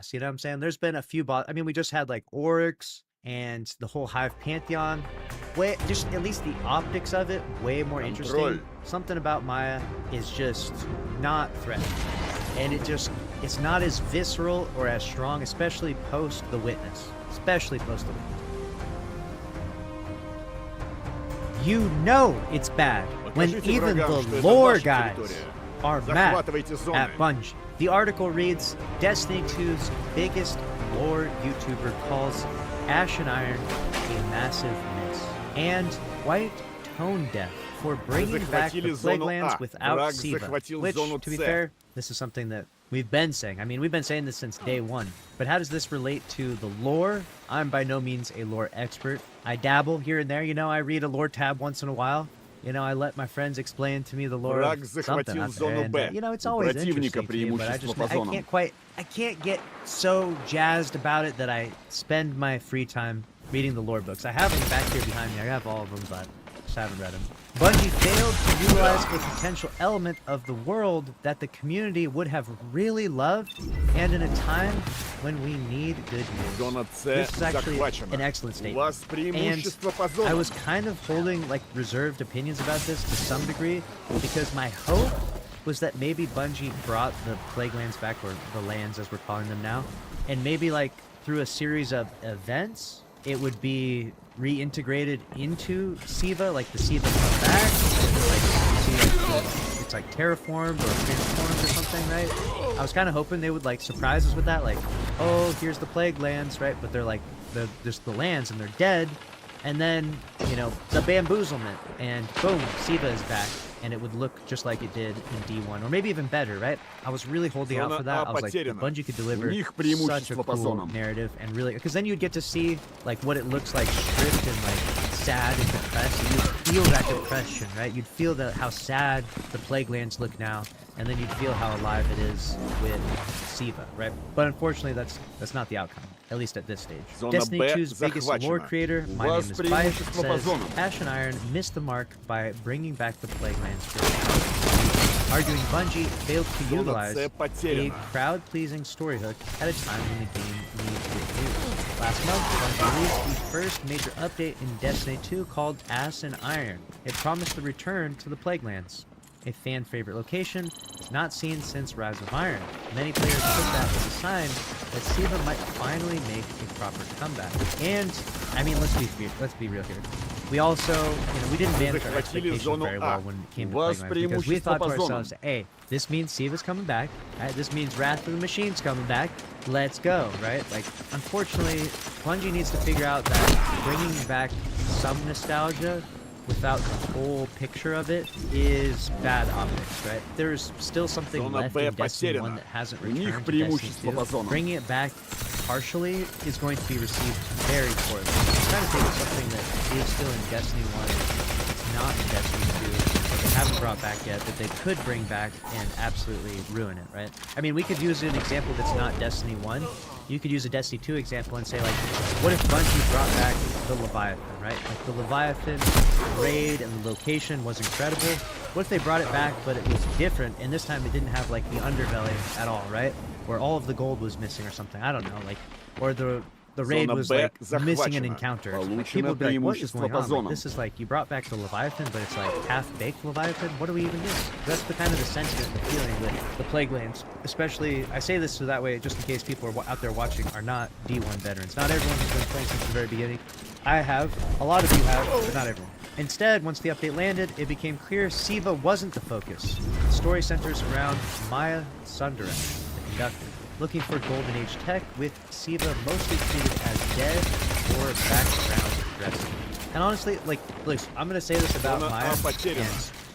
badass. You know what I'm saying? There's been a few boss. I mean, we just had like Oryx and the whole Hive Pantheon. Way, just at least the optics of it, way more interesting. Something about Maya is just not threatening. And it's not as visceral or as strong, especially post the Witness. Especially post the Witness. You know it's bad when even the lore guys are mad at Bungie. The article reads, Destiny2's biggest lore YouTuber calls Ash and Iron a massive miss, and White tone deaf for bringing back the Plaguelands without Siva, which, to be fair, this is something that we've been saying. I mean, we've been saying this since day one. But how does this relate to the lore? I'm by no means a lore expert. I dabble here and there. You know, I read a lore tab once in a while. You know, I let my friends explain to me the lore of something out there. And, you know, it's always interesting to me, but I can't get so jazzed about it that I spend my free time reading the lore books. I have them back here behind me. I have all of them, but just haven't read them. Bungie failed to utilize a potential element of the world that the community would have really loved, and in a time when we need good news. This is actually an excellent statement. And I was kind of holding like reserved opinions about this to some degree, because my hope was that maybe Bungie brought the Plaguelands back, or the lands as we're calling them now, and maybe like through a series of events, it would be reintegrated into Siva, like the Siva come back, like, it's like terraformed or transformed or something, right? I was kind of hoping they would like surprise us with that, like, oh, here's the Plaguelands, right? But they're like, they're just the lands and they're dead, and then, you know, the bamboozlement, and boom, Siva is back, and it would look just like it did in D1, or maybe even better, right? I was really holding out for that. I was like, Bungie could deliver such a cool narrative, and really, because then you'd get to see like what it looks like stripped and like sad and depressed, and you'd feel that depression, right? You'd feel how sad the Plaguelands look now, and then you'd feel how alive it is with Siva, right? But unfortunately, that's not the outcome, at least at this stage. Destiny2's biggest lore creator, my name is Bice, says Ash and Iron missed the mark by bringing back the Plaguelands for now, arguing Bungie failed to utilize a crowd-pleasing story hook at a time when the game needs renewed. Last month, Bungie released the first major update in Destiny 2 called Ash and Iron. It promised the return to the Plaguelands, a fan-favorite location not seen since Rise of Iron. Many players took that as a sign that Siva might finally make a proper comeback. And, I mean, let's be real here. We also, you know, we didn't manage our expectations very well when it came to Plaguelands, because we thought to ourselves, hey, this means Siva's coming back, right? This means Wrath of the Machine's coming back. Let's go, right? Like, unfortunately, Bungie needs to figure out that bringing back some nostalgia without the whole picture of it is bad optics, right? There's still something left in Destiny 1 that hasn't returned to Destiny 2. Bringing it back partially is going to be received very poorly. I'm trying to think of something that is still in Destiny 1, it's not in Destiny 2, that they haven't brought back yet, that they could bring back and absolutely ruin it, right? I mean, we could use an example that's not Destiny 1. You could use a Destiny 2 example and say, like, what if Bungie brought back the Leviathan, right? Like, the Leviathan raid and the location was incredible. What if they brought it back, but it was different, and this time it didn't have, like, the underbelly at all, right? Where all of the gold was missing or something. I don't know, like, or the raid was, like, missing an encounter. Like, people would be like, what is going on? Like, this is, like, you brought back the Leviathan, but it's, like, half-baked Leviathan? What do we even do? That's the kind of the sentiment, the feeling with the Plaguelands. Especially, I say this so that way, just in case people are out there watching are not D1 veterans. Not everyone has been playing since the very beginning. I have. A lot of you have, but not everyone. Instead, once the update landed, it became clear Siva wasn't the focus. The story centers around Maya Sundaresh, the conductor, looking for Golden Age tech, with Siva mostly treated as dead or background dressing. And honestly, like, listen, I'm gonna say this about Maya, and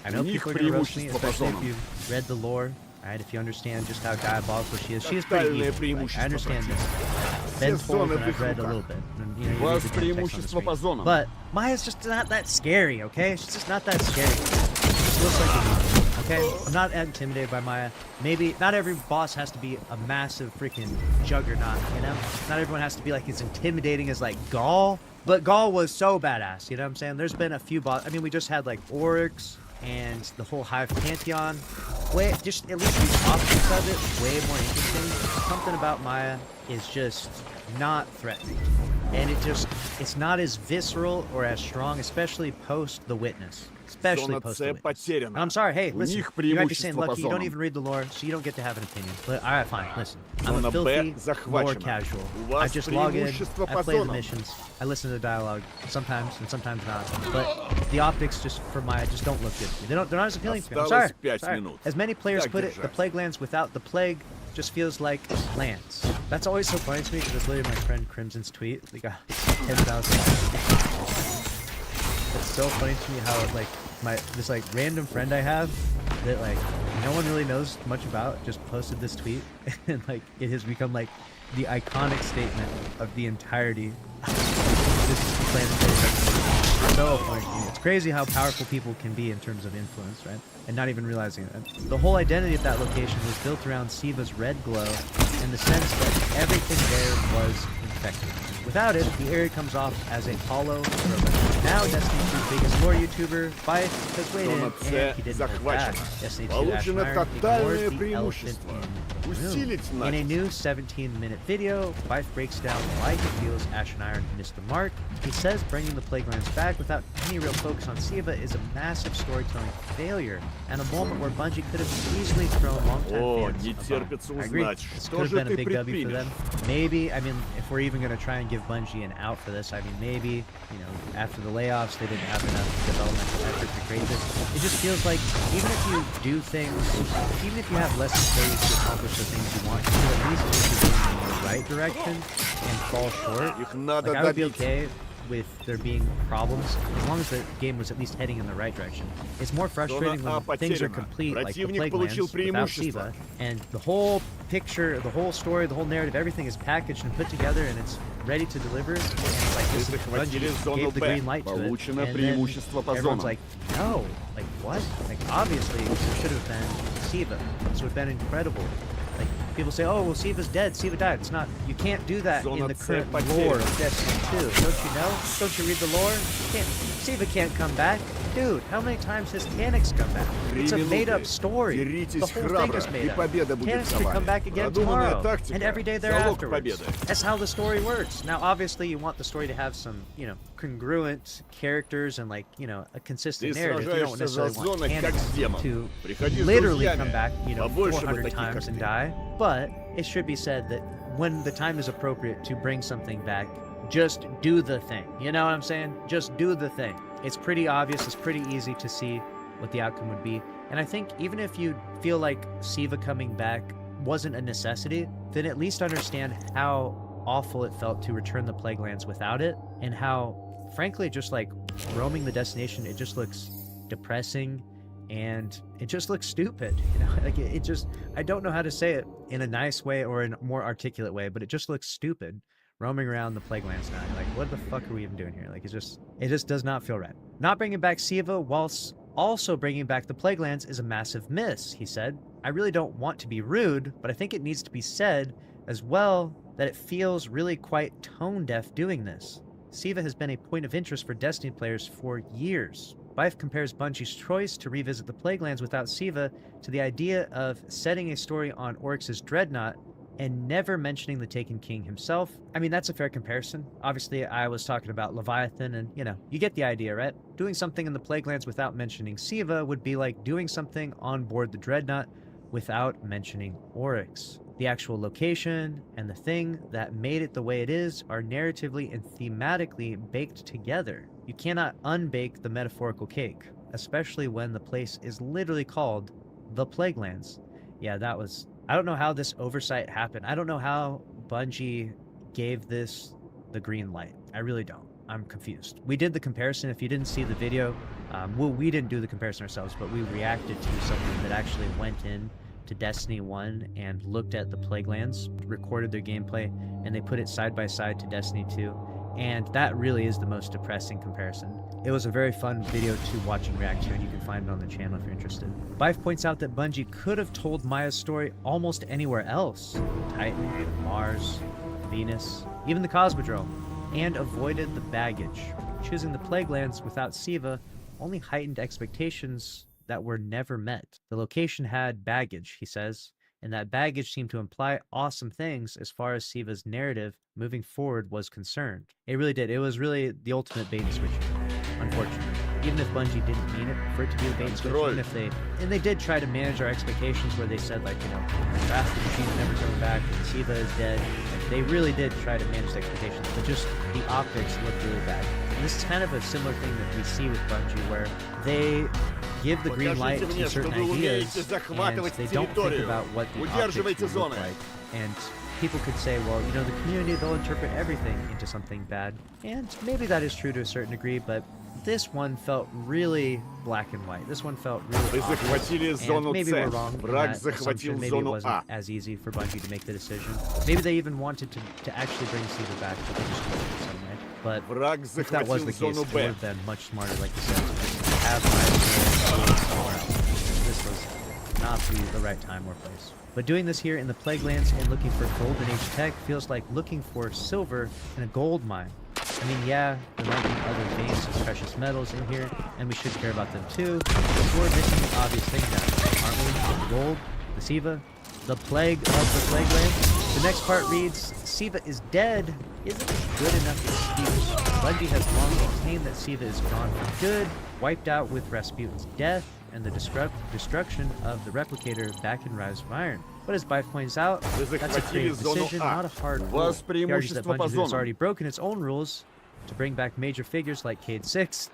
I know people are gonna roast me, especially if you've read the lore, right? If you understand just how diabolical she is pretty evil. Like, I understand this. Ben's told, and I've read a little bit. And, you know, you read the but Maya's just not that scary, okay? She's just not that scary. She looks like a monster. Okay, I'm not intimidated by Maya. Maybe not every boss has to be a massive freaking juggernaut, you know? Not everyone has to be like as intimidating as like Gaul, but Gaul was so badass, you know what I'm saying? There's been a few boss. I mean, we just had like Oryx and the whole Hive Pantheon, just at least the optics of it, way more interesting. Something about Maya is just not threatening. And it's not as visceral or as strong, especially post The Witness. Especially post The Witness. And I'm sorry, hey, listen, you might be saying, Lucky, you don't even read the lore, so you don't get to have an opinion. But alright, fine, listen. I'm a filthy lore casual. I just log in, I play the missions, I listen to the dialogue, sometimes and sometimes not. But the optics just for Maya just don't look good to me. They're not as appealing to me. I'm sorry. As many players put it, the Plague Lands without the Plague just feels like lands. That's always so funny to me because it's literally my friend Crimson's tweet. They got 10,000. It's so funny to me how this random friend I have that no one really knows much about just posted this tweet and it has become the iconic statement of the entirety of this planetary. So funny to me. It's crazy how powerful people can be in terms of influence, right? And not even realizing it. The whole identity of that location was built around Siva's red glow and the sense that everything there was infected. Without it, the area comes off as a hollow robot. Now Destiny2's biggest lore YouTuber, Fife, has waited and he didn't hold back. Destiny2 Ashen Iron ignores the elephant in the room. In a new 17-minute video, Fife breaks down why he feels Ashen Iron missed the mark. He says bringing the Plague Lands back without any real focus on Siva is a massive storytelling failure, and a moment where Bungie could have easily thrown longtime fans. I agree. This could have been a big W for them. Maybe, I mean, if we're even going to try and give Bungie an out for this, I mean, maybe, after the layoffs, they didn't have enough development effort to create this. It just feels like, even if you do things, even if you have less space to accomplish the things you want, you at least push it in the right direction and fall short. I would be okay with there being problems as long as the game was at least heading in the right direction. It's more frustrating when things are complete, like the Plague Lands, without Siva, and the whole picture, the whole story, the whole narrative, everything is packaged and put together and it's ready to deliver, and it's like this Bungie gave the green light to it, and then everyone's like, no, what? Obviously it should have been Siva. This would have been incredible. People say, oh, well, Siva's dead, Siva died. It's not, you can't do that in the current lore of Destiny 2. Don't you know? Don't you read the lore? Siva can't come back. Dude, how many times has Taniks come back? It's a made-up story. The whole thing is made up. Taniks can come back again tomorrow, and every day thereafter. That's how the story works. Now, obviously, you want the story to have some, congruent characters and, a consistent narrative. You don't necessarily want Taniks to literally come back, 400 times and die. But it should be said that when the time is appropriate to bring something back, just do the thing. You know what I'm saying? Just do the thing. It's pretty obvious, it's pretty easy to see what the outcome would be. And I think even if you feel like Siva coming back wasn't a necessity, then at least understand how awful it felt to return the Plague Lands without it, and how, frankly, just roaming the destination, it just looks depressing, and it just looks stupid, it just, I don't know how to say it in a nice way or in a more articulate way, but it just looks stupid roaming around the Plague Lands now. What the fuck are we even doing here? It just does not feel right. Not bringing back Siva whilst also bringing back the Plague Lands is a massive miss, he said. I really don't want to be rude, but I think it needs to be said as well that it feels really quite tone-deaf doing this. Siva has been a point of interest for Destiny players for years. Bife compares Bungie's choice to revisit the Plague Lands without Siva to the idea of setting a story on Oryx's Dreadnought and never mentioning the Taken King himself. I mean, that's a fair comparison. Obviously, I was talking about Leviathan, and, you get the idea, right? Doing something in the Plague Lands without mentioning Siva would be like doing something on board the Dreadnought without mentioning Oryx. The actual location and the thing that made it the way it is are narratively and thematically baked together. You cannot unbake the metaphorical cake, especially when the place is literally called the Plague Lands. Yeah, I don't know how this oversight happened. I don't know how Bungie gave this the green light. I really don't. I'm confused. We did the comparison. If you didn't see the video, we didn't do the comparison ourselves, but we reacted to someone that actually went in to Destiny 1 and looked at the Plague Lands, recorded their gameplay, and they put it side by side to Destiny 2. And that really is the most depressing comparison. It was a very fun video to watch and react to, and you can find it on the channel if you're interested. Bife points out that Bungie could have told Maya's story almost anywhere else. Titan, Mars, Venus, even the Cosmodrome, and avoided the baggage. Choosing the Plague Lands without Siva only heightened expectations that were never met. The location had baggage, he says, and that baggage seemed to imply awesome things as far as Siva's narrative moving forward was concerned. It really did. It was really the ultimate bait and switch, unfortunately. Even if Bungie didn't mean it for it to be a bait and switch, even if they did try to manage our expectations where they said, like, you know, Rafter Machine's never coming back, and Siva is dead. Like, they really did try to manage the expectations, but just the optics looked really bad. And this is kind of a similar thing that we see with Bungie, where they give the green light to certain ideas, and they don't think about what the optics will look like. And people could say, well, you know, the community, they'll interpret everything into something bad. And maybe that is true to a certain degree, but this one felt really black and white. This one felt really obvious. And maybe we're wrong in that assumption. Maybe it wasn't as easy for Bungie to make the decision. Maybe they even wanted to actually bring Siva back, but they just couldn't in some way. But if that was the case, it would have been much smarter, like you said, to just have my somewhere else. This was not the right time or place. But doing this here in the Plaguelands and looking for Golden Age tech feels like looking for silver in a gold mine. I mean, yeah, there might be other veins of precious metals in here, and we should care about them too, but we're missing the obvious thing now, aren't we? The gold, the Siva, the plague of the Plaguelands. The next part reads, Siva is dead isn't a good enough excuse. Bungie has long maintained that Siva is gone for good, wiped out with Rasputin's death, and the destruction of the Replicator back in Rise of Iron. But as Bife points out, that's a creative decision, not a hard rule. He argues that Bungie has already broken its own rules to bring back major figures like Cade 6,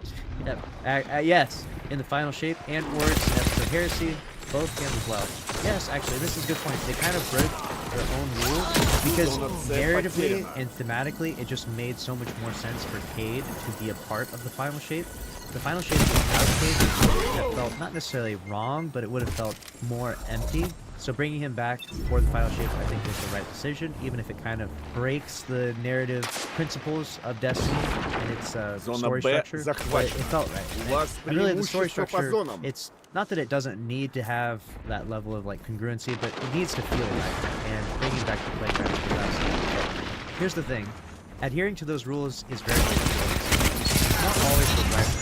yes, in the final shape, and Orcs as for Heresy, both handled well. Yes, actually, this is a good point. They kind of broke their own rules because narratively and thematically, it just made so much more sense for Cade to be a part of the final shape. The final shape without Cade that felt not necessarily wrong, but it would have felt more empty. So bringing him back for the final shape, I think, was the right decision, even if it kind of breaks the narrative principles of Destiny and its story structure. But it felt right. And really, the story structure, it's not that it doesn't need to have that level of like congruency, but it needs to feel right. And bringing back the playground is absolutely. Here's the thing: adhering to those rules is very difficult. It's not always the right.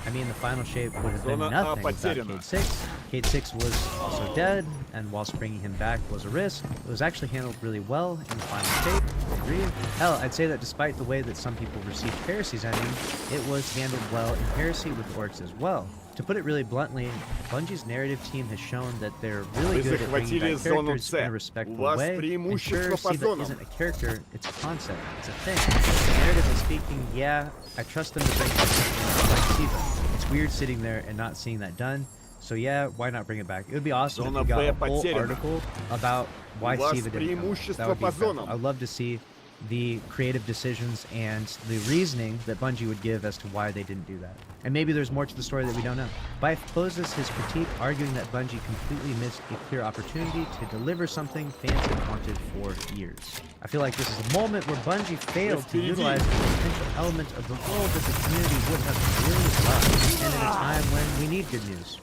I mean, the final shape would have been nothing without Cade 6. Cade 6 was also dead, and whilst bringing him back was a risk, it was actually handled really well in the final shape. I agree. Hell, I'd say that despite the way that some people received Heresy's ending, it was handled well in Heresy with Orcs as well. To put it really bluntly, Bungie's narrative team has shown that they're really good at bringing back characters in a respectful way. And sure, Siva isn't a character, it's a concept, it's a thing. Narratively speaking, yeah, I trust them to bring back something like Siva. It's weird sitting there and not seeing that done. So yeah, why not bring it back? It would be awesome if we got a whole article about why Siva didn't come back. That would be incredible. I'd love to see the creative decisions and the reasoning that Bungie would give as to why they didn't do that. And maybe there's more to the story that we don't know. Bife closes his critique arguing that Bungie completely missed a clear opportunity to deliver something fans had wanted for years. I feel like this is a moment where Bungie failed to utilize the potential element of the world that the community would have really loved. And at a time when we need good news.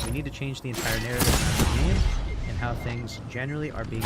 We need to change the entire narrative of the game and how things generally are being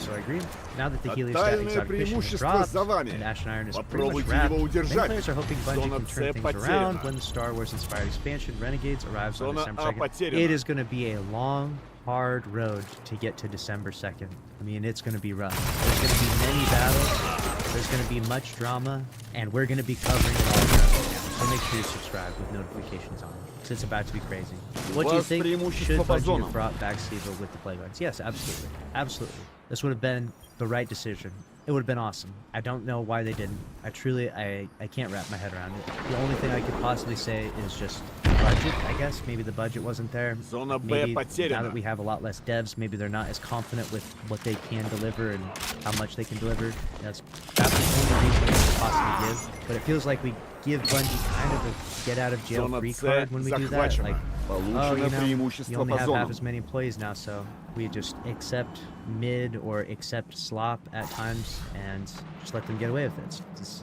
also, I agree. Now that the Helios exotic mission has dropped and Ashen Iron is pretty much wrapped, many players are hoping Bungie can turn things around when the Star Wars-inspired expansion Renegades arrives on December 2nd. It is going to be a long, hard road to get to December 2nd. I mean, it's going to be rough. There's going to be many battles, there's going to be much drama, and we're going to be covering it all around the channel. So make sure you subscribe with notifications on. It's about to be crazy. What do you think? Should Bungie have brought back Siva with the Plaguelands? Yes, absolutely. Absolutely. This would have been the right decision. It would have been awesome. I don't know why they didn't. I can't wrap my head around it. The only thing I could possibly say is just budget, I guess. Maybe the budget wasn't there. Maybe now that we have a lot less devs, maybe they're not as confident with what they can deliver and how much they can deliver. That's the only reason we could possibly give. But it feels like we give Bungie kind of a get-out-of-jail-free card when we do that. Like, oh, you only have half as many employees now, so we just accept mid or accept slop at times and just let them get away with it.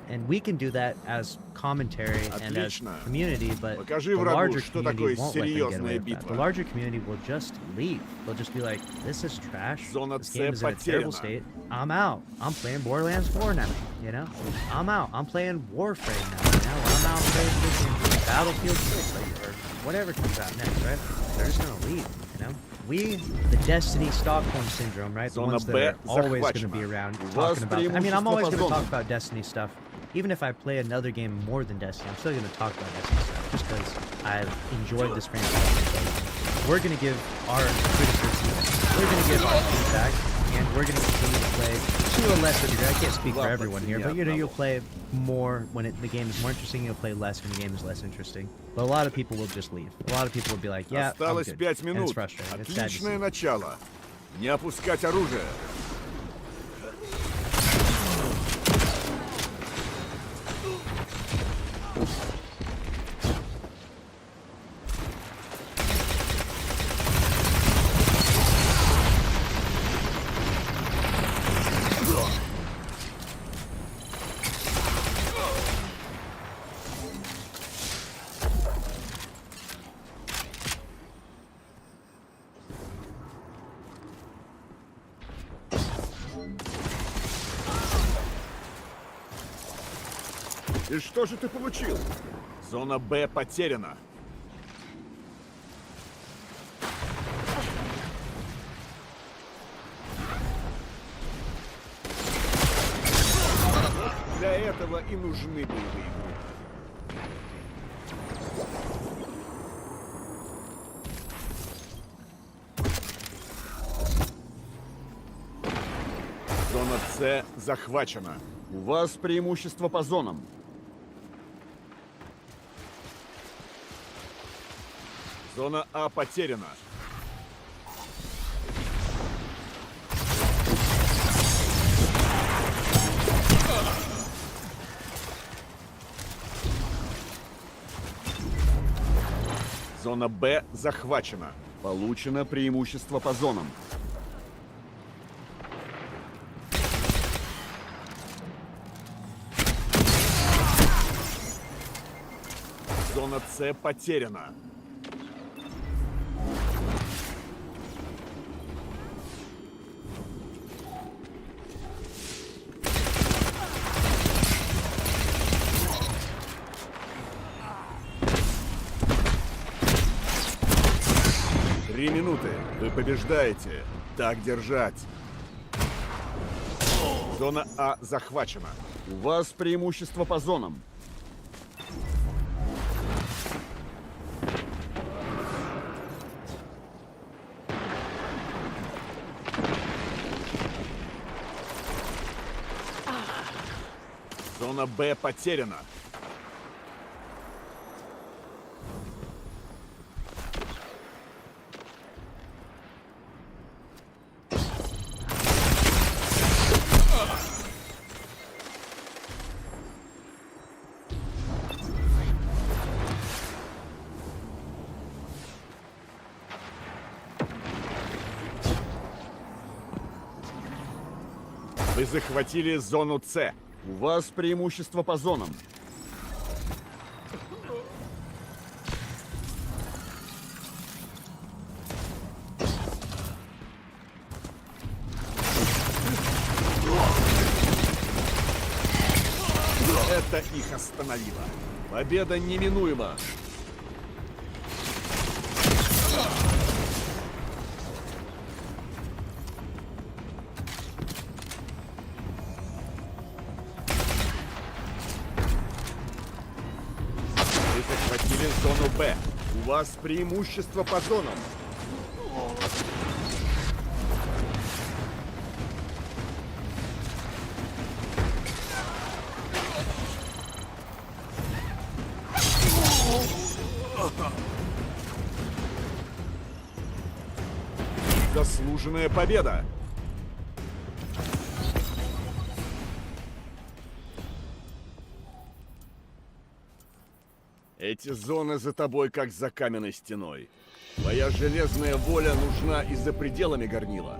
And we can do that as commentary and as community, but the larger community won't let them get away with that. The larger community will just leave. They'll just be like, this is trash. This game is in a terrible state. I'm out. I'm playing Borderlands 4 now, you know? I'm out. I'm playing Warframe now, you know? I'm out playing Battlefield 6, like you heard. whatever comes out next, right? They're just gonna leave, you know? We, the Destiny Stockholm Syndrome, right? The ones that are always going to be around talking about... I mean, I'm always going to talk about Destiny stuff. Even if I play another game more than Destiny, I'm still going to talk about Destiny stuff, just because I've enjoyed this franchise. We're going to give our criticism, we're going to give our feedback, and we're going to continue to play to a lesser degree. I can't speak for everyone here, but you know, you'll play more when the game is more interesting, you'll play less when the game is less interesting. But a lot of people will just leave. A lot of people will be like, yeah, I'm good. And it's frustrating. It's sad to see. Отличное начало. Не опускать оружие. И что же ты получил? Зона Б потеряна. Для этого и нужны боевые группы. Зона С захвачена. У вас преимущество по зонам. Зона А потеряна. Зона Б захвачена. Получено преимущество по зонам. Зона С потеряна. Вы побеждаете. Так держать. Зона А захвачена. У вас преимущество по зонам. Зона Б потеряна. Вы захватили зону С. У вас преимущество по зонам. Это их остановило. Победа неминуема. Зону Б. У вас преимущество по зонам. Заслуженная победа. Эти зоны за тобой, как за каменной стеной. Твоя железная воля нужна и за пределами горнила.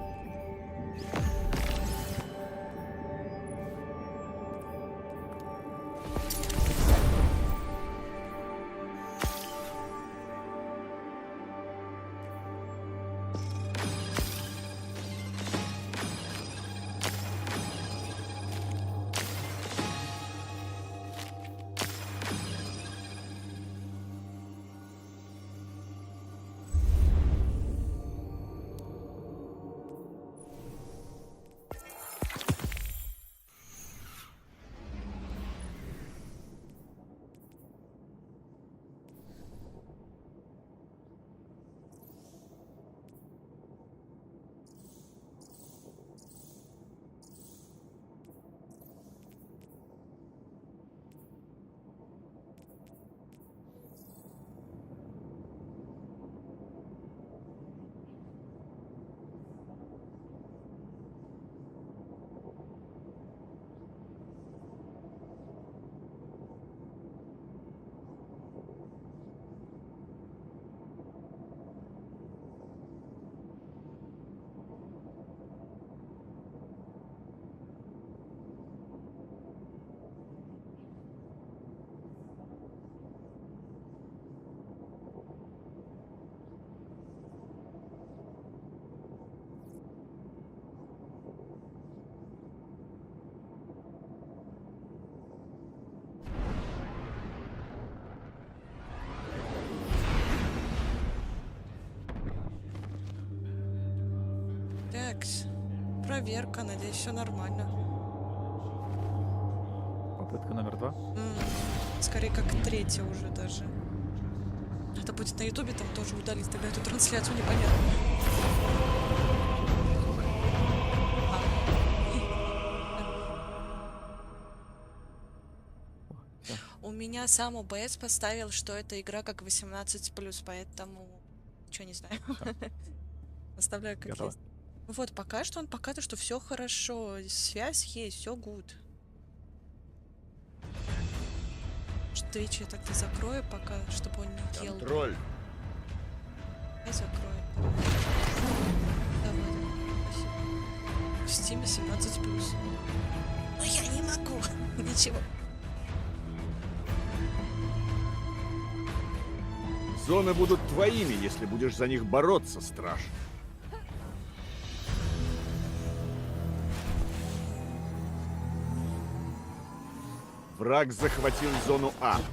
проверка, надеюсь, все нормально. Попытка номер 2. Скорее, как третья уже даже. Это будет на ютубе, там тоже удалить тогда эту трансляцию, непонятно. У меня сам ОБС поставил, что эта игра как 18+, поэтому... Чё, не знаю. Оставляю как Готово. есть. Ну вот, пока что он показывает, что все хорошо, связь есть, все гуд. Twitch я тогда закрою пока, чтобы он не делал. Контроль. Я закрою. Давай, спасибо. В Steam 17+. Но я не могу. Ничего. Зоны будут твоими, если будешь за них бороться, страж. Враг захватил зону А. Враг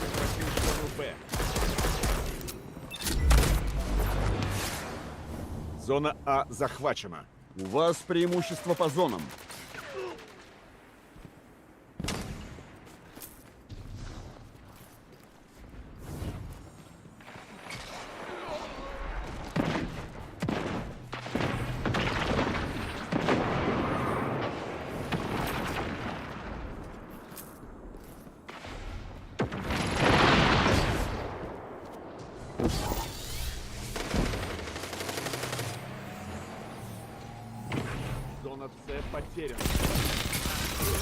захватил зону Б. Зона А захвачена. У вас преимущество по зонам. Зона С потеряна. Вы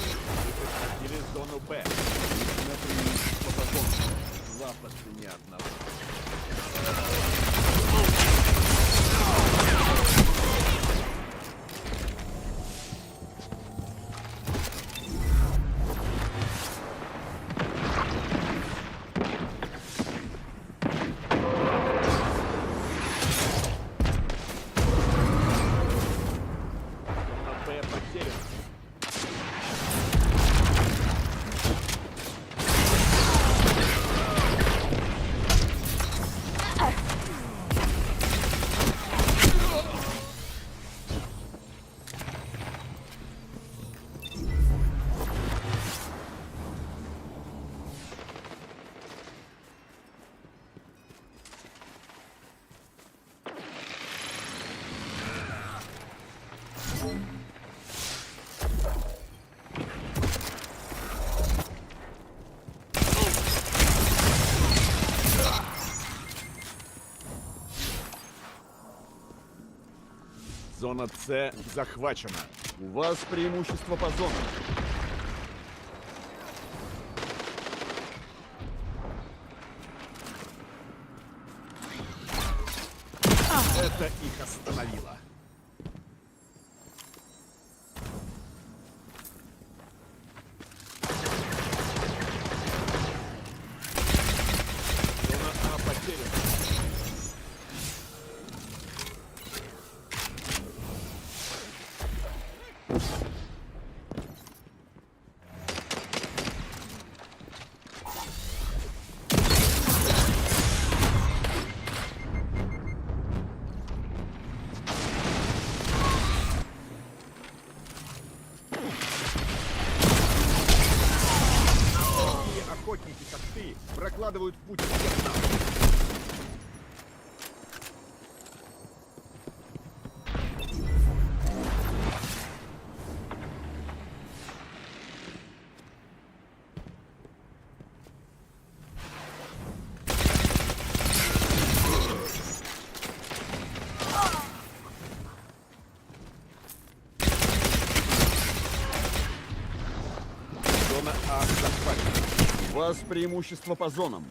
захватили зону Б. На преимущество по зонам. Два по цене одного. Зона Б потеряна. Зона С захвачена. У вас преимущество по зонам. Это их остановило. Зона А потеряна. Такие охотники, как ты, прокладывают путь всем нам. Зона А захвачена. У вас преимущество по зонам.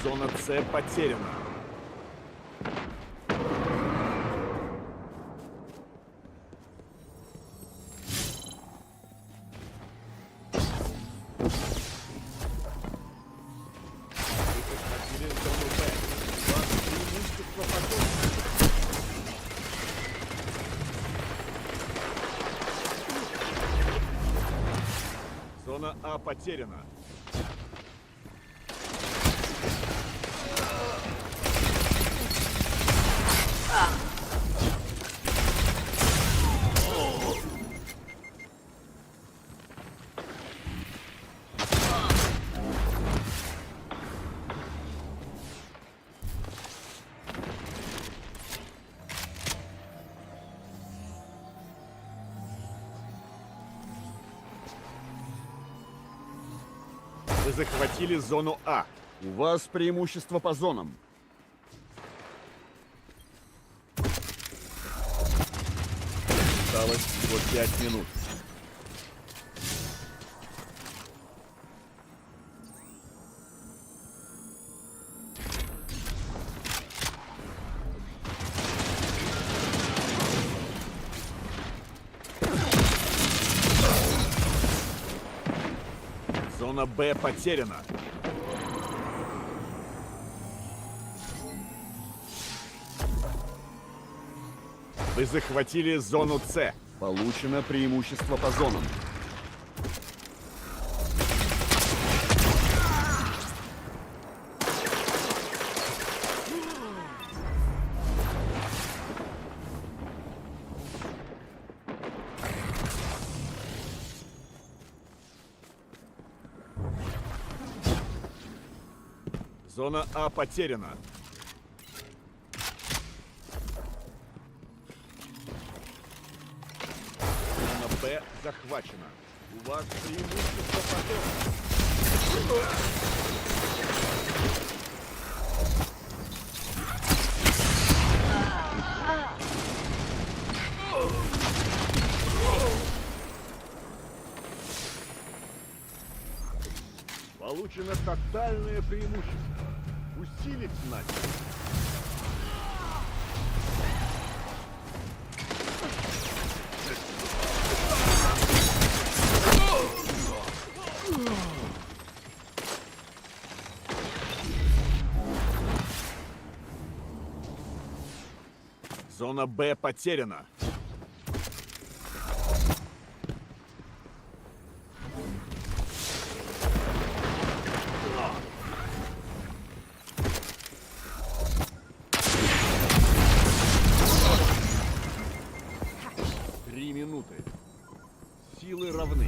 Зона С потеряна. А потеряна. Вы захватили зону А. У вас преимущество по зонам. Осталось всего 5 минут. Зона Б потеряна. Вы захватили зону С. Получено преимущество по зонам. Зона А потеряна. Зона Б захвачена. У вас преимущество по зонам. Получено тотальное преимущество. Усилить натиск. Зона Б потеряна. Силы равны.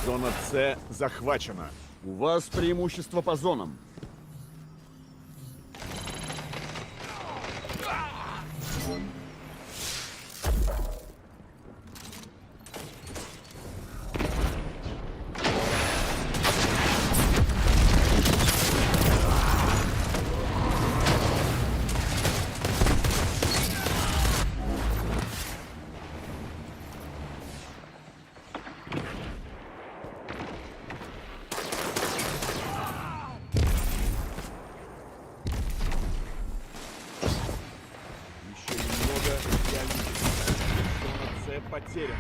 Зона С захвачена. У вас преимущество по зонам. Потеряно.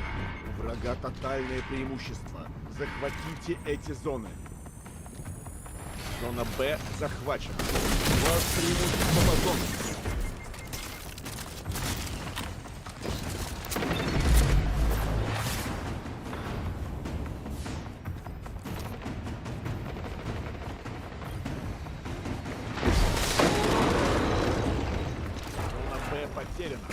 У врага тотальное преимущество. Захватите эти зоны. Зона Б захвачена. У вас преимущество по зонам. Зона Б потеряна.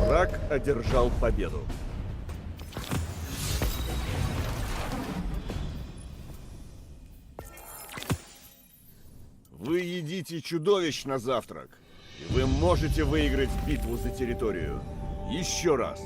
Враг одержал победу. Вы едите чудовищ на завтрак, и вы можете выиграть битву за территорию. Еще раз.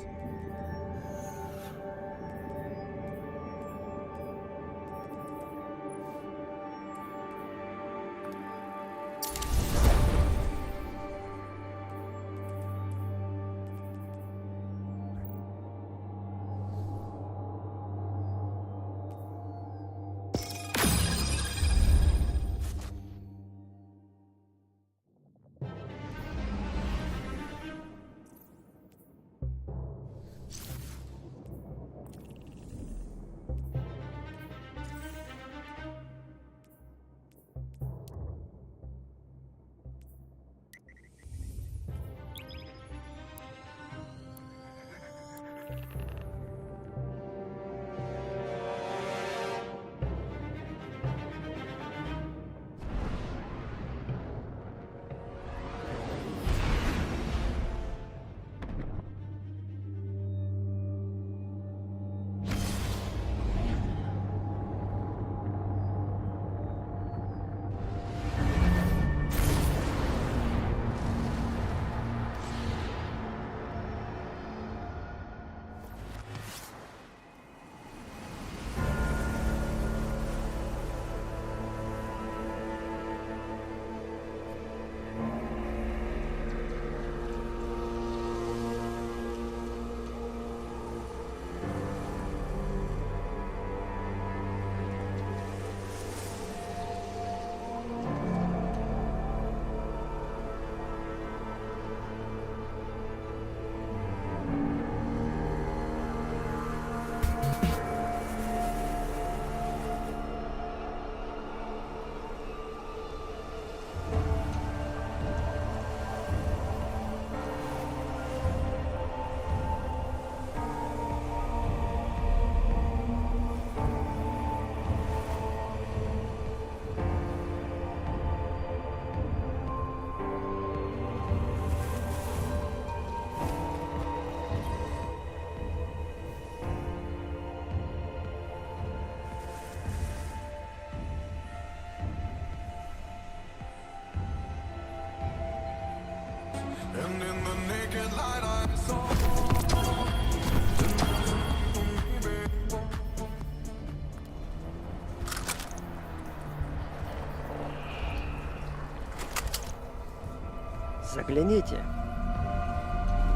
Загляните.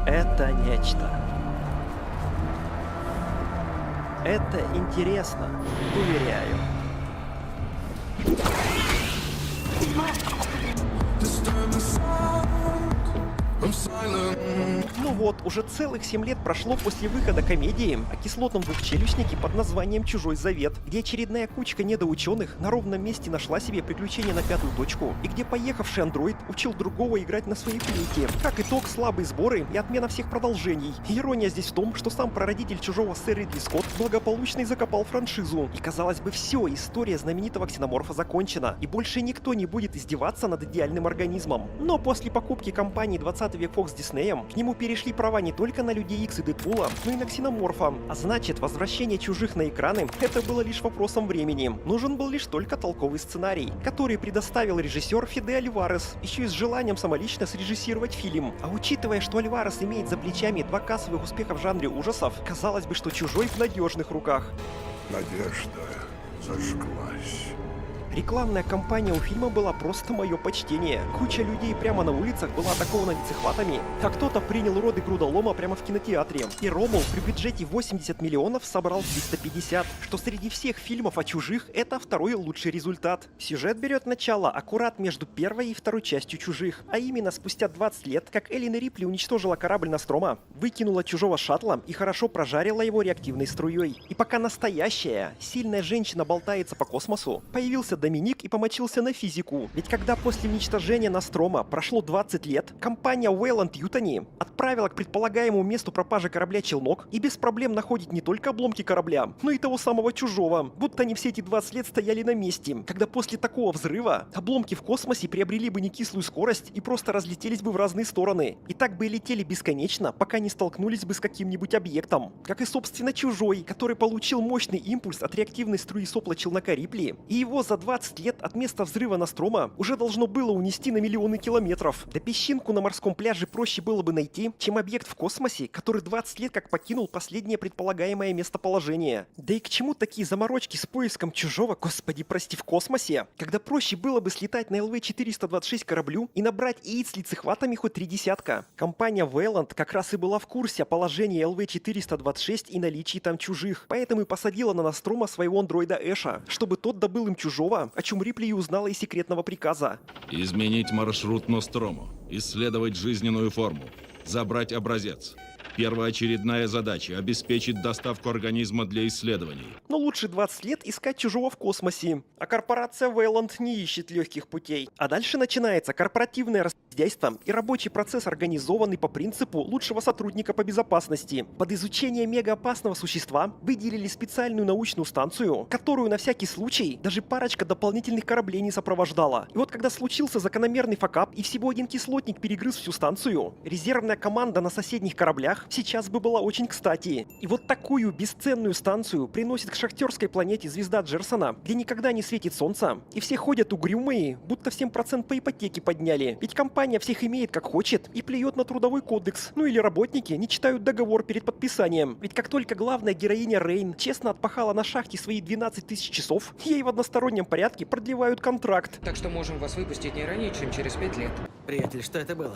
Это нечто. Это интересно, уверяю. Ну вот, уже целых 7 лет прошло после выхода комедии о кислотном двухчелюстнике под названием «Чужой завет», где очередная кучка недоученых на ровном месте нашла себе приключение на 5-ю точку, и где поехавший андроид учил другого играть на своей флейте. Как итог, слабые сборы и отмена всех продолжений. Ирония здесь в том, что сам прародитель «Чужого» сэр Ридли Скотт благополучно и закопал франшизу. И казалось бы, все, история знаменитого ксеноморфа закончена, и больше никто не будет издеваться над идеальным организмом. Но после покупки компании 20 век Fox Диснеем, к нему перешли права не только на Людей Икс и Дэдпула, но и на ксеноморфа. А значит, возвращение чужих на экраны — это было лишь вопросом времени. Нужен был лишь только толковый сценарий, который предоставил режиссер Феде Альварес, еще и с желанием самолично срежиссировать фильм. А учитывая, что Альварес имеет за плечами 2 кассовых успеха в жанре ужасов, казалось бы, что «Чужой» в надежных руках. Надежда зажглась. Рекламная кампания у фильма была просто мое почтение. Куча людей прямо на улицах была атакована лицехватами, а кто-то принял роды грудолома прямо в кинотеатре. И Ромул при бюджете 80 миллионов собрал 350, что среди всех фильмов о чужих это второй лучший результат. Сюжет берет начало аккурат между первой и второй частью «Чужих», а именно спустя 20 лет, как Эллен Рипли уничтожила корабль Нострома, выкинула чужого шаттла и хорошо прожарила его реактивной струей. И пока настоящая, сильная женщина болтается по космосу, появился Доминик и помочился на физику. Ведь когда после уничтожения Нострома прошло 20 лет, компания Weyland Yutani отправила к предполагаемому месту пропажи корабля челнок и без проблем находит не только обломки корабля, но и того самого чужого. Будто они все эти 20 лет стояли на месте, когда после такого взрыва обломки в космосе приобрели бы некислую скорость и просто разлетелись бы в разные стороны. И так бы и летели бесконечно, пока не столкнулись бы с каким-нибудь объектом. Как и собственно Чужой, который получил мощный импульс от реактивной струи сопла челнока Рипли, и его за 20 лет от места взрыва Нострома уже должно было унести на миллионы километров. Да песчинку на морском пляже проще было бы найти, чем объект в космосе, который 20 лет как покинул последнее предполагаемое местоположение. Да и к чему такие заморочки с поиском чужого, господи, прости, в космосе, когда проще было бы слетать на ЛВ-426 кораблю и набрать яиц с лицехватами хоть 3 десятка. Компания Weyland как раз и была в курсе о положении ЛВ-426 и наличии там чужих, поэтому и посадила на Нострома своего андроида Эша, чтобы тот добыл им чужого, о чем Рипли и узнала из секретного приказа. Изменить маршрут Нострому, исследовать жизненную форму, забрать образец. Первоочередная задача – обеспечить доставку организма для исследований. Но лучше 20 лет искать чужого в космосе. А корпорация Weyland не ищет легких путей. А дальше начинается корпоративное раздельство и рабочий процесс, организованный по принципу лучшего сотрудника по безопасности. Под изучение мегаопасного существа выделили специальную научную станцию, которую на всякий случай даже парочка дополнительных кораблей не сопровождала. И вот когда случился закономерный факап и всего один кислотник перегрыз всю станцию, резервная команда на соседних кораблях сейчас бы была очень кстати. И вот такую бесценную станцию приносит к шахтерской планете звезда Джерсона, где никогда не светит солнце, и все ходят угрюмые, будто всем процент по ипотеке подняли. Ведь компания всех имеет как хочет и плюет на трудовой кодекс. Ну или работники не читают договор перед подписанием. Ведь как только главная героиня Рейн честно отпахала на шахте свои 12 тысяч часов, ей в одностороннем порядке продлевают контракт. Так что можем вас выпустить не ранее, чем через 5 лет. Приятель, что это было?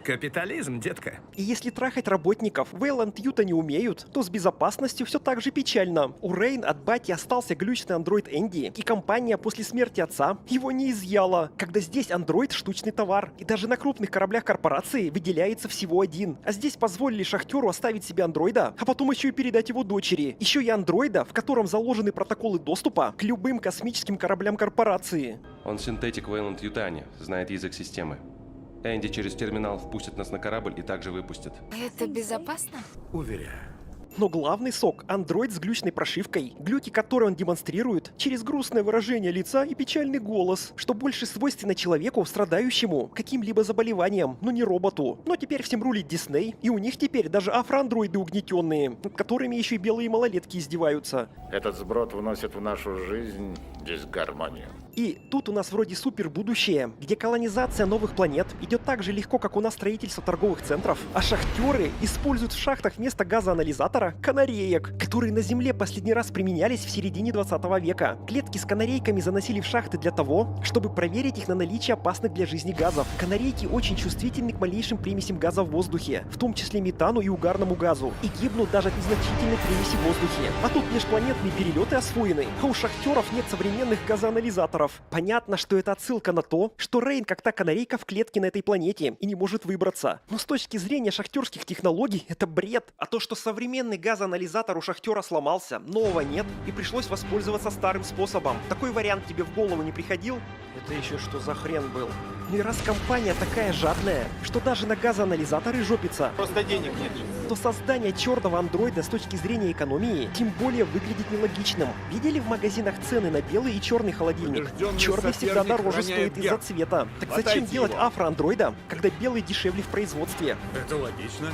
Капитализм, детка. И если трахать работников Weyland Yutani не умеют, то с безопасностью все так же печально. У Рейн от бати остался глючный андроид Энди, и компания после смерти отца его не изъяла, когда здесь андроид штучный товар, и даже на крупных кораблях корпорации выделяется всего один. А здесь позволили шахтеру оставить себе андроида, а потом еще и передать его дочери. Еще и андроида, в котором заложены протоколы доступа к любым космическим кораблям корпорации. Он синтетик Weyland Yutani, знает язык системы. Энди через терминал впустит нас на корабль и также выпустит. Это безопасно? Уверяю. Но главный сок — андроид с глючной прошивкой, глюки которой он демонстрирует через грустное выражение лица и печальный голос, что больше свойственно человеку, страдающему каким-либо заболеванием, но не роботу. Но теперь всем рулит Дисней, и у них теперь даже афроандроиды угнетенные, над которыми еще и белые малолетки издеваются. Этот сброд вносит в нашу жизнь дисгармонию. И тут у нас вроде супер будущее, где колонизация новых планет идет так же легко, как у нас строительство торговых центров, а шахтеры используют в шахтах вместо газоанализатора канареек, которые на Земле последний раз применялись в середине 20 века. Клетки с канарейками заносили в шахты для того, чтобы проверить их на наличие опасных для жизни газов. Канарейки очень чувствительны к малейшим примесям газа в воздухе, в том числе метану и угарному газу, и гибнут даже от незначительной примеси в воздухе. А тут межпланетные перелеты освоены, а у шахтеров нет современных газоанализаторов. Понятно, что это отсылка на то, что Рейн как та канарейка в клетке на этой планете и не может выбраться. Но с точки зрения шахтерских технологий это бред. А то, что современный газоанализатор у шахтера сломался, нового нет, и пришлось воспользоваться старым способом. Такой вариант тебе в голову не приходил? Это еще что за хрен был? Ну и раз компания такая жадная, что даже на газоанализаторы жопится, Просто денег нет. то создание черного андроида с точки зрения экономии тем более выглядит нелогичным. Видели в магазинах цены на белый и черный холодильник? Побежденный Черный всегда соперник дороже роняет стоит из-за герб. цвета. Так Хватайте зачем делать его. афроандроида, когда белый дешевле в производстве? Это логично.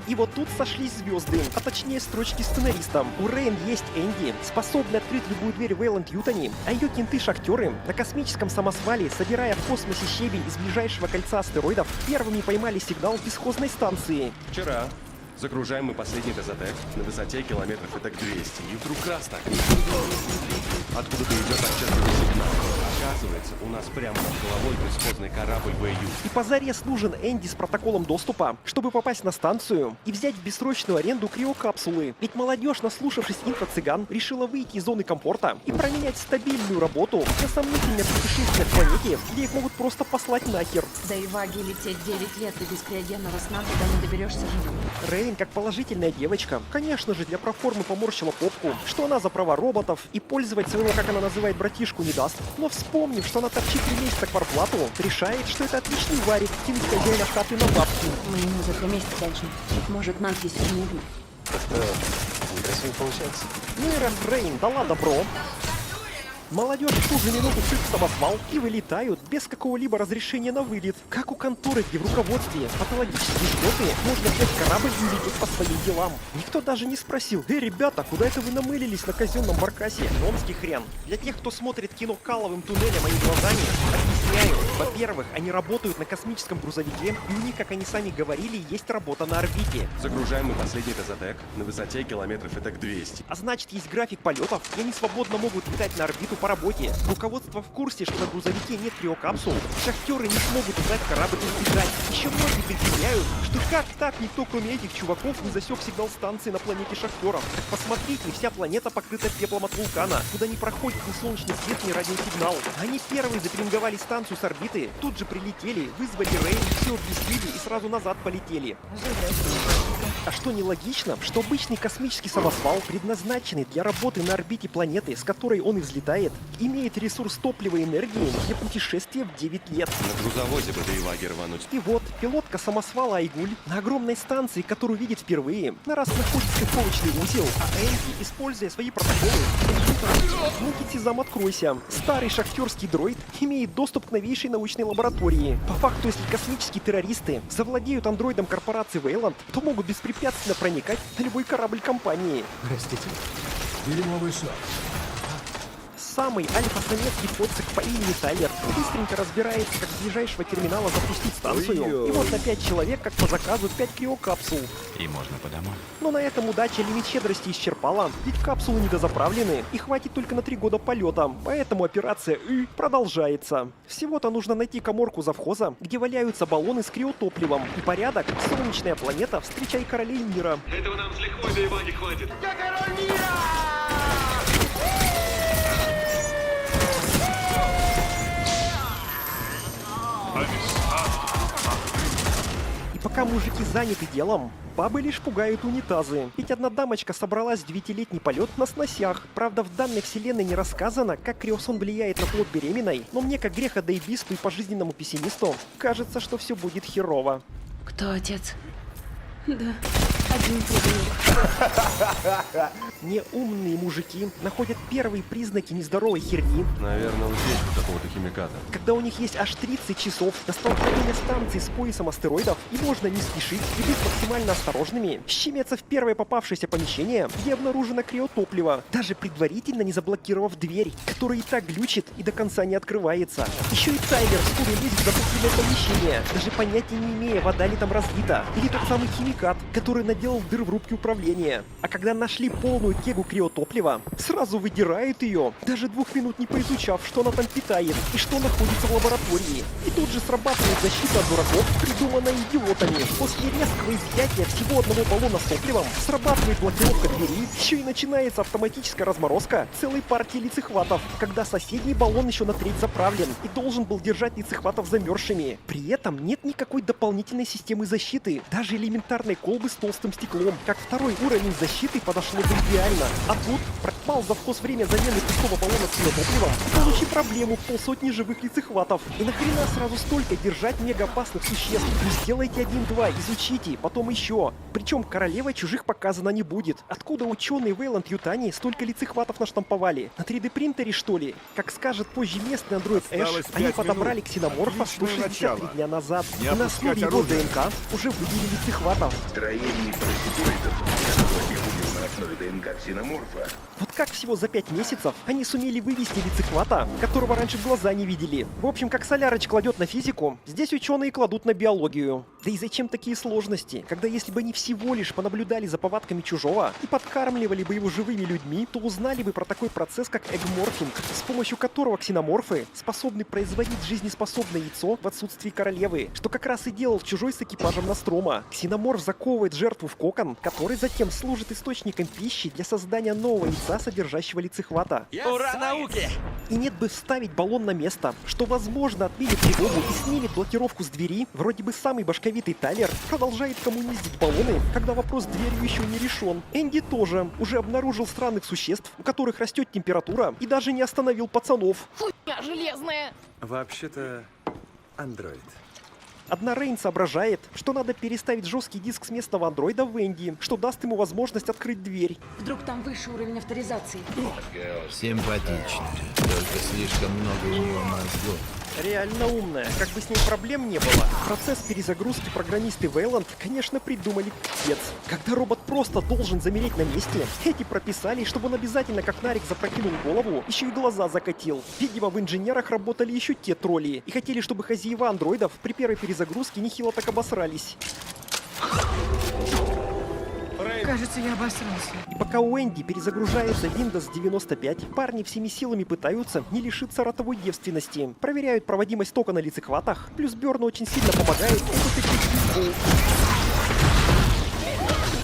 И вот тут сошлись звезды, а точнее строчки сценаристам. У Рейн есть Энди, способный открыть любую дверь в Вейланд-Ютани, а ее кенты-шахтеры на космическом самосвале, собирая в космосе щебень из ближайшего кольца астероидов, первыми поймали сигнал бесхозной станции. Вчера загружаем мы последний ДЗТ на высоте километров этак 200. И вдруг раз так. Откуда-то идет общественный сигнал. Оказывается, у нас прямо над головой бесхозный корабль ВЮ. И позарез нужен Энди с протоколом доступа, чтобы попасть на станцию и взять в бессрочную аренду криокапсулы. Ведь молодежь, наслушавшись инфо-цыган, решила выйти из зоны комфорта и променять стабильную работу на сомнительное путешествие к планете, где их могут просто послать нахер. До Иваги лететь 9 лет, и без криогенного сна туда не доберешься живым. Рейн, как положительная девочка, конечно же, для проформы поморщила попку, что она за права роботов и пользовать своего, как она называет, братишку не даст. Но вспомнив, что она торчит 3 месяца квартплату, решает, что это отличный варик, кинуть хозяина хаты на бабки. Мы ему за 3 месяца дальше. Может, нам есть не нужно. Красиво получается. Ну и раз Рейн дала добро, молодежь в ту же минуту сыт в самосвал и вылетают без какого-либо разрешения на вылет. Как у конторы, где в руководстве патологические ждоты, можно взять корабль и лететь по своим делам. Никто даже не спросил: ребята, куда это вы намылились на казенном баркасе? Омский хрен. Для тех, кто смотрит кино каловым туннелем, а не глазами, объясняю. Во-первых, они работают на космическом грузовике, и у них, как они сами говорили, есть работа на орбите. Загружаем мы последний ДЗТ на высоте километров этак 200. А значит, есть график полетов, и они свободно могут летать на орбиту по работе. Руководство в курсе, что на грузовике нет криокапсул. Шахтеры не смогут узнать корабль и сбежать. Еще многие предъявляют, что как так никто, кроме этих чуваков, не засек сигнал станции на планете шахтеров. Так посмотрите, вся планета покрыта пеплом от вулкана, куда не проходит ни солнечный свет, ни радиосигнал. Они первые запринговали станцию с орбиты, тут же прилетели, вызвали рейд, все объяснили и сразу назад полетели. А что нелогично, что обычный космический самосвал, предназначенный для работы на орбите планеты, с которой он и взлетает, имеет ресурс топлива и энергии для путешествия в 9 лет. На грузовозе бы до Иваги рвануть. И вот, пилотка самосвала Айгуль на огромной станции, которую видит впервые, на раз находит стыковочный узел, а Энди, используя свои протоколы, Мультизам, откройся. Старый шахтерский дроид имеет доступ к новейшей научной лаборатории. По факту, если космические террористы завладеют андроидом корпорации Вейланд, то могут беспрепятственно проникать на любой корабль компании. Простите. Дерьмовый шаг. Самый альфа-самец гипоцик по имени Тайлер быстренько разбирается, как с ближайшего терминала запустить станцию. Ой-ой. И вот на 5 человек, как по заказу, 5 криокапсул. И можно по домам. Но на этом удача лимит щедрости исчерпала, ведь капсулы недозаправлены и хватит только на 3 года полета, поэтому операция продолжается. Всего-то нужно найти каморку завхоза, где валяются баллоны с криотопливом. И порядок, солнечная планета, встречай королей мира. Этого нам с лихвой до Иваги хватит. И пока мужики заняты делом, бабы лишь пугают унитазы. Ведь одна дамочка собралась в 9-летний полет на сносях. Правда, в данной вселенной не рассказано, как криосон влияет на плод беременной, но мне, как греходоебисту и пожизненному пессимисту, кажется, что все будет херово. Кто отец? Да. Один придурок. Неумные мужики находят первые признаки нездоровой херни, Наверное, утечка какого-то химиката. когда у них есть аж 30 часов на столкновение станции с поясом астероидов, и можно не спешить и быть максимально осторожными, щемятся в первое попавшееся помещение, где обнаружено криотопливо, даже предварительно не заблокировав дверь, которая и так глючит и до конца не открывается. Еще и таймер вскоре лезет в запутанное помещение, даже понятия не имея, вода ли там разлита, или тот самый химикат, который наделал дыр в рубке управления. А когда нашли полную кегу криотоплива, сразу выдирают ее, даже 2 минут не поизучав, что она там питает и что находится в лаборатории. И тут же срабатывает защита от дураков, придуманная идиотами. После резкого изъятия всего одного баллона с топливом срабатывает блокировка двери, еще и начинается автоматическая разморозка целой партии лицехватов, когда соседний баллон еще на треть заправлен и должен был держать лицехватов замерзшими. При этом нет никакой дополнительной системы защиты, даже элементарной колбы с толстым стеклом. Как второй уровень защиты подошло бы идеально. А тут пропал завхоз время замены пустого баллона с криотопливом, получи проблему в полсотни живых лицехватов. И нахрена сразу столько держать мегаопасных существ? Ну сделайте 1-2, изучите, потом еще. Причем королева чужих показана не будет. Откуда ученые Вейланд Ютани столько лицехватов наштамповали? На 3D принтере что ли? Как скажет позже местный андроид Эш, они подобрали ксеноморфа 163 дня назад. И на основе его ДНК уже выделили лицехватов. Строение паразитоидов на основе ДНК ксеноморфа. Вот как всего за 5 месяцев они сумели вывести лицехвата, которого раньше в глаза не видели. В общем, как Солярыч кладет на физику, здесь ученые кладут на биологию. Да и зачем такие сложности, когда если бы они всего лишь понаблюдали за повадками чужого и подкармливали бы его живыми людьми, то узнали бы про такой процесс, как эгморфинг, с помощью которого ксеноморфы способны производить жизнеспособное яйцо в отсутствии королевы, что как раз и делал чужой с экипажем Нострома. Ксеноморф заковывает жертву в кокон, который затем служит источником пищи для создания нового яйца, содержащего лицехвата. Ура науке! И нет бы вставить баллон на место, что возможно отменит тревогу и снимет блокировку с двери, вроде бы самый башковитый Тайлер продолжает коммуниздить баллоны, когда вопрос с дверью еще не решен. Энди тоже уже обнаружил странных существ, у которых растет температура, и даже не остановил пацанов. Хуйня железная. Вообще-то, андроид. Одна Рейн соображает, что надо переставить жесткий диск с местного андроида в Энди, что даст ему возможность открыть дверь. Вдруг там выше уровень авторизации. Симпатично. Только слишком много у нее мозгов. Реально умная, как бы с ней проблем не было. Процесс перезагрузки программисты Вейланд, конечно, придумали пипец. Когда робот просто должен замереть на месте, эти прописали, чтобы он обязательно как нарик запрокинул голову, еще и глаза закатил. Видимо, в инженерах работали еще те тролли и хотели, чтобы хозяева андроидов при первой перезагрузке нехило так обосрались. Кажется, я обосрался. И пока у Энди перезагружается Windows 95, парни всеми силами пытаются не лишиться ротовой девственности. Проверяют проводимость тока на лицехватах, плюс Бёрну очень сильно помогает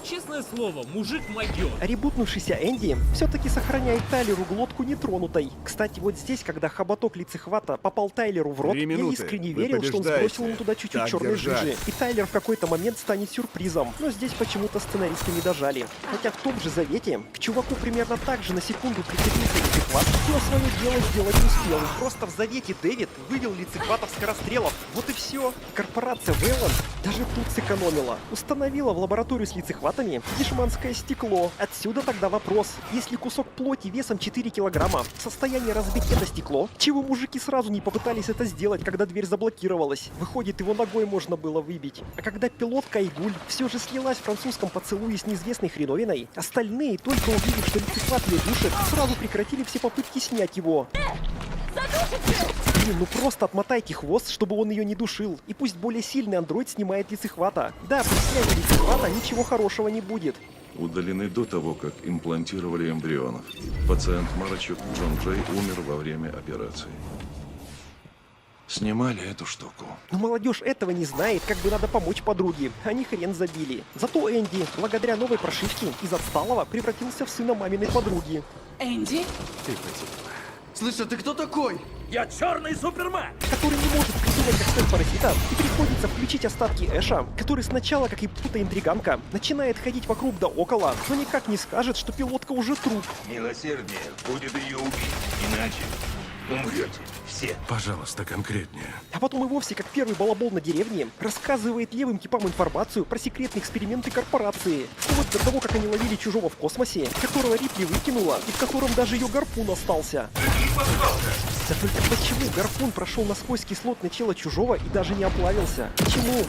Честное слово, мужик могёт. Ребутнувшийся Энди все-таки сохраняет Тайлеру глотку нетронутой. Кстати, вот здесь, когда хоботок лицехвата попал Тайлеру в рот, 3 я минуты. искренне Вы верил, что он побеждаете. сбросил ему туда чуть-чуть Так черной держать. жижи. И Тайлер в какой-то момент станет сюрпризом. Но здесь почему-то сценаристы не дожали. Хотя в том же завете к чуваку примерно так же на секунду прицепился лицехват, но свое дело сделать не успел. Просто в завете Дэвид вывел лицехватов скорострелов. Вот и все. Корпорация Вейланд даже тут сэкономила. Установила в лабораторию с лицехватами дешманское стекло. Отсюда тогда вопрос. Если кусок плоти весом 4 килограмма в состоянии разбить это стекло, чего мужики сразу не попытались это сделать, когда дверь заблокировалась? Выходит, его ногой можно было выбить. А когда пилотка Айгуль все же слилась в французском поцелуе с неизвестной хреновиной, остальные, только увидев, что лицехват ее душит, сразу прекратили все попытки снять его. Блин, ну просто отмотайте хвост, чтобы он ее не душил. И пусть более сильный андроид снимает лицехвата. Да, при снятии лицехвата ничего хорошего не будет. Удалены до того, как имплантировали эмбрионов. Пациент Марочек Джон Джей умер во время операции. Снимали эту штуку. Но молодежь этого не знает, как бы надо помочь подруге. Они хрен забили. Зато Энди, благодаря новой прошивке, из отсталого превратился в сына маминой подруги. Энди? Ты потеряла. Слышь, а ты кто такой? Я черный супермен! Который не может придумать коктейль паразита, и приходится включить остатки Эша, который сначала, как и интриганка, начинает ходить вокруг да около, но никак не скажет, что пилотка уже труп. Милосердие будет ее убить, иначе умрете все. Пожалуйста, конкретнее. А потом и вовсе, как первый балабол на деревне, рассказывает левым типам информацию про секретные эксперименты корпорации. Вплоть до того, как они ловили чужого в космосе, которого Рипли выкинула, и в котором даже ее гарпун остался. Да только почему гарпун прошел насквозь кислотное тело чужого и даже не оплавился? Почему?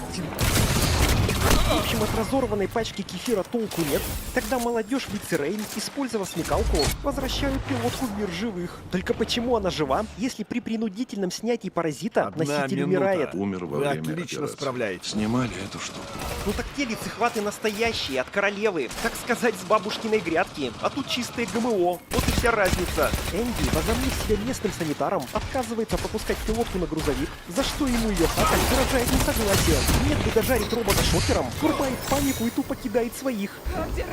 В общем, от разорванной пачки кефира толку нет. Тогда молодежь в лице Рейн, использовав смекалку, возвращают пилотку в мир живых. Только почему она жива, если при принудительном снятии паразита носитель умирает? Умер во Вы время отлично операции. справляетесь. Снимали эту штуку. Ну так те лицехваты настоящие, от королевы, так сказать, с бабушкиной грядки. А тут чистое ГМО. Вот и вся разница. Энди, возомнив себя местным санитаром, отказывается пропускать пилотку на грузовик, за что ему ее хата выражает несогласие. Нет бы дожарить робота шокером, врубает панику и тупо кидает своих.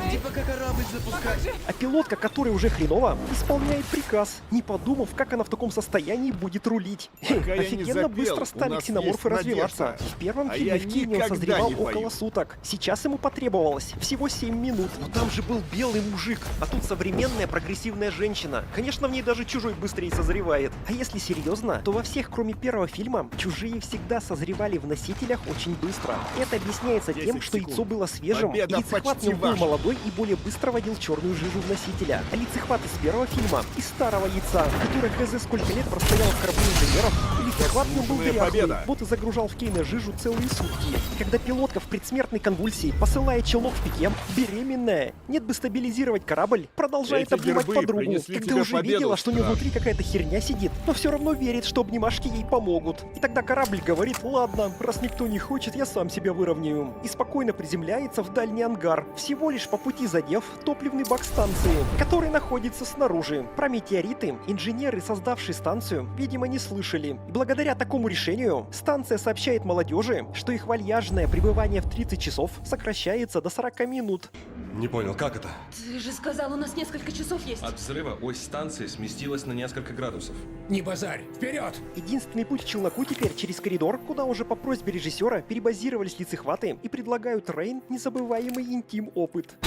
Типа как корабль запускать. А пилотка, которая уже хреново, исполняет приказ, не подумав, как она в таком состоянии будет рулить. Пока я не Офигенно запел, быстро у стали нас ксеноморфы есть развиваться. надежда. В первом А фильме я в Кении он никогда созревал не около пою. суток. Сейчас ему потребовалось всего 7 минут. Но там же был белый мужик, а тут современная прогрессивная женщина. Конечно, в ней даже чужой быстрее созревает. А если серьезно, то во всех, кроме первого фильма, чужие всегда созревали в носителях очень быстро. Это объясняется тем, 10 что секунд. яйцо было свежим, Победа и лицехват в почти нем был ваша. молодой и более быстро водил черную жижу в носителя. А лицехват из первого фильма, из старого яйца, который хз сколько лет простоял в корабле инженеров, и лицехват в нем был Заслуженная дряхлый, победа. вот и загружал в Кейна жижу целые сутки. Когда пилотка в предсмертной конвульсии посылает челнок в пике, беременная, нет бы стабилизировать корабль, продолжает Эти обнимать гербы подругу, принесли когда тебе уже победу, видела, что у нее страж. внутри какая-то херня сидит, но все равно верит, что обнимашки ей помогут. И тогда корабль говорит: ладно, раз никто не хочет, я сам себя выровняю. И спокойно приземляется в дальний ангар, всего лишь по пути задев топливный бак станции, который находится снаружи. Про метеориты инженеры, создавшие станцию, видимо, не слышали. И благодаря такому решению станция сообщает молодежи, что их вальяжное пребывание в 30 часов сокращается до 40 минут. Не понял, как это? Ты же сказал, у нас несколько часов есть. От взрыва ось станции сместилась на несколько градусов. Не базарь, вперед! Единственный путь к челноку теперь через коридор, куда уже по просьбе режиссера перебазировались лицехваты и предлагают Рейн незабываемый интим-опыт.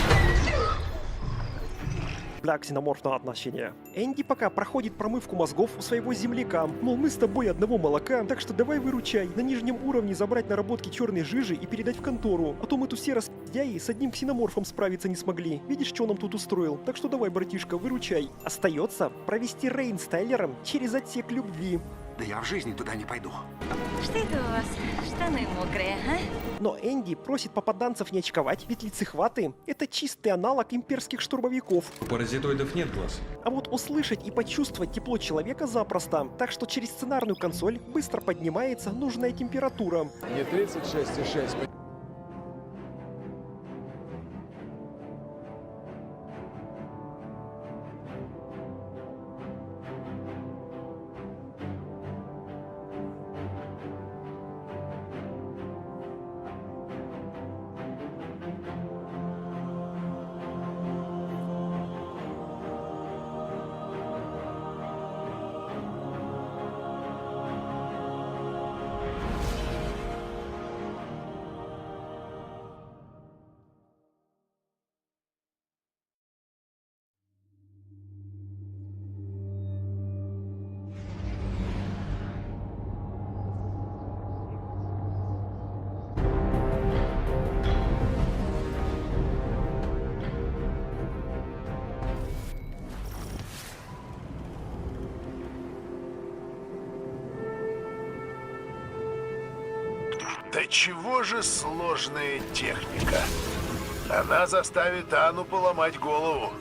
Бля, ксеноморфное отношение. Энди пока проходит промывку мозгов у своего земляка. Мол, мы с тобой одного молока, так что давай выручай. На нижнем уровне забрать наработки черной жижи и передать в контору. А то мы тут все распиздяи с одним ксеноморфом справиться не смогли. Видишь, что он нам тут устроил? Так что давай, братишка, выручай. Остается провести Рейн с Тайлером через отсек любви. Да я в жизни туда не пойду. Что это у вас? Штаны мокрые, а? Но Энди просит попаданцев не очковать, ведь лицехваты — это чистый аналог имперских штурмовиков. У паразитоидов нет глаз. А вот услышать и почувствовать тепло человека запросто, так что через сценарную консоль быстро поднимается нужная температура. Не 36,6. Да чего же сложная техника? Она заставит Анну поломать голову.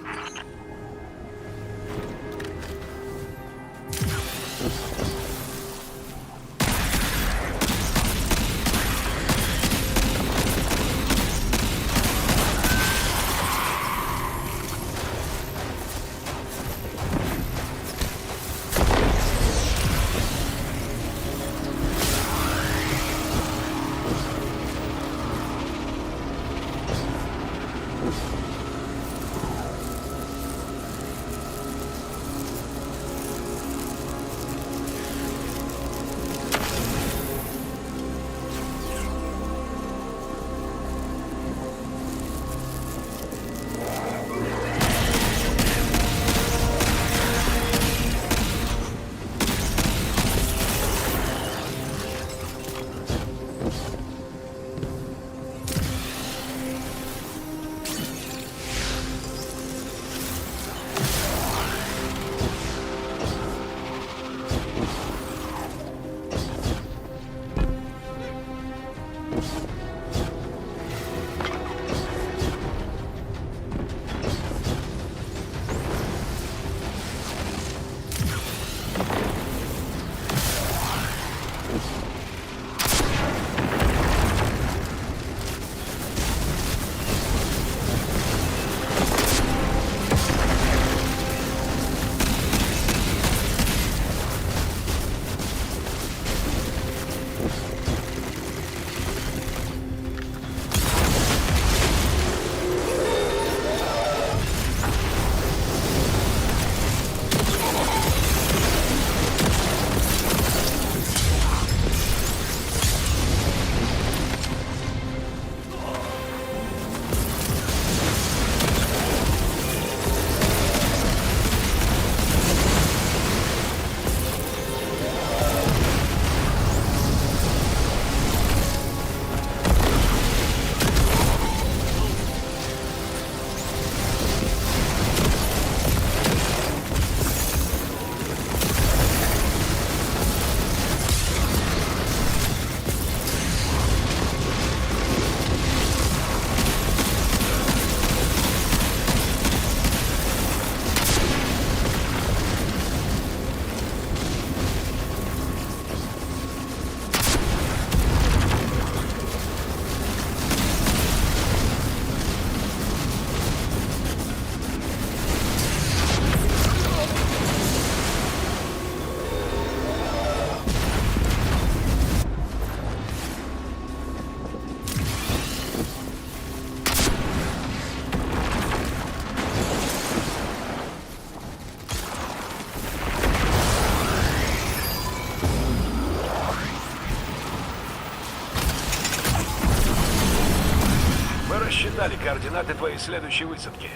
Рассчитали координаты твоей следующей высадки.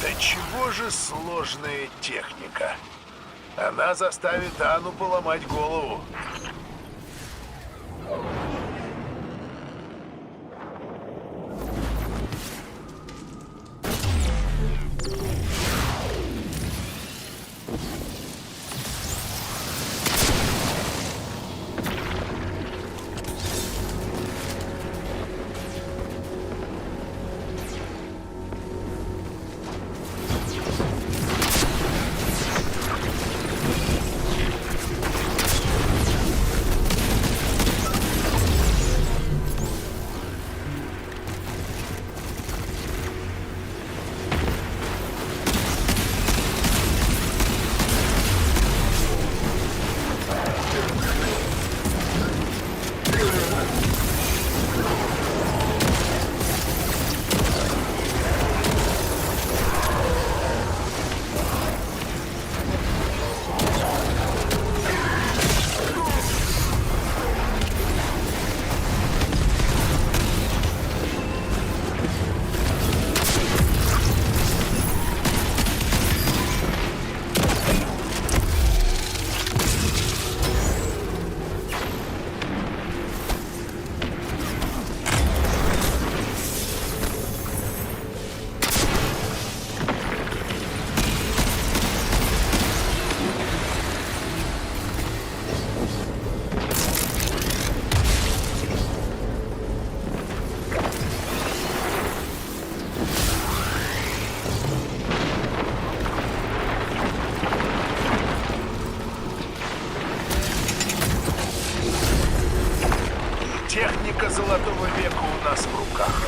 Да чего же сложная техника? Она заставит Анну поломать голову. Техника золотого века у нас в руках.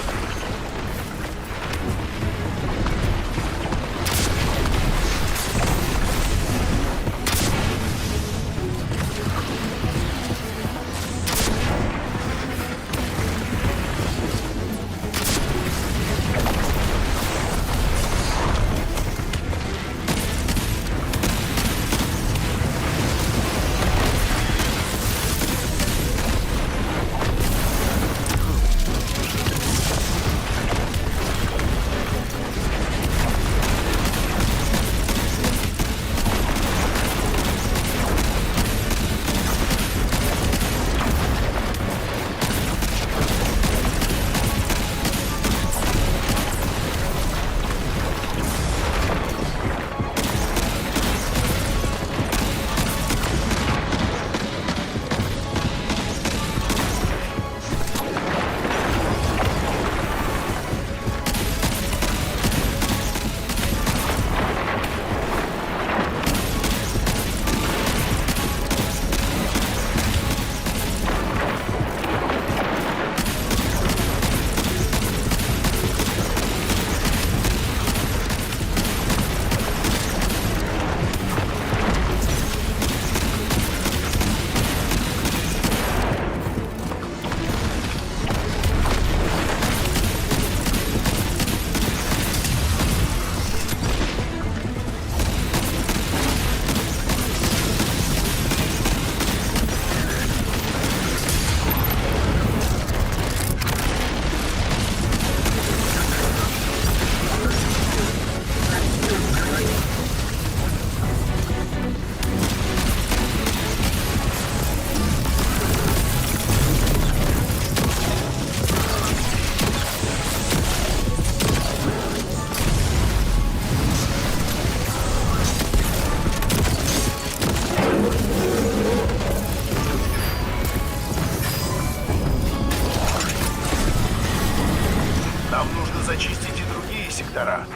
Зачистить и другие сектора.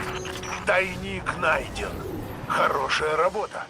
Тайник найден. Хорошая работа.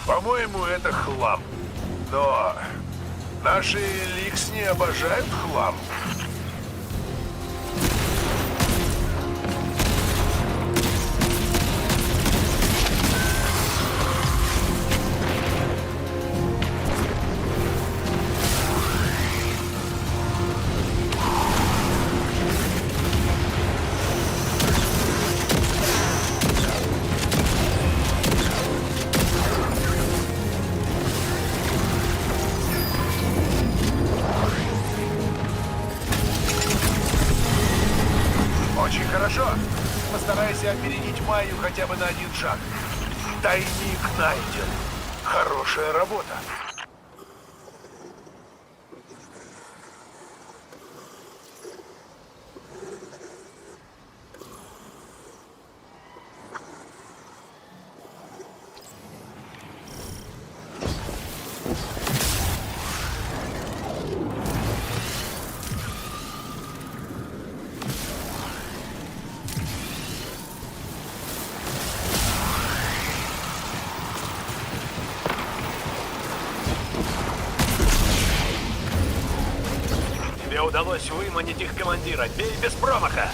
По-моему, это хлам. Но наши ликс не обожают хлам. Очень хорошо. Постарайся опередить Майю хотя бы на один шаг. Тайник найден. Хорошая работа. Тебе удалось выманить их командира. Бей без промаха.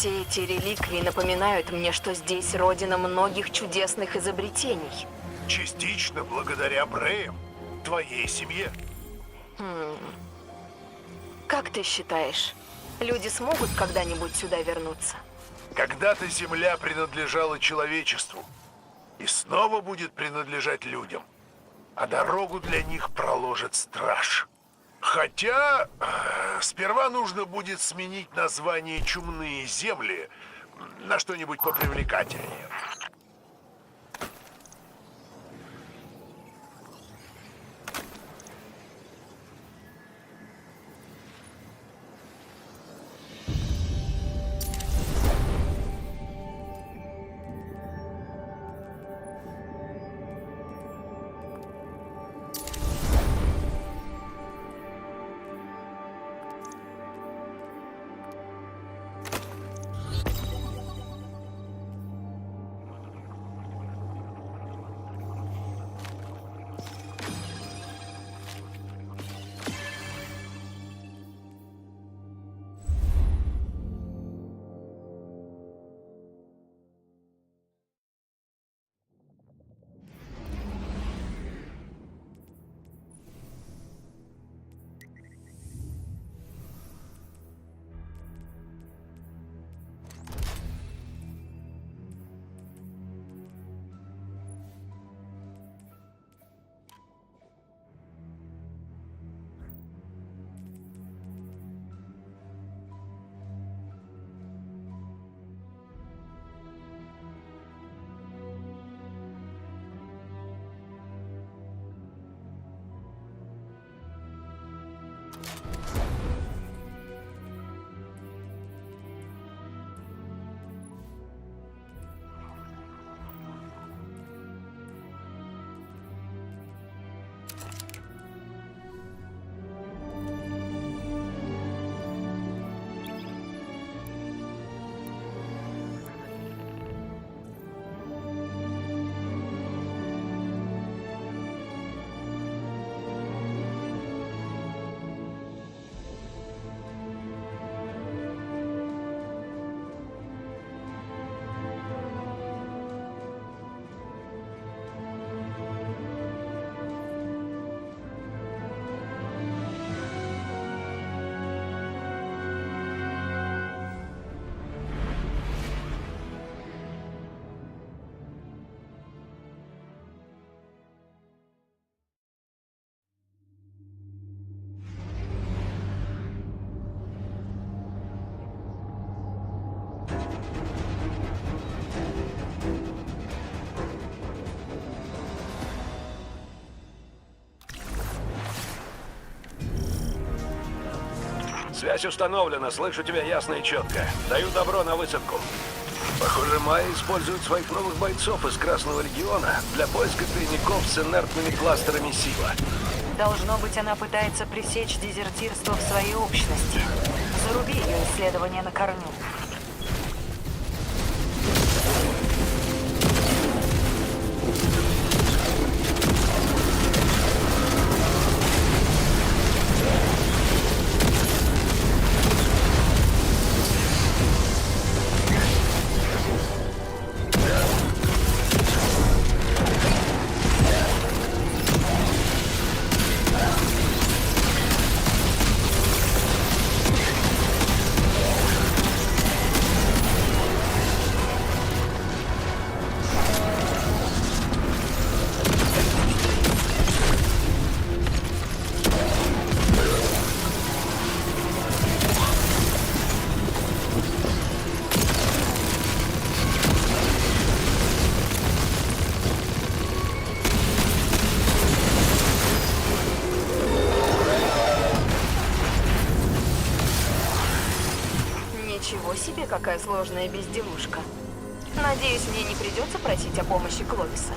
Все эти реликвии напоминают мне, что здесь родина многих чудесных изобретений. Частично благодаря Бреям, твоей семье. Как ты считаешь, люди смогут когда-нибудь сюда вернуться? Когда-то земля принадлежала человечеству и снова будет принадлежать людям, а дорогу для них проложит страж. Хотя сперва нужно будет сменить название «Чумные земли» на что-нибудь попривлекательнее. Связь установлена, слышу тебя ясно и четко. Даю добро на высадку. Похоже, Майя использует своих новых бойцов из Красного Легиона для поиска тайников с инертными кластерами сила. Должно быть, она пытается пресечь дезертирство в своей общности. Заруби ее исследование на корню. Ничего себе, какая сложная безделушка. Надеюсь, мне не придется просить о помощи Кловиса.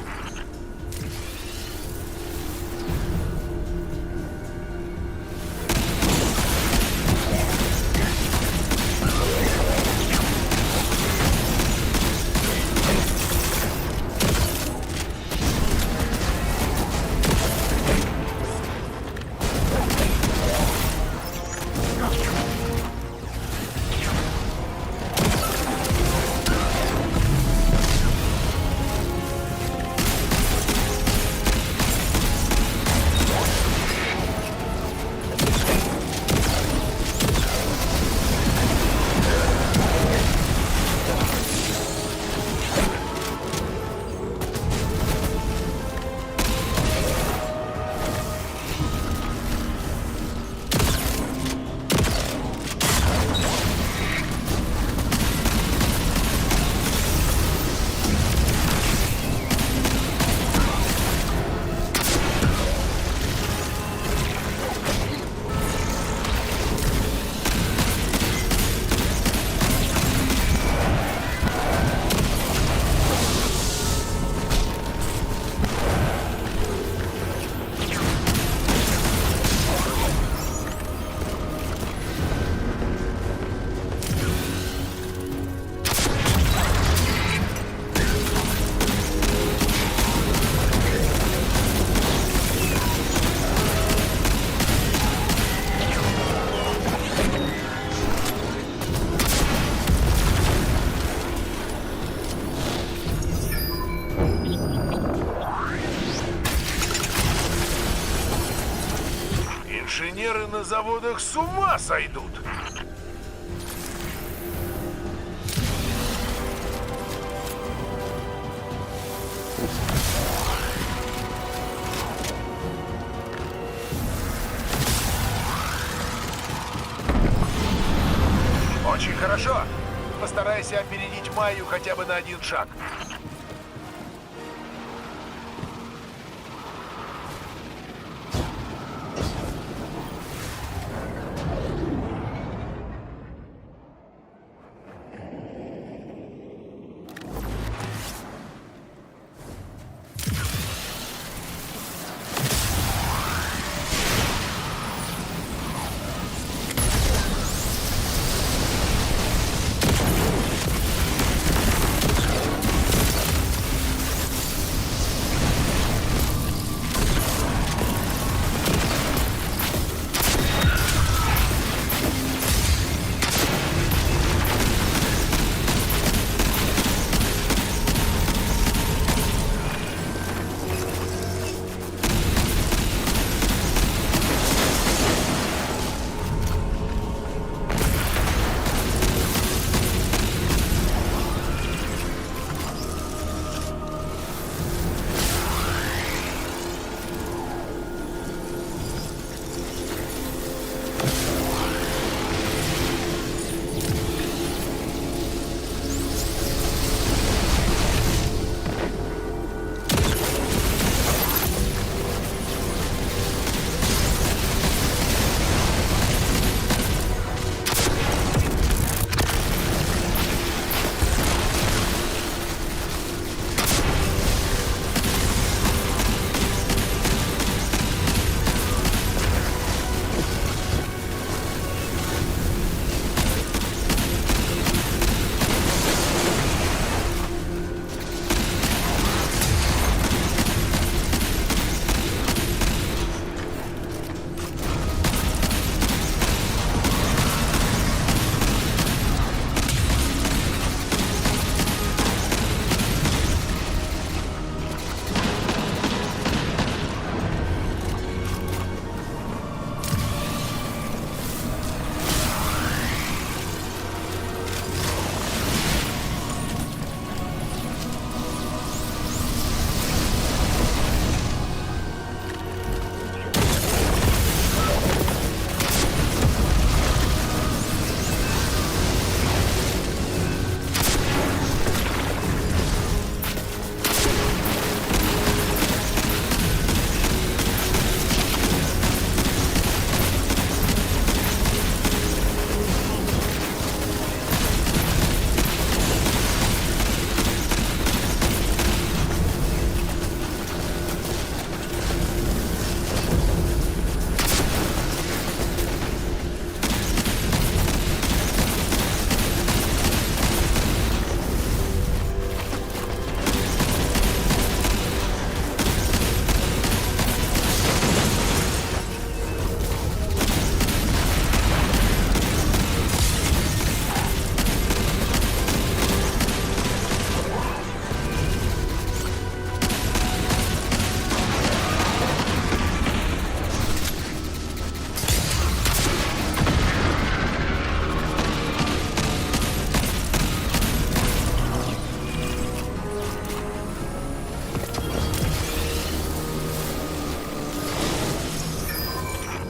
заводах с ума сойдут. Очень хорошо. Постарайся опередить Майю хотя бы на 1 шаг.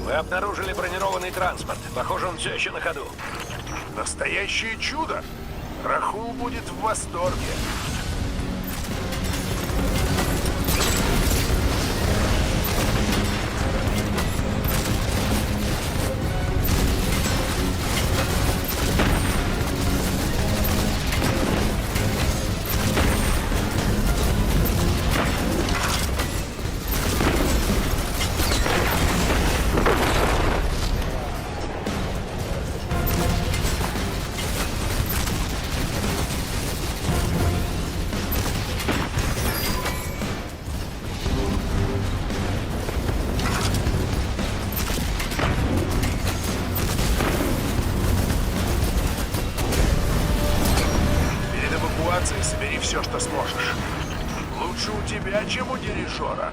Мы обнаружили бронированный транспорт. Похоже, он все еще на ходу. Настоящее чудо! Рахул будет в восторге. Собери все, что сможешь. Лучше у тебя, чем у дирижера.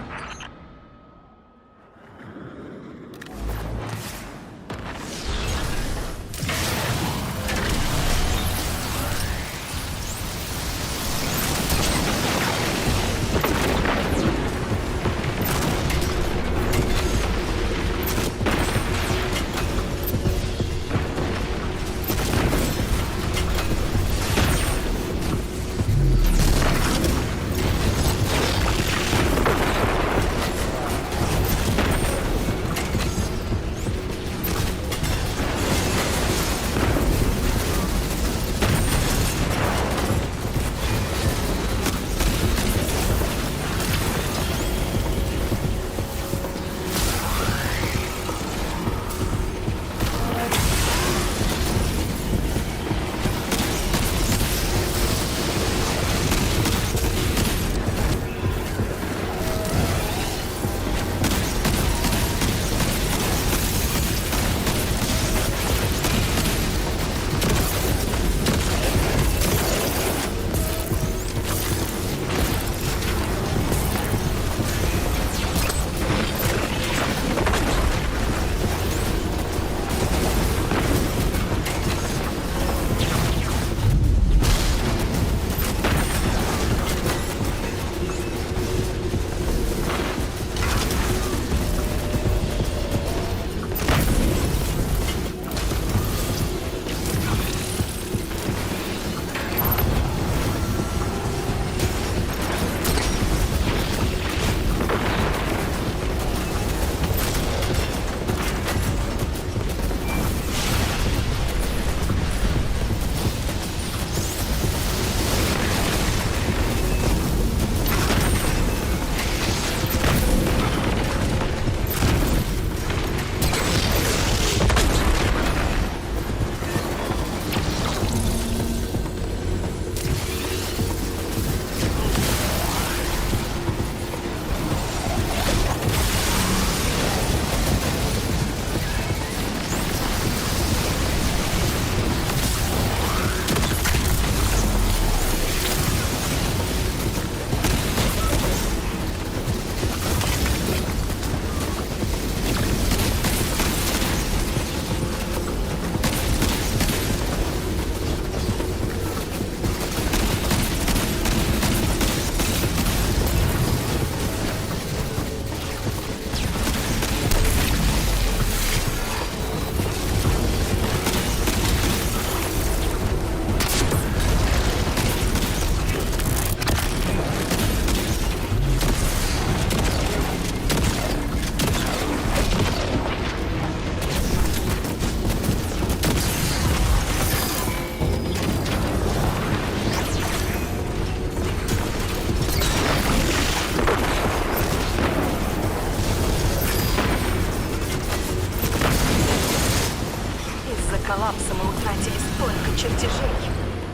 коллапса мы утратили столько чертежей.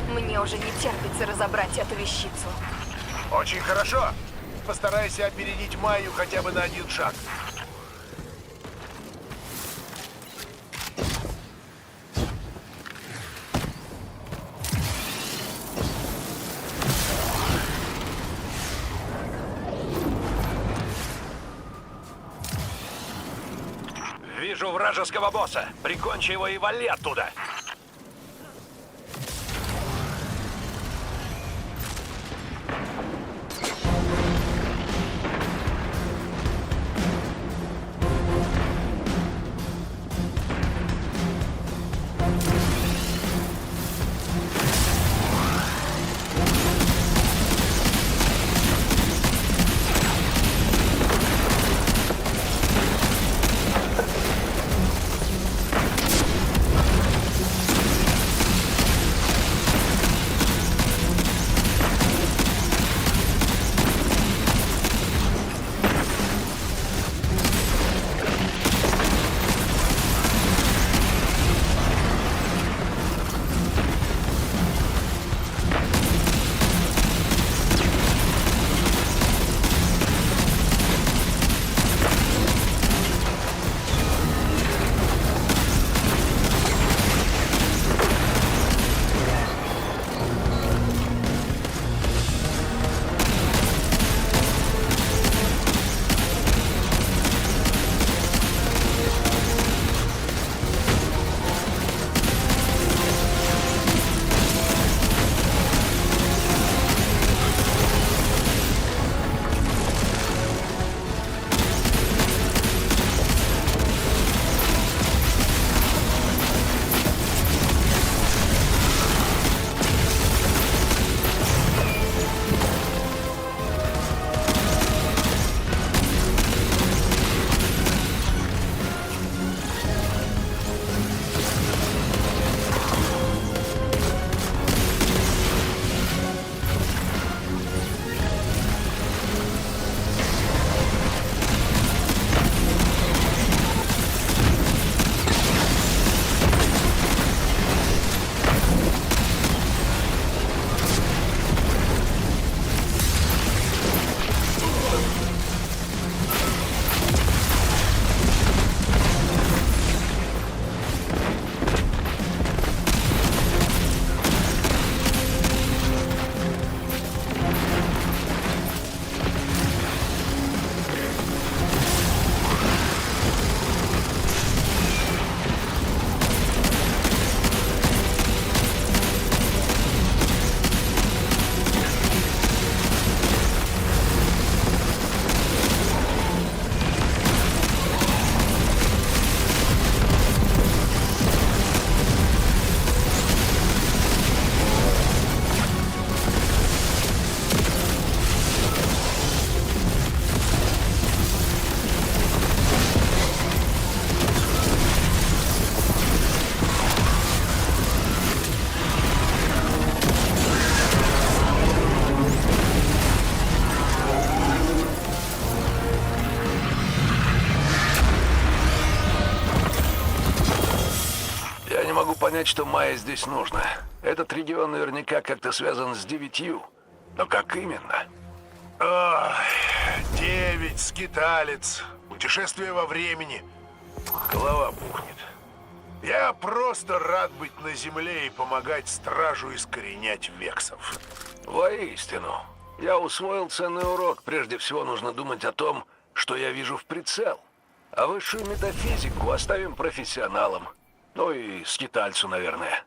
Мне уже не терпится разобрать эту вещицу. Очень хорошо. Постарайся опередить Майю хотя бы на 1 шаг. Вижу вражеского босса. Прикончи его и вали оттуда. понять, что Майе здесь нужно. Этот регион наверняка как-то связан с 9. Но как именно? Ох, 9, скиталец, путешествие во времени. Голова пухнет. Я просто рад быть на земле и помогать стражу искоренять вексов. Воистину. Я усвоил ценный урок. Прежде всего нужно думать о том, что я вижу в прицел. А высшую метафизику оставим профессионалам. Ну и скитальцу, наверное.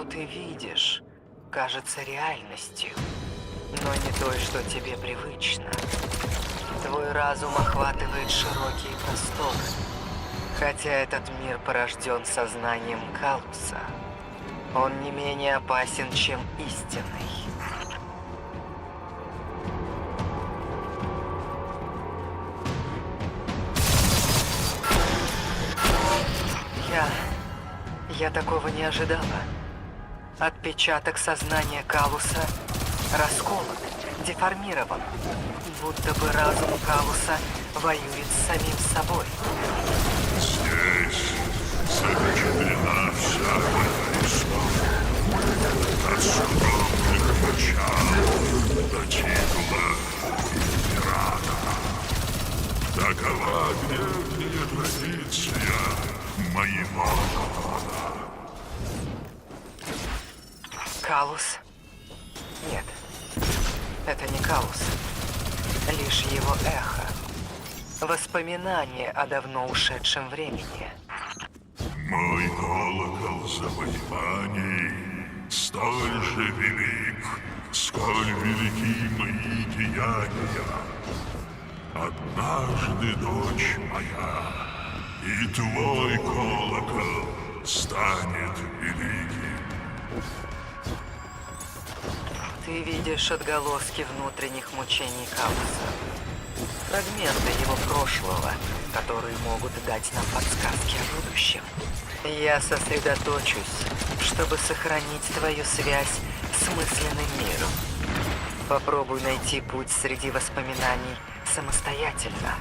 ты видишь, кажется реальностью, но не той, что тебе привычно. Твой разум охватывает широкие просторы, хотя этот мир порожден сознанием Калуса. Он не менее опасен, чем истинный. Я такого не ожидала. Отпечаток сознания Калуса расколот, деформирован. Будто бы разум Калуса воюет с самим собой. Здесь запечатлена вся эта история. От скромных начал до титула императора. Такова древняя традиция моего рода. Калус? Нет, это не Калус. Лишь его эхо. Воспоминание о давно ушедшем времени. Мой колокол завоеваний столь же велик, сколь велики мои деяния. Однажды, дочь моя, и твой колокол станет великим. Ты видишь отголоски внутренних мучений Калуса. Фрагменты его прошлого, которые могут дать нам подсказки о будущем. Я сосредоточусь, чтобы сохранить твою связь с мысленным миром. Попробуй найти путь среди воспоминаний самостоятельно.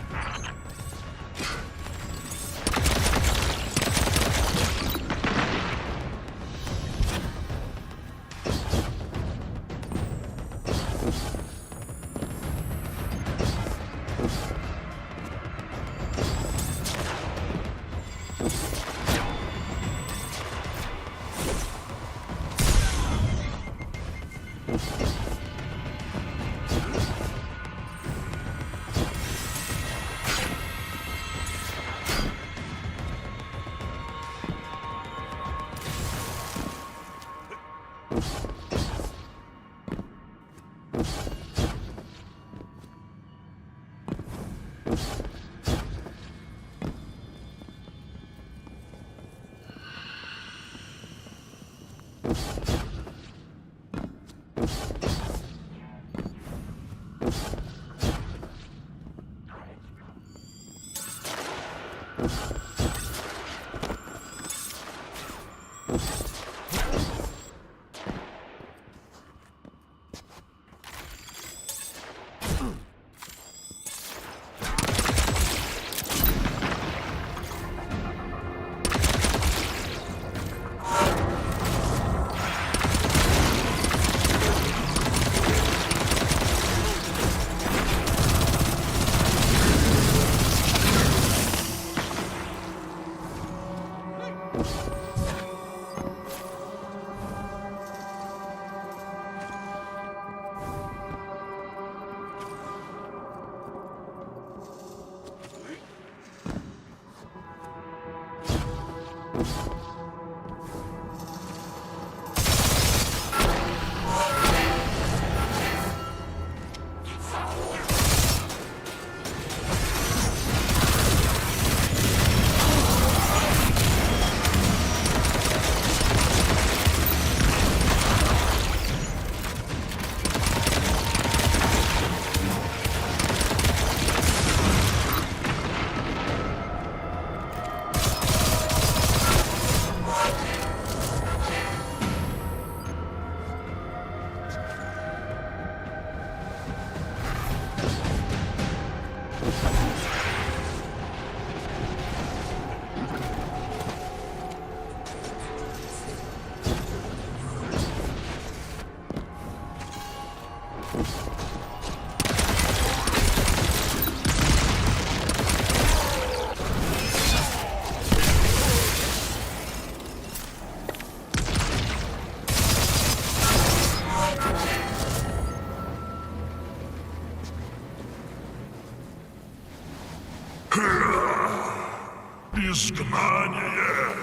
Изгнание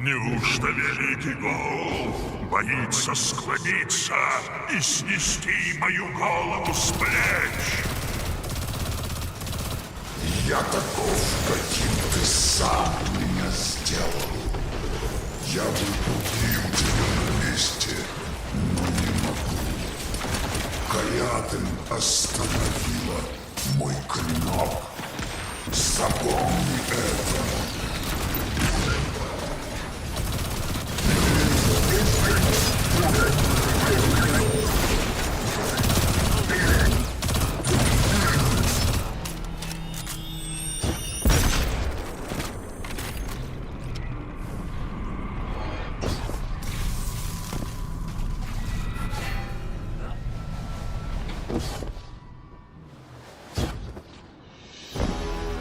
Неужто великий гол боится склониться и снести мою голову с плеч? Я таков, каким ты сам меня сделал. Я бы убил тебя на месте, но не могу. Каятен остановила мой клинок. Запомни это.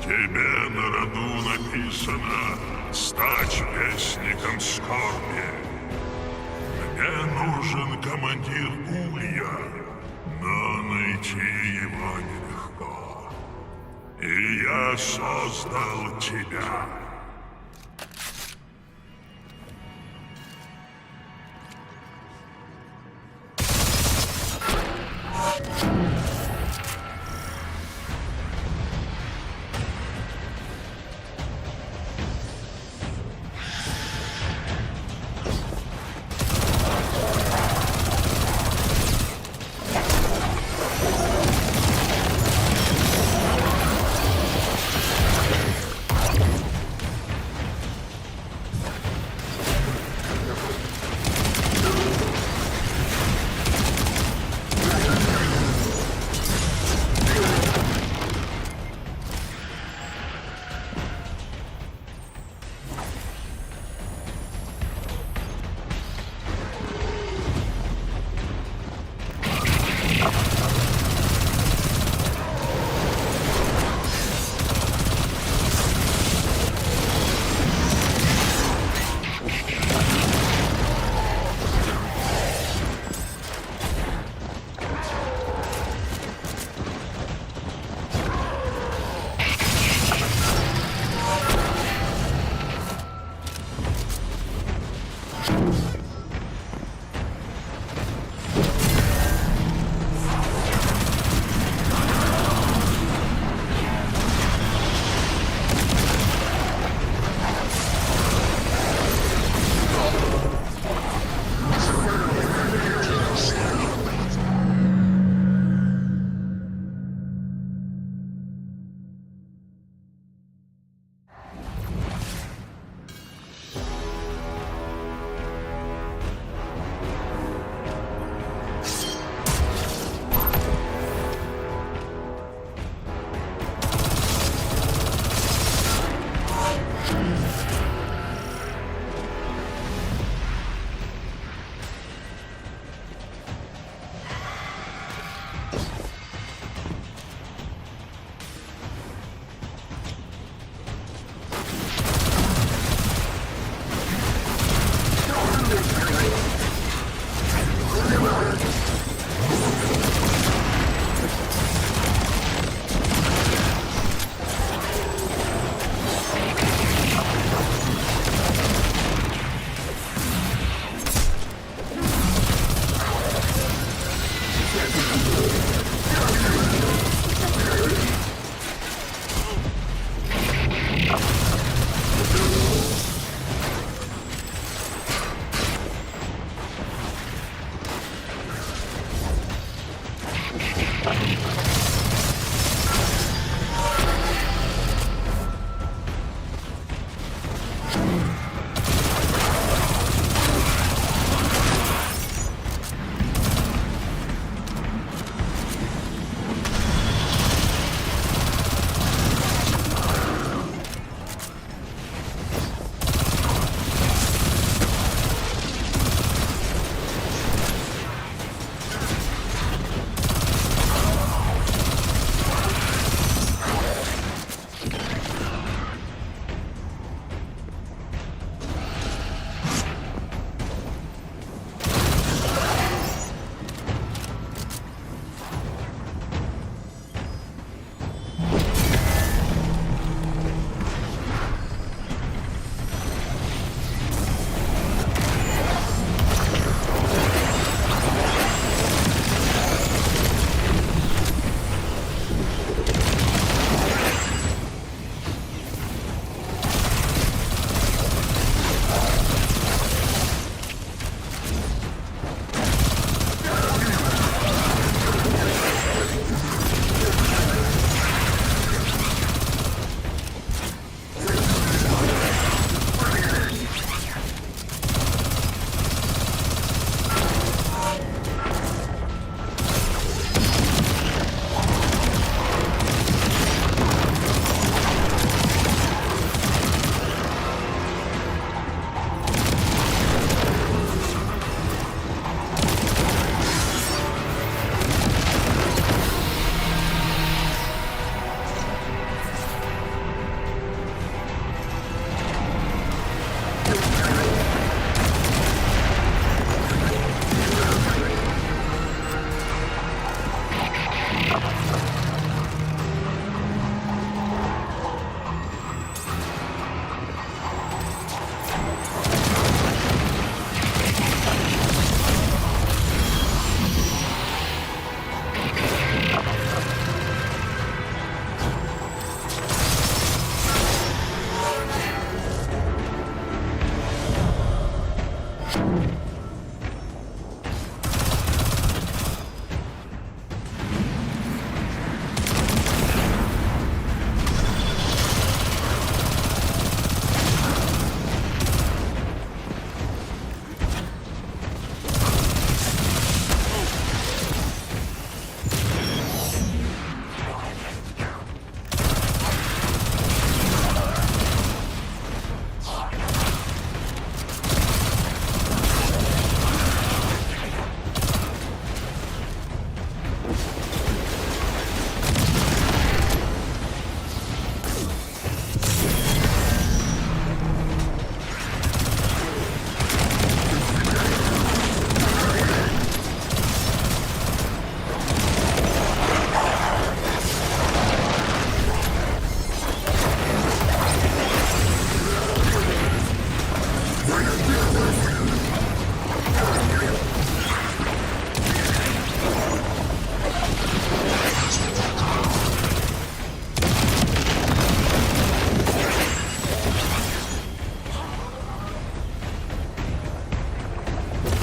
Тебе на роду написано стать вестником скорби. Мне нужен командир улья, но найти его нелегко. И я создал тебя.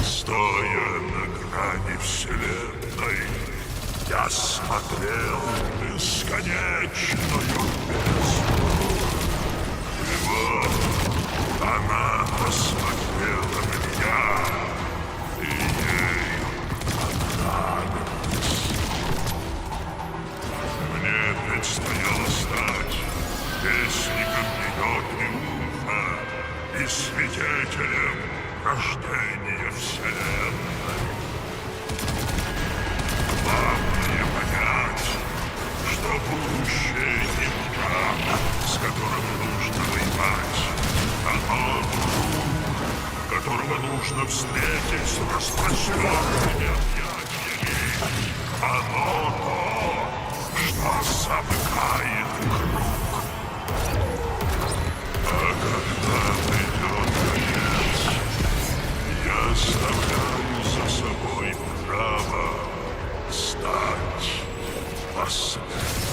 Стоя на грани вселенной, я смотрел в бесконечную бездну. И вот она посмотрела на меня, и ей понравилось. Мне предстояло стать вестником ее триумфа и свидетелем рождения вселенной. Главное понять, что будущее не враг, с которым нужно воевать, а друг, которого нужно встретить с распростертыми объятиями. Оно то, что замыкает круг. А когда придет конец, я оставляю за собой право стать последним.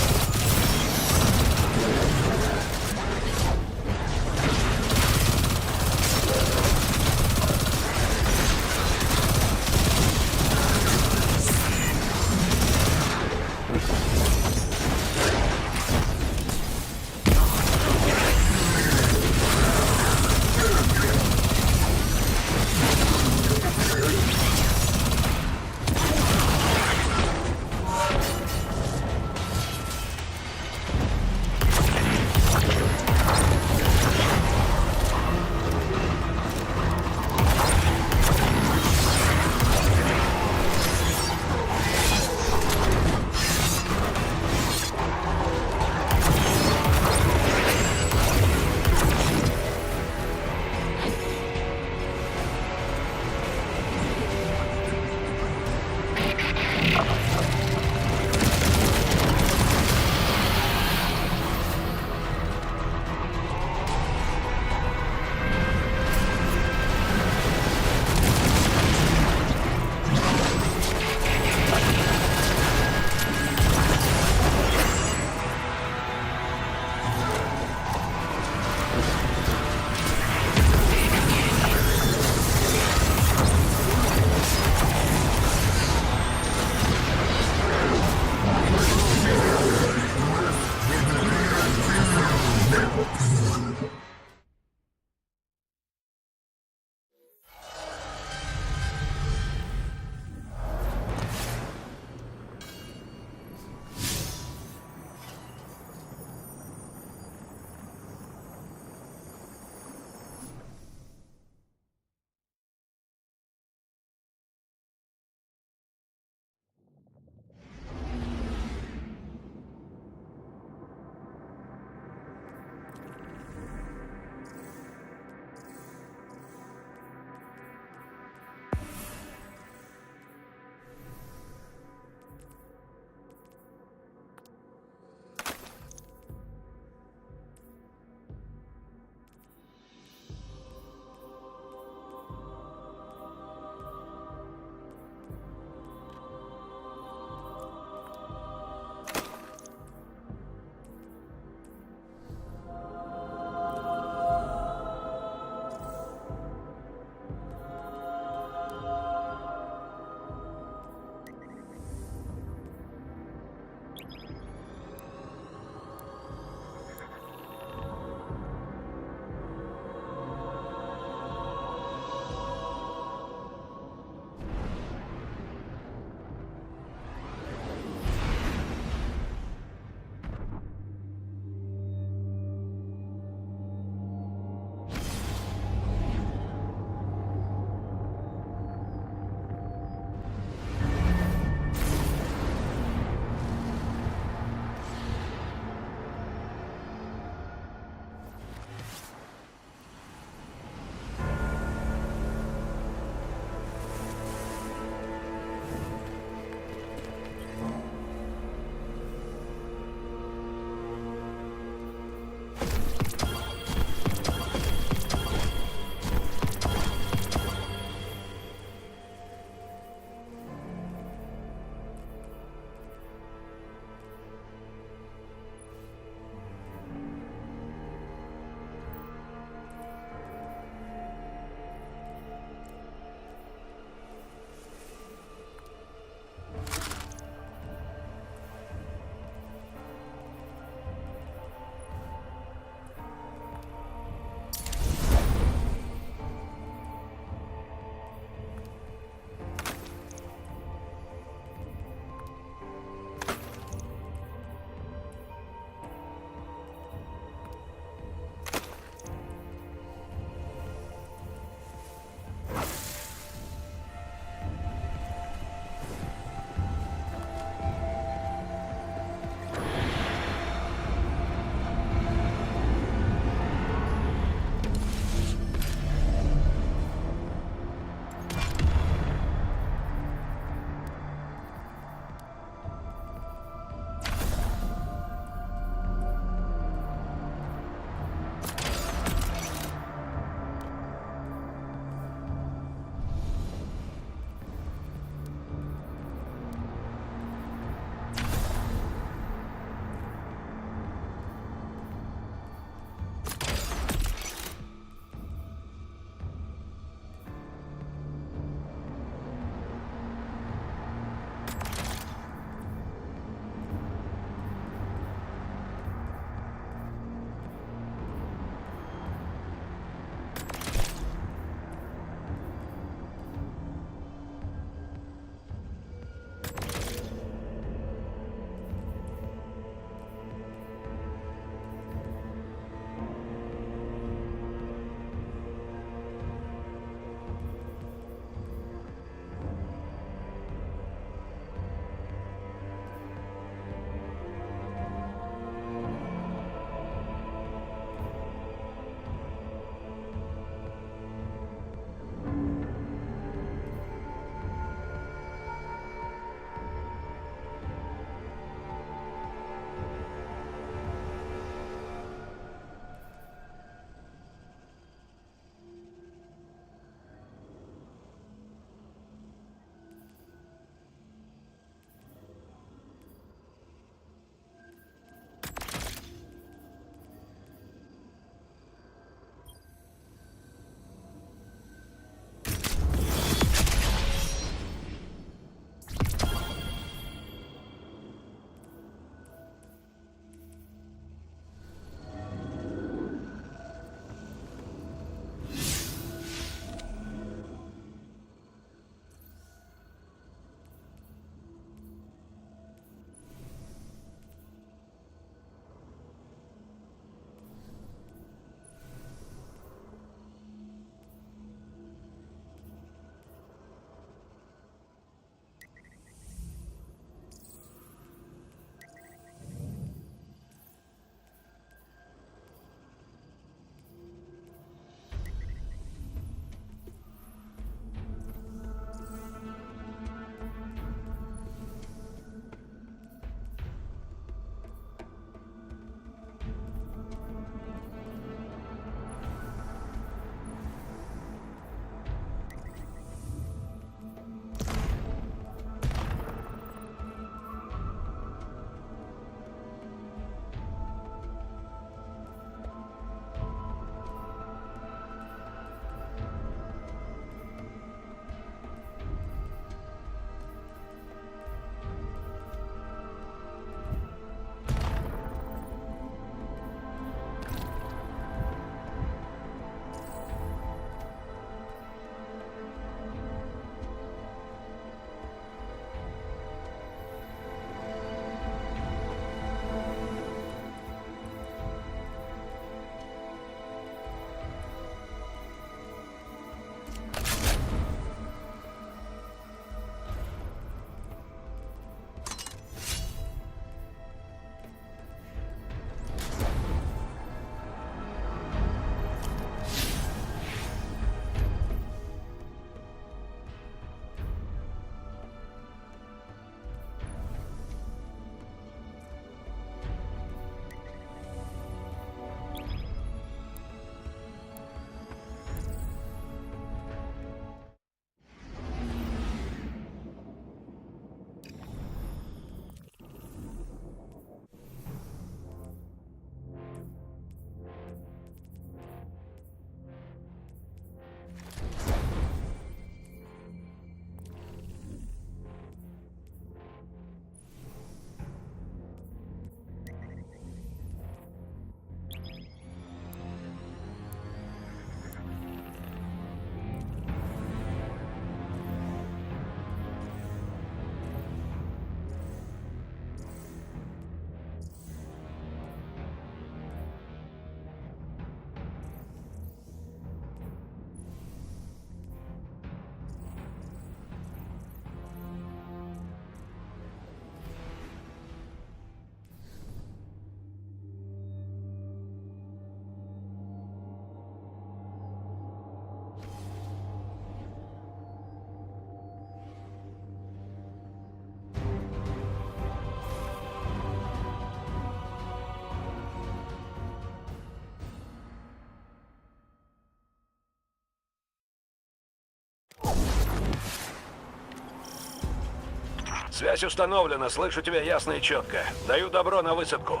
Связь установлена, слышу тебя ясно и четко. Даю добро на высадку.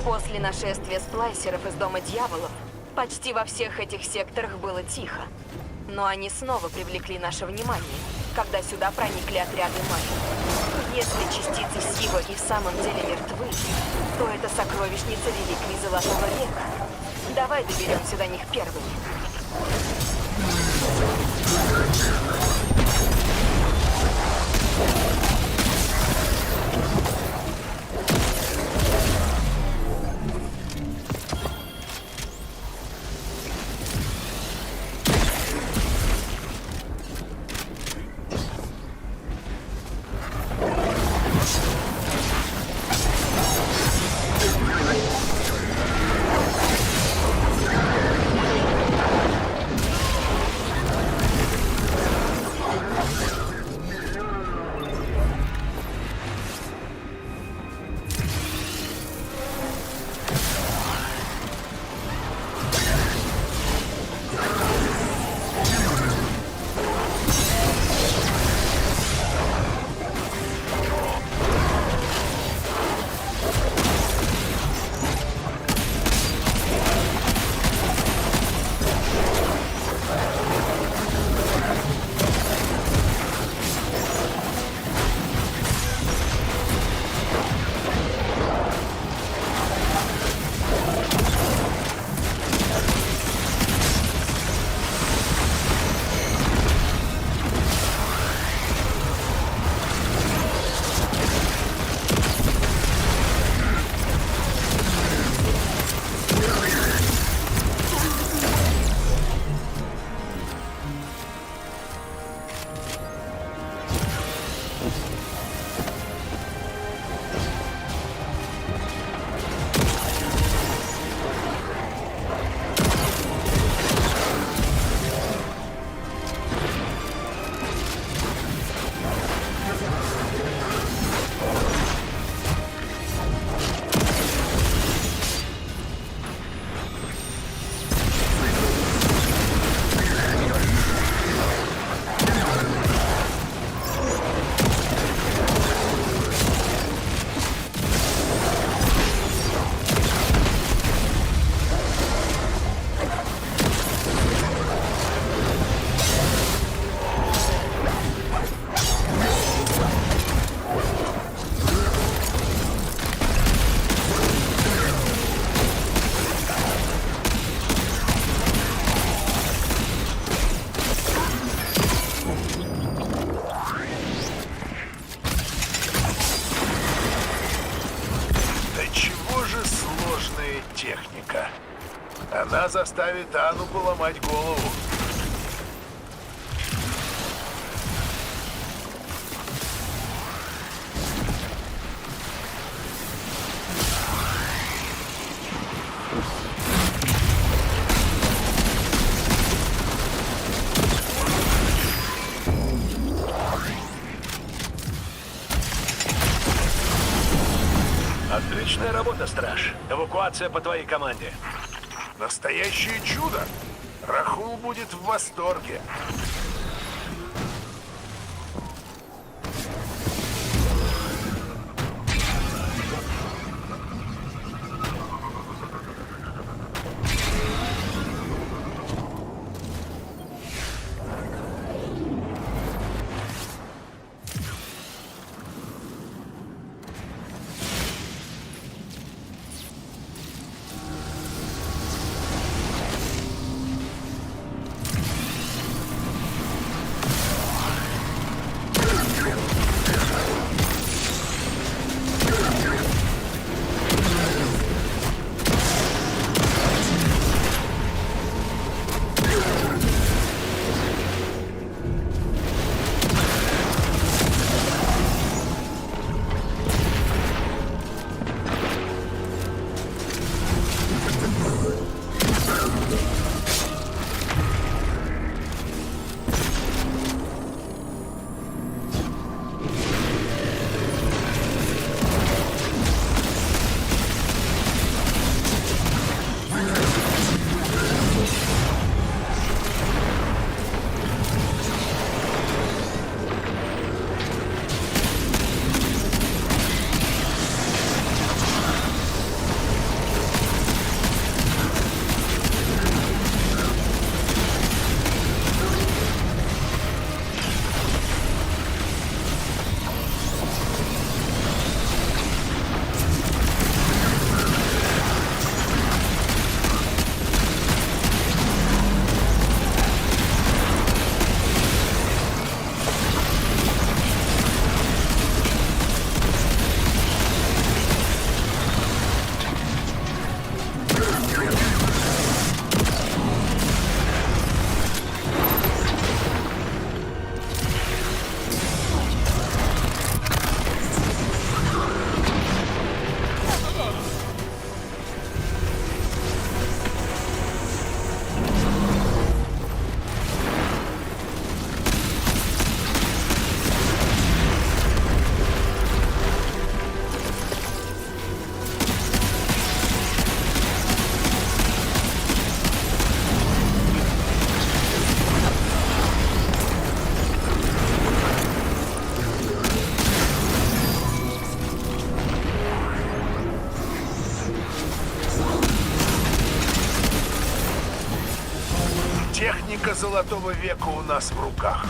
После нашествия сплайсеров из Дома Дьяволов почти во всех этих секторах было тихо. Но они снова привлекли наше внимание, когда сюда проникли отряды магов. Если частицы Сива и в самом деле мертвы, то это сокровищница реликвий Золотого века. Давай доберемся до них первыми. Техника. Она заставит Анну поломать голову. Отличная работа, Страж. Эвакуация по твоей команде. Настоящее чудо. Рахул будет в восторге. Техника золотого века у нас в руках.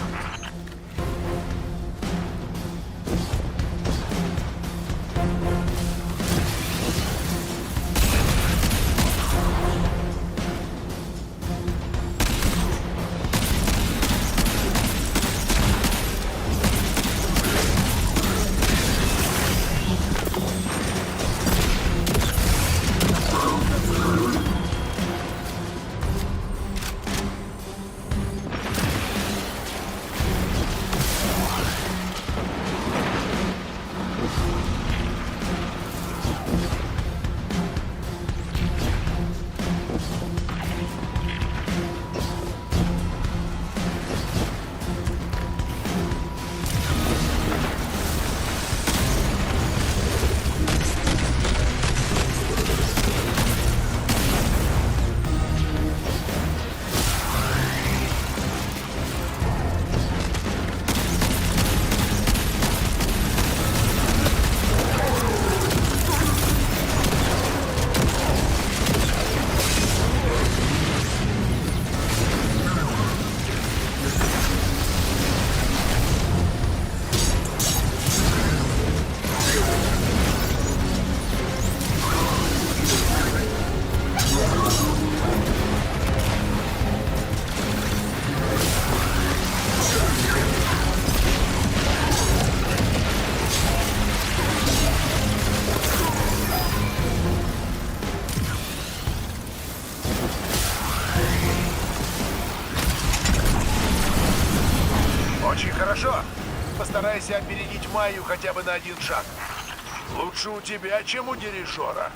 Очень хорошо. Постарайся опередить Майю хотя бы на один шаг. Лучше у тебя, чем у дирижера.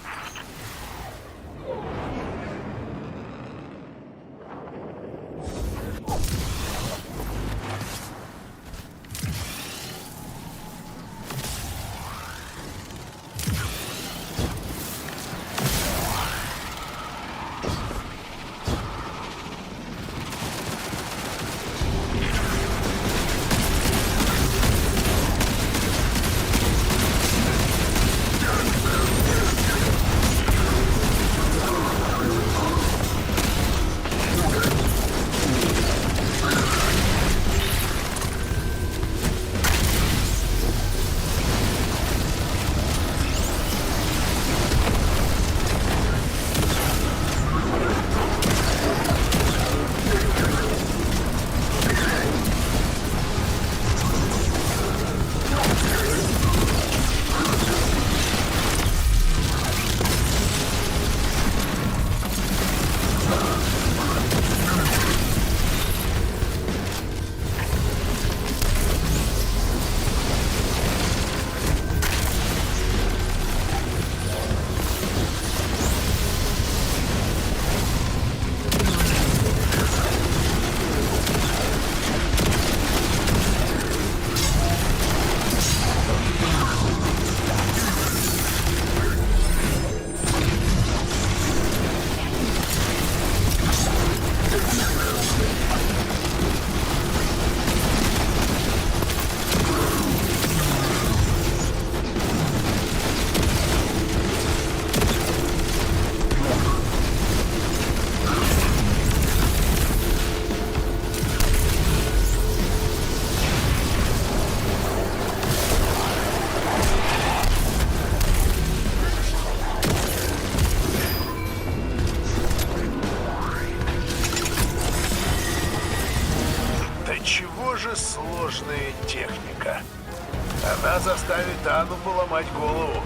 Сложная техника. Она заставит Анну поломать голову.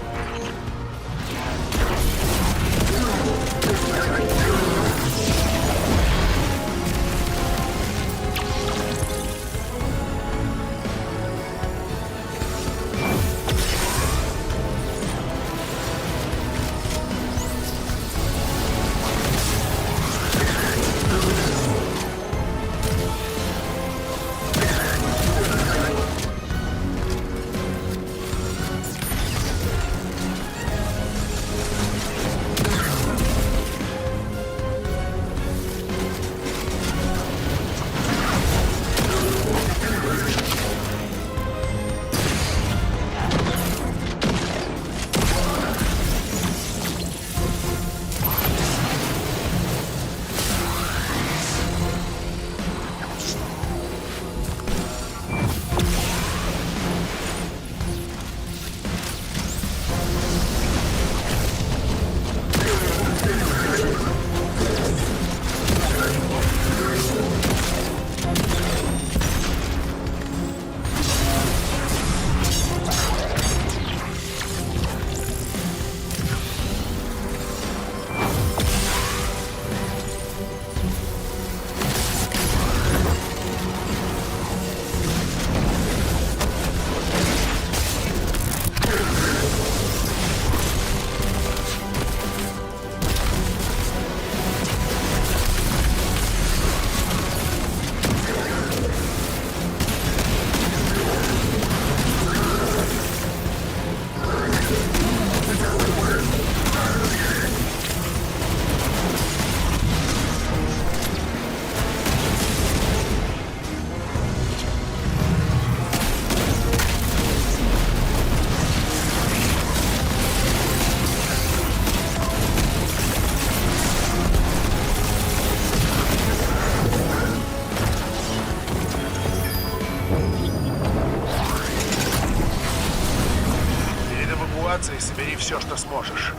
все, что сможешь.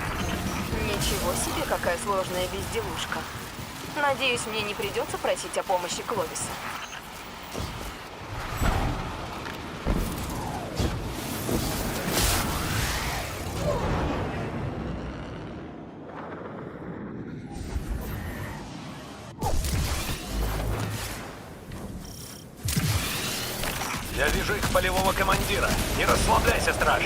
Ничего себе, какая сложная безделушка. Надеюсь, мне не придется просить о помощи Кловиса. Я вижу их полевого командира. Не расслабляйся, страж.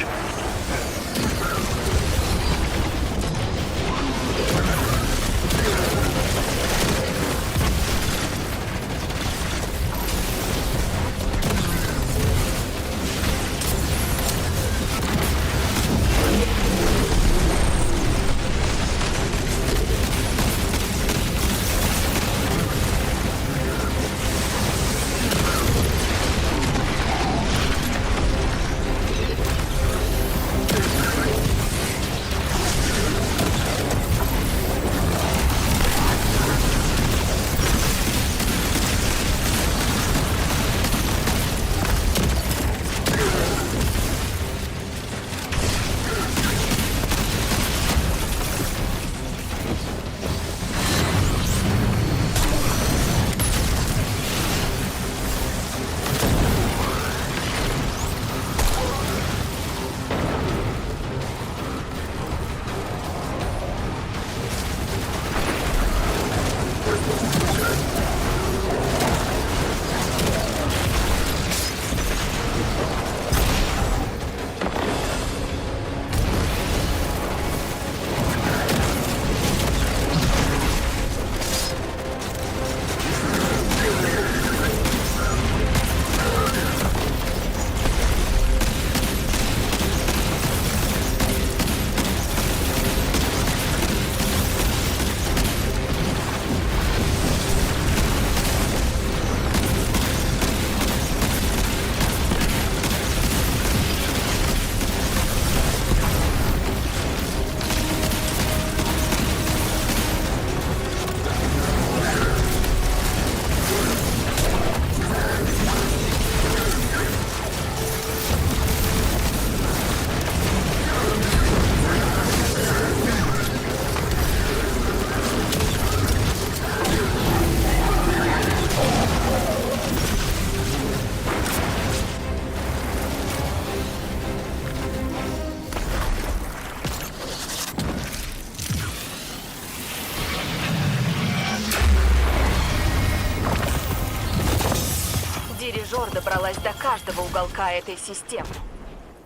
Дирижер добралась до каждого уголка этой системы.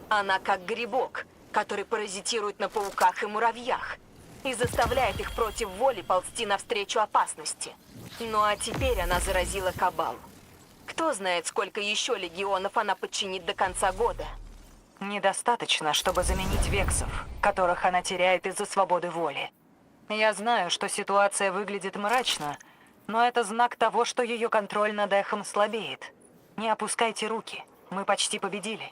Она как грибок, который паразитирует на пауках и муравьях и заставляет их против воли ползти навстречу опасности. Ну а теперь она заразила Кабалу. Кто знает, сколько еще легионов она подчинит до конца года. Недостаточно, чтобы заменить вексов, которых она теряет из-за свободы воли. Я знаю, что ситуация выглядит мрачно, но это знак того, что ее контроль над эхом слабеет. Не опускайте руки, мы почти победили.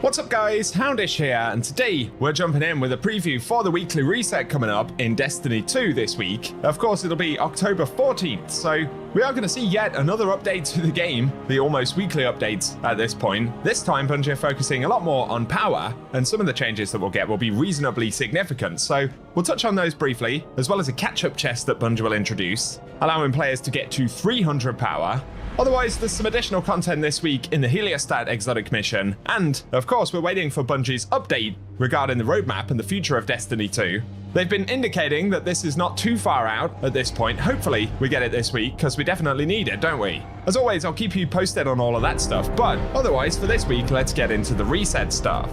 What's up guys, Houndish here, and today we're jumping in with a preview for the weekly reset coming up in Destiny 2 this week. Of course it'll be October 14th, so we are going to see yet another update to the game, the almost weekly updates at this point. This time, Bungie are focusing a lot more on power, and some of the changes that we'll get will be reasonably significant. So we'll touch on those briefly, as well as a catch-up chest that Bungie will introduce, allowing players to get to 300 power. Otherwise, there's some additional content this week in the Heliostat exotic mission, and of course, we're waiting for Bungie's update regarding the roadmap and the future of Destiny 2. They've been indicating that this is not too far out at this point. Hopefully, we get it this week, because we definitely need it, don't we? As always, I'll keep you posted on all of that stuff, but otherwise, for this week, let's get into the reset stuff.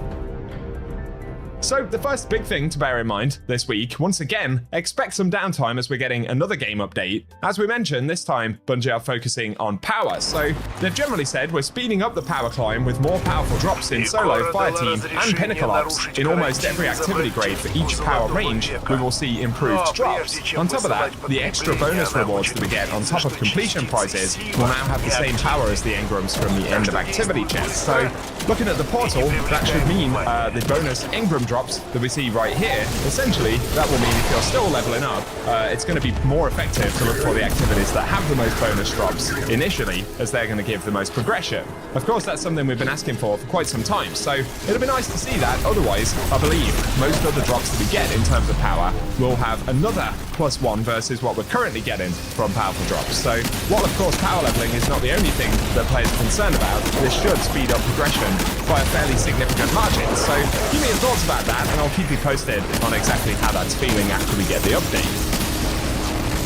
So, the first big thing to bear in mind this week, once again, expect some downtime as we're getting another game update. As we mentioned, this time, Bungie are focusing on power, so they've generally said we're speeding up the power climb with more powerful drops in solo, fireteam, and pinnacle ops. In almost every activity grade for each power range, we will see improved drops. On top of that, the extra bonus rewards that we get on top of completion prizes will now have the same power as the engrams from the end of activity chest. So, looking at the portal, that should mean the bonus engram drops that we see right here. Essentially, that will mean if you're still leveling up, it's going to be more effective to look for the activities that have the most bonus drops initially, as they're going to give the most progression. Of course, that's something we've been asking for quite some time, so it'll be nice to see that. Otherwise, I believe most of the drops that we get in terms of power will have another +1 versus what we're currently getting from powerful drops. So, while of course power leveling is not the only thing that players are concerned about, this should speed up progression by a fairly significant margin. So, give me your thoughts about that, and I'll keep you posted on exactly how that's feeling after we get the update.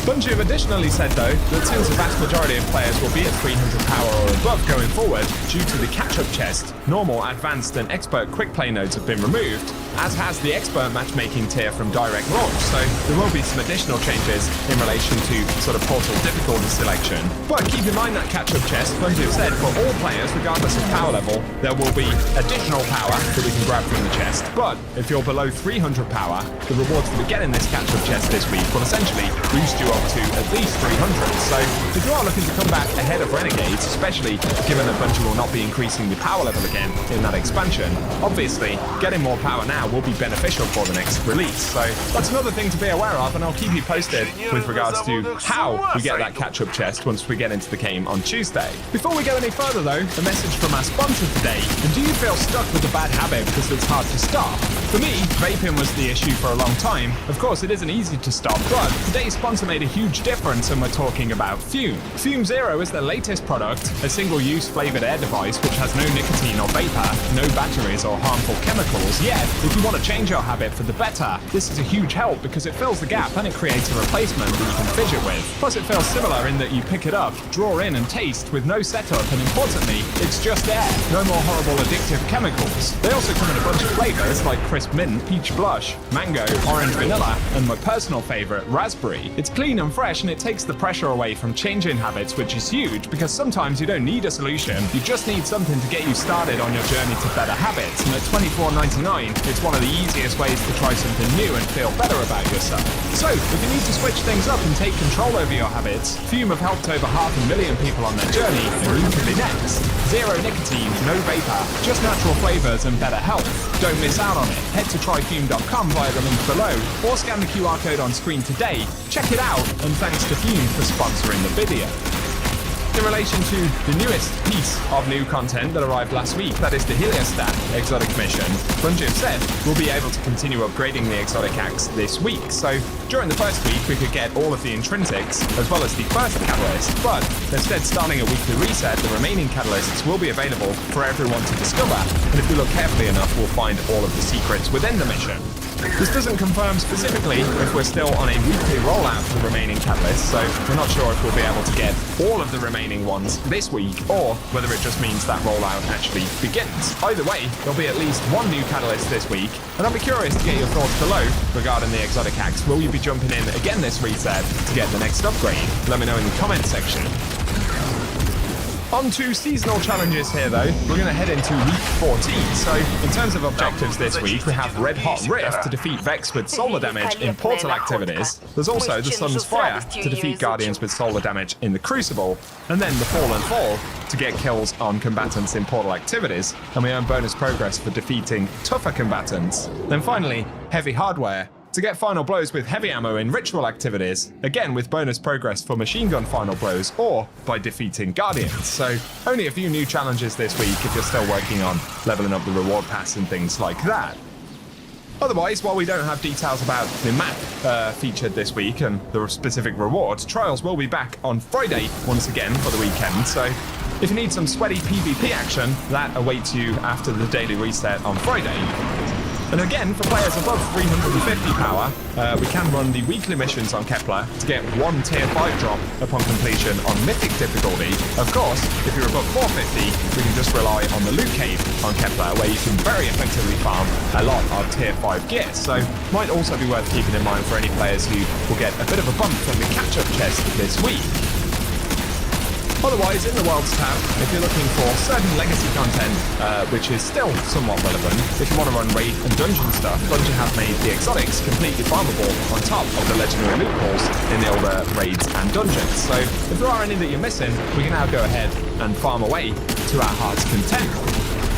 Bungie have additionally said, though, that since the vast majority of players will be at 300 power or above going forward, due to the catch-up chest, normal, advanced, and expert quick play nodes have been removed, as has the expert matchmaking tier from direct launch, so there will be some additional changes in relation to sort of portal difficulty selection. But keep in mind that catch-up chest, Bungie have said for all players, regardless of power level, there will be additional power that we can grab from the chest. But if you're below 300 power, the rewards that we get in this catch-up chest this week will essentially boost you up to at least 300. So if you are looking to come back ahead of Renegades, especially given that Bungie will not be increasing the power level again in that expansion, obviously getting more power now will be beneficial for the next release. So that's another thing to be aware of, and I'll keep you posted with regards to how we get that catch-up chest once we get into the game on Tuesday. Before we go any further though, a message from our sponsor today. And do you feel stuck with a bad habit because it's hard to stop? For me, vaping was the issue for a long time. Of course, it isn't easy to stop, but today's sponsor made a huge difference, and we're talking about Fume. Fume Zero is their latest product, a single-use flavored air device which has no nicotine or vapor, no batteries or harmful chemicals. Yet, if you want to change your habit for the better, this is a huge help because it fills the gap and it creates a replacement that you can fidget with. Plus, it feels similar in that you pick it up, draw in and taste with no setup, and importantly, it's just air. No more horrible addictive chemicals. They also come in a bunch of flavors like crisp mint, peach blush, mango, orange vanilla, and my personal favorite, raspberry. It's clean and fresh, and it takes the pressure away from changing habits, which is huge because sometimes you don't need a solution, you just need something to get you started on your journey to better habits. And at $24.99, it's one of the easiest ways to try something new and feel better about yourself. So, if you need to switch things up and take control over your habits, Fume have helped over 500,000 people on their journey, and you can be next. Zero nicotine, no vapor, just natural flavors and better health. Don't miss out on it. Head to tryfume.com via the link below, or scan the QR code on screen today. Check it out, and thanks to Fume for sponsoring the video. In relation to the newest piece of new content that arrived last week, that is the Heliostat exotic mission, Bungie have said we'll be able to continue upgrading the exotic acts this week. So during the first week, we could get all of the intrinsics as well as the first catalyst, but instead, starting a weekly reset, the remaining catalysts will be available for everyone to discover, and if we look carefully enough, we'll find all of the secrets within the mission. This doesn't confirm specifically if we're still on a weekly rollout for the remaining catalysts, so we're not sure if we'll be able to get all of the remaining ones this week, or whether it just means that rollout actually begins. Either way, there'll be at least one new catalyst this week, and I'll be curious to get your thoughts below regarding the exotic acts. Will you be jumping in again this reset to get the next upgrade? Let me know in the comment section. On to seasonal challenges here though. We're going to head into week 14. So in terms of objectives this week, we have Red Hot Rift to defeat Vex with solar damage in portal activities. There's also the Sun's Fire to defeat Guardians with solar damage in the Crucible. And then the Fallen Fall to get kills on combatants in portal activities. And we earn bonus progress for defeating tougher combatants. Then finally, Heavy Hardware to get final blows with heavy ammo in ritual activities, again with bonus progress for machine gun final blows or by defeating guardians. So only a few new challenges this week if you're still working on leveling up the reward pass and things like that. Otherwise, while we don't have details about the map featured this week and the specific rewards, Trials will be back on Friday once again for the weekend, so if you need some sweaty PvP action, that awaits you after the daily reset on Friday. And again, for players above 350 power, we can run the weekly missions on Kepler to get one tier 5 drop upon completion on Mythic difficulty. Of course, if you're above 450, we can just rely on the Loot Cave on Kepler, where you can very effectively farm a lot of tier 5 gear. So, might also be worth keeping in mind for any players who will get a bit of a bump from the catch-up chest this week. Otherwise, in the Worlds tab, if you're looking for certain legacy content, which is still somewhat relevant, if you want to run raid and dungeon stuff, Bungie have made the exotics completely farmable on top of the legendary loot pools in the older raids and dungeons. So if there are any that you're missing, we can now go ahead and farm away to our heart's content.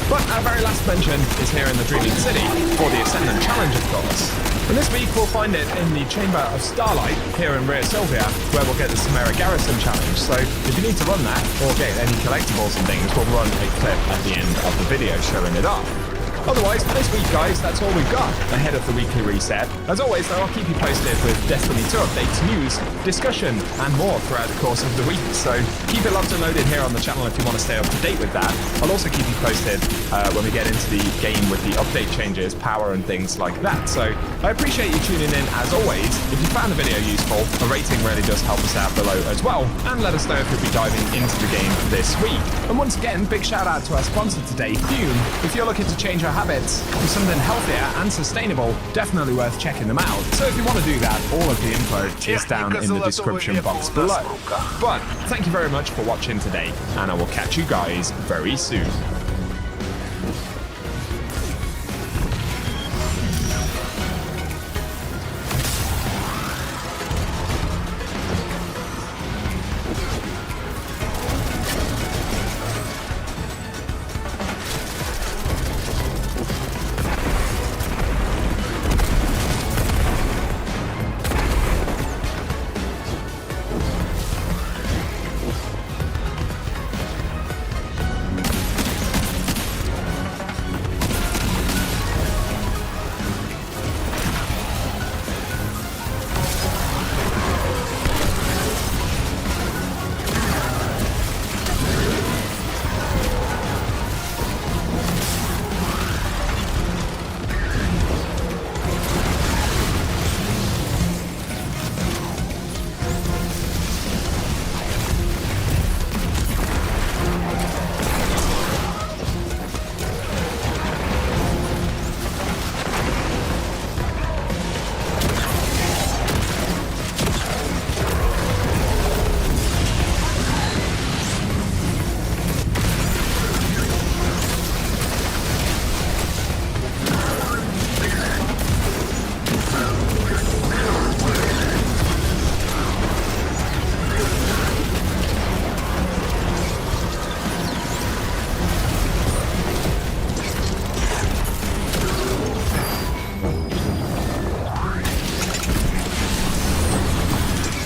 But our very last mention is here in the Dreaming City for the Ascendant Challenge, of course. And this week we'll find it in the Chamber of Starlight here in Rear Sylvia, where we'll get the Strimera Garrison Challenge. So if you need to run that or get any collectibles and things, we'll run a clip at the end of the video showing it off. Otherwise, for this week, guys, that's all we've got ahead of the weekly reset. As always, though, I'll keep you posted with Destiny2 updates, news, discussion, and more throughout the course of the week. So keep it locked and loaded here on the channel if you want to stay up to date with that. I'll also keep you posted when we get into the game with the update changes, power, and things like that. So I appreciate you tuning in as always. If you found the video useful, a rating really does help us out below as well. And let us know if you'll be diving into the game this week. And once again, big shout out to our sponsor today, Fume. If you're looking to change your habits to something healthier and sustainable, definitely worth checking them out. So if you want to do that, all of the info is down in the description box below. But thank you very much for watching today, and I will catch you guys very soon.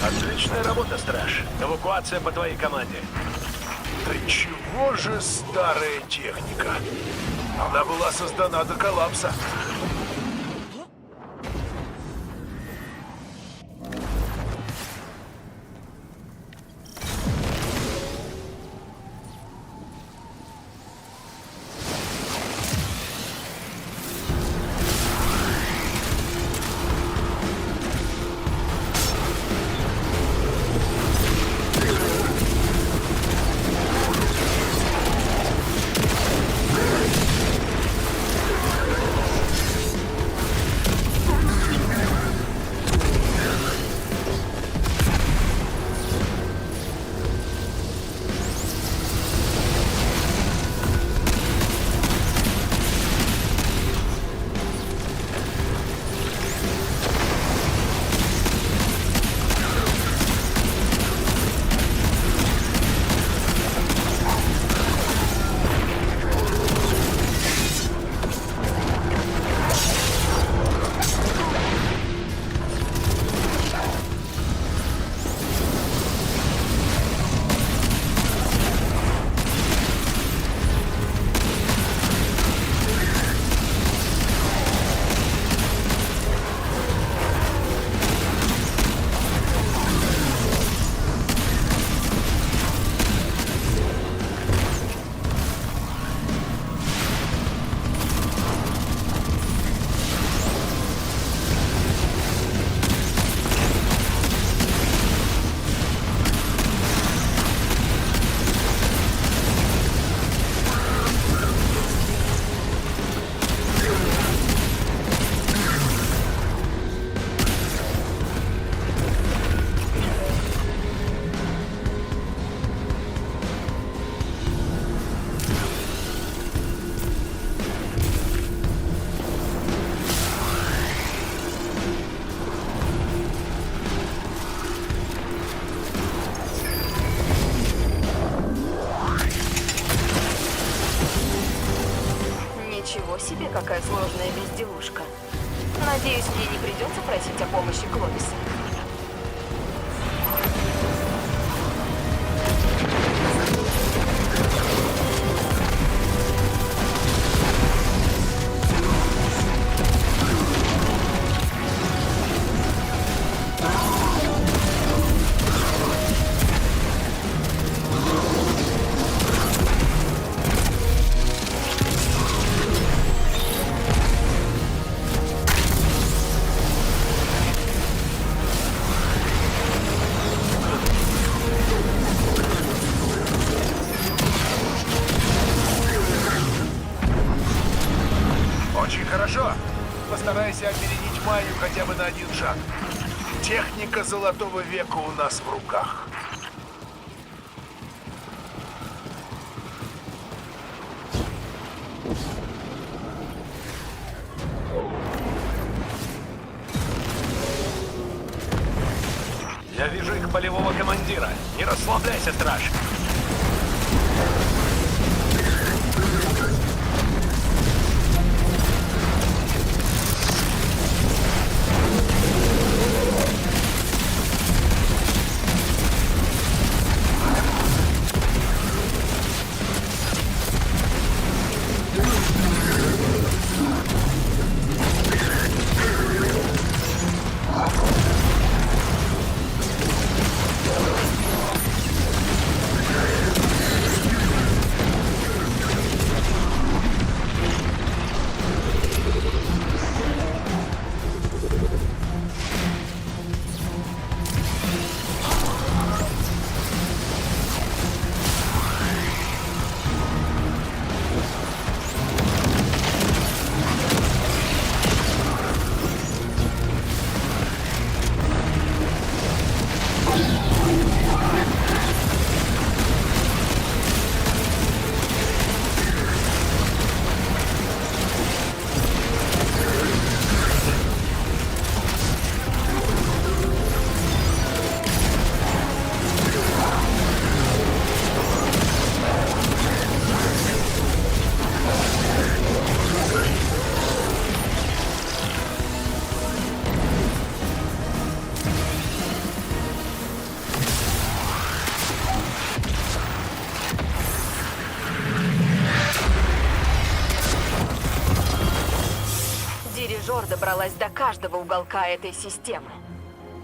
Отличная работа, Страж. Эвакуация по твоей команде. Да чего же старая техника? Она была создана до коллапса. Ничего себе, какая сложная безделушка. Надеюсь, мне не придется просить о помощи Кловиса. Очень хорошо. Постарайся опередить Майю хотя бы на один шаг. Техника золотого века у нас в руках. Я вижу их полевого командира. Не расслабляйся, страж. Дирижер добралась до каждого уголка этой системы.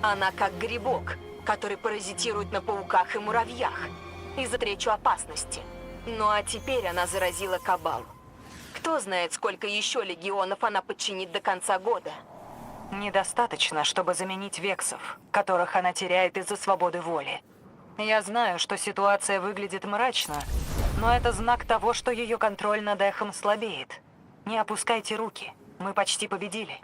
Она как грибок, который паразитирует на пауках и муравьях из-за встречу опасности. Ну а теперь она заразила Кабалу. Кто знает, сколько еще легионов она подчинит до конца года. Недостаточно, чтобы заменить вексов, которых она теряет из-за свободы воли. Я знаю, что ситуация выглядит мрачно, но это знак того, что ее контроль над эхом слабеет. Не опускайте руки. Мы почти победили.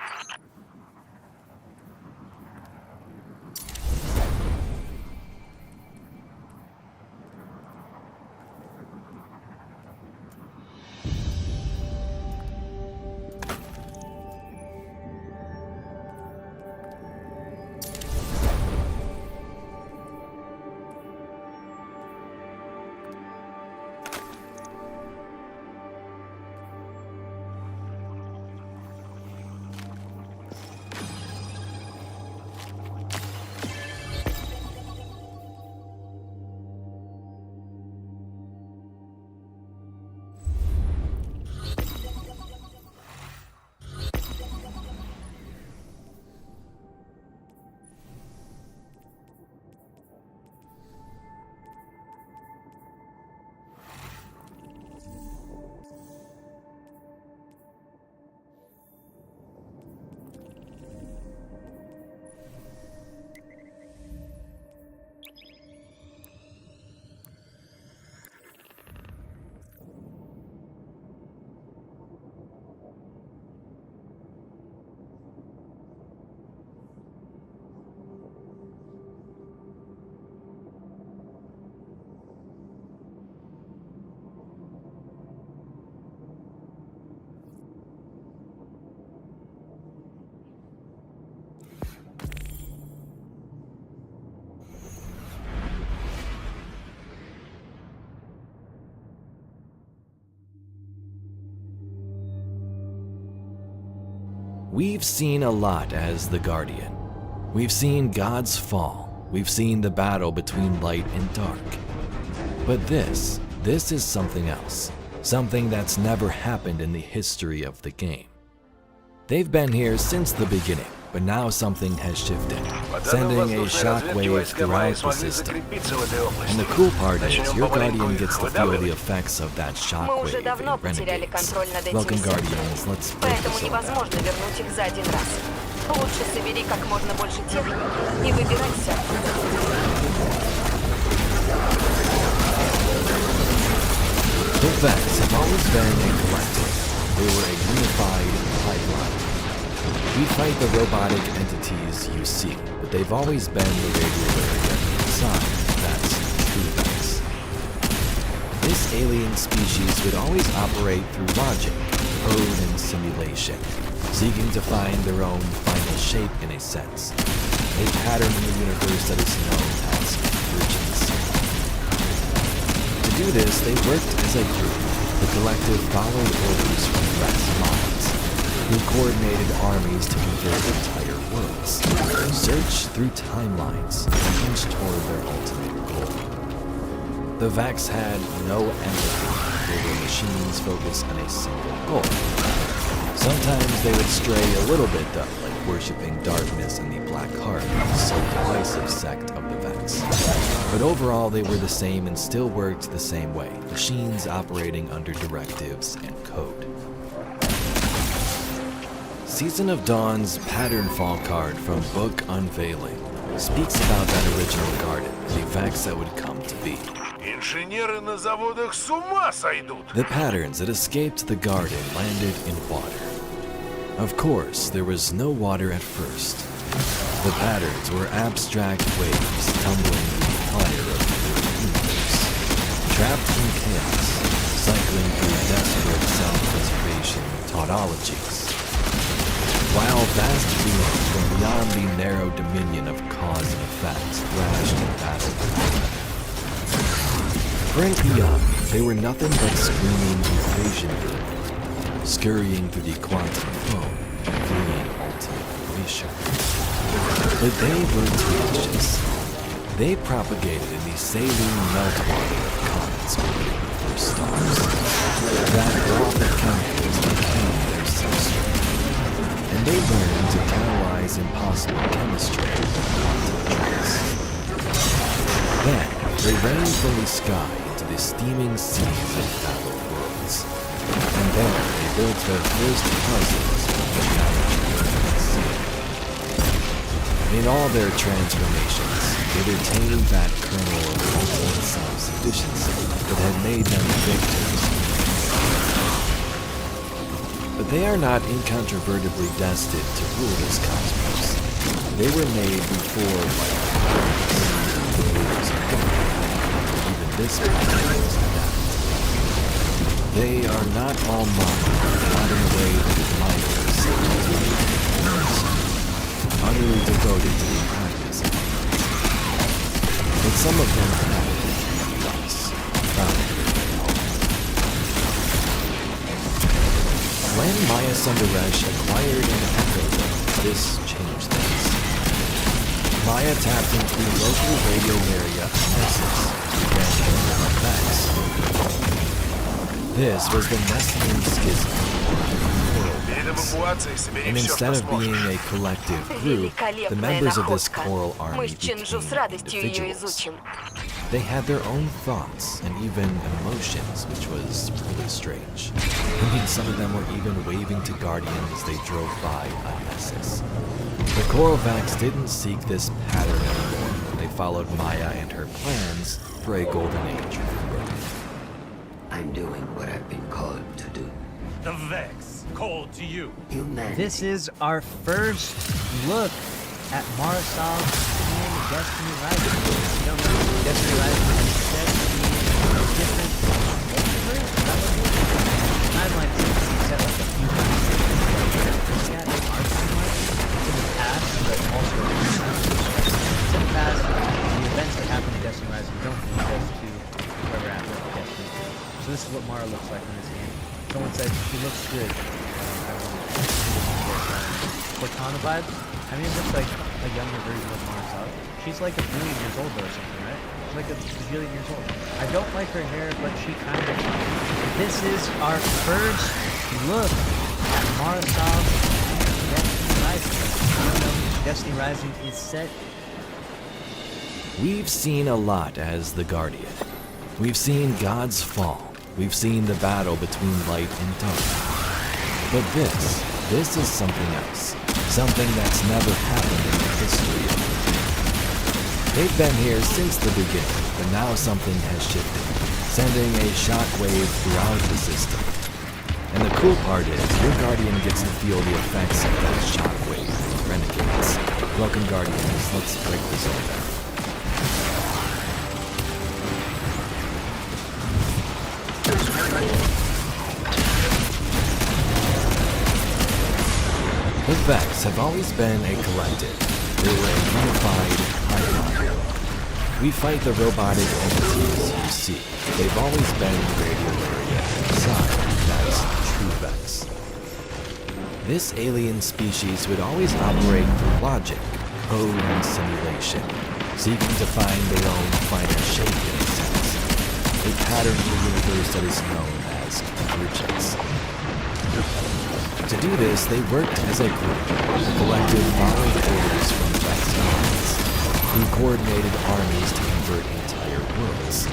We've seen a lot as the Guardian. We've seen gods fall. We've seen the battle between light and dark. But this is something else. Something that's never happened in the history of the game. They've been here since the beginning, but now something has shifted, sending a shockwave throughout the system. And the cool part is, your Guardian gets to feel the effects of that shockwave in Renegades. Welcome Guardians, let's break Поэтому this all невозможно вернуть их за один раз. Лучше собери как можно больше техники и выбирайся. The Vex have always been a collective. They were a unified pipeline. We fight the robotic entities you see, but they've always been the regular inside. That's true Vex. This alien species would always operate through logic, code, and simulation, seeking to find their own final shape in a sense. A pattern in the universe that is known as urgency. To do this, they worked as a group. The collective followed orders from Vex minds, who coordinated armies to convert entire worlds, search through timelines, and inch toward their ultimate goal. The Vex had no empathy for their machines focused on a single goal. Sometimes they would stray a little bit though, like worshipping darkness and the Black Heart, the so divisive sect of the Vex. But overall, they were the same and still worked the same way, machines operating under directives and code. Season of Dawn's Pattern Fall card from Book Unveiling speaks about that original garden, the Vex that would come to be. Инженеры на заводах с ума сойдут. The patterns that escaped the garden landed in water. Of course, there was no water at first. The patterns were abstract waves tumbling through the fire of the universe, trapped in chaos, cycling through desperate self-preservation tautologies. While vast beings from beyond the narrow dominion of cause and effect thrashed in battle. For an eon, they were nothing but screaming equation building, scurrying through the quantum foam, fleeing ultimate erasure. But they were tenacious. They propagated in the saline meltwater of comets orbiting the first stars. That broth of chemicals became their substrate. And they learned to catalyze impossible chemistry with quantum physics. Then, they rained from the sky into the steaming seas of battle worlds. And there, they built their first houses of the Management Sea. In all their transformations, they retained that kernel of ultimate self-sufficiency that had made them victors. But they are not incontrovertibly destined to rule this cosmos. They were made before even this planet was adapted. They are not all modern, not in a way that admirers such as utterly devoted to the practice of things. But some of them have thus found their home. When Maya Sundaresh acquired an echo dome, this changed things. Maya tapped into the local radio area Nessus, the Grand Kingdom of Vex. This was the Messian Schism. And instead of being a collective group, the members of this choral army became individuals. They had their own thoughts and even emotions, which was really strange. I mean, some of them were even waving to Guardians as they drove by on Nessus. The Choral Vex didn't seek this pattern anymore. They followed Maya and her plans for a golden age rebirth. I'm doing what I've been called to do. The Vex called to you. This is our first look at Marisol and Destiny Rising. You don't know, Destiny Rising is said to be different multiverse. Timeline seems to be set like a few times. It's got an art timeline. It's in the past, but also in the future. It's in the past. The events that happen in Destiny Rising don't lead us to where we're at with Destiny 2. So this is what Mara looks like in this game. Someone said she looks good. I don't know. Cortana vibes. I mean, it's like a younger version of Marcel. She's like a million years old or something, right? She's like a bajillion years old. I don't like her hair, but she kind of. This is our first look at Marcel's Destiny Rising. I don't know. Destiny Rising is set. We've seen a lot as the Guardian. We've seen gods fall. We've seen the battle between light and dark. But this is something else. Something that's never happened in the history of the game. They've been here since the beginning, but now something has shifted, sending a shockwave throughout the system. And the cool part is, your Guardian gets to feel the effects of that shockwave with Renegades. Welcome, Guardians. Let's break this all down. The Vex have always been a collective. They were a unified pipeline. We fight the robotic entities you see. They've always been the radio area inside. That's true Vex. This alien species would always operate through logic, code, and simulation, seeking to find their own finer shape in a sense. A pattern in the universe that is known as convergence. To do this, they worked as a group, a collective following orders from Vex humans, who coordinated armies to convert entire worlds,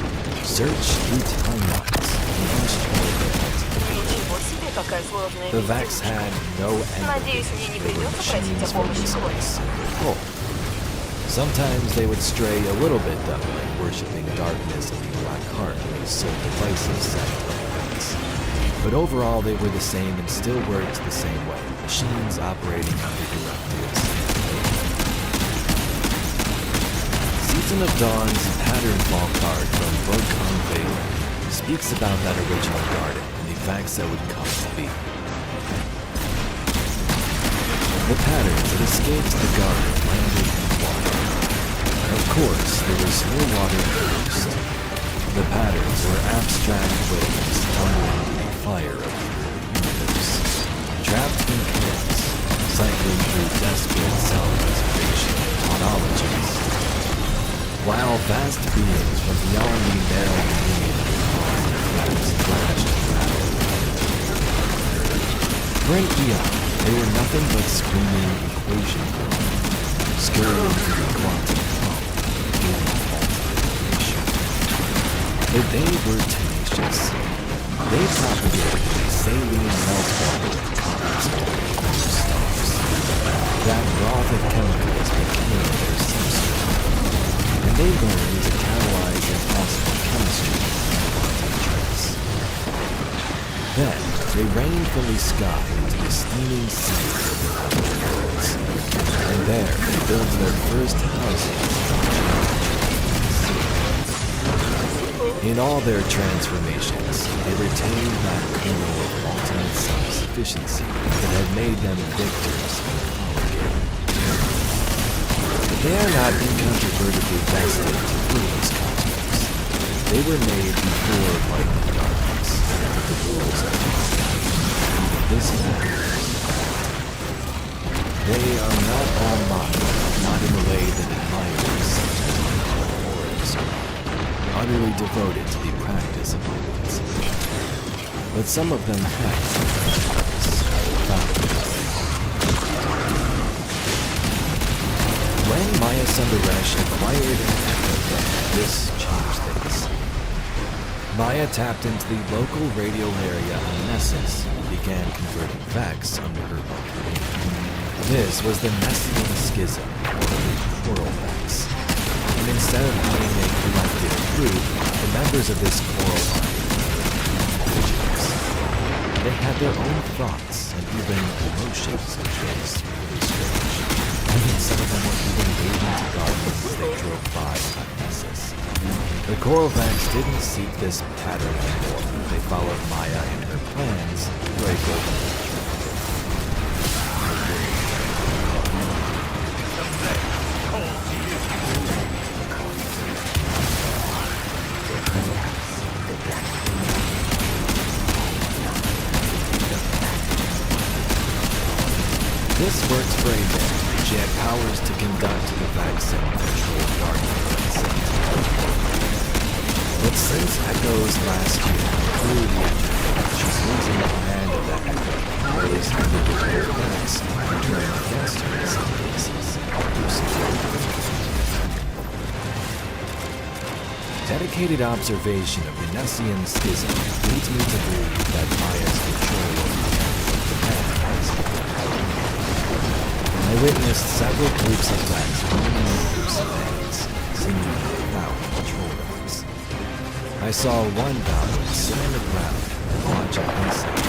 search through timelines, and destroy their entities. The Vex had no enemies. They were machines for disgrace and control. Sometimes they would stray a little bit though, like worshipping darkness and the black heart when they sold devices set like Vex. But overall, they were the same and still worked the same way. Machines operating under directives. Season of Dawn's Pattern Fall card from Vodcon Valen speaks about that original garden and the Vex that would come to be. The patterns that escaped the garden landed in water. Of course, there was no water first. The patterns were abstract waves tumbling to the fire of the universe, trapped in chaos, cycling through desperate self-preservation ontologies. While vast beings from beyond the narrow median of the cosmos clashed in battle. For an eon, they were nothing but screaming equation code, scurrying through the quantum flow, gaining multiplication. But they were tenacious. They propagated a saline meltwater of comets and stars. That broth of chemicals became their substrate, and they learned to catalyze impossible chemistry in quantum trace. Then, they rained from the sky into the steaming sea of the outer worlds, and there they built their first houses. In all their transformations, they retained that kernel of ultimate self-sufficiency that had made them victors in the fall game. But they are not incontrovertibly destined to rule this cosmos. They were made before light and darkness, with the rules of this matters. They are not all mine, not in the way that admirers such as Michael Morris are. Utterly devoted to the practice of violence. But some of them have found when Maya Sundaresh acquired an echo, this changed things. Maya tapped into the local radio area on Nessus and began converting Vex under her own. This was the Messian Schism, or Choral Vex. And instead of being a collective group, the members of this choral army were individuals. They had their own thoughts and even emotions, which was really strange. I mean, some of them were even waving to gardens as they drove by Nessus. The choral Vex didn't seek this pattern anymore. They followed Maya in her plans for a golden age. This works for a man. She had powers to conduct the Vex and control Guardian at the same time. But since Echo's last year grew the Echo, she's losing command of that Echo. Or is having to declare Vex and turn against her in some cases. Dedicated observation of the Nessian schism leads me to believe that Maya's control over the Vex. I witnessed several groups of Vex forming groups of eggs, seemingly without control dogs. I saw one Valor sit on the ground and watch an insect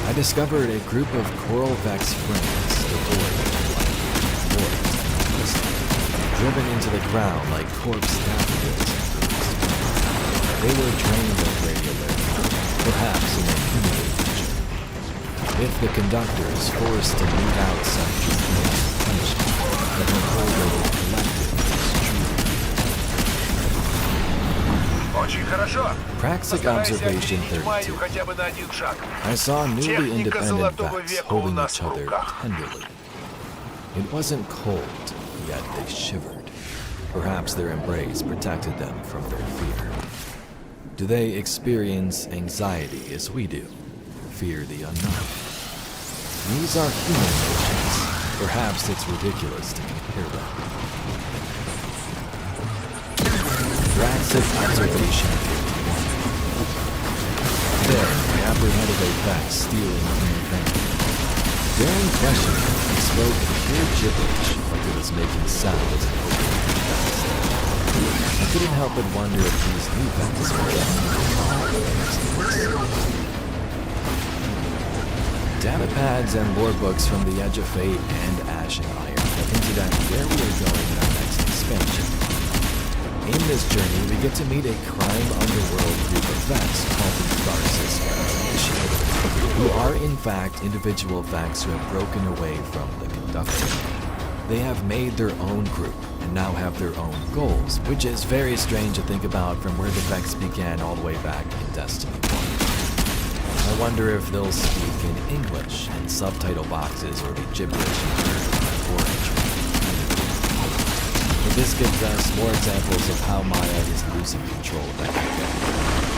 I discovered a group of Coral Vex frames devoid of life, warped and twisted, driven into the ground like corpse daffodils. They were drained of radioactivity, perhaps in a human nature. If the conductor is forced to mete out such dramatic punishment, then the whole little collective is Очень хорошо. Praxic observation 32. Хотя бы на один шаг. I saw newly Техника independent золотого Vex века у holding нас each в other руках. tenderly. It wasn't cold, yet they shivered. Perhaps their embrace protected them from their fear. Do they experience anxiety as we do? Fear the unknown. These are human emotions. Perhaps it's ridiculous to compare them. Praxic observation 51. There, I apprehended a Vex stealing from a van. During questioning, he spoke pure gibberish, like it was making sounds and opening the Vex. I couldn't help but wonder if these new Vex were data pads and lore books from the Edge of Fate and Ash and Iron have hinted at where we are going in our next expansion. In this journey, we get to meet a crime underworld group of Vex called the Tharsis Initiative, who are in fact individual Vex who have broken away from the Conductor. They have made their own group and now have their own goals, which is very strange to think about from where the Vex began all the way back in Destiny 1. I wonder if they'll speak in English and subtitle boxes will be gibberish or this gives us more examples of how Maya is losing control of that area.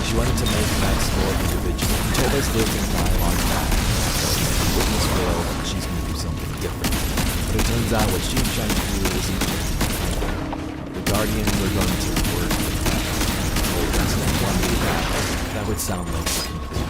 She wanted to make Vex more individual. She told us live and die on that. So witness will, and she's going to do something different. But it turns out what she's trying to do isn't working. The Guardians are going to work with Vex. Told us in one way that would sound like a complete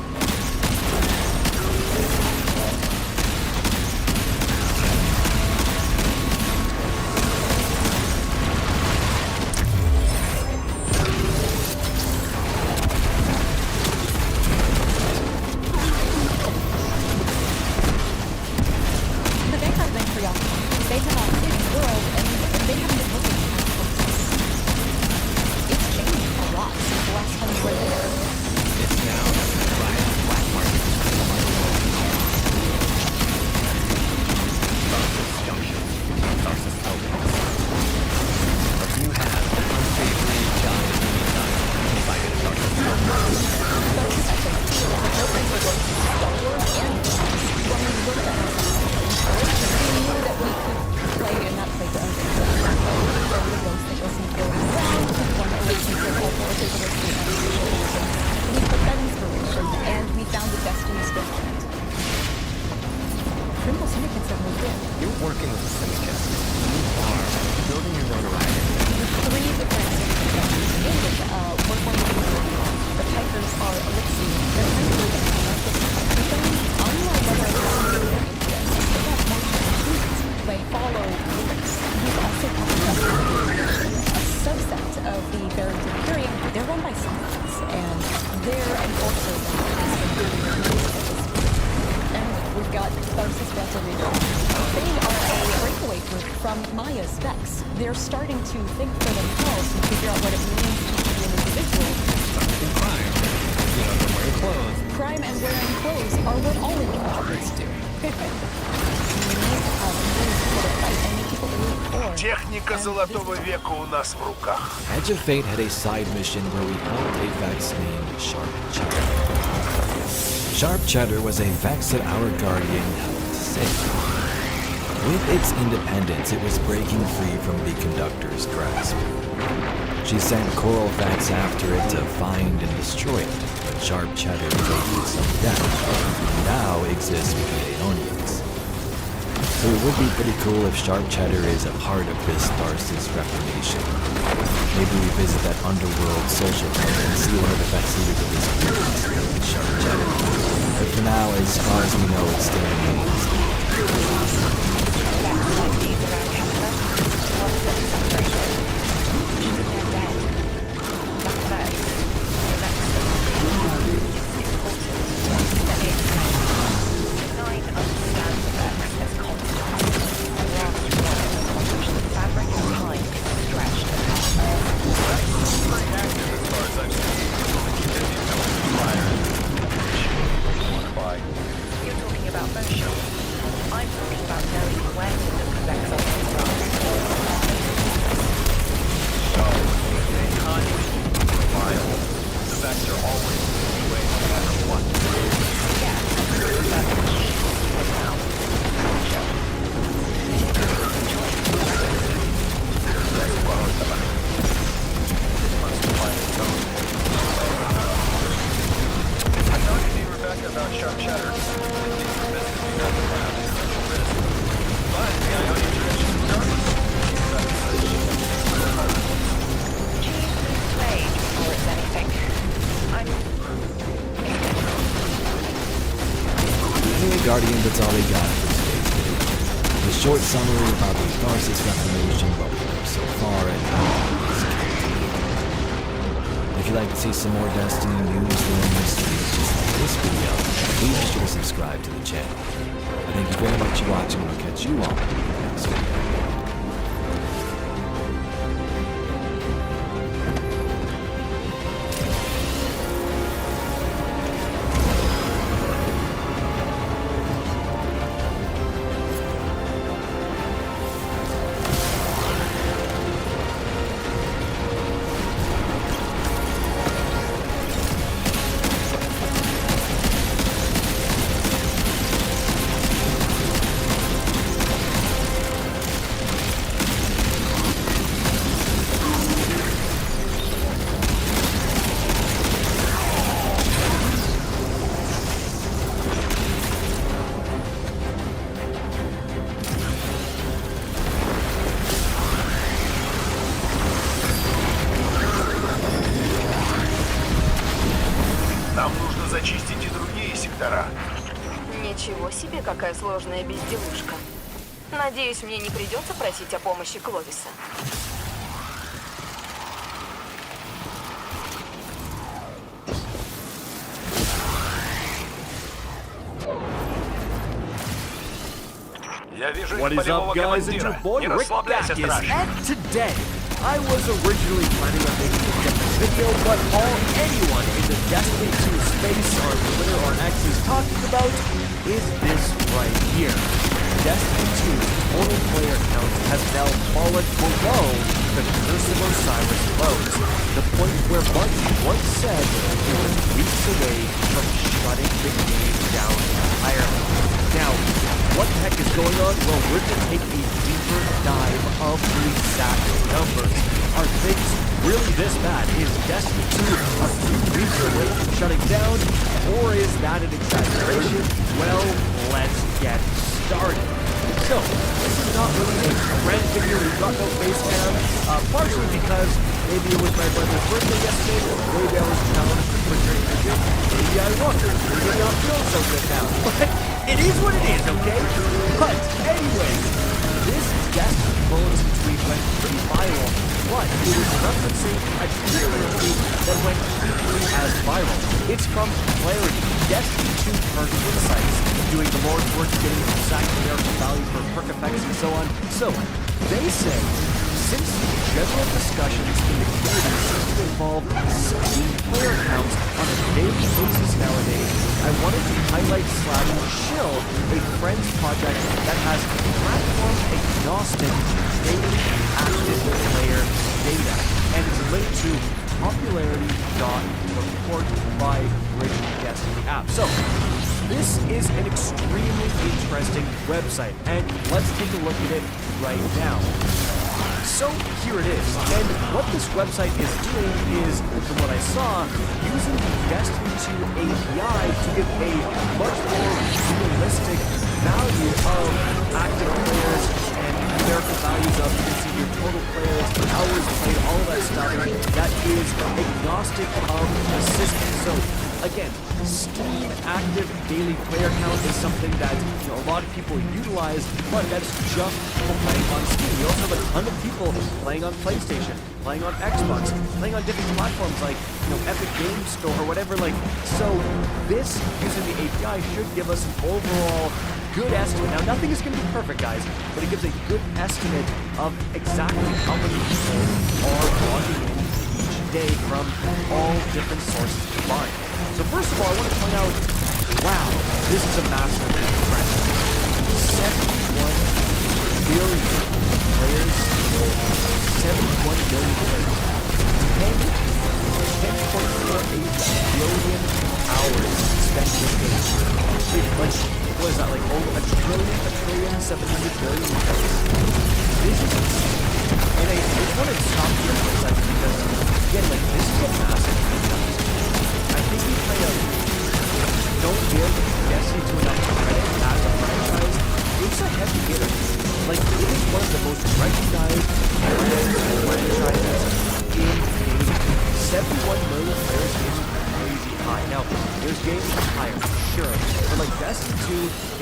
They're starting to think for themselves and figure out what it means to be an individual. Crime. You know, they're wearing clothes. Crime and wearing clothes are what all individuals do. You need to have a means to fight, and people believe or Техника Золотого века у нас в руках. Edge of Fate had a side mission where we helped a Vex named Sharp Cheddar. Sharp Cheddar was a Vex that our Guardian helped save. With its independence, it was breaking free from the Conductor's grasp. She sent Coral Vex after it to find and destroy it, but Sharp Cheddar faced some death, and now exists with the Aeonians. So it would be pretty cool if Sharp Cheddar is a part of this Tharsis Reformation. Maybe we visit that underworld social club and see one of the best leaders of this group, Sharp Cheddar. But for now, as far as we know, it still remains. Guardian, that's all they got for today's video. A short summary about the Tharsis Reformation, what we know so far, and how it's continuing. If you'd like to see some more Destiny news and mysteries just like this video, please be sure to subscribe to the channel. I thank you very much for watching, and I'll catch you all in the next video. Зачистить и другие сектора. Ничего себе, какая сложная безделушка. Надеюсь, мне не придется просить о помощи Кловиса. Я вижу What is up, guys? It's your boy Rick Backus, and today I was originally planning on making a different video, but all anyone in the Destiny 2 space on Twitter or X is talking about is this right here. Destiny 2's total player count has now fallen below the Curse of Osiris lows, the point where Bungie once said it was weeks away from shutting the game down entirely. Now, what the heck is going on? Well, we're going to take a deeper dive of the exact numbers. Are things really this bad? Is Destiny 2 a few weeks away from shutting down? Or is that an exaggeration? Well, let's get started. So, this is not really a brand video. We've got no face cam. Partially because maybe it was my brother's birthday yesterday. Maybe I was challenged for drinking the gym. Maybe I wasn't. Maybe I don't feel so good now. But it is what it is, okay? But anyways, this Destiny Bulletin tweet went pretty viral, but it was referencing a particular tweet that went equally as viral. It's from Clarity, Destiny 2 perk insights, doing the Lord's work, getting exact numerical value for perk effects and so on. So, they say, since the general discussions in the community seem to involve 16 player counts on a daily basis nowadays, I wanted to highlight /chill, a friends project that has platform agnostic daily active player data, and it's linked to popularity.report by Bridge Destiny app. So this is an extremely interesting website, and let's take a look at it right now. So here it is, and what this website is doing is, from what I saw, using the Destiny2 API to give a much more realistic value of active players and numerical values of, you can see your total players, hours played, all of that stuff that is agnostic of the system. So again, Steam active daily player count is something that a lot of people utilize, but that's just people playing on Steam. You also have a ton of people playing on PlayStation, playing on Xbox, playing on different platforms like Epic Games Store or whatever. So this using the API should give us an overall good estimate. Now, nothing is going to be perfect, guys, but it gives a good estimate of exactly how many people are logging in each day from all different sources combined. So first of all, I want to point out, wow, this is a massive impression. 71 million players. 71 million players. 10.48 billion hours spent in games. What is that, like over a trillion, 700 billion players? This is insane. And I just want to stop here for a second because, again, this is a massive franchise. I think we don't give Destiny 2 enough credit as a franchise. It's a heavy hitter. It is one of the most recognized franchises in gaming. 71 million players is crazy high. Now, there's games higher, sure, but Destiny 2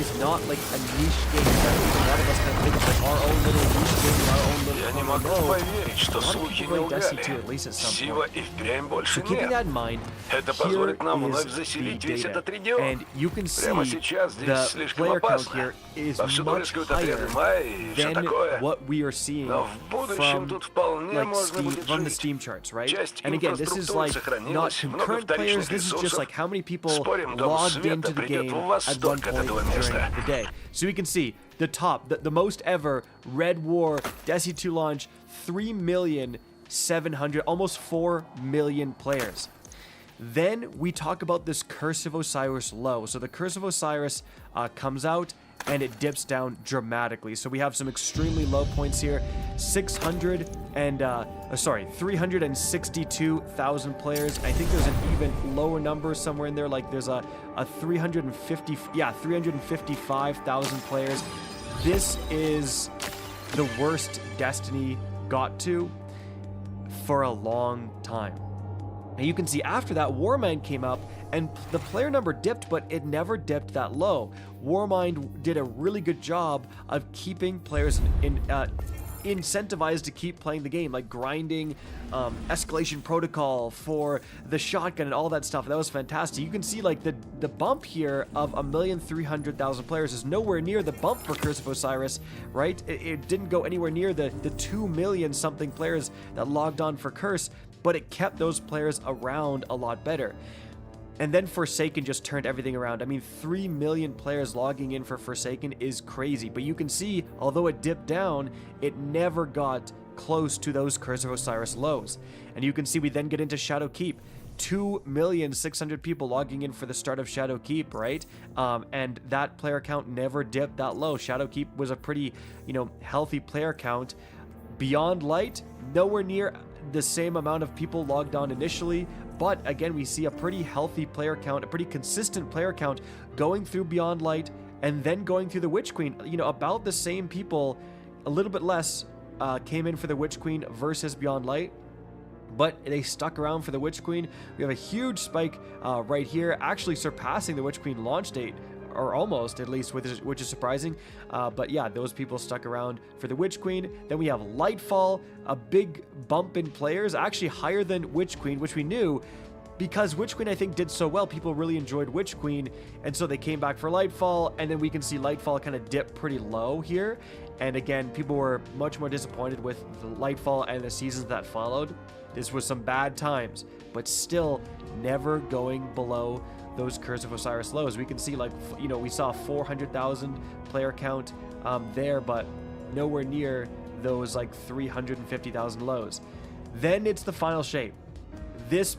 is not a niche game that a lot of us kind of think of our own little niche game, our own little. Я не могу поверить, что слухи не лгали. Сила и впрямь больше нет. Это позволит нам вновь заселить весь этот регион. Прямо сейчас здесь слишком опасно. Повсюду рискуют отряды Майя и все такое. Но в будущем тут вполне можно будет жить. Часть инфраструктуры сохранилась, много вторичных ресурсов. Спорим, дом света придет в восторг от этого места. So we can see the top, the most ever Red War Destiny 2 launch, 3,700,000, almost 4 million players. Then we talk about this Curse of Osiris low. So the Curse of Osiris comes out and it dips down dramatically. So we have some extremely low points here. 362,000 players. I think there's an even lower number somewhere in there. There's a 355,000 players. This is the worst Destiny got to for a long time. And you can see after that, Warmind came up and the player number dipped, but it never dipped that low. Warmind did a really good job of keeping players incentivized to keep playing the game, like grinding, escalation protocol for the shotgun and all that stuff. That was fantastic. You can see the bump here of 1,300,000 players is nowhere near the bump for Curse of Osiris, right? It didn't go anywhere near the 2 million something players that logged on for Curse, but it kept those players around a lot better. And then Forsaken just turned everything around. I mean, 3 million players logging in for Forsaken is crazy. But you can see, although it dipped down, it never got close to those Curse of Osiris lows. And you can see we then get into Shadowkeep. 2,600,000 people logging in for the start of Shadowkeep, right? And that player count never dipped that low. Shadowkeep was a pretty, healthy player count. Beyond Light, nowhere near the same amount of people logged on initially, but again, we see a pretty healthy player count, a pretty consistent player count going through Beyond Light and then going through the Witch Queen. About the same people, a little bit less came in for the Witch Queen versus Beyond Light, but they stuck around for the Witch Queen. We have a huge spike right here, actually surpassing the Witch Queen launch date, or almost, at least, which is surprising. But yeah, those people stuck around for the Witch Queen. Then we have Lightfall, a big bump in players, actually higher than Witch Queen, which we knew. because Witch Queen, I think, did so well. People really enjoyed Witch Queen, and so they came back for Lightfall, and then we can see Lightfall kind of dip pretty low here. And again, people were much more disappointed with the Lightfall and the seasons that followed. This was some bad times, but still never going below those Curse of Osiris lows. We can see, like, you know, we saw 400,000 player count there, but nowhere near those like 350,000 lows. Then it's the final shape. This,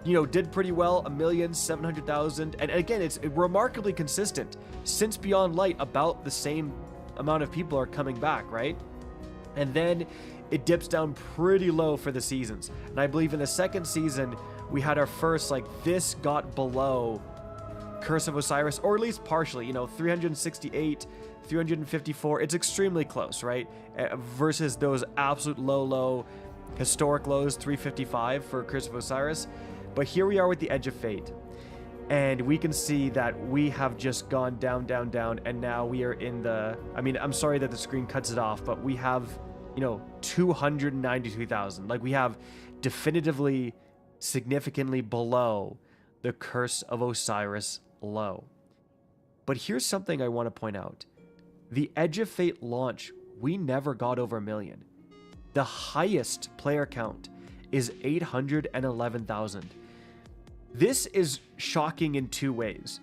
you know, did pretty well, 1,700,000, and again, it's remarkably consistent. Since Beyond Light, about the same amount of people are coming back, right? And then it dips down pretty low for the seasons. And I believe in the second season, we had our first, like, this got below Curse of Osiris, or at least partially, you know, 368, 354. It's extremely close, right? Versus those absolute low historic lows, 355 for Curse of Osiris. But here we are with the Edge of Fate. And we can see that we have just gone down, and now we are in the... I mean, I'm sorry that the screen cuts it off, but we have, you know, 292,000. Like, we have definitively, significantly below the Curse of Osiris low. But here's something I want to point out. The Edge of Fate launch, we never got over 1 million. The highest player count is 811,000. This is shocking in two ways.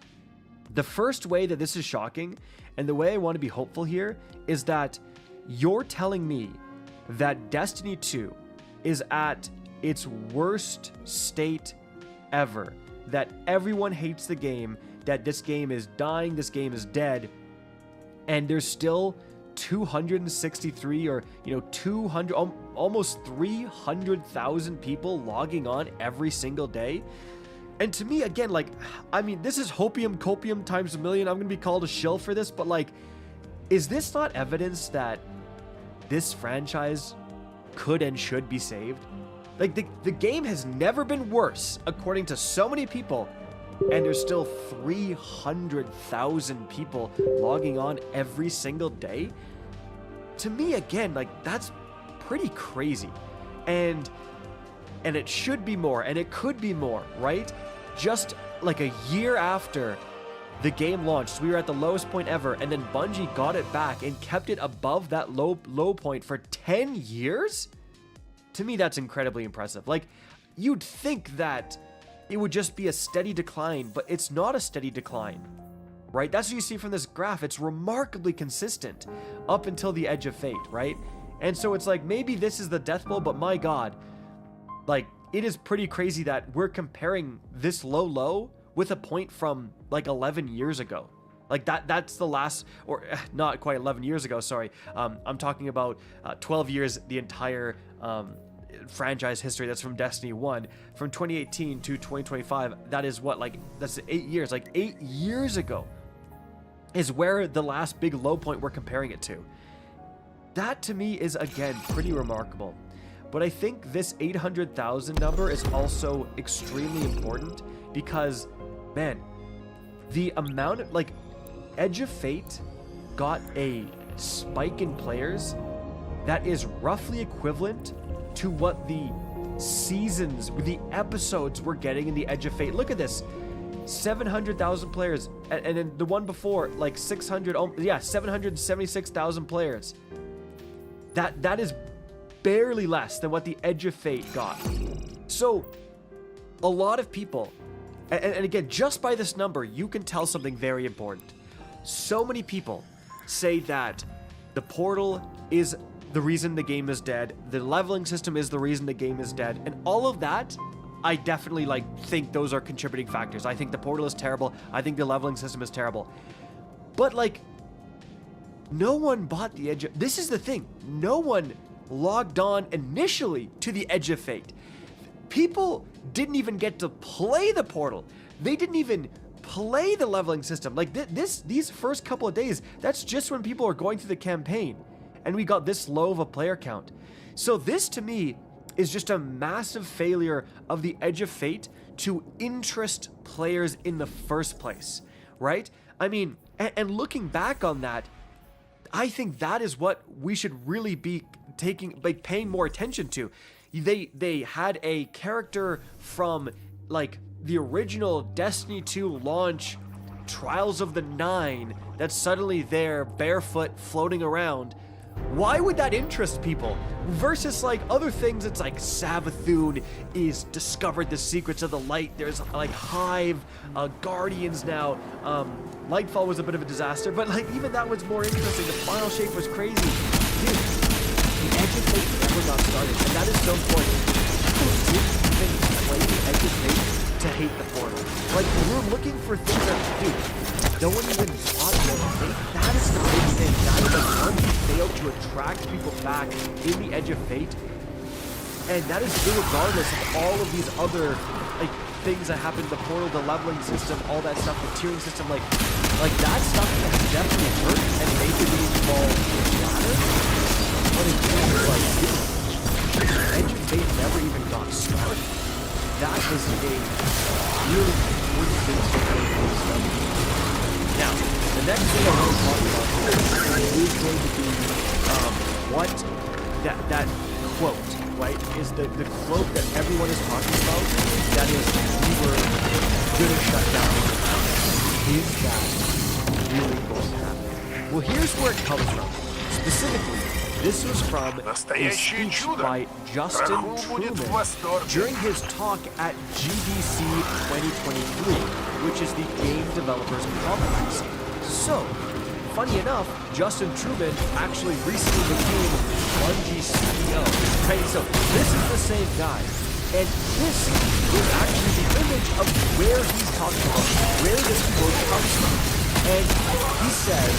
The first way that this is shocking, and the way I want to be hopeful here, is that you're telling me that Destiny 2 is at its worst state ever, that everyone hates the game, that this game is dying, this game is dead, and there's still 263 or, you know, 200, almost 300,000 people logging on every single day. And to me, again, like, I mean, this is hopium copium times 1 million. I'm gonna be called a shill for this, but like, is this not evidence that this franchise could and should be saved? Like, the game has never been worse, according to so many people, and there's still 300,000 people logging on every single day. To me, again, like, that's pretty crazy. And it should be more, and it could be more, right? Just like a year after the game launched, we were at the lowest point ever, and then Bungie got it back and kept it above that low point for 10 years? To me, that's incredibly impressive. Like, you'd think that it would just be a steady decline, but it's not a steady decline, right? That's what you see from this graph. It's remarkably consistent up until the Edge of Fate, right? And so it's like, maybe this is the death blow, but my God, like, it is pretty crazy that we're comparing this low with a point from like 11 years ago. Like, that's the last, or not quite 11 years ago, sorry. I'm talking about 12 years, the entire franchise history. That's from Destiny 1. From 2018 to 2025, that is what, like, that's 8 years. Like, 8 years ago is where the last big low point we're comparing it to. That, to me, is, again, pretty remarkable. But I think this 800,000 number is also extremely important because, man, the amount of, like, Edge of Fate got a spike in players that is roughly equivalent to what the seasons, the episodes we're getting in the Edge of Fate. Look at this. 700,000 players, and then the one before, like 776,000 players. That is barely less than what the Edge of Fate got. So, a lot of people, and again, just by this number, you can tell something very important. So many people say that the portal is the reason the game is dead, the leveling system is the reason the game is dead, and all of that, I definitely, like, think those are contributing factors. I think the portal is terrible. I think the leveling system is terrible. But, like, no one bought the Edge of... This is the thing. No one logged on initially to the Edge of Fate. People didn't even get to play the portal. They didn't even play the leveling system. Like, these first couple of days, that's just when people are going through the campaign. And we got this low of a player count. So this, to me, is just a massive failure of the Edge of Fate to interest players in the first place, right? I mean, and looking back on that, I think that is what we should really be paying more attention to. They had a character from like the original Destiny 2 launch Trials of the Nine that's suddenly there, barefoot, floating around. Why would that interest people? Versus like other things, it's like Savathun is discovered the secrets of the light. There's like Hive, Guardians now. Lightfall was a bit of a disaster, but like even that was more interesting. The final shape was crazy. Dude, the Edge of Fate never got started, and that is so important. People didn't even play the Edge of Fate to hate the portal. Like, we're looking for things that, dude, no one even thought of it. That is the big thing. That is like one who failed to attract people back in the Edge of Fate. And that is irregardless of all of these other, like, things that happened, the portal, the leveling system, all that stuff, the tiering system, like that stuff has definitely hurt and made the game fall flatter. But in terms of, like, Edge of Fate never even got started. That was a really important thing to do. Now, the next thing I want to talk about is going to be what that quote, right, is the quote that everyone is talking about. That is, we were going to shut down. Is that really going to happen? Well, here's where it comes from. Specifically, this was from a speech by Justin Truman during his talk at GDC 2023, which is the Game Developers Conference. So, funny enough, Justin Truman actually recently became Bungie CEO. Right? So, this is the same guy. And this is actually the image of where he's talking about, where this quote comes from. And he said,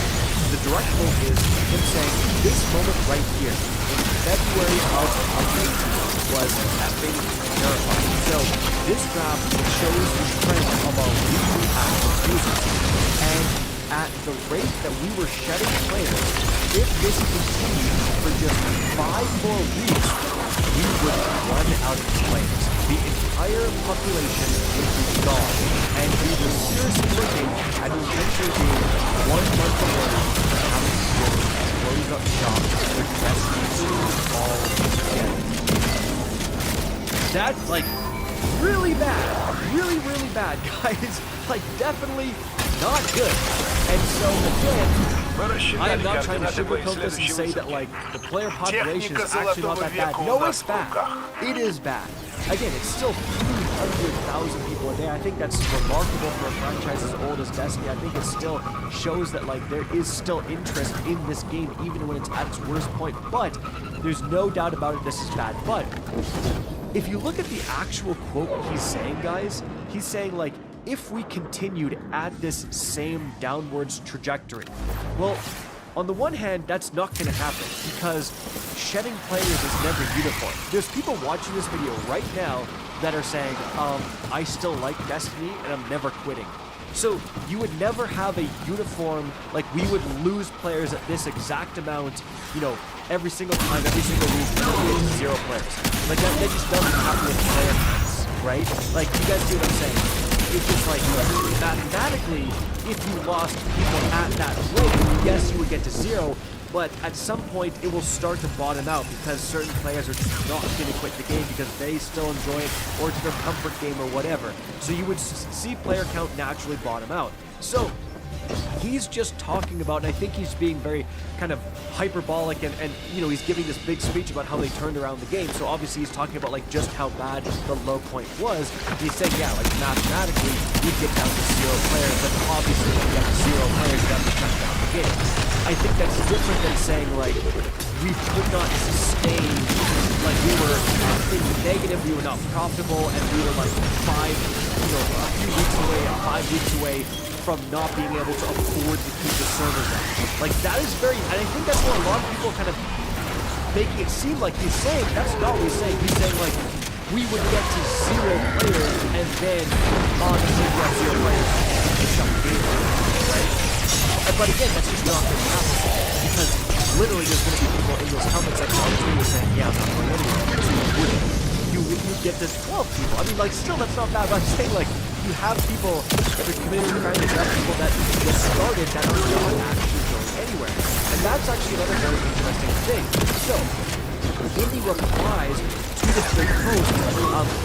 the direct quote is him saying, this moment right here, in February of 2018, was effing terrifying. So, this graph shows the trend of our weekly active users. And at the rate that we were shedding players, if this continued for just 5 more weeks, we would run out of players. The entire population would be gone, and we were seriously looking at eventually being 1 month away from having to close up shop with Destiny2 all together. That's like really bad. Really, really bad, guys. Like, definitely not good. And so, again, I am not trying to sugarcoat this and say that, like, the player population is actually not that bad. No, it's bad. It is bad. Again, it's still 300,000 people a day. I think that's remarkable for a franchise as old as Destiny. I think it still shows that, like, there is still interest in this game, even when it's at its worst point. But there's no doubt about it, this is bad. But if you look at the actual quote he's saying, guys, he's saying, like, if we continued at this same downwards trajectory, well, on the one hand, that's not going to happen because shedding players is never uniform. There's people watching this video right now that are saying, I still like Destiny and I'm never quitting. So you would never have a uniform, like we would lose players at this exact amount, you know, every single time, every single week, 0 players. Like that just doesn't happen with player counts, right? Like, you guys see what I'm saying? It's just like, mathematically, if you lost people at that rate, yes, you would get to 0, but at some point it will start to bottom out because certain players are just not going to quit the game because they still enjoy it or it's their comfort game or whatever. So you would see player count naturally bottom out. So he's just talking about, and I think he's being very kind of hyperbolic and you know, he's giving this big speech about how they turned around the game. So obviously he's talking about like just how bad the low point was. He's saying, yeah, like mathematically we'd get down to 0 players, but obviously when you get to 0 players, you have to shut down the game. I think that's different than saying like we could not sustain, like we were in the negative, we were not profitable, and we were like a few weeks away, 5 weeks away from not being able to afford to keep the servers up. Like, that is very, and I think that's what a lot of people kind of making it seem like he's saying. That's not what he's saying. He's saying, like, we would get to 0 players, and then, honestly, we have 0 players, and shut the game down, right? But again, that's just not going to happen, because literally there's going to be people in those comment sections on Twitter saying, yeah, I'm not going anywhere, so you wouldn't. You get to 12 people. I mean, like, still, that's not bad, but I'm saying, like, you have people that are committed to trying to get people that get started that are not actually going anywhere. And that's actually another very interesting thing. So, in the replies to this big post,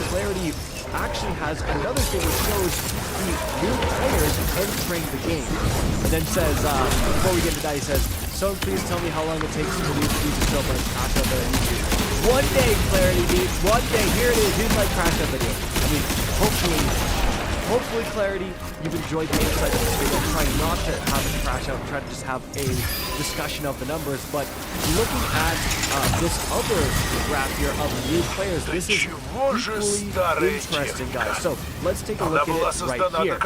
Clarity actually has another thing which shows the new players entering the game. And then says, before we get into that, he says, "So please tell me how long it takes for these to show up on Crash Out on YouTube." One day, Clarity, dude. One day. Here it is. Here's my Crash Out video. I mean, hopefully, Clarity, you've enjoyed the insight of this video. I'm trying not to have a crash out, try to just have a discussion of the numbers, but looking at this other graph here of new players, this is equally interesting, guys. So let's take a look at it right here.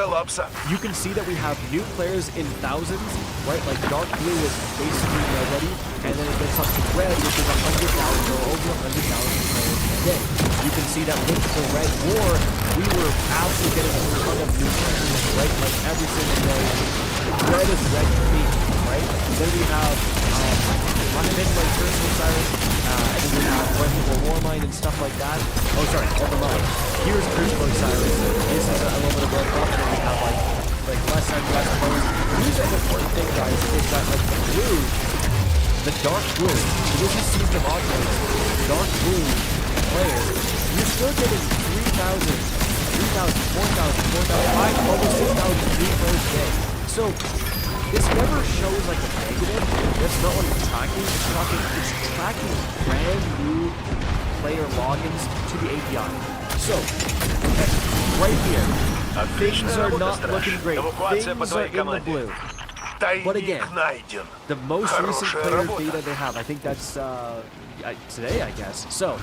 You can see that we have new players in thousands, right? Like dark blue is basically already, and then it gets up to red, which is 100,000 or over 100,000 players a day. You can see that with the red war, we were absolutely getting a ton of new players, right? Like every single day, red is red for me, right? Then we have Monument, like Personal Cyrus, and then we have Rifle Warmind and stuff like that. Oh, sorry, Overmind. Here's Personal Cyrus. This is a little bit of a bump, and we have like less and less players. Here's an important thing, guys, is that like the blue, the dark blue, so this is season of Oddments, dark blue players, you're still getting 3,000, 4,000, 5,000, almost 6,000 new players a day. So this never shows like a negative. That's not what it's tracking. It's tracking brand new player logins to the API. So right here, things are not looking great. Things are in the blue. But again, the most recent player data they have, I think that's today, I guess. So,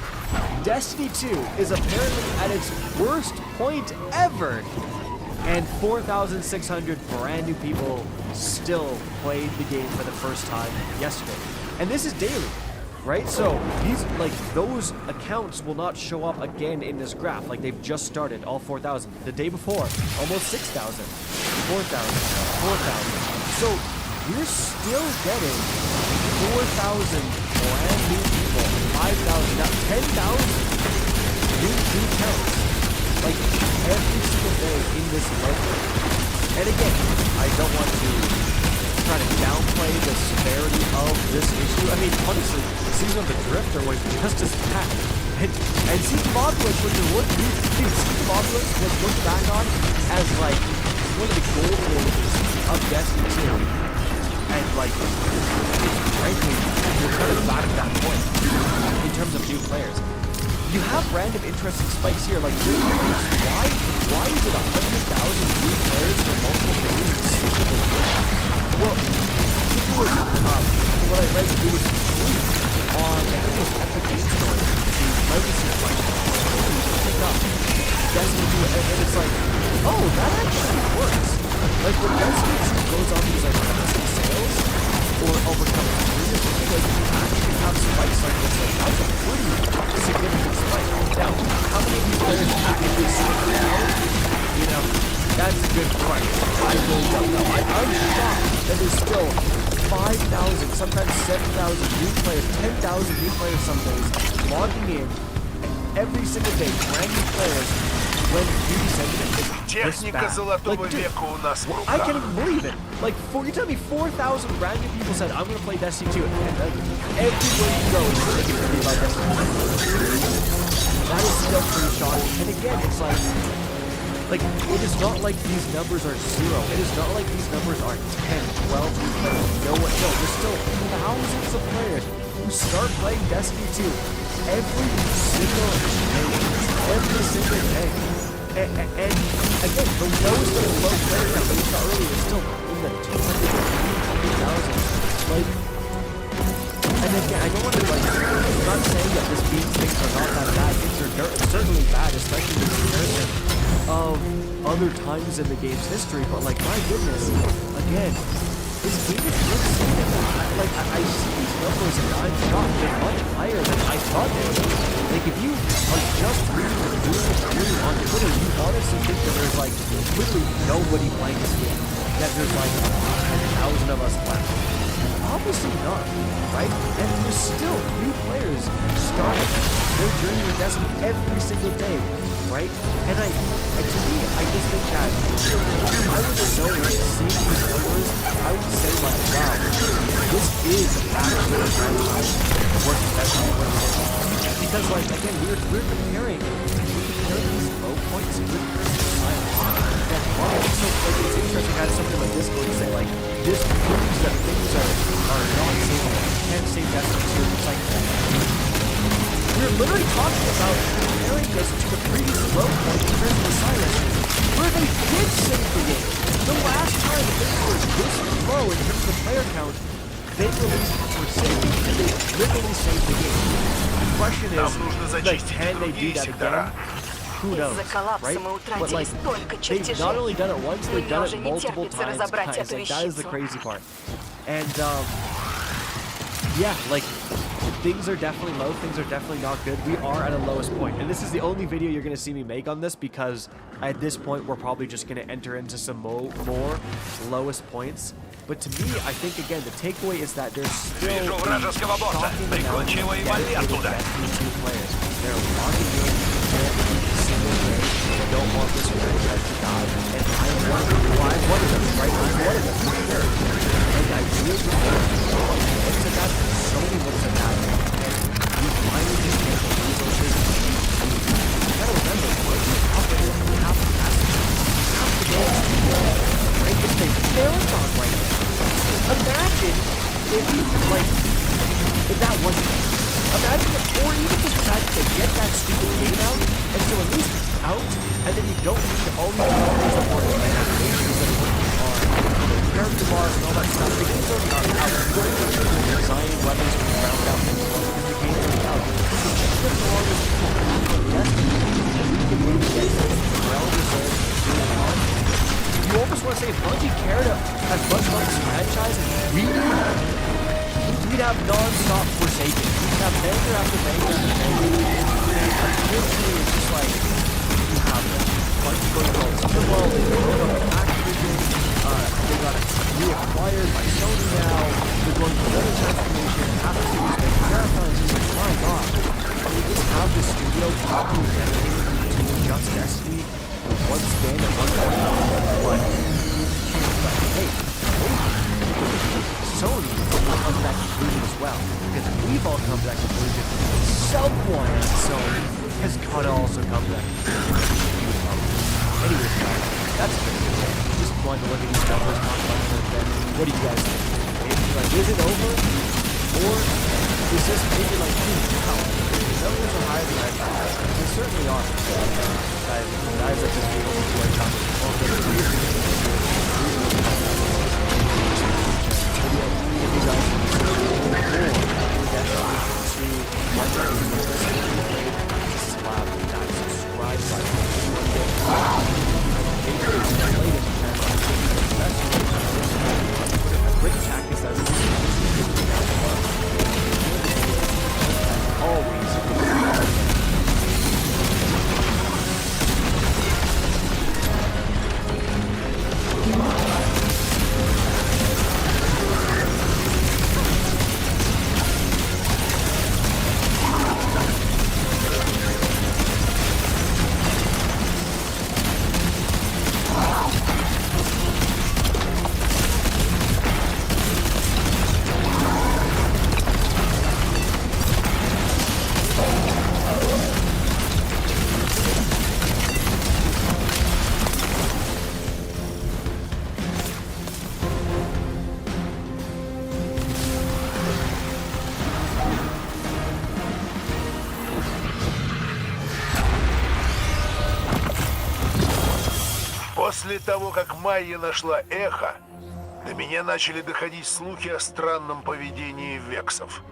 Destiny 2 is apparently at its worst point ever, and 4,600 brand new people still played the game for the first time yesterday. And this is daily, right? So, those accounts will not show up again in this graph. Like, they've just started, all 4,000. The day before, almost 6,000, 4,000, 4,000. So, you're still getting 4,000 brand new people, 5,000, now 10,000 new accounts, like every single day in this level. And again, I don't want to try to downplay the severity of this issue. I mean, honestly, Season of the Drifter was just as bad. And Season of Oddments, when you're looking, Season of Oddments was looked back on as like one of the golden ages of Destiny 2. And like, frankly, we're kind of back at that point in terms of new players. You have random interesting spikes here, like why is it 100,000 new players for multiple days in single days? Well, what I read, it was free on, I think it was Epic Game Store, the legacy spike. Pick up Destiny 2, and it's like, oh, that actually works. Like when Destiny 2 goes on these like massive sales or overcome or something, like you actually have spikes like this. Like that's a pretty significant spike. Now, how many of these players actually see it now? You know, that's a good question. I really don't know. I'm shocked that there's still 5,000, sometimes 7,000 new players, 10,000 new players some days logging in every single day, brand new players. When you said Техника золотого века у нас в руках. I can't even believe it. Like, you tell me 4,000 brand new people said, I'm going to play Destiny 2. And everywhere you go, it's going to be about Destiny 2. That is still pretty shocking. And again, it's like, it is not like these numbers are zero. It is not like these numbers are 10, 12 new players. No, there's still thousands of players who start playing Destiny 2 every single day. Every single day. And again, the lowest of the low player count that we saw earlier is still in the 200,000. Like, and again, I don't want to I'm not saying that this means things are not that bad. Things are certainly bad, especially in comparison of other times in the game's history. But like, my goodness, again, this game is really significant. I see these numbers and I'm shocked. They're much higher than I thought they would be. Like, if you are just reading the news on Twitter, you honestly think that there's like literally nobody playing this game. That there's like 10,000 of us playing. Obviously not, right? And there's still new players starting their journey with Destiny every single day, right? And to me, I just think that if I were to know and see these numbers, I would say like, wow, this is actually a franchise working Destiny. Because like, again, we're comparing these folks point is good personal silence. And also, like, it's interesting to have something like this going to say, like, this proves that things are not savable. You can't save Destiny 2. It's like, we're literally talking about comparing this to the previous low point in personal silence, where they did save the game. The last time things were this low in terms of the player count, they released Forsaken, and they literally saved the game. The question is, like, can they do that again? Who knows, right? But like, they've not only done it once, they've done it multiple times, guys. Like, that is the crazy part. And, yeah, like, things are definitely low, things are definitely not good. We are at a lowest point, and this is the only video you're going to see me make on this, because at this point, we're probably just going to enter into some more lowest points. But to me, I think, again, the takeaway is that there's still a shocking amount of dedicated Destiny 2 players. They're logging in every single day. They don't want this franchise to die. And I'm one of them, right? I'm one of them, for sure. And I really looks at that, Sony looks at that, and we finally just get the resources. You gotta remember, what you have to do, you have to pass it. You have to go right? It's a marathon right now. Imagine if that wasn't. Imagine if, or even just decided to get that stupid game out, and so at least it's out, and then you don't need to all these developers that work on animations that are working on character bars and all that stuff. The game's already out. You don't need to be designing weapons from the ground up because the game's already out. So just as long as people act on Destiny, and we can really get this well-deserved game on. You almost want to say if Bungie cared as much about this franchise as we do, we'd have non-stop Forsaken. We'd have banger after banger after banger. And unfortunately, it's just like, you have Bungie going to Super Bowl, they go to Activision, they got reacquired by Sony now, they're going through another transformation, after series, they marathons, it's like, my god. We just have this studio properly dedicated to just Destiny. One span and one but hey, Sony will come to that conclusion as well. Because if we've all come to that conclusion, someone at Sony has got to also come to that conclusion. Anyways, guys, that's it. Just wanted to look at these numbers, talk about it a bit. What do you guys think? Is it over? Or is this maybe like, wow, the numbers are higher than I thought? They certainly are. Guys have been able to enjoy talking all the way. If you guys slap that subscribe button. A quick chat is that always. После того, как Майя нашла эхо, до меня начали доходить слухи о странном поведении вексов.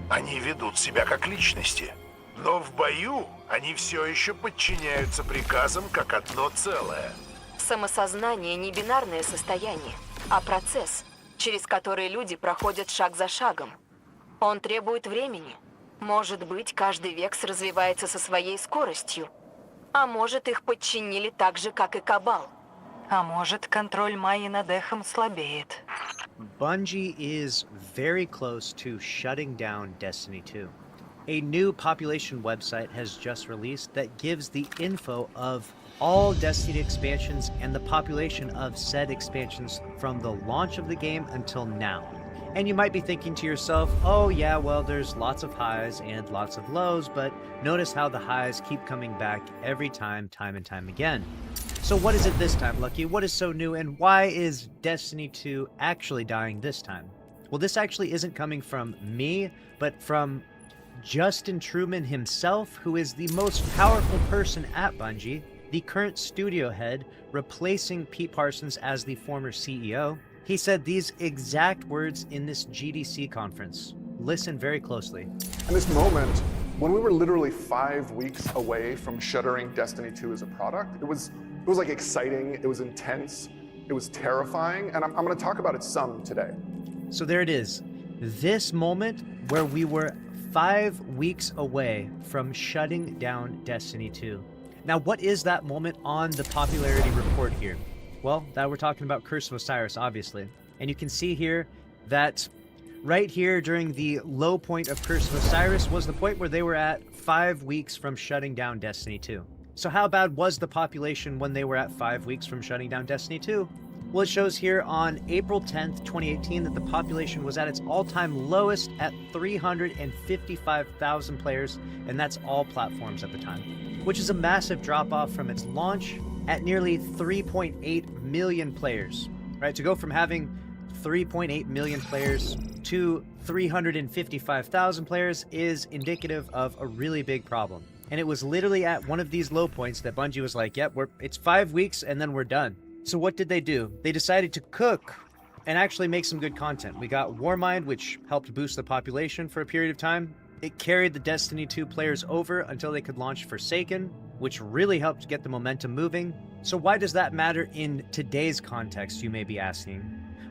Они ведут себя как личности, но в бою они все еще подчиняются приказам как одно целое. Самосознание не бинарное состояние, а процесс, через который люди проходят шаг за шагом. Он требует времени. Может быть, каждый векс развивается со своей скоростью. А может, их подчинили так же, как и Кабал. А может, контроль Майи над эхом слабеет. Bungie is very close to shutting down Destiny 2. A new population website has just released that gives the info of all Destiny expansions and the population of said expansions from the launch of the game until now. And you might be thinking to yourself, oh yeah, well, there's lots of highs and lots of lows, but notice how the highs keep coming back every time and time again. So what is it this time, Lucky? What is so new, and why is Destiny 2 actually dying this time? Well, this actually isn't coming from me, but from Justin Truman himself, who is the most powerful person at Bungie, the current studio head, replacing Pete Parsons as the former CEO. He said these exact words in this GDC conference. Listen very closely. In this moment, when we were literally 5 weeks away from shuttering Destiny 2 as a product, it was like exciting, it was intense, it was terrifying, and I'm going to talk about it some today. So there it is. This moment where we were 5 weeks away from shutting down Destiny 2. Now, what is that moment on the popularity report here? Well, that we're talking about Curse of Osiris, obviously. And you can see here that right here during the low point of Curse of Osiris was the point where they were at 5 weeks from shutting down Destiny 2. So how bad was the population when they were at 5 weeks from shutting down Destiny 2? Well, it shows here on April 10th, 2018 that the population was at its all-time lowest at 355,000 players, and that's all platforms at the time, which is a massive drop-off from its launch at nearly 3.8 million players, right? To go from having 3.8 million players to 355,000 players is indicative of a really big problem. And it was literally at one of these low points that Bungie was like, yep, it's 5 weeks and then we're done. So what did they do? They decided to cook and actually make some good content. We got Warmind, which helped boost the population for a period of time. It carried the Destiny 2 players over until they could launch Forsaken, which really helped get the momentum moving. So why does that matter in today's context, you may be asking?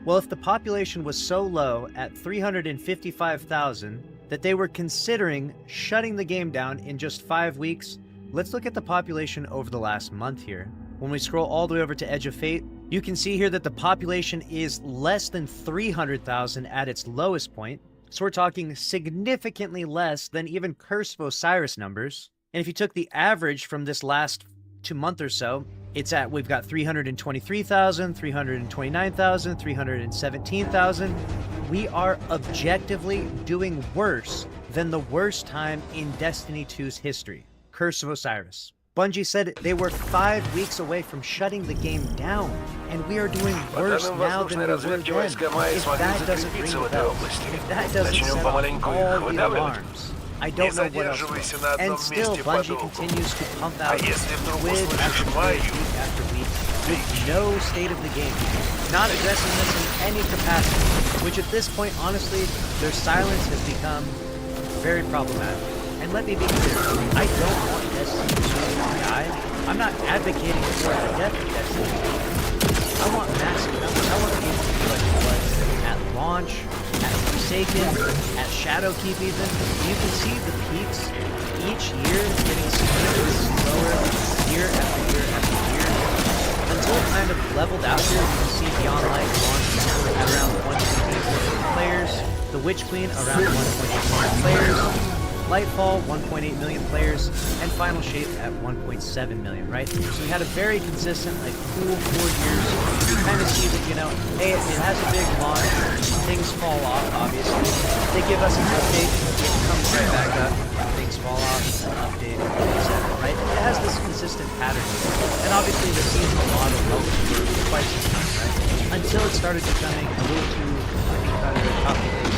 Well, if the population was so low at 355,000 that they were considering shutting the game down in just 5 weeks, let's look at the population over the last month here. When we scroll all the way over to Edge of Fate, you can see here that the population is less than 300,000 at its lowest point. So we're talking significantly less than even Curse of Osiris numbers. And if you took the average from this last 2 months or so, we've got 323,000, 329,000, 317,000. We are objectively doing worse than the worst time in Destiny 2's history, Curse of Osiris. Bungie said they were 5 weeks away from shutting the game down, and we are doing worse now than we were then. If that doesn't ring the bells, if that doesn't set off all the alarms, I don't know what else will. And still, Bungie continues to pump out squid after week after week with no state of the game, not addressing this in any capacity, which at this point, honestly, their silence has become very problematic. And let me be clear, I don't want Destiny 2 to die. I'm not advocating for the death of Destiny 2. I want massive numbers. I want the game to be like it was at launch, at Forsaken, at Shadowkeep even. You can see the peaks each year getting significantly lower year after year after year. Until it kind of leveled out here, you can see Beyond Light launch at around 1.8 million players, The Witch Queen around 1.8 million players, Lightfall, 1.8 million players, and Final Shape at 1.7 million, right? So we had a very consistent, cool 4 years. You kind of see that, hey, it has a big launch, things fall off, obviously. They give us an update, it comes right back up, things fall off, an update, etc., right? It has this consistent pattern. And obviously the seasonal model helped for quite some time, right? Until it started becoming a little too complicated.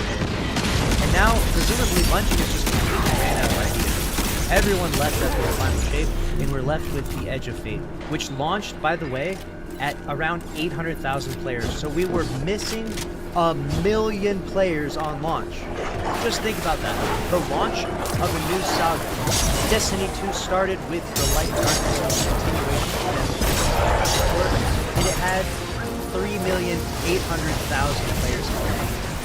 And now, presumably, Bungie is just completely ran out of ideas. Everyone left at their Final Shape, and we're left with the Edge of Fate, which launched, by the way, at around 800,000 players. So we were missing 1 million players on launch. Just think about that. The launch of a new saga. Destiny 2 started with the Light Darkness continuation of Destiny 2, and it had 3,800,000 players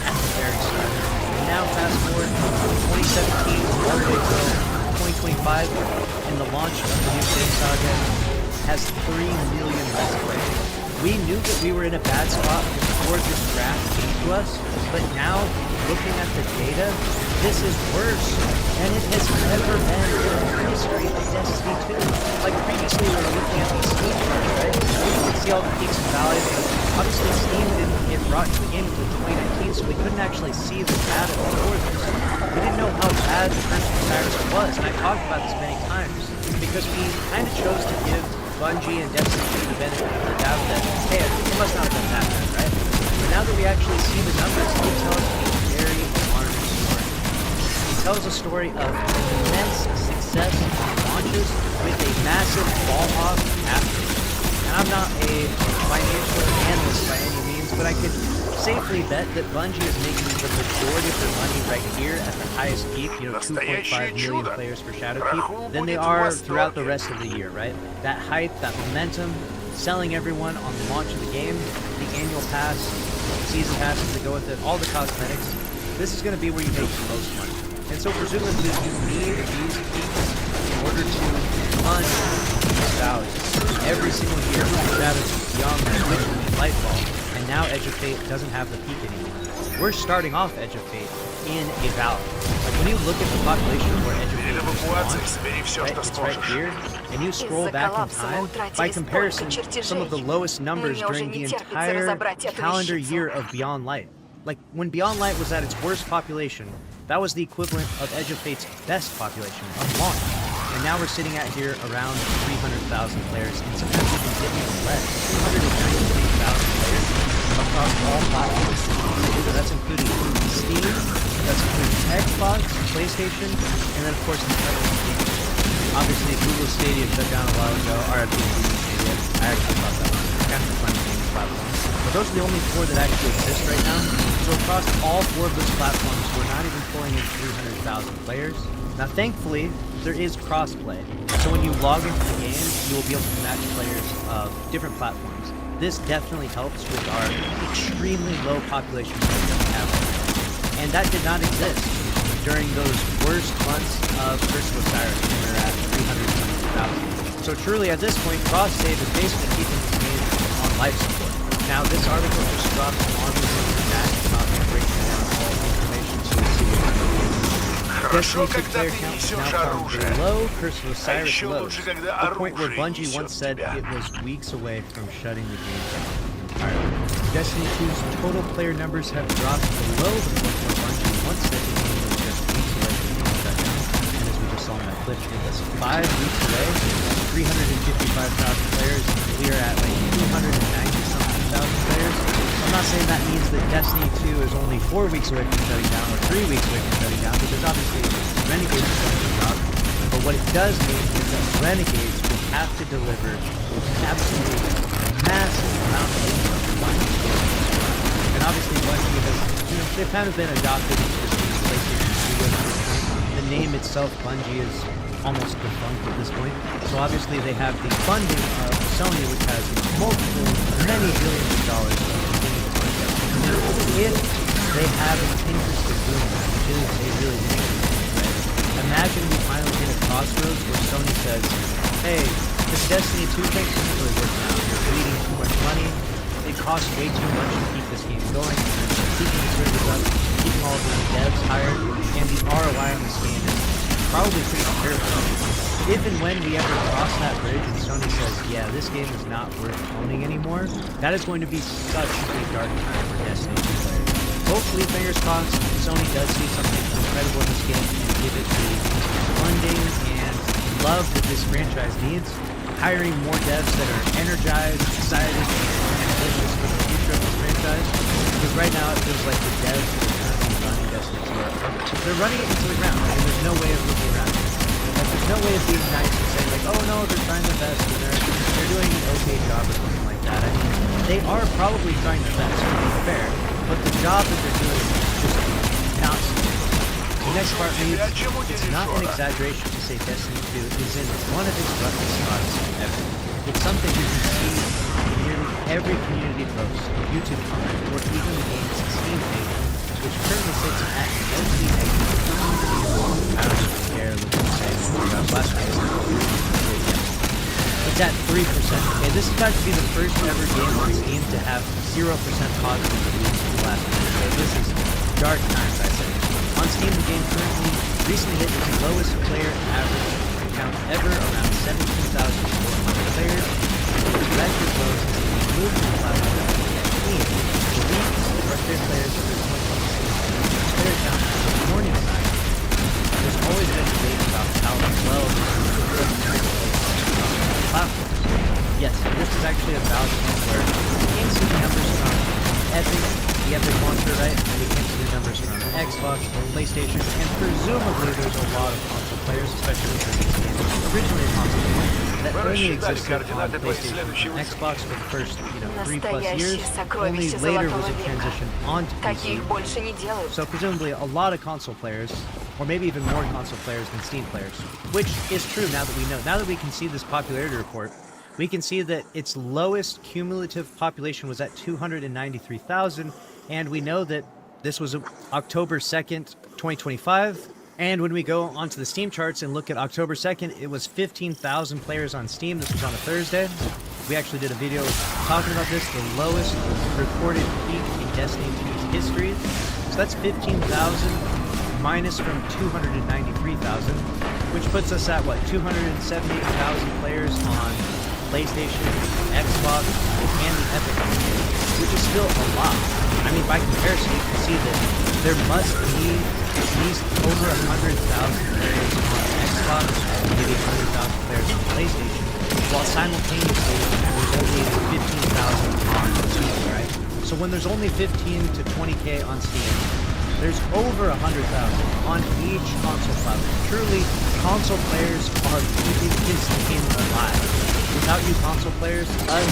at the very start. Now fast forward from 2017 all the way to 2025, and the launch of the new Fate Saga has 3 million less players. We knew that we were in a bad spot before this graph came to us, but now, looking at the data, this is worse than it has ever been in the history of Destiny 2. Like previously, we were looking at these screenshots, right? You can see all the peaks and valleys, but obviously Steam didn't get brought to the game until 2019, so we couldn't actually see the data before this. We didn't know how bad the Curse of Osiris was, and I talked about this many times, because we kind of chose to give Bungie and Destiny 2 the benefit of the doubt that, hey, it must not have been that bad, right? But now that we actually see the numbers, it tells a very alarming story. It tells a story of immense success on launches with a massive fall-off after. And I'm not a financial analyst by any means, but I could safely bet that Bungie is making the majority of their money right here at the highest peak, 2.5 million players for Shadowkeep, than they are throughout the rest of the year, right? That hype, that momentum, selling everyone on the launch of the game, the annual pass, season passes that go with it, all the cosmetics. This is going to be where you make the most money. And so presumably you need these peaks in order to fund these values. Every single year, Shadowkeep, Young, Witch, and Lightfall. And now Edge of Fate doesn't have the peak anymore. We're starting off Edge of Fate in a valley. Like when you look at the population where Edge of Fate is launched, right, it's right here, and you scroll back in time, by comparison, some of the lowest numbers during the entire calendar year of Beyond Light. Like when Beyond Light was at its worst population, that was the equivalent of Edge of Fate's best population of launch. And now we're sitting at here around 300,000 players, and sometimes even less, 293,000 players across all platforms. So that's including Steam, that's including Xbox, PlayStation, and then of course Nintendo. Obviously Google Stadia shut down a while ago, RIP Google Stadia. I actually thought that was kind of a funny gaming platform. But those are the only four that actually exist right now. So across all four of those platforms, we're not even pulling in 300,000 players. Now thankfully, there is crossplay. So when you log into the game, you will be able to match players of different platforms. This definitely helps with our extremely low population that we have. And that did not exist during those worst months of Curse of Osiris when we were at 300,000. So truly at this point, cross save is basically keeping this game on life support. Now this article just dropped on the chat. I'm not going to break down all the information so we'll see what Destiny 2 player count is now found very low, Curse of Osiris lows, the point where Bungie once said it was weeks away from shutting the game down entirely. Destiny 2's total player numbers have dropped below the point where Bungie once said the game was just weeks away from being shut down. And as we just saw in that clip, it was 5 weeks away, 355,000 players, we are at like 290-something thousand players. I'm not saying that means that Destiny 2 is only 4 weeks away from shutting down or 3 weeks away from shutting down, because obviously Renegades is going to drop. But what it does mean is that Renegades will have to deliver an absolutely massive amount of income to Bungie. And obviously Bungie has, they've kind of been adopted into this new PlayStation Studio at this point. The name itself, Bungie, is almost defunct at this point. So obviously they have the funding of Sony, which has many billions of dollars to continue to fund Destiny. If they have an interest in doing that, which is a really interesting thing, right? Imagine we finally hit a crossroads where Sony says, hey, this Destiny 2 thing isn't really working out. You're bleeding too much money. It costs way too much to keep this game going. Keeping the servers up, keeping all of the devs hired, and the ROI on this game is probably pretty comparable. If and when we ever cross that bridge and Sony says, yeah, this game is not worth owning anymore, that is going to be such a dark time for Destiny 2 players. Hopefully, fingers crossed, Sony does see something incredible in this game and give it the funding and love that this franchise needs, hiring more devs that are energized, excited, and ambitious for the future of this franchise. Because right now it feels like the devs that are currently running Destiny 2 they're running it into the ground, and there's no way of looking around it. Like, there's no way of being nice and saying like, oh no, they're trying their best, and they're doing an okay job or something like that. I mean, they are probably trying their best, to be fair, but the job that they're doing is just not significant. The next part means it's not an exaggeration to say Destiny 2 is in one of its roughest spots ever. It's something you can see in nearly every community post, YouTube comment, or even the game's Steam page, which currently sits at mostly negative. I don't even care, let's just say last week. It's at 3%. Okay, this is about to be the first ever game on Steam to have 0% positive reviews in the last week. So this is dark times, I say. On Steam, the game currently recently hit its lowest player average count ever, around 17,400 players. The record low since it moved to the platform. can't see the numbers from Epic, the Epic launcher, right? And we can't see the numbers from Xbox or PlayStation, and presumably there's a lot of console players, especially for this game. Originally a console game that only existed on PlayStation and Xbox for the first, 3+ years. Only later was it transitioned onto PC. So presumably a lot of console players, or maybe even more console players than Steam players, which is true now that we know. Now that we can see this popularity report, we can see that its lowest cumulative population was at 293,000, and we know that this was October 2nd, 2025. And when we go onto the Steam charts and look at October 2nd, it was 15,000 players on Steam. This was on a Thursday. We actually did a video talking about this, the lowest recorded peak in Destiny 2's history. So that's 15,000 minus from 293,000, which puts us at, 278,000 players on PlayStation, Xbox, and the Epic Games, which is still a lot. I mean, by comparison, you can see that there must be at least over 100,000 players on Xbox, maybe 100,000 players on PlayStation, while simultaneously there's only 15,000 on Steam, right? So when there's only 15 to 20k on Steam, there's over 100,000 on each console platform. Truly, console players are keeping this game alive. Without you console players, us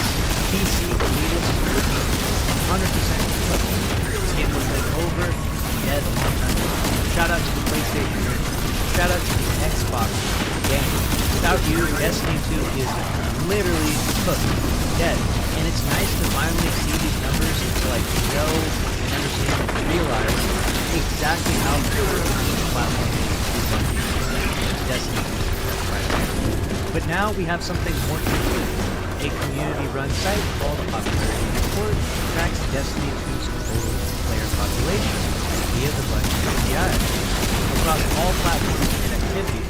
PC elitists would be 100% this game would have been over, dead a long time ago. Shout out to the PlayStation nerds. Shout out to the Xbox game. Without you, Destiny 2 is literally cooked, dead. And it's nice to finally see these numbers and to know and understand and realize exactly how good each platform is Destiny 2 right now. But now we have something more complete. A community-run site called Popularity Report tracks Destiny 2's total player population via the bunch of KPIs across all platforms and activities.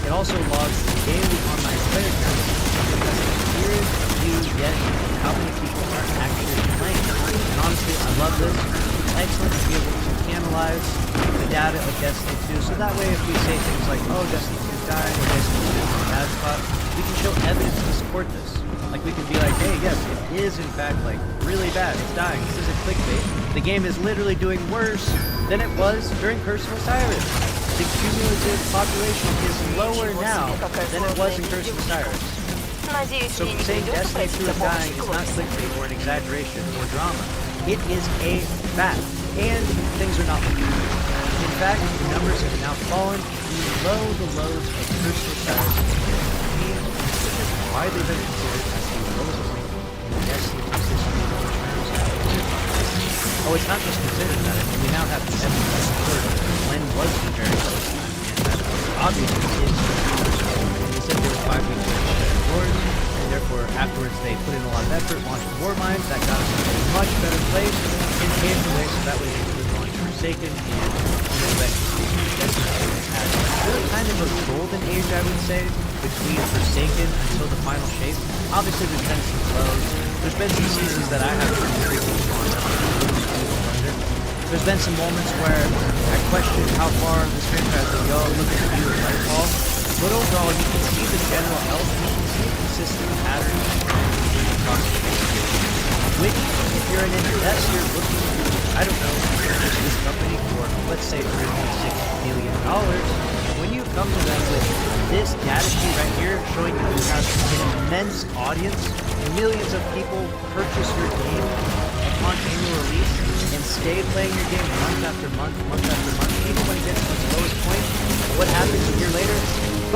It also logs the daily online player count because here you get how many people are actually playing. And honestly, I love this. It's excellent to be able to analyze the data of Destiny 2, so that way if we say things like, oh, Destiny 2 is dying, or Destiny 2 is in a bad spot, we can show evidence to support this. Like, we can be like, hey, yes, it is in fact, really bad, it's dying, this isn't clickbait. The game is literally doing worse than it was during Curse of Osiris. The cumulative population is lower now than it was in Curse of Osiris. So saying Destiny 2 is dying is not clickbait or an exaggeration or drama. It is a fact. And things are not looking good. In fact, the numbers have now fallen below the lows of Curse of Osiris, which is widely been considered as the lowest point in Destiny 2's history in terms of. Oh, it's not just considered that. We now have evidence that Glenn was very close, and that obviously is true. They said there were 5 weeks of Lord, and therefore afterwards they put in a lot of effort, launched War Mines, that got us in a much better place, and paved the way so that way they could launch Forsaken, and eventually Destiny had really kind of a golden age, I would say, between Forsaken until the final shape. Obviously there's been some lows, there's been some seasons that I haven't frequently gone up. There's been some moments where I questioned how far this franchise will go, look at the view of Lightfall. But overall, you can see the general health, you can see a consistent pattern across the space. Which, if you're an investor looking to, I don't know, purchase this company for, let's say, $3.6 billion, when you come to them with this data sheet right here showing that you have an immense audience, millions of people purchase your game upon annual release and stay playing your game month after month, even when it gets to its lowest point, what happens a year later?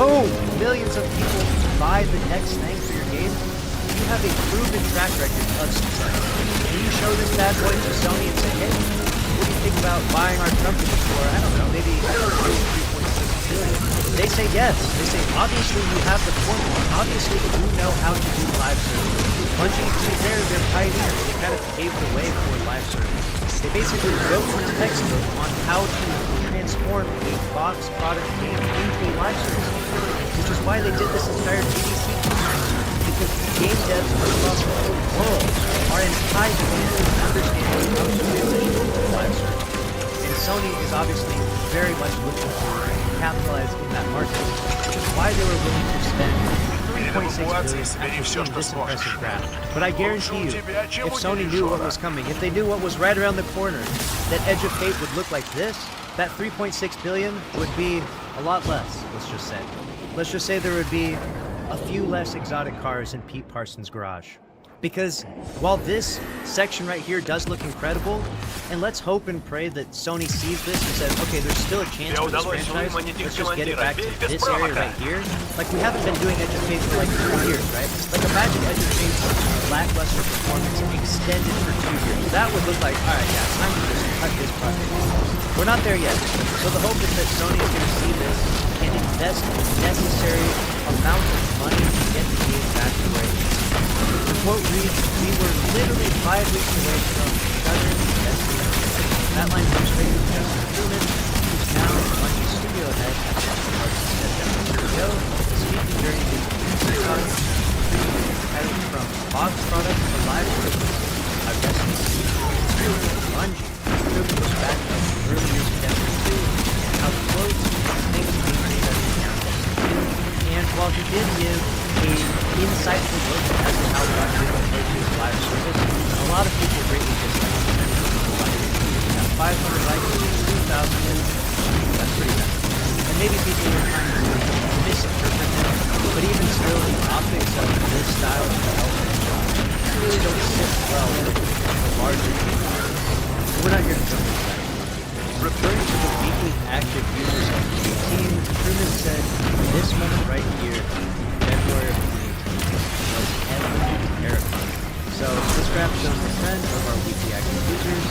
Boom! Millions of people buy the next thing for your game. You have a proven track record of success. And you show this bad boy to Sony and say, hey, what do you think about buying our company for, I don't know, maybe $3.6 billion? They say yes. They say, obviously you have the formula. Obviously you know how to do live service. Bungie, to be fair, they're pioneers. They kind of paved the way for live service. They basically wrote the textbook on how to transform a box product game into a live service game, which is why they did this entire GDC because game devs across the whole world are in high demand and understanding how to transition to live service. And Sony is obviously very much looking to capitalize in that market, which is why they were willing to spend $3 3.6 billion after seeing this impressive graph. But I guarantee you, if Sony knew what was coming, if they knew what was right around the corner, that Edge of Fate would look like this, that 3.6 billion would be a lot less, let's just say. Let's just say there would be a few less exotic cars in Pete Parsons' garage. Because while this section right here does look incredible, and let's hope and pray that Sony sees this and says, okay, there's still a chance for this franchise, let's just get it back to this area right here. Like, we haven't been doing Edge of Fate for like 2 years, right? Like, imagine Edge of Fate's lackluster performance extended for 2 years. That would look like, alright, yeah, it's time to just cut this project. We're not there yet. So the hope is that Sony is going to see this and invest the necessary amount of money to get the game back to where it is. The quote reads, "We were literally 5 weeks away from shuttering Destiny 2." That line comes straight from Justin Truman, who's now Bungie studio head at the studio, speaking during the titled from box product to live service. How Destiny 2 Bungie proved was back up early years of Destiny 2, how close things came to Destiny 2. And while he did give an insightful look as to how Bungie approaches his live service, a lot of people greatly dislike it. We have 500 likes, 2,000 hits. That's pretty bad. And maybe people were trying to misinterpret it, but even still, the optics of this style of development really don't sit well with the larger game. We're not here to jump into that. Referring to the weekly active users of the team, Truman said, "This moment right here, February of 2018, was heavily terrifying." So this graph shows the trend of our weekly active users,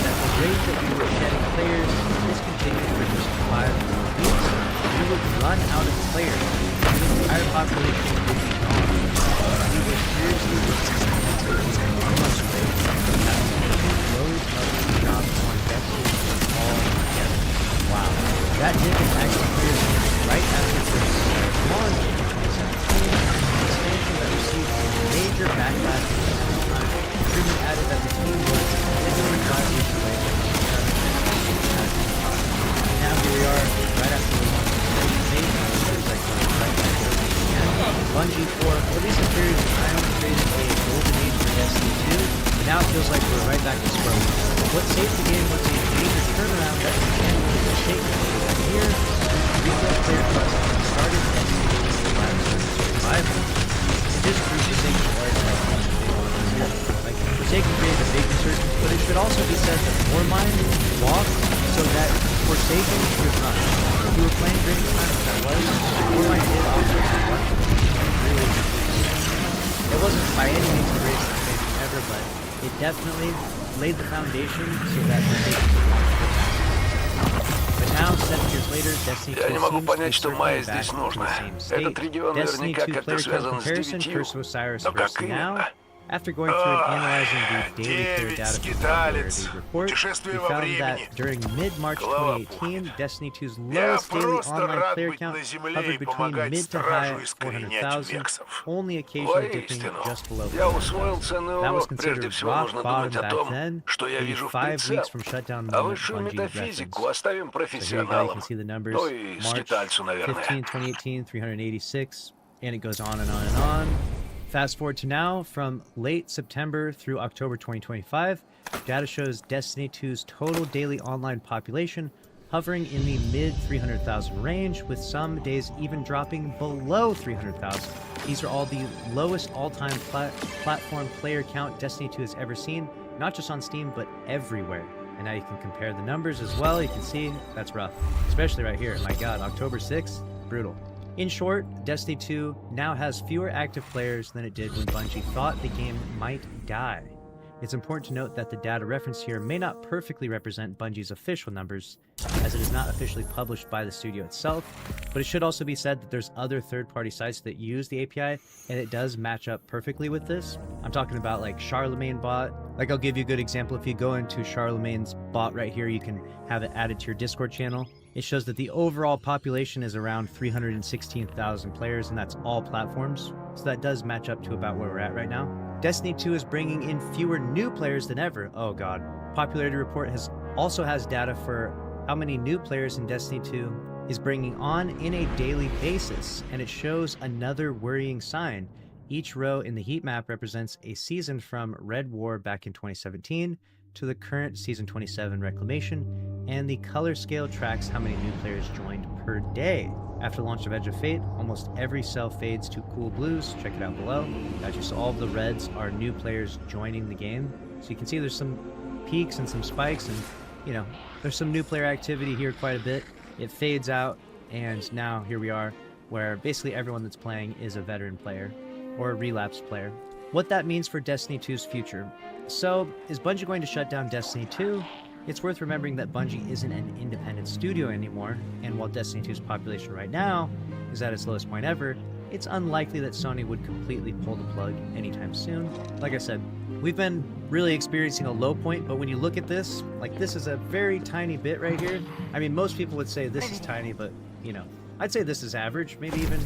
that the rate that we were getting players discontinued for just 5 weeks, we would run out of players. The entire population would be gone. We were seriously looking at how much rate we have loads of jobs on Destiny all together. Wow. That did impact the players right after the launch in 2017, expansion that received major backlash at the time. Truman added that the team was literally 5 weeks away from now here we are, right after the launch of the seems like going right back to Bungie for at least a period of time created a golden age for Destiny 2, and now it feels like we're right back to square one. What saved the game was a major turnaround that began with a statement that here, retail player trust started Destiny 2 live service revival. It just proves the thing for it like Forsaken created a big resurgence, but it should also be said that Warmind walked so that Forsaken could run. If you were playing during the time that was, Warmind did offer some run. It wasn't by any means the greatest expansion ever, but it definitely laid the foundation so that But now, 7 years later, Destiny 2 Я не могу seems to понять, be что circling Майя back здесь to нужно. the same state. Этот регион Destiny наверняка 2 как-то player count связан с comparison, 9. Curse of Osiris Но versus как now. именно? After going through and analyzing the daily player data from скиталец, the report, we путешествие во found времени. that during mid-March Голова 2018, Destiny 2's Я lowest daily просто online рад player быть count на земле hovered и between помогать mid to high стражу искоренять 400,000, вексов. only occasionally dipping Воистину, just below я 400,000. усвоил ценный That was урок. Прежде considered всего rock нужно bottom думать о back том, then, что я the вижу в 5 прицел. weeks from shutdown А moment высшую Bungie метафизику referenced. оставим So here you go, you профессионалам. can see the numbers. Ну и March скитальцу, наверное. 15, 2018, 386, and it goes on and on and on. Fast forward to now, from late September through October 2025, data shows Destiny 2's total daily online population hovering in the mid 300,000 range, with some days even dropping below 300,000. These are all the lowest all-time platform player count Destiny 2 has ever seen, not just on Steam, but everywhere. And now you can compare the numbers as well. You can see that's rough, especially right here. My God, October 6th, brutal. In short, Destiny 2 now has fewer active players than it did when Bungie thought the game might die. It's important to note that the data referenced here may not perfectly represent Bungie's official numbers, as it is not officially published by the studio itself, but it should also be said that there's other third-party sites that use the API, and it does match up perfectly with this. I'm talking about like Charlemagne bot. Like, I'll give you a good example. If you go into Charlemagne's bot right here, you can have it added to your Discord channel. It shows that the overall population is around 316,000 players, and that's all platforms. So that does match up to about where we're at right now. Destiny 2 is bringing in fewer new players than ever. Oh god. Popularity Report also has data for how many new players in Destiny 2 is bringing on in a daily basis, and it shows another worrying sign. Each row in the heat map represents a season from Red War back in 2017 to the current Season 27 Reclamation, and the color scale tracks how many new players joined per day. After the launch of Edge of Fate, almost every cell fades to cool blues. Check it out below. Actually, so all of the reds are new players joining the game. So you can see there's some peaks and some spikes, and you know, there's some new player activity here quite a bit. It fades out, and now here we are, where basically everyone that's playing is a veteran player or a relapsed player. What that means for Destiny 2's future. So, is Bungie going to shut down Destiny 2? It's worth remembering that Bungie isn't an independent studio anymore, and while Destiny 2's population right now is at its lowest point ever, it's unlikely that Sony would completely pull the plug anytime soon. Like I said, we've been really experiencing a low point, but when you look at this, like this is a very tiny bit right here. I mean, most people would say this is tiny, but you know, I'd say this is average, maybe even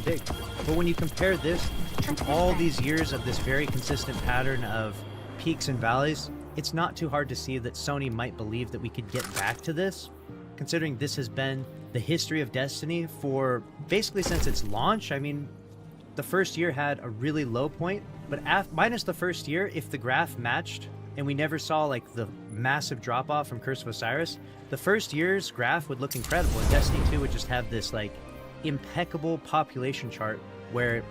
big. But when you compare this to all these years of this very consistent pattern of peaks and valleys, it's not too hard to see that Sony might believe that we could get back to this, considering this has been the history of Destiny for basically since its launch. I mean, the first year had a really low point, but minus the first year, if the graph matched and we never saw like the massive drop off from Curse of Osiris, the first year's graph would look incredible, and Destiny 2 would just have this like impeccable population chart where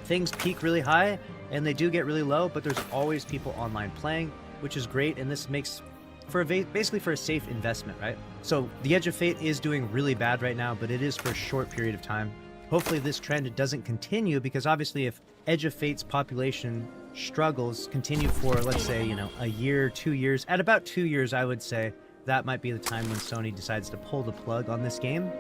things peak really high and they do get really low, but there's always people online playing, which is great, and this makes for basically for a safe investment, right? So the Edge of Fate is doing really bad right now, but it is for a short period of time. Hopefully this trend doesn't continue, because obviously if Edge of Fate's population struggles continue for, let's say, you know, a year, 2 years, at about 2 years, I would say that might be the time when Sony decides to pull the plug on this game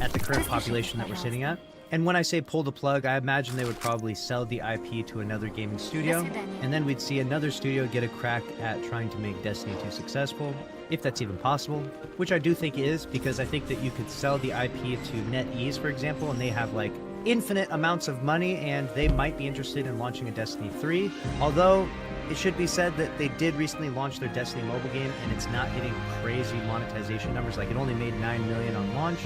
at the current population that we're sitting at. And when I say pull the plug, I imagine they would probably sell the IP to another gaming studio, and then we'd see another studio get a crack at trying to make Destiny 2 successful, if that's even possible, which I do think is, because I think that you could sell the IP to NetEase, for example, and they have like infinite amounts of money, and they might be interested in launching a Destiny 3, although it should be said that they did recently launch their Destiny mobile game, and it's not hitting crazy monetization numbers. Like, it only made $9 million on launch,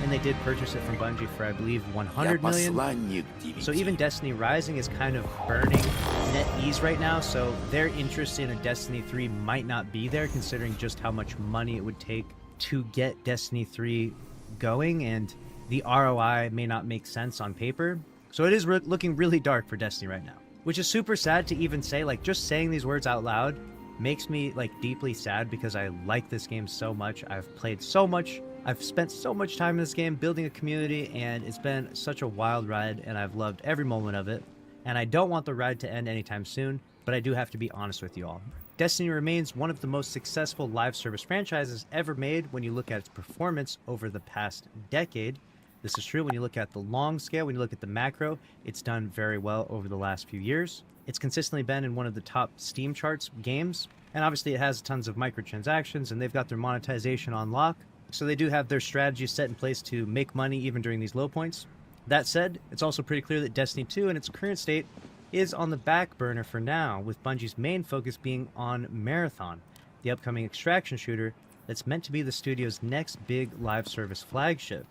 and they did purchase it from Bungie for, I believe, $100 million. So even Destiny Rising is kind of burning NetEase right now, so their interest in a Destiny 3 might not be there, considering just how much money it would take to get Destiny 3 going, and the ROI may not make sense on paper. So it is looking really dark for Destiny right now, which is super sad to even say. Like, just saying these words out loud makes me like deeply sad, because I like this game so much. I've played so much. I've spent so much time in this game building a community, and it's been such a wild ride, and I've loved every moment of it. And I don't want the ride to end anytime soon, but I do have to be honest with you all. Destiny remains one of the most successful live service franchises ever made when you look at its performance over the past decade. This is true when you look at the long scale, when you look at the macro, it's done very well over the last few years. It's consistently been in one of the top Steam charts games, and obviously it has tons of microtransactions, and they've got their monetization on lock, so they do have their strategy set in place to make money even during these low points. That said, it's also pretty clear that Destiny 2 in its current state is on the back burner for now, with Bungie's main focus being on Marathon, the upcoming extraction shooter that's meant to be the studio's next big live service flagship.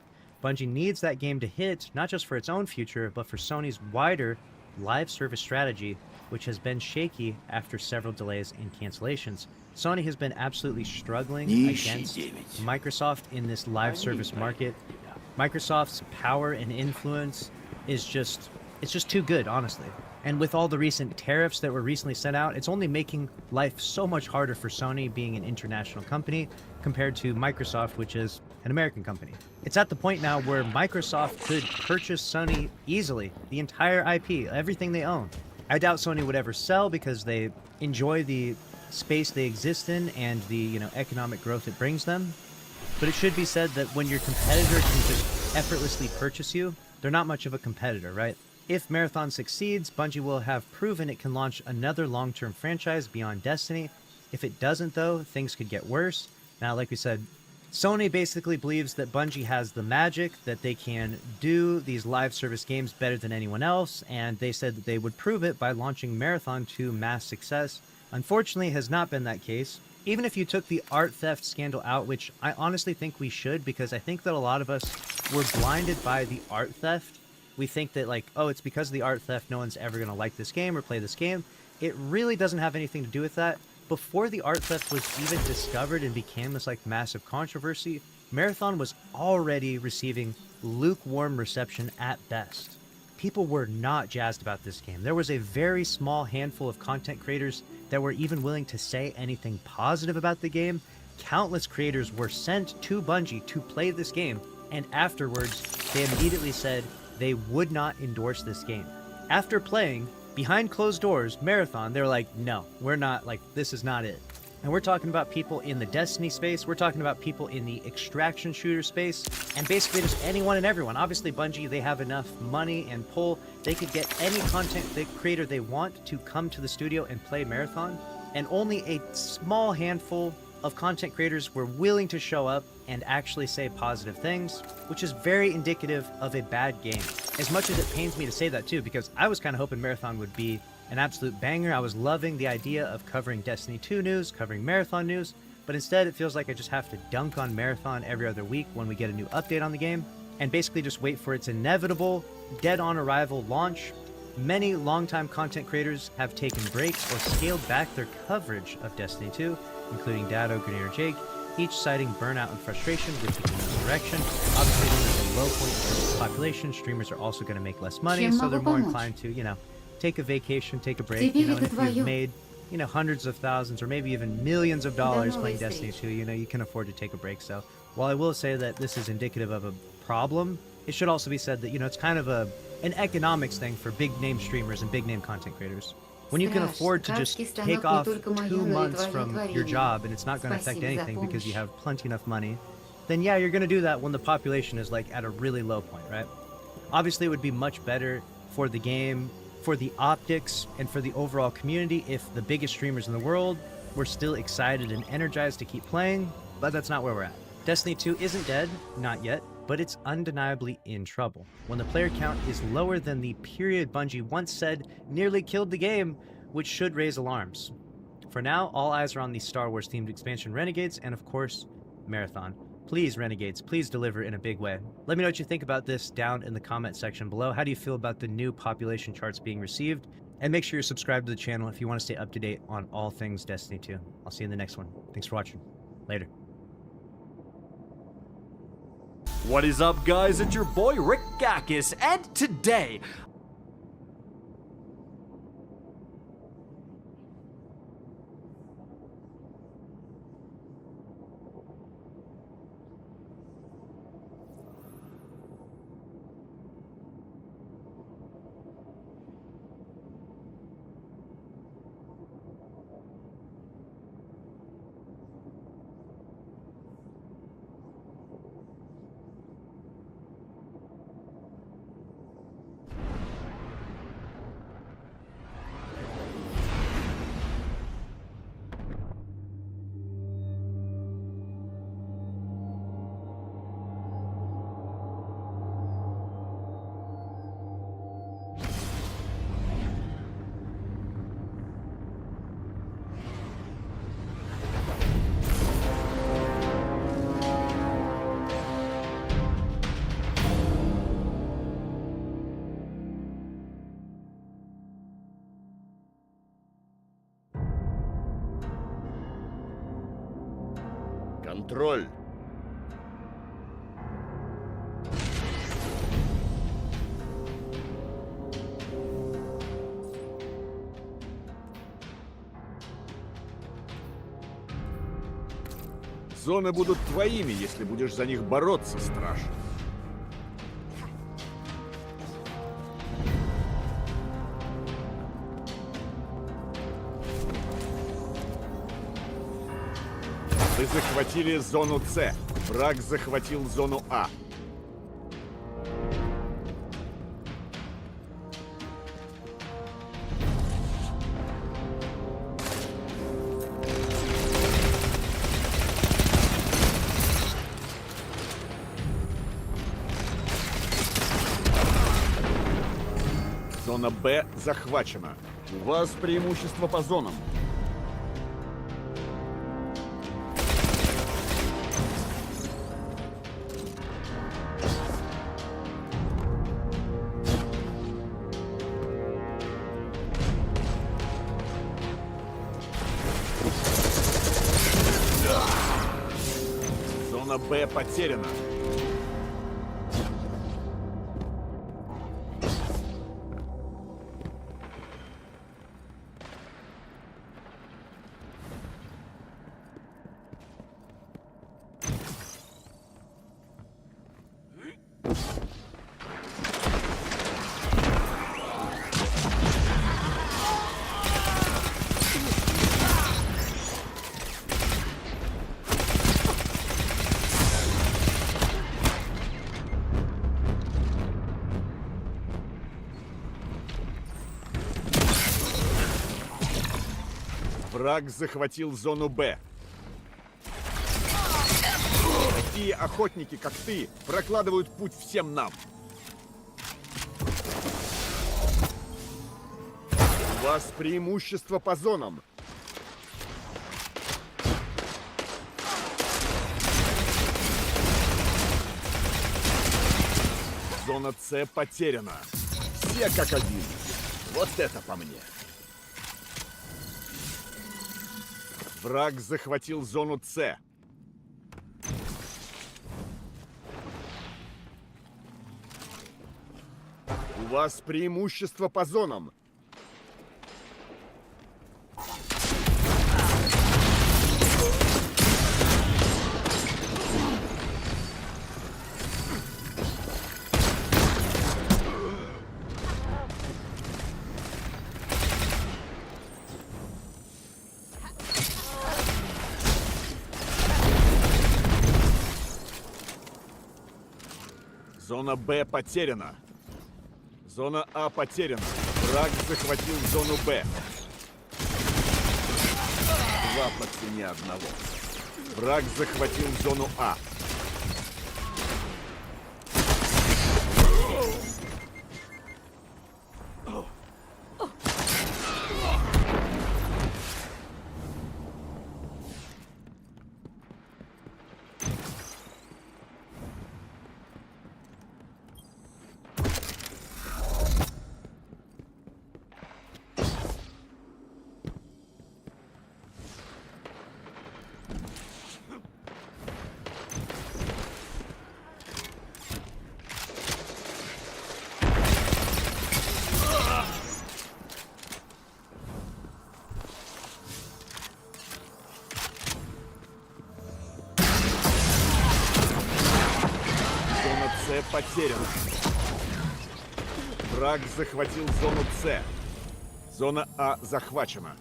Bungie needs that game to hit, not just for its own future, but for Sony's wider live service strategy, which has been shaky after several delays and cancellations. Sony has been absolutely struggling against Microsoft in this live service market. Microsoft's power and influence is just too good, honestly. And with all the recent tariffs that were recently sent out, it's only making life so much harder for Sony, being an international company, compared to Microsoft, which is an American company. It's at the point now where Microsoft could purchase Sony easily, the entire IP, everything they own. I doubt Sony would ever sell, because they enjoy the space they exist in and the, you know, economic growth it brings them. But it should be said that when your competitor can just effortlessly purchase you, they're not much of a competitor, right? If Marathon succeeds, Bungie will have proven it can launch another long-term franchise beyond Destiny. If it doesn't, though, things could get worse. Now, like we said, Sony basically believes that Bungie has the magic, that they can do these live service games better than anyone else, and they said that they would prove it by launching Marathon to mass success. Unfortunately, it has not been that case. Even if you took the art theft scandal out, which I honestly think we should, because I think that a lot of us were blinded by the art theft. We think that, like, oh, it's because of the art theft, no one's ever going to like this game or play this game. It really doesn't have anything to do with that. Before the art theft was even discovered and became this, like, massive controversy, Marathon was already receiving lukewarm reception at best. People were not jazzed about this game. There was a very small handful of content creators that were even willing to say anything positive about the game. Countless creators were sent to Bungie to play this game, and afterwards, they immediately said they would not endorse this game. After playing, behind closed doors, Marathon, they're like, no, we're not, like, this is not it. And we're talking about people in the Destiny space, we're talking about people in the extraction shooter space, and basically just anyone and everyone. Obviously, Bungie, they have enough money and pull. They could get any content creator they want to come to the studio and play Marathon, and only a small handful of content creators were willing to show up and actually say positive things, which is very indicative of a bad game. As much as it pains me to say that too, because I was kind of hoping Marathon would be an absolute banger. I was loving the idea of covering Destiny 2 news, covering Marathon news, but instead it feels like I just have to dunk on Marathon every other week when we get a new update on the game, and basically just wait for its inevitable, dead-on-arrival launch. Many longtime content creators have taken breaks or scaled back their coverage of Destiny 2, including Dado, Grenadier Jake, each citing burnout and frustration with the game's direction. Obviously, this is a low point in terms of population. Streamers are also going to make less money, so they're more inclined to, take a vacation, take a break, and if you've made, hundreds of thousands or maybe even millions of dollars playing Destiny 2, you can afford to take a break. So while I will say that this is indicative of a problem, it should also be said that, it's kind of an economics thing for big name streamers and big name content creators. When you can afford to just take off 2 months from your job and it's not going to affect anything because you have plenty enough money, then yeah, you're going to do that when the population is like at a really low point, right? Obviously, it would be much better for the game, for the optics, and for the overall community if the biggest streamers in the world were still excited and energized to keep playing, but that's not where we're at. Destiny 2 isn't dead, not yet, but it's undeniably in trouble. When the player count is lower than the period Bungie once said nearly killed the game, which should raise alarms. For now, all eyes are on the Star Wars themed expansion Renegades, and of course, Marathon. Please, Renegades, please deliver in a big way. Let me know what you think about this down in the comment section below. How do you feel about the new population charts being received? And make sure you're subscribed to the channel if you want to stay up to date on all things Destiny 2. I'll see you in the next one. Thanks for watching. Later. What is up, guys? It's your boy Rick Gakis, and today Контроль. Зоны будут твоими, если будешь за них бороться, страж. Вы захватили зону С. Враг захватил зону А. Зона Б захвачена. У вас преимущество по зонам. Зона Б потеряна. Враг захватил зону Б. Такие охотники, как ты, прокладывают путь всем нам. У вас преимущество по зонам. Зона С потеряна. Все как один. Вот это по мне. Враг захватил зону С. У вас преимущество по зонам. Зона Б потеряна. Зона А потеряна. Враг захватил зону Б. Два по цене одного. Враг захватил зону А. Потеряно. Враг захватил зону С. Зона А захвачена.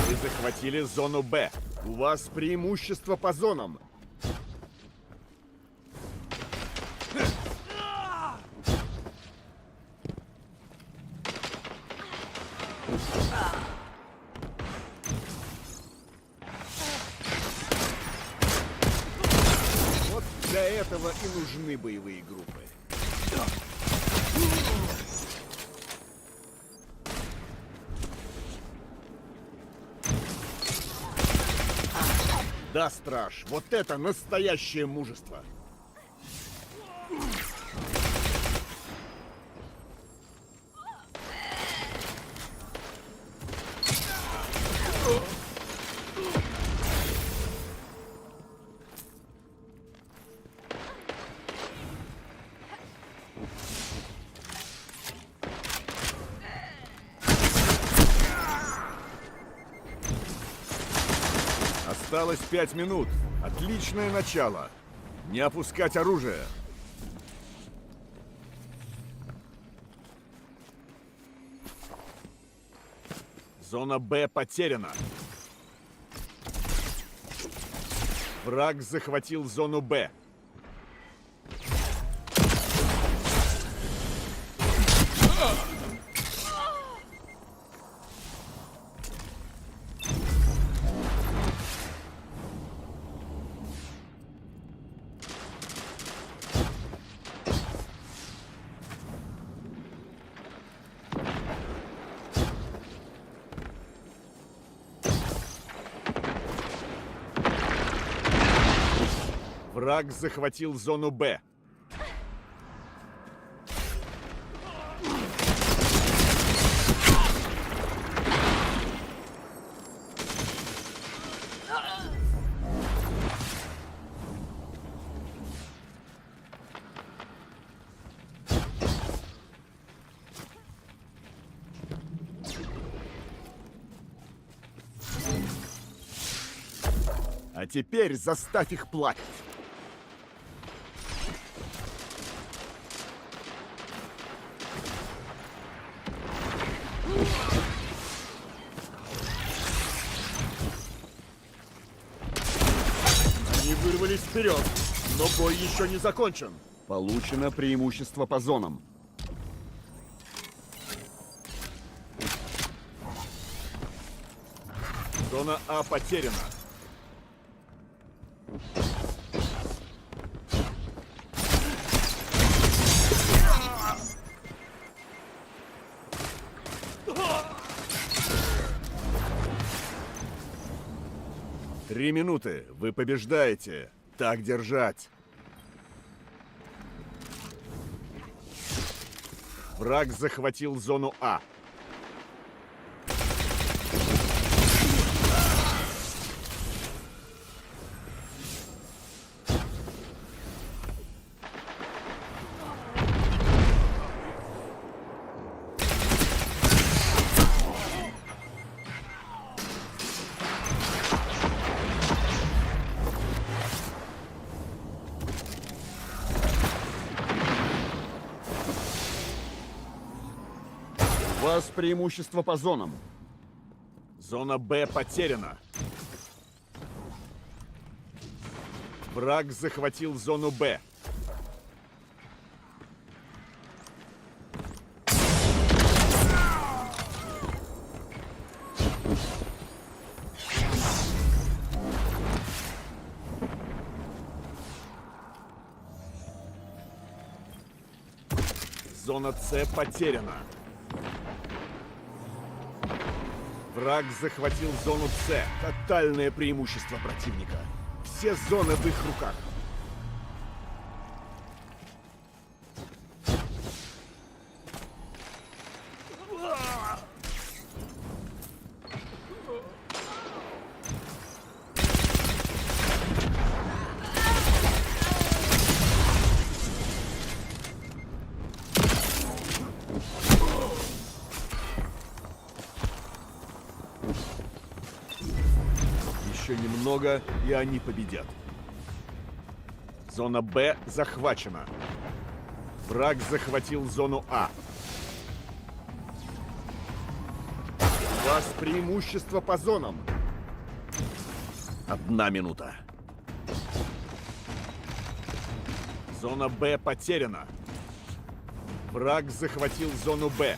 Вы захватили зону Б. У вас преимущество по зонам. Для этого и нужны боевые группы. Да, страж, вот это настоящее мужество. Осталось 5 минут. Отличное начало. Не опускать оружие. Зона Б потеряна. Враг захватил зону Б. Враг захватил зону Б. теперь заставь их плакать. Они вырвались вперед, но бой еще не закончен. Получено преимущество по зонам. Зона А потеряна. Три минуты. Вы побеждаете. Так держать. Враг захватил зону А. У вас преимущество по зонам. Зона Б потеряна. Враг захватил зону Б. Зона С потеряна. Враг захватил зону С. Тотальное преимущество противника. Все зоны в их руках. Еще немного, и они победят. Зона Б захвачена. Враг захватил зону А. У вас преимущество по зонам. 1 минута. Зона Б потеряна. Враг захватил зону Б.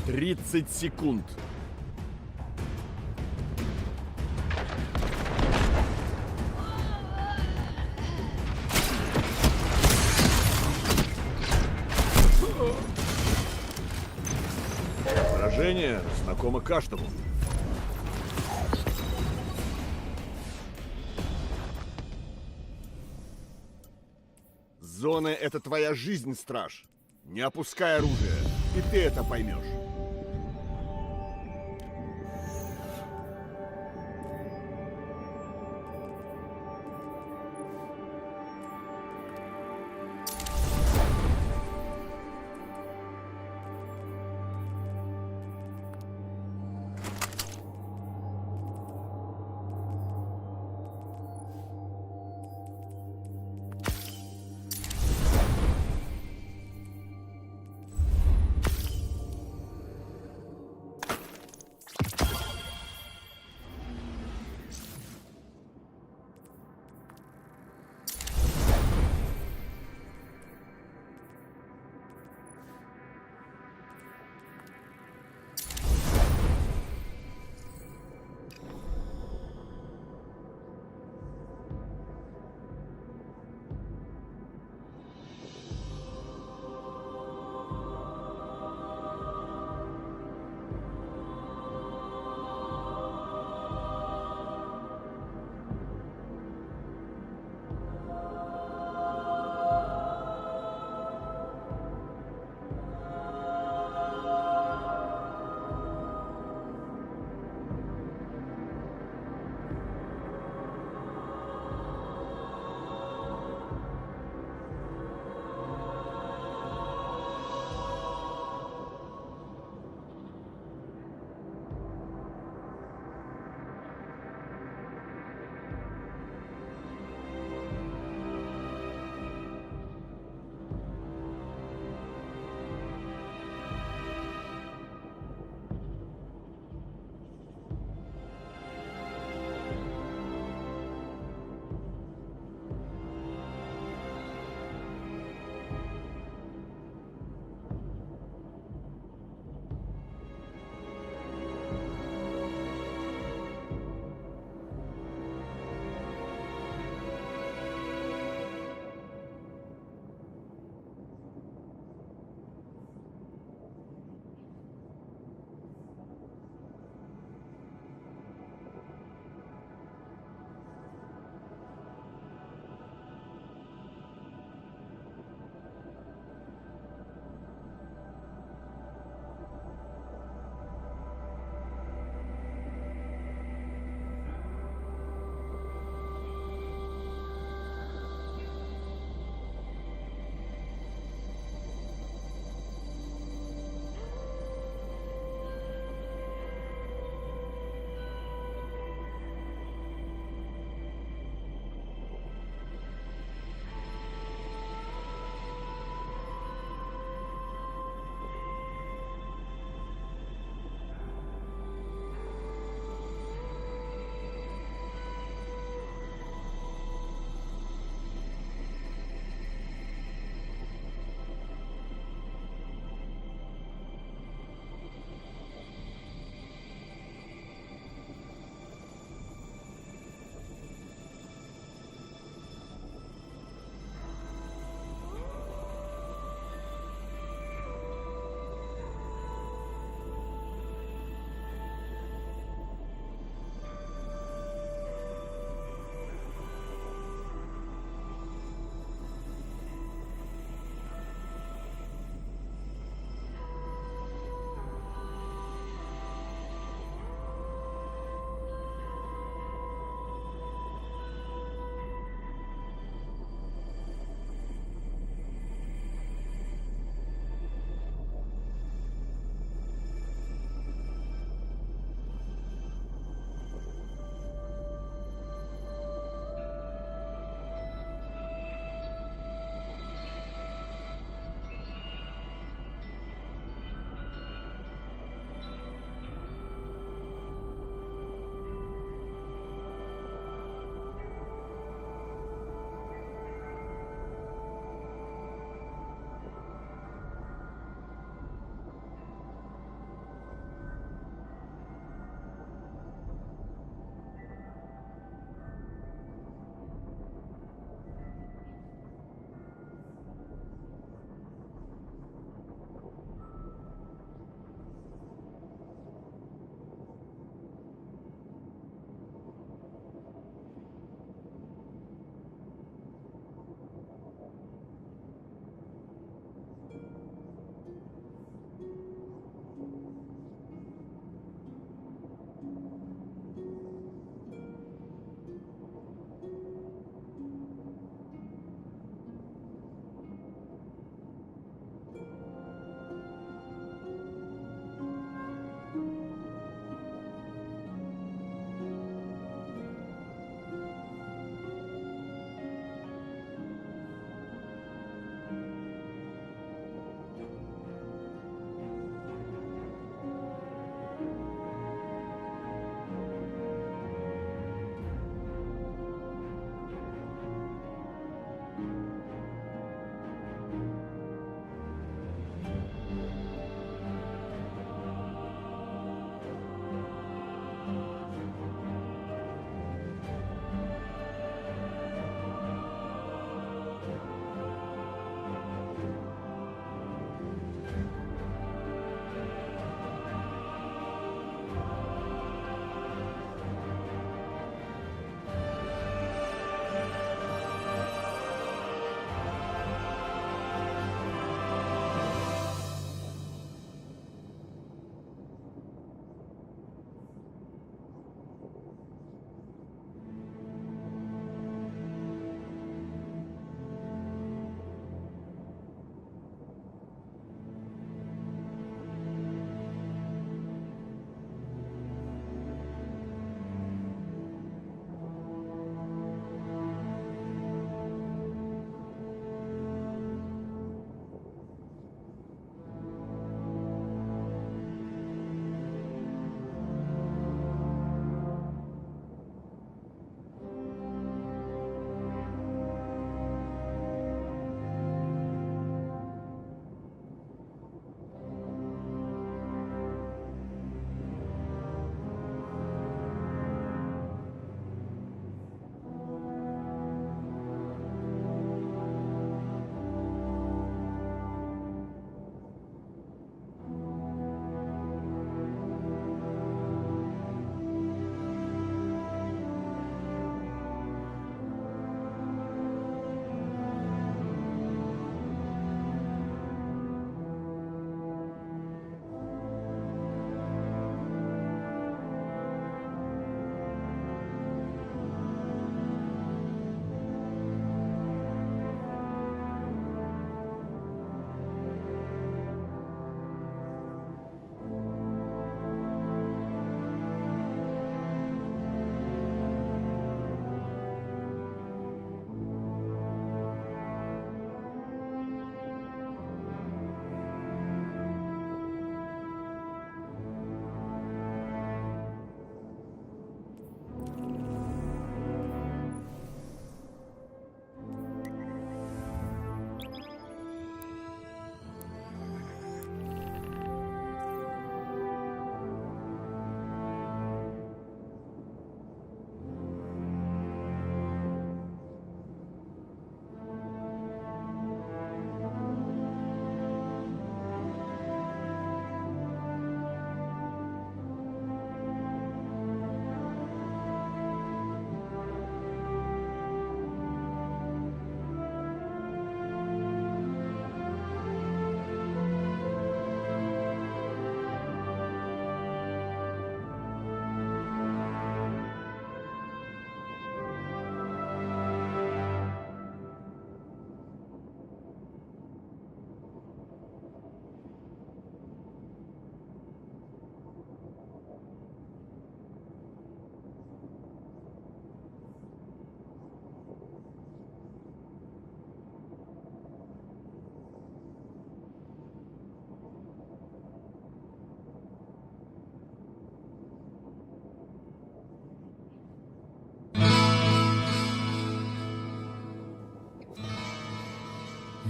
«30 секунд». Поражение знакомо каждому. Зоны — это твоя жизнь, страж. Не опускай оружие, и ты это поймешь.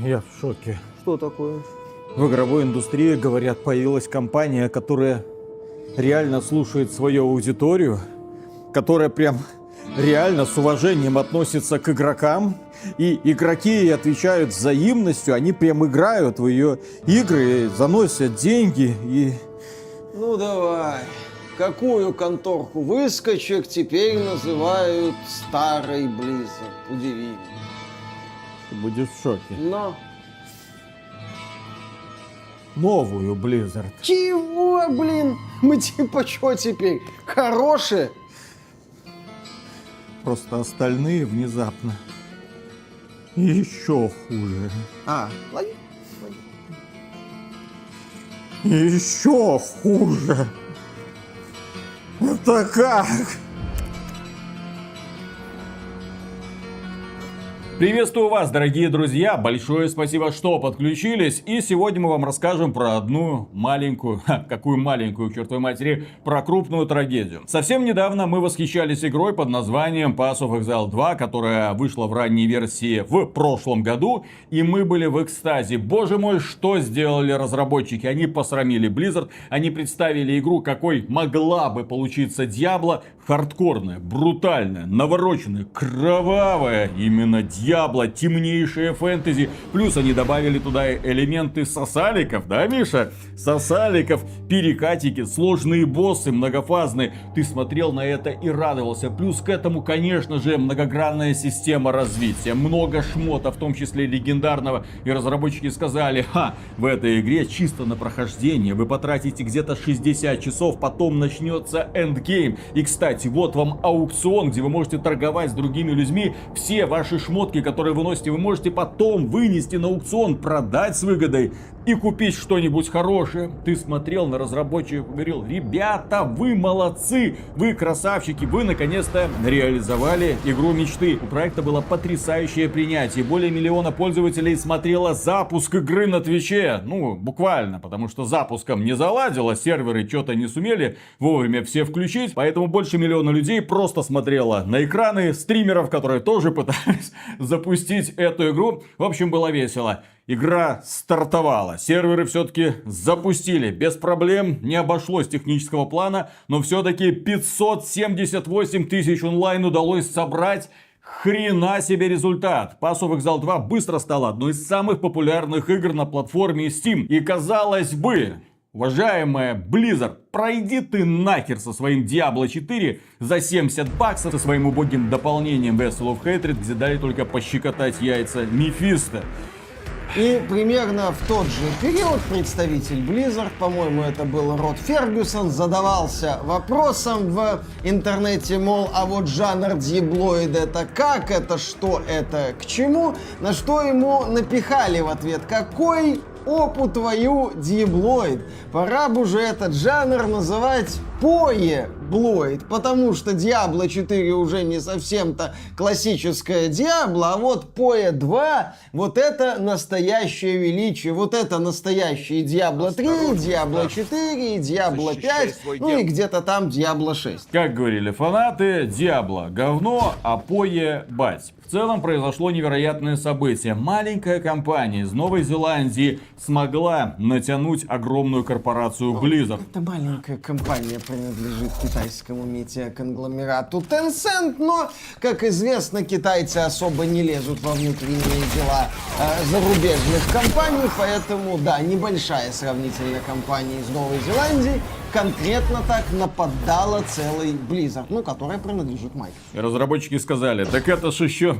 Я в шоке. Что такое? В игровой индустрии, говорят, появилась компания, которая реально слушает свою аудиторию, которая прям реально с уважением относится к игрокам, и игроки ей отвечают взаимностью, они прям играют в ее игры, заносят деньги и... Ну давай. Какую конторку выскочек теперь называют старой Blizzard? Удиви. Ты будешь в шоке. Но... Новую Blizzard. Чего, блин? Мы типа что теперь? Хорошие? Просто остальные внезапно еще хуже. Лови. Еще хуже. Это как? Приветствую вас, дорогие друзья! Большое спасибо, что подключились. И сегодня мы вам расскажем про одну маленькую, какую маленькую, к чертовой матери, про крупную трагедию. Совсем недавно мы восхищались игрой под названием Path of Exile 2, которая вышла в ранней версии в прошлом году. И мы были в экстазе. Боже мой, что сделали разработчики? Они посрамили Blizzard, они представили игру, какой могла бы получиться Diablo. Хардкорная, брутальная, навороченная, кровавая. Именно Diablo, темнейшее фэнтези. Плюс они добавили туда элементы сосаликов, да, Миша? Сосаликов, перекатики, сложные боссы, многофазные. Ты смотрел на это и радовался. Плюс к этому, конечно же, многогранная система развития. Много шмота, в том числе легендарного. И разработчики сказали, в этой игре чисто на прохождение вы потратите где-то 60 часов, потом начнется эндгейм. И, кстати, вот вам аукцион, где вы можете торговать с другими людьми. Все ваши шмотки, которые вы носите, вы можете потом вынести на аукцион, продать с выгодой и купить что-нибудь хорошее. Ты смотрел на разработчиков и говорил: ребята, вы молодцы, вы красавчики, вы наконец-то реализовали игру мечты. У проекта было потрясающее принятие. Более 1 миллиона пользователей смотрело запуск игры на Твиче. Ну, буквально, потому что запуском не заладило, серверы что-то не сумели вовремя все включить. Поэтому больше 1 миллиона людей просто смотрело на экраны стримеров, которые тоже пытались запустить эту игру. В общем, было весело. Игра стартовала, серверы все-таки запустили, без проблем, не обошлось технического плана, но все-таки 578 тысяч онлайн удалось собрать. Хрена себе результат! Path of Exile 2 быстро стала одной из самых популярных игр на платформе Steam. И казалось бы, уважаемая Blizzard, пройди ты нахер со своим Diablo 4 за 70 баксов, со своим убогим дополнением Vessel of Hatred, где дали только пощекотать яйца Мефисто. И примерно в тот же период представитель Blizzard, по-моему, это был Род Фергюсон, задавался вопросом в интернете, мол, а вот жанр диаблоид это как, это что, это к чему? На что ему напихали в ответ: какой опу твою диаблоид? Пора бы уже этот жанр называть поеблоид, потому что Diablo 4 уже не совсем-то классическая Diablo, а вот Пое 2, вот это настоящее величие, вот это настоящие Diablo 3, Diablo 4, Diablo 5, ну и где-то там Diablo 6. Как говорили фанаты, Diablo говно, а Пое бать. В целом произошло невероятное событие. Маленькая компания из Новой Зеландии смогла натянуть огромную корпорацию Blizzard. Эта маленькая компания принадлежит китайскому медиаконгломерату Tencent, но, как известно, китайцы особо не лезут во внутренние дела зарубежных компаний, поэтому, да, небольшая сравнительная компания из Новой Зеландии конкретно так нападала целый Blizzard, ну, которая принадлежит Microsoft. И разработчики сказали: так это ж еще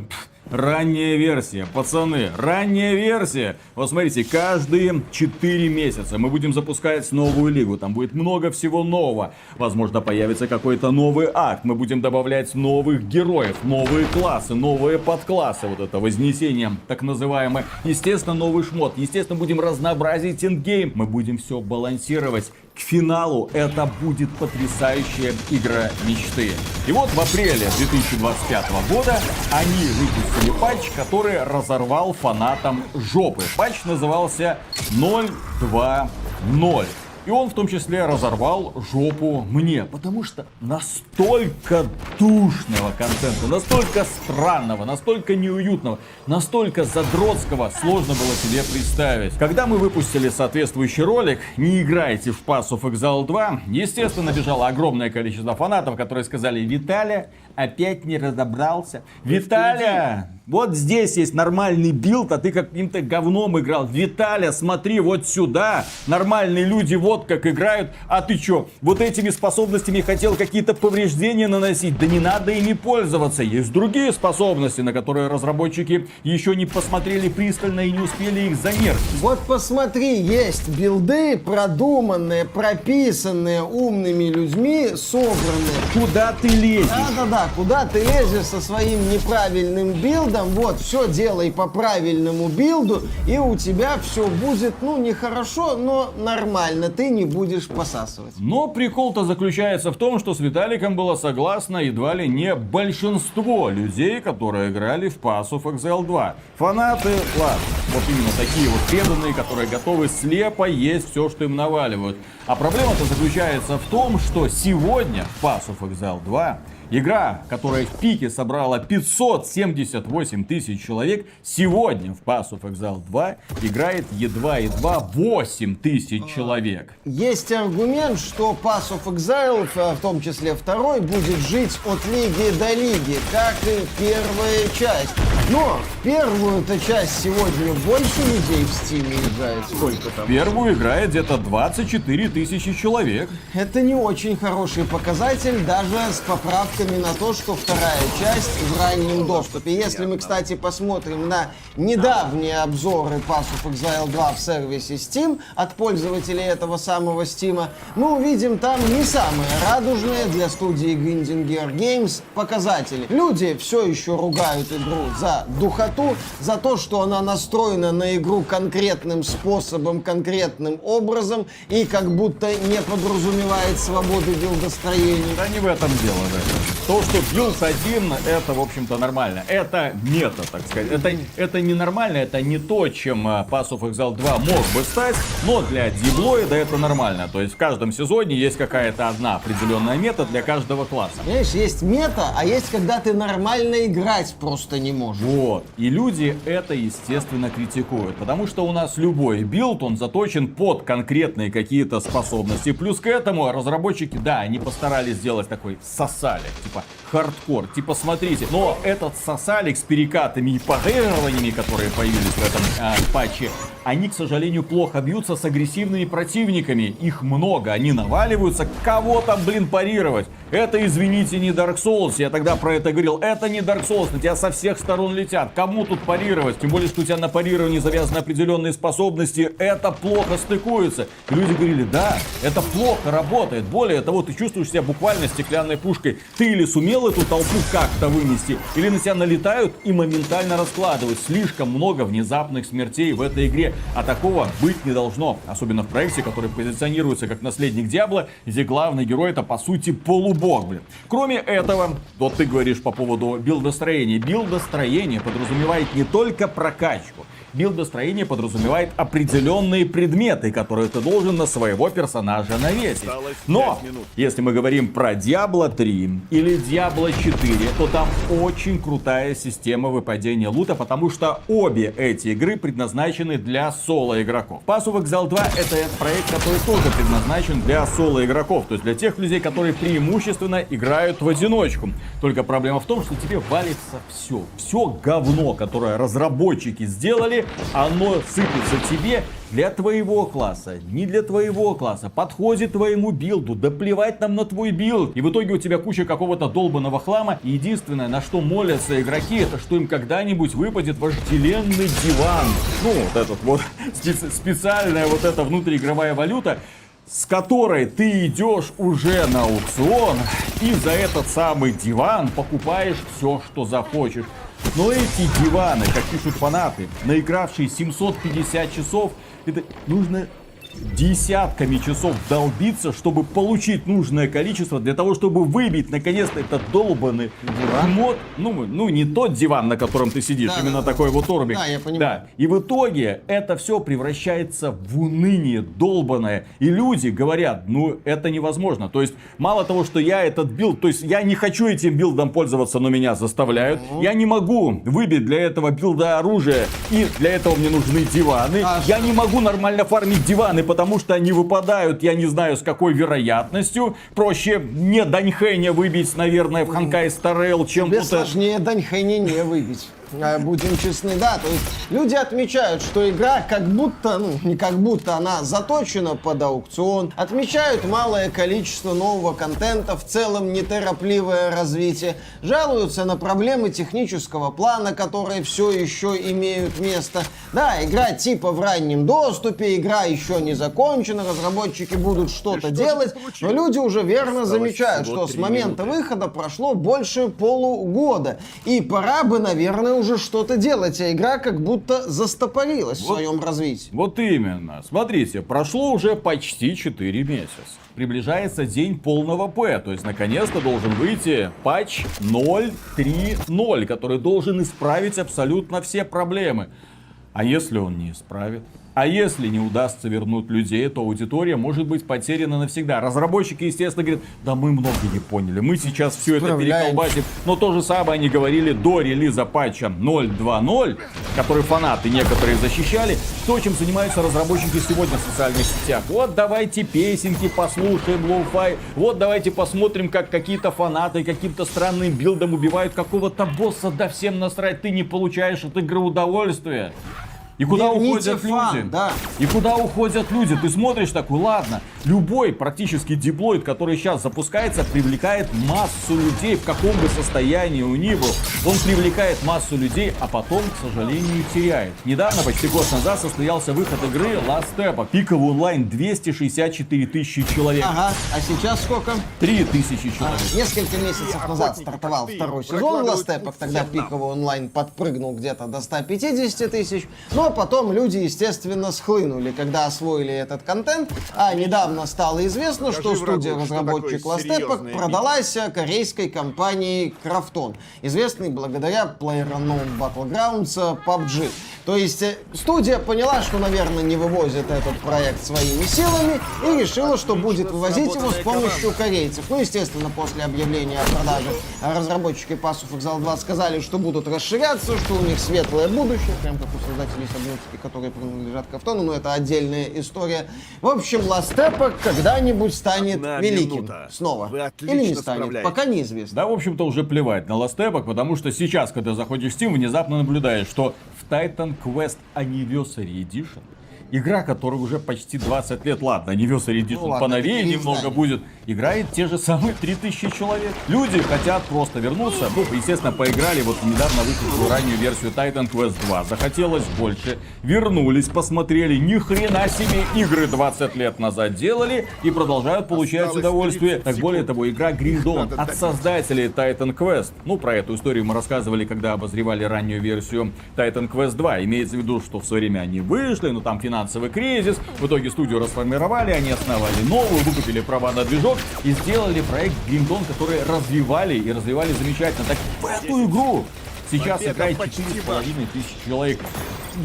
ранняя версия, пацаны, ранняя версия. Вот смотрите, каждые 4 месяца мы будем запускать новую лигу, там будет много всего нового. Возможно, появится какой-то новый акт, мы будем добавлять новых героев, новые классы, новые подклассы, вот это вознесение так называемое. Естественно, новый шмот, естественно, будем разнообразить эндгейм, мы будем все балансировать. К финалу это будет потрясающая игра мечты. И вот в апреле 2025 года они выпустили патч, который разорвал фанатам жопы. Патч назывался 0.2.0. И он в том числе разорвал жопу мне, потому что настолько душного контента, настолько странного, настолько неуютного, настолько задротского сложно было себе представить. Когда мы выпустили соответствующий ролик «Не играйте в Pass of Exile 2», естественно, бежало огромное количество фанатов, которые сказали: «Виталя опять не разобрался. Виталя, вот здесь есть нормальный билд, а ты каким-то говном играл. Виталя, смотри вот сюда. Нормальные люди вот как играют. А ты чё, вот этими способностями хотел какие-то повреждения наносить? Да не надо ими пользоваться. Есть другие способности, на которые разработчики еще не посмотрели пристально и не успели их занервить». Вот посмотри, есть билды продуманные, прописанные умными людьми, собранные. Куда ты лезешь? Да-да-да, куда ты лезешь со своим неправильным билдом? Вот, все делай по правильному билду, и у тебя все будет, ну, нехорошо, но нормально, ты не будешь посасывать. Но прикол-то заключается в том, что с Виталиком было согласно едва ли не большинство людей, которые играли в Pass of Exile 2. Фанаты, ладно, вот именно такие вот преданные, которые готовы слепо есть все, что им наваливают. А проблема-то заключается в том, что сегодня в Pass of Exile 2 игра, которая в пике собрала 578 тысяч человек, сегодня в Pass of Exile 2 играет едва-едва 8 тысяч человек. Есть аргумент, что Pass of Exile, в том числе второй, будет жить от лиги до лиги, как и первая часть. Но в первую-то часть сегодня больше людей в Стиме играет. Сколько там? Первую играет где-то 24 тысячи человек. Это не очень хороший показатель, даже с поправками на то, что вторая часть в раннем доступе. Если мы, кстати, посмотрим на недавние обзоры Pass of Exile 2 в сервисе Steam от пользователей этого самого Steam, мы увидим там не самые радужные для студии Grinding Games показатели. Люди все еще ругают игру за духоту, за то, что она настроена на игру конкретным способом, конкретным образом и как будто не подразумевает свободу билдостроения. Да не в этом дело, да. То, что билд один, это, в общем-то, нормально. Это мета, так сказать. Это не нормально, это не то, чем Pass of Exile 2 мог бы стать, но для диблоида это нормально. То есть в каждом сезоне есть какая-то одна определенная мета для каждого класса. Понимаешь, есть мета, а есть когда ты нормально играть просто не можешь. Вот. И люди это, естественно, критикуют. Потому что у нас любой билд, он заточен под конкретные какие-то способности. Плюс к этому разработчики, да, они постарались сделать такой сосалик, типа хардкор. Типа, смотрите, но этот сосалик с перекатами и парированиями, которые появились в этом патче, они, к сожалению, плохо бьются с агрессивными противниками. Их много, они наваливаются. Кого там, блин, парировать? Это, извините, не Dark Souls. Я тогда про это говорил. Это не Dark Souls. На тебя со всех сторон летят. Кому тут парировать? Тем более, что у тебя на парировании завязаны определенные способности. Это плохо стыкуется. И люди говорили, да, это плохо работает. Более того, ты чувствуешь себя буквально стеклянной пушкой. Ты или сумел эту толпу как-то вынести, или на тебя налетают и моментально раскладывают. Слишком много внезапных смертей в этой игре. А такого быть не должно. Особенно в проекте, который позиционируется как наследник Диабло, где главный герой это, по сути, полубог, блин. Кроме этого, вот ты говоришь по поводу билдостроения. Билдостроение подразумевает не только прокачку. Билдостроение подразумевает определенные предметы, которые ты должен на своего персонажа навесить. Но, если мы говорим про Diablo 3 или Diablo 4, то там очень крутая система выпадения лута, потому что обе эти игры предназначены для соло-игроков. Pass of Exile 2 это проект, который тоже предназначен для соло-игроков, то есть для тех людей, которые преимущественно играют в одиночку. Только проблема в том, что тебе валится все. Все говно, которое разработчики сделали, оно сыпется тебе для твоего класса, не для твоего класса, подходит твоему билду, да плевать нам на твой билд. И в итоге у тебя куча какого-то долбанного хлама, и единственное, на что молятся игроки, это что им когда-нибудь выпадет вожделенный диван. Ну, вот этот вот специальная вот эта внутриигровая валюта, с которой ты идешь уже на аукцион и за этот самый диван покупаешь все, что захочешь. Но эти диваны, как пишут фанаты, наигравшие 750 часов, это нужно десятками часов долбиться, чтобы получить нужное количество, для того, чтобы выбить наконец-то этот долбанный мод. Ну, не тот диван, на котором ты сидишь, Да, именно такой вот орбик. Да, я понимаю. Да. И в итоге это все превращается в уныние долбанное. И люди говорят, ну это невозможно. То есть мало того, что я этот билд, то есть я не хочу этим билдом пользоваться, но меня заставляют. Я не могу выбить для этого билда оружие, и для этого мне нужны диваны. Я не могу нормально фармить диваны, потому что они выпадают, я не знаю с какой вероятностью. Проще не Даньхэня выбить, наверное, в Ханкай Старел, чем Тебе тут... сложнее Даньхэня не выбить. Будем честны, да, то есть люди отмечают, что игра как будто, ну не как будто, она заточена под аукцион, отмечают малое количество нового контента, в целом неторопливое развитие, жалуются на проблемы технического плана, которые все еще имеют место. Да, игра типа в раннем доступе, игра еще не закончена, разработчики будут что-то делать, но люди уже верно замечают, что с момента выхода прошло больше полугода, и пора бы, наверное, уже что-то делать, а игра как будто застопорилась в своем развитии. Вот именно. Смотрите, прошло уже почти 4 месяца. Приближается день полного П, то есть наконец-то должен выйти патч 0.3.0, который должен исправить абсолютно все проблемы. А если он не исправит? А если не удастся вернуть людей, то аудитория может быть потеряна навсегда. Разработчики, естественно, говорят, да мы много не поняли, мы сейчас все это переколбасим. Но то же самое они говорили до релиза патча 0.2.0, который фанаты некоторые защищали. То, чем занимаются разработчики сегодня в социальных сетях. Вот давайте песенки послушаем, лоу-фай. Вот давайте посмотрим, как какие-то фанаты каким-то странным билдом убивают какого-то босса. Да всем насрать, ты не получаешь от игры удовольствия. И куда уходят люди? Да. И куда уходят люди? Ты смотришь такой, ладно, любой практически деплойд, который сейчас запускается, привлекает массу людей, в каком бы состоянии он ни был. Он привлекает массу людей, а потом, к сожалению, теряет. Недавно, почти год назад, состоялся выход игры Last Epoch. Пиковый онлайн 264 тысячи человек. Ага, а сейчас сколько? 3000 человек. Несколько месяцев назад стартовал второй сезон Last Epoch, тогда пиковый онлайн подпрыгнул где-то до 150 тысяч. Но потом люди, естественно, схлынули, когда освоили этот контент. А недавно стало известно, что студия-разработчик Last Epoch продалась корейской компании Krafton, известной благодаря PlayerUnknown Battlegrounds PUBG. То есть студия поняла, что, наверное, не вывозит этот проект своими силами и решила, что будет вывозить его с помощью корейцев. Ну, естественно, после объявления о продаже разработчики Pass of Exile 2 сказали, что будут расширяться, что у них светлое будущее, прям как у создателей Subnautica, которые принадлежат Крафтону, но это отдельная история. В общем, Last Epoch когда-нибудь станет великим. Снова. Или не станет, пока неизвестно. Да, в общем-то, уже плевать на Last Epoch, потому что сейчас, когда заходишь в Steam, внезапно наблюдаешь, что в Titan Quest Anniversary Edition, игра, которая уже почти 20 лет, ладно, Anniversary Edition поновее немного будет, играет те же самые 3000 человек. Люди хотят просто вернуться, ну, естественно, поиграли вот недавно вышедшую раннюю версию Titan Quest 2, захотелось больше, вернулись, посмотрели, ни хрена себе, игры 20 лет назад делали и продолжают получать удовольствие. Так более того, игра Green Dawn от создателей Titan Quest, ну, про эту историю мы рассказывали, когда обозревали раннюю версию Titan Quest 2, имеется в виду, что в свое время они вышли, но там финансовый кризис, в итоге студию расформировали, они основали новую, выкупили права на движок и сделали проект Green Dawn, который развивали замечательно. Так в эту игру сейчас играет 4500 человек.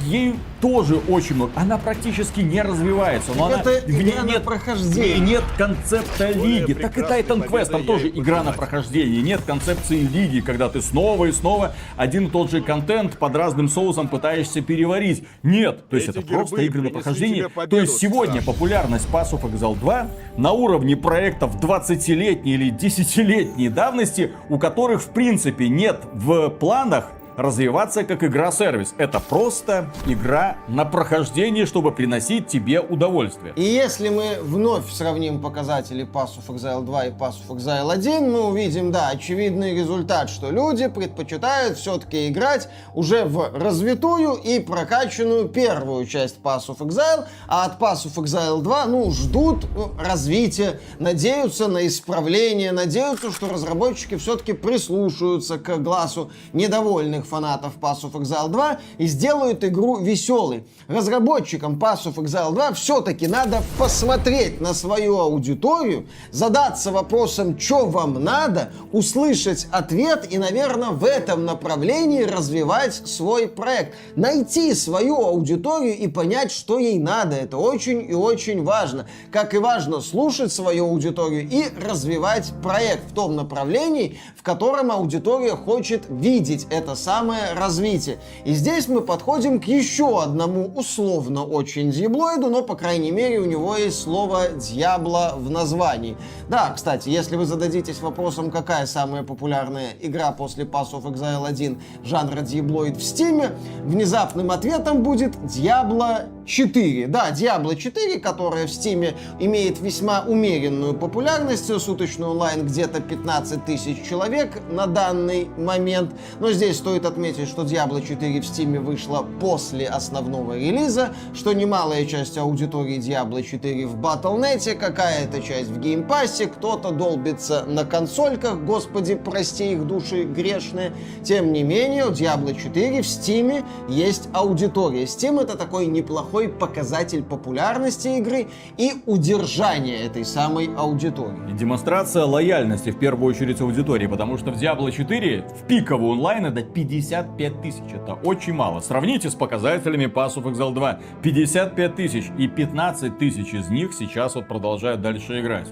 Ей тоже очень много. Она практически не развивается. Но это в ней игра на прохождение. нет концепта лиги. Так и Titan Quest, там тоже игра на прохождение. Нет концепции лиги, когда ты снова и снова один и тот же контент под разным соусом пытаешься переварить. Нет. То есть это просто игры на прохождение. То есть сегодня популярность Pass of Exile 2 на уровне проектов 20-летней или 10-летней давности, у которых в принципе нет в планах развиваться как игра-сервис. Это просто игра на прохождение, чтобы приносить тебе удовольствие. И если мы вновь сравним показатели Pass of Exile 2 и Pass of Exile 1, мы увидим, да, очевидный результат, что люди предпочитают все-таки играть уже в развитую и прокачанную первую часть Pass of Exile, а от Pass of Exile 2, ждут развития, надеются на исправление, надеются, что разработчики все-таки прислушаются к глазу недовольных всех фанатов Pass of Exile 2 и сделают игру веселой. Разработчикам Pass of Exile 2 все-таки надо посмотреть на свою аудиторию, задаться вопросом, что вам надо, услышать ответ и, наверное, в этом направлении развивать свой проект. Найти свою аудиторию и понять, что ей надо. Это очень и очень важно. Как и важно слушать свою аудиторию и развивать проект в том направлении, в котором аудитория хочет видеть это самое развитие. И здесь мы подходим к еще одному условно очень диаблоиду, но, по крайней мере, у него есть слово «Дьябло» в названии. Да, кстати, если вы зададитесь вопросом, какая самая популярная игра после Pass of Exile 1 жанра диаблоид в Steam, внезапным ответом будет Diablo 4. Да, Diablo 4, которая в Steam имеет весьма умеренную популярность, суточный онлайн где-то 15 тысяч человек на данный момент. Но здесь стоит отметить, что Diablo 4 в Steam вышла после основного релиза, что немалая часть аудитории Diablo 4 в Battle.net, какая-то часть в геймпассе, кто-то долбится на консольках, господи, прости их души грешные. Тем не менее, у Diablo 4 в Steam есть аудитория. Steam — это такой неплохой показатель популярности игры и удержания этой самой аудитории. И демонстрация лояльности в первую очередь аудитории, потому что в Diablo 4 в пиковый онлайн это 55 тысяч. Это очень мало. Сравните с показателями Pass of Exile 2. 55 тысяч, и 15 тысяч из них сейчас вот продолжают дальше играть.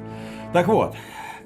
Так вот,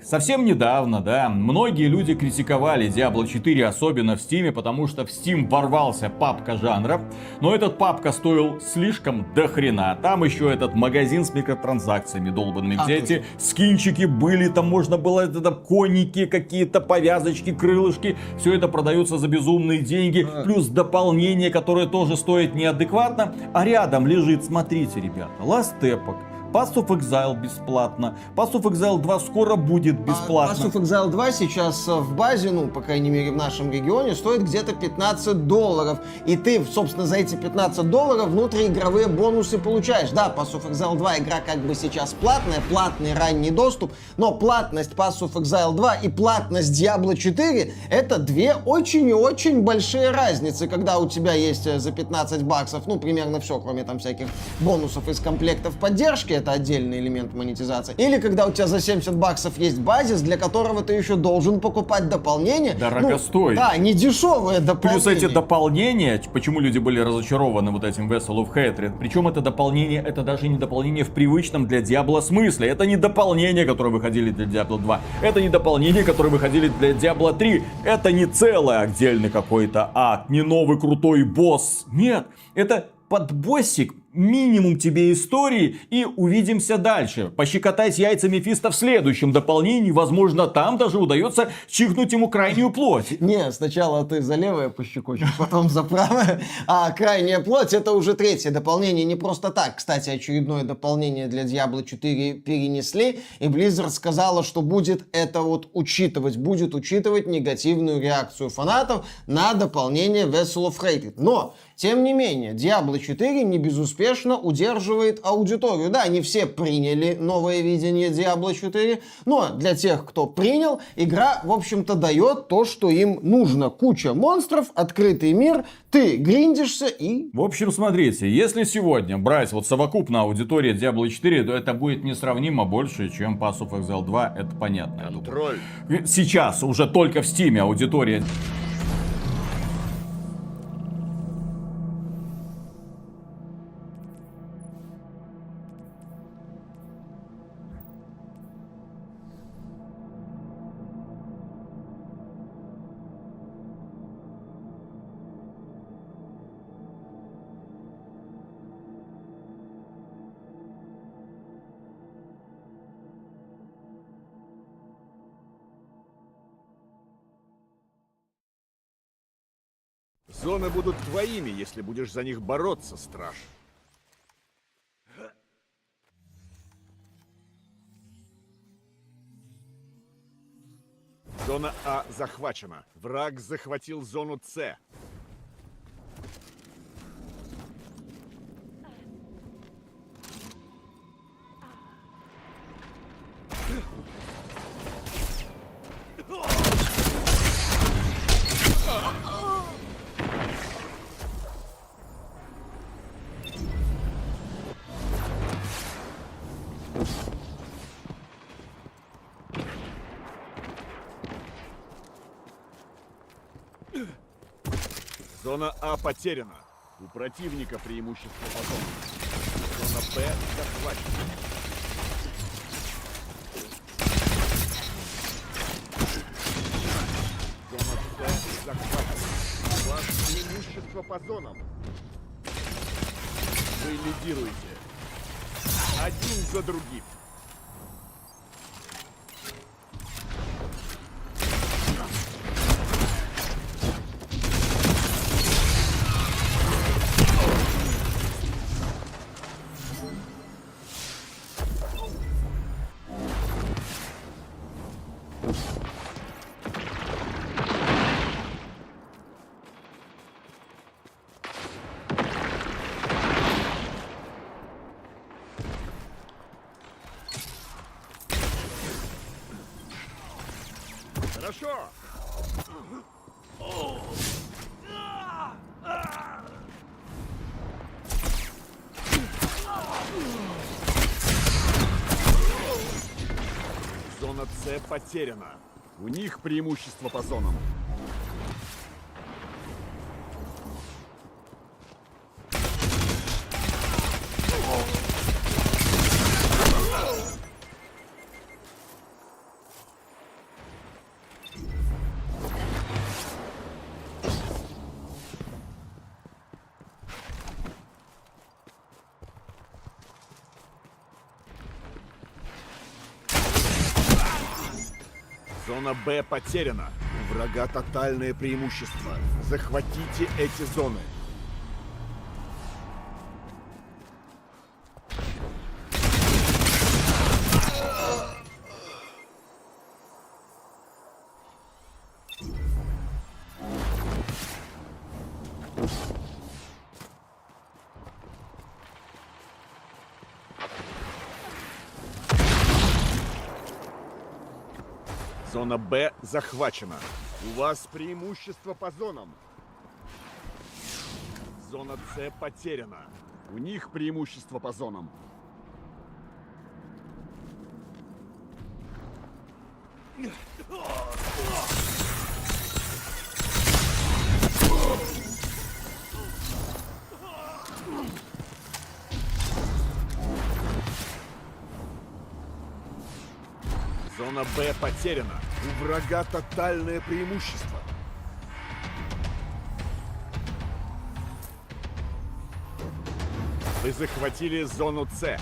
совсем недавно, да, многие люди критиковали Diablo 4, особенно в Steam, потому что в Steam ворвался папка жанров, но этот папка стоил слишком дохрена. Там еще этот магазин с микротранзакциями долбанными, где эти скинчики были, там можно было это коники, какие-то повязочки, крылышки, все это продается за безумные деньги, плюс дополнение, которое тоже стоит неадекватно, а рядом лежит, смотрите, ребята, Last Epoch, Pass of Exile бесплатно. Pass of Exile 2 скоро будет бесплатно. Pass of Exile 2 сейчас в базе, ну, по крайней мере, в нашем регионе, стоит где-то $15. И ты, собственно, за эти $15 внутриигровые бонусы получаешь. Да, Pass of Exile 2 игра как бы сейчас платная, платный ранний доступ, но платность Pass of Exile 2 и платность Diablo 4 это две очень и очень большие разницы. Когда у тебя есть за $15, ну, примерно все, кроме там всяких бонусов из комплектов поддержки, это отдельный элемент монетизации. Или когда у тебя за $70 есть базис, для которого ты еще должен покупать дополнение. Дорого стоит. Да, не дешевое дополнение. Плюс эти дополнения, почему люди были разочарованы вот этим Vessel of Hatred. Причем это дополнение, это даже не дополнение в привычном для Diablo смысле. Это не дополнение, которые выходили для Diablo 2. Это не дополнение, которые выходили для Diablo 3. Это не целый отдельный какой-то акт, не новый крутой босс. Нет, это подбоссик, минимум тебе истории, и увидимся дальше. Пощекотать яйца Мефисто в следующем дополнении, возможно, там даже удается чихнуть ему крайнюю плоть. Не, сначала ты за левое пощекочешь, потом за правое, а крайняя плоть это уже третье дополнение, не просто так. Кстати, очередное дополнение для Diablo 4 перенесли, и Blizzard сказала, что будет это вот учитывать, будет учитывать негативную реакцию фанатов на дополнение Vessel of Hatred. Но, тем не менее, Diablo 4 не безуспешно удерживает аудиторию. Да, не все приняли новое видение Diablo 4, но для тех, кто принял, игра, в общем-то, дает то, что им нужно. Куча монстров, открытый мир, ты гриндишься и... В общем, смотрите, если сегодня брать вот совокупно аудиторию Diablo 4, то это будет несравнимо больше, чем Pass of Exile 2, это понятно. Контроль. Сейчас уже только в Steam аудитория... Зоны будут твоими, если будешь за них бороться, страж. Зона А захвачена. Враг захватил зону С. Зона А потеряна. У противника преимущество по зонам. Зона Б захвачена. Зона С захвачена. У вас преимущество по зонам. Вы лидируете. Один за другим. Хорошо. Зона С потеряна. У них преимущество по зонам. Зона Б потеряна. У врага тотальное преимущество. Захватите эти зоны. Зона Б захвачена. У вас преимущество по зонам. Зона С потеряна. У них преимущество по зонам. Зона Б потеряна. У врага тотальное преимущество. Вы захватили зону С.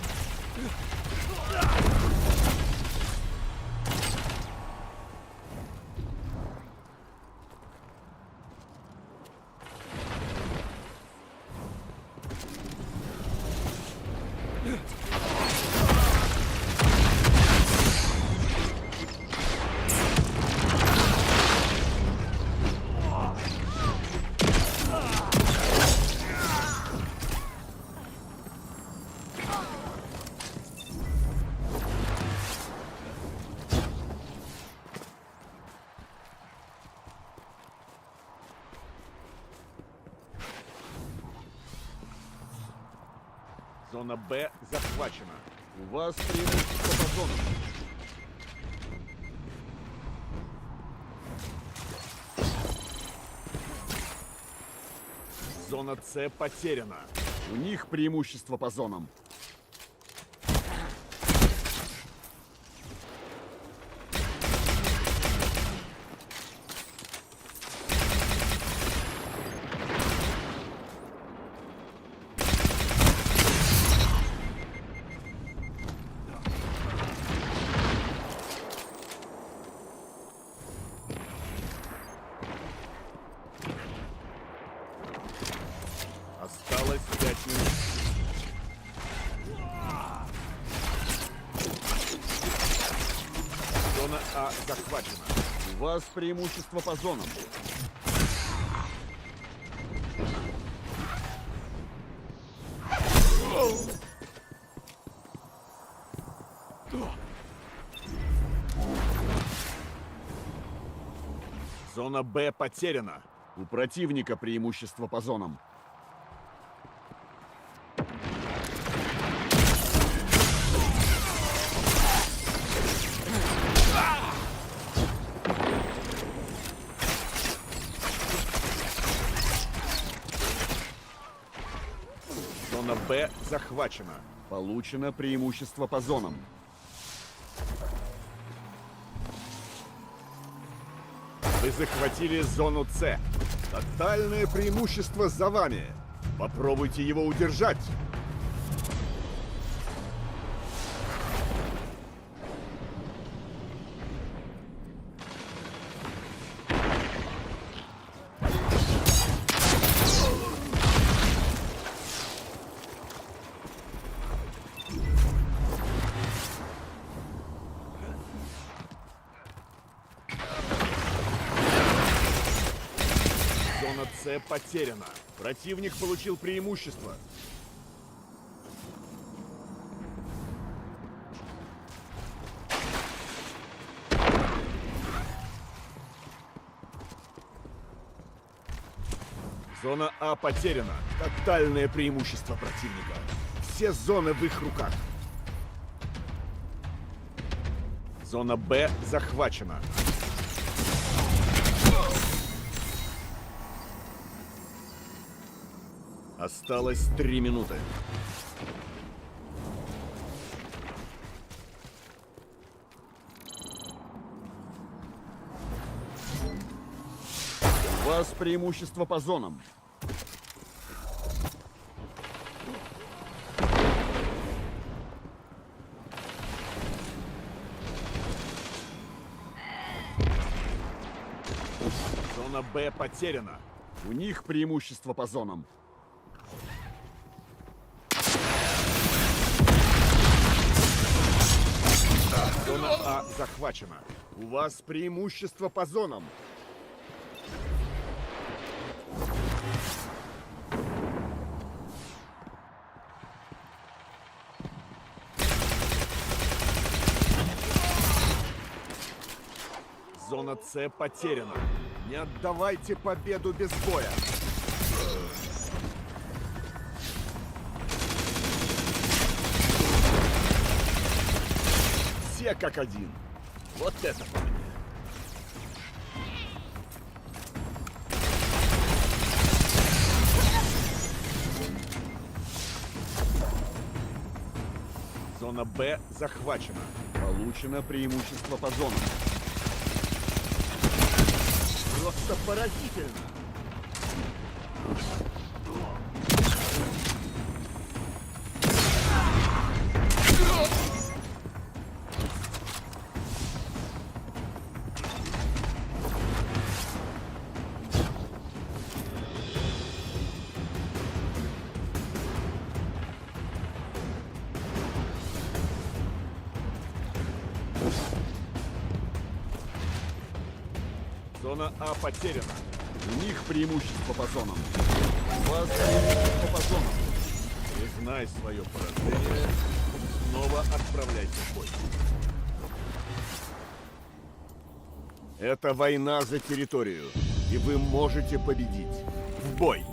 Зона Б захвачена. У вас преимущество по зонам. Зона С потеряна. У них преимущество по зонам. Осталось 5 минут. Зона А захвачена. У вас преимущество по зонам. Зона Б потеряна. У противника преимущество по зонам. Зона Б захвачена. Получено преимущество по зонам. Вы захватили зону С. Тотальное преимущество за вами. Попробуйте его удержать. Зона С потеряна. Противник получил преимущество. Зона А потеряна. Тотальное преимущество противника. Все зоны в их руках. Зона Б захвачена. Осталось 3 минуты. У вас преимущество по зонам. Зона Б потеряна. У них преимущество по зонам. Зона А захвачена. У вас преимущество по зонам. Зона С потеряна. Не отдавайте победу без боя. Все как один. Вот это по мне. Зона Б захвачена. Получено преимущество по зонам. Просто поразительно. Зона А потеряна. У них преимущество по зонам. У вас преимущество по зонам. Признай свое поражение. Снова отправляйся в бой. Это война за территорию. И вы можете победить. В бой!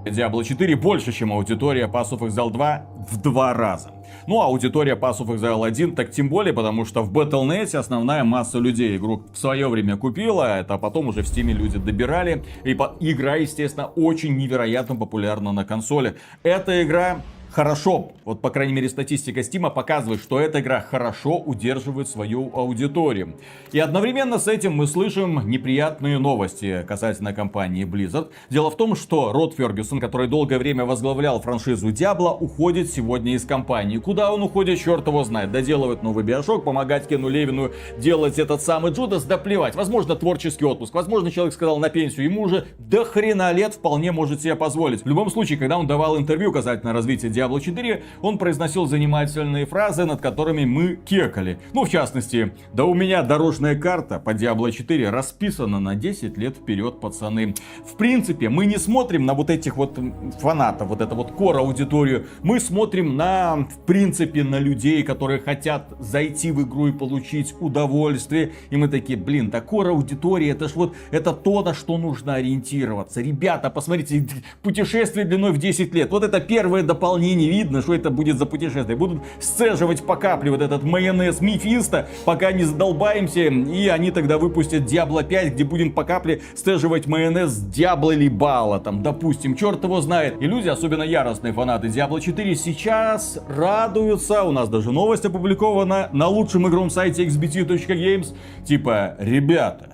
Diablo 4 больше, чем аудитория Pass of Exile 2 в 2 раза. Ну а аудитория Pass of Exile 1 так тем более, потому что в Battle.net основная масса людей игру в свое время купила, это потом уже в Steam люди добирали. И игра, естественно, очень невероятно популярна на консоли. Эта игра хорошо, вот по крайней мере статистика Steam показывает, что эта игра хорошо удерживает свою аудиторию. И одновременно с этим мы слышим неприятные новости касательно компании Blizzard. Дело в том, что Род Фергюсон, который долгое время возглавлял франшизу Diablo, уходит сегодня из компании. Куда он уходит, черт его знает. Доделывать новый Биошок, помогать Кену Левину делать этот самый Джудас, да плевать. Возможно, творческий отпуск. Возможно, человек сказал на пенсию, ему уже до хрена лет вполне может себе позволить. В любом случае, когда он давал интервью касательно развития Diablo 4, он произносил занимательные фразы, над которыми мы кекали. Ну, в частности, да у меня дорожная карта по Diablo 4 расписана на 10 лет вперед, пацаны. В принципе, мы не смотрим на вот этих вот фанатов, вот это вот кор-аудиторию. Мы смотрим на, в принципе, на людей, которые хотят зайти в игру и получить удовольствие. И мы такие, блин, да кор-аудитория, это ж вот, это то, на что нужно ориентироваться. Ребята, посмотрите, путешествие длиной в 10 лет. Вот это первое дополнение, видно, что это будет за путешествие. Будут сцеживать по капле вот этот майонез Мефисто, пока не задолбаемся. И они тогда выпустят Diablo 5, где будем по капле сцеживать майонез Diablo или Бала, там, допустим, черт его знает. И люди, особенно яростные фанаты Diablo 4, сейчас радуются. У нас даже новость опубликована на лучшем игровом сайте xbt.games. Типа, ребята,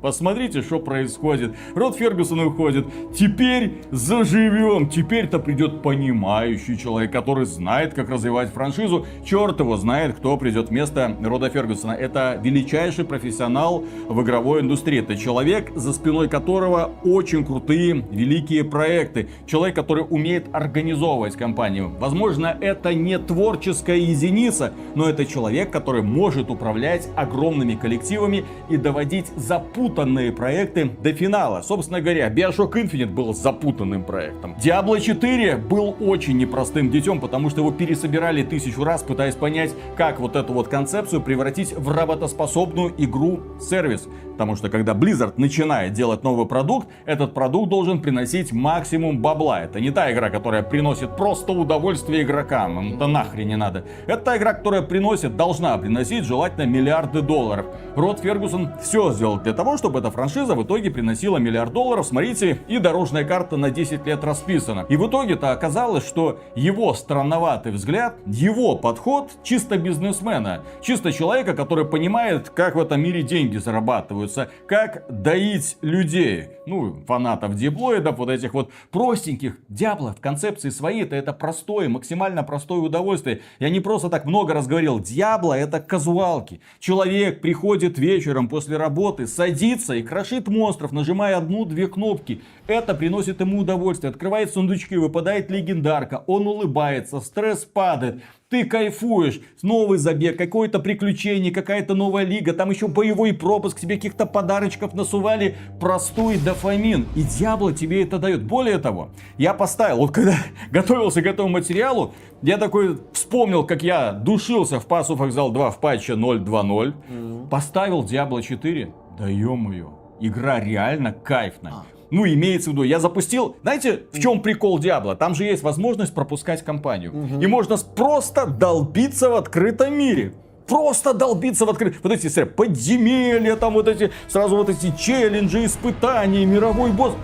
посмотрите, что происходит. Род Фергюсон уходит. Теперь заживем. Теперь-то придет понимающий человек, который знает, как развивать франшизу. Черт его знает, кто придет вместо Рода Фергюсона. Это величайший профессионал в игровой индустрии. Это человек, за спиной которого очень крутые, великие проекты. Человек, который умеет организовывать компанию. Возможно, это не творческая единица, но это человек, который может управлять огромными коллективами и доводить запутанные проекты до финала. Собственно говоря, Bioshock Infinite был запутанным проектом. Diablo 4 был очень непростым детем, потому что его пересобирали 1000 раз, пытаясь понять, как вот эту вот концепцию превратить в работоспособную игру-сервис. Потому что когда Blizzard начинает делать новый продукт, этот продукт должен приносить максимум бабла. Это не та игра, которая приносит просто удовольствие игрокам. Им это нахрен не надо. Это та игра, которая должна приносить желательно миллиарды долларов. Род Фергюсон все сделал для того, чтобы эта франшиза в итоге приносила $1 миллиард. Смотрите, и дорожная карта на 10 лет расписана. И в итоге-то оказалось, что его странноватый взгляд, его подход чисто бизнесмена. Чисто человека, который понимает, как в этом мире деньги зарабатываются, как доить людей. Ну, фанатов диаблоидов, вот этих вот простеньких. Диабло в концепции своей, это простое, максимально простое удовольствие. Я не просто так много раз говорил, Диабло это казуалки. Человек приходит вечером после работы, садится и крошит монстров, нажимая 1-2 кнопки. Это приносит ему удовольствие. Открывает сундучки, выпадает легендарка, он улыбается, стресс падает. Ты кайфуешь, новый забег, какое-то приключение, какая-то новая лига, там еще боевой пропуск, тебе каких-то подарочков насували, простой дофамин. И Diablo тебе это дает. Более того, я поставил, вот когда готовился к этому материалу, я такой вспомнил, как я душился в Pass of Exile 2 в патче 0.2.0, поставил Diablo 4, да ё-моё, игра реально кайфная. Ну, имеется в виду, я запустил... Знаете, в чем прикол Диабло? Там же есть возможность пропускать кампанию. И можно просто долбиться в открытом мире. Просто долбиться в открытом... Вот эти подземелья, там вот эти... Сразу вот эти челленджи, испытания, мировой босс.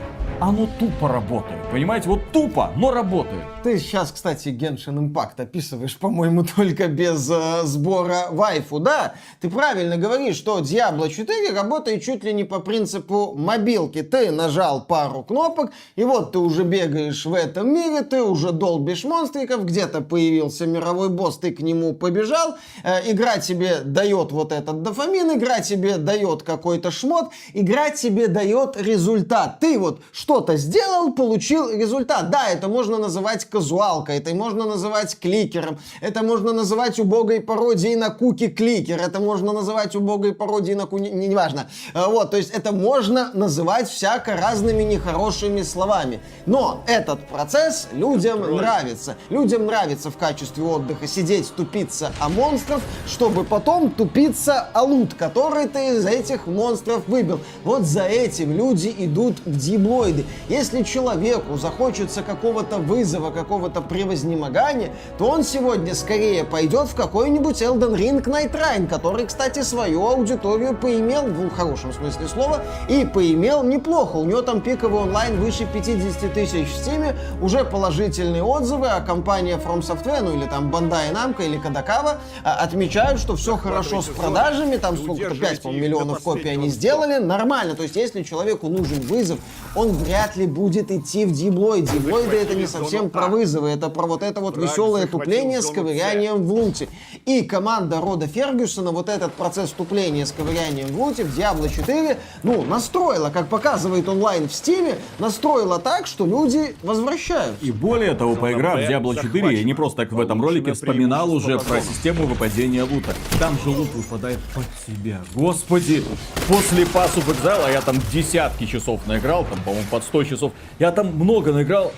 Оно тупо работает. Понимаете? Вот тупо, но работает. Ты сейчас, кстати, Genshin Impact описываешь, по-моему, только без сбора вайфу. Да, ты правильно говоришь, что Diablo 4 работает чуть ли не по принципу мобилки. Ты нажал пару кнопок, и вот ты уже бегаешь в этом мире, ты уже долбишь монстриков, где-то появился мировой босс, ты к нему побежал, игра тебе дает вот этот дофамин, игра тебе дает какой-то шмот, игра тебе дает результат. Ты вот что-то сделал, получил результат. Да, это можно называть казуалкой, это можно называть кликером, это можно называть убогой пародией на куки-кликер, это можно называть убогой пародией на неважно. Вот, то есть это можно называть всяко разными нехорошими словами. Но этот процесс людям нравится. Людям нравится в качестве отдыха сидеть, тупиться о монстров, чтобы потом тупиться о лут, который ты из этих монстров выбил. Вот за этим люди идут в диаблоиды. Если человеку захочется какого-то вызова, какого-то превознемогания, то он сегодня скорее пойдет в какой-нибудь Elden Ring Night Rain, который, кстати, свою аудиторию поимел, в хорошем смысле слова, и поимел неплохо. У него там пиковый онлайн выше 50 тысяч в Steam, уже положительные отзывы, а компания From Software, ну или там Bandai Namco или Kadokawa отмечают, что все хорошо с продажами, там сколько-то 5 миллионов копий они сделали, нормально. То есть если человеку нужен вызов, он вряд ли будет идти в дьяблоид. Дьяблоиды это не совсем про вызовы, это про вот это вот веселое тупление с ковырянием в луте. И команда рода Фергюсона вот этот процесс тупления с ковырянием в луте в Diablo 4, ну, настроила, как показывает онлайн в Стиме, настроила так, что люди возвращаются. И более того, поиграв в Diablo 4, я не просто так в этом ролике вспоминал уже про систему выпадения лута. Там же лут выпадает под себя. Господи, после Pass of Exile, а я там десятки часов наиграл, там, по-моему, под 100 часов, я там много наиграл,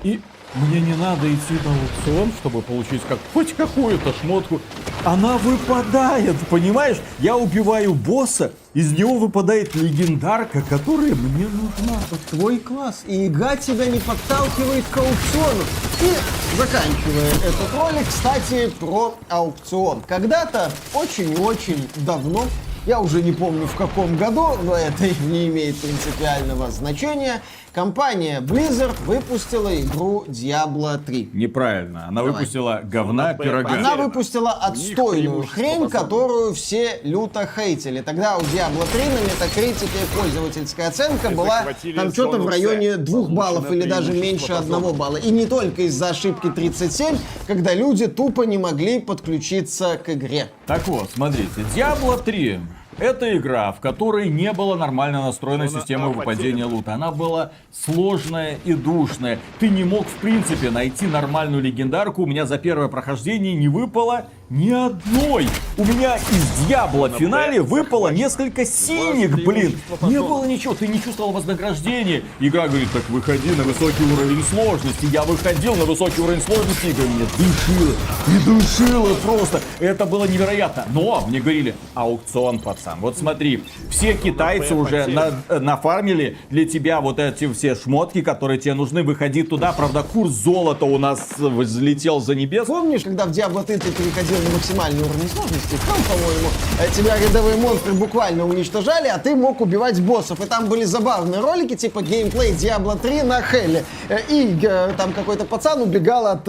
и мне не надо идти на аукцион, чтобы получить хоть какую-то шмотку. Она выпадает, понимаешь? Я убиваю босса, из него выпадает легендарка, которая мне нужна. Твой класс. И игра тебя не подталкивает к аукциону. И заканчивая этот ролик, кстати, про аукцион. Когда-то, очень-очень давно, я уже не помню в каком году, но это не имеет принципиального значения, компания Blizzard выпустила игру Diablo 3. Неправильно. Она выпустила говна пирога. Она выпустила отстойную хрень, которую все люто хейтили. Тогда у Diablo 3 на метакритике пользовательская оценка была там что-то в районе 2 баллов или даже меньше 1 балла. И не только из-за ошибки 37, когда люди тупо не могли подключиться к игре. Так вот, смотрите, Diablo 3 это игра, в которой не было нормально настроенной системы выпадения лута. Она была сложная и душная. Ты не мог, в принципе, найти нормальную легендарку. У меня за первое прохождение не выпало ни одной. У меня из Диабло в финале выпало несколько синих, блин. Не было ничего, ты не чувствовал вознаграждения. Игра говорит, так выходи на высокий уровень сложности. Я выходил на высокий уровень сложности, и говорю, меня душило. И душило просто. Это было невероятно. Но мне говорили, аукцион, пацан. Вот смотри, все китайцы уже нафармили для тебя вот эти все шмотки, которые тебе нужны. Выходи туда. Правда, курс золота у нас взлетел за небес. Помнишь, когда в Diablo ты переходил на максимальный уровень сложности, там, по-моему, тебя рядовые монстры буквально уничтожали, а ты мог убивать боссов. И там были забавные ролики, типа геймплей Diablo 3 на Хелле. И там какой-то пацан убегал от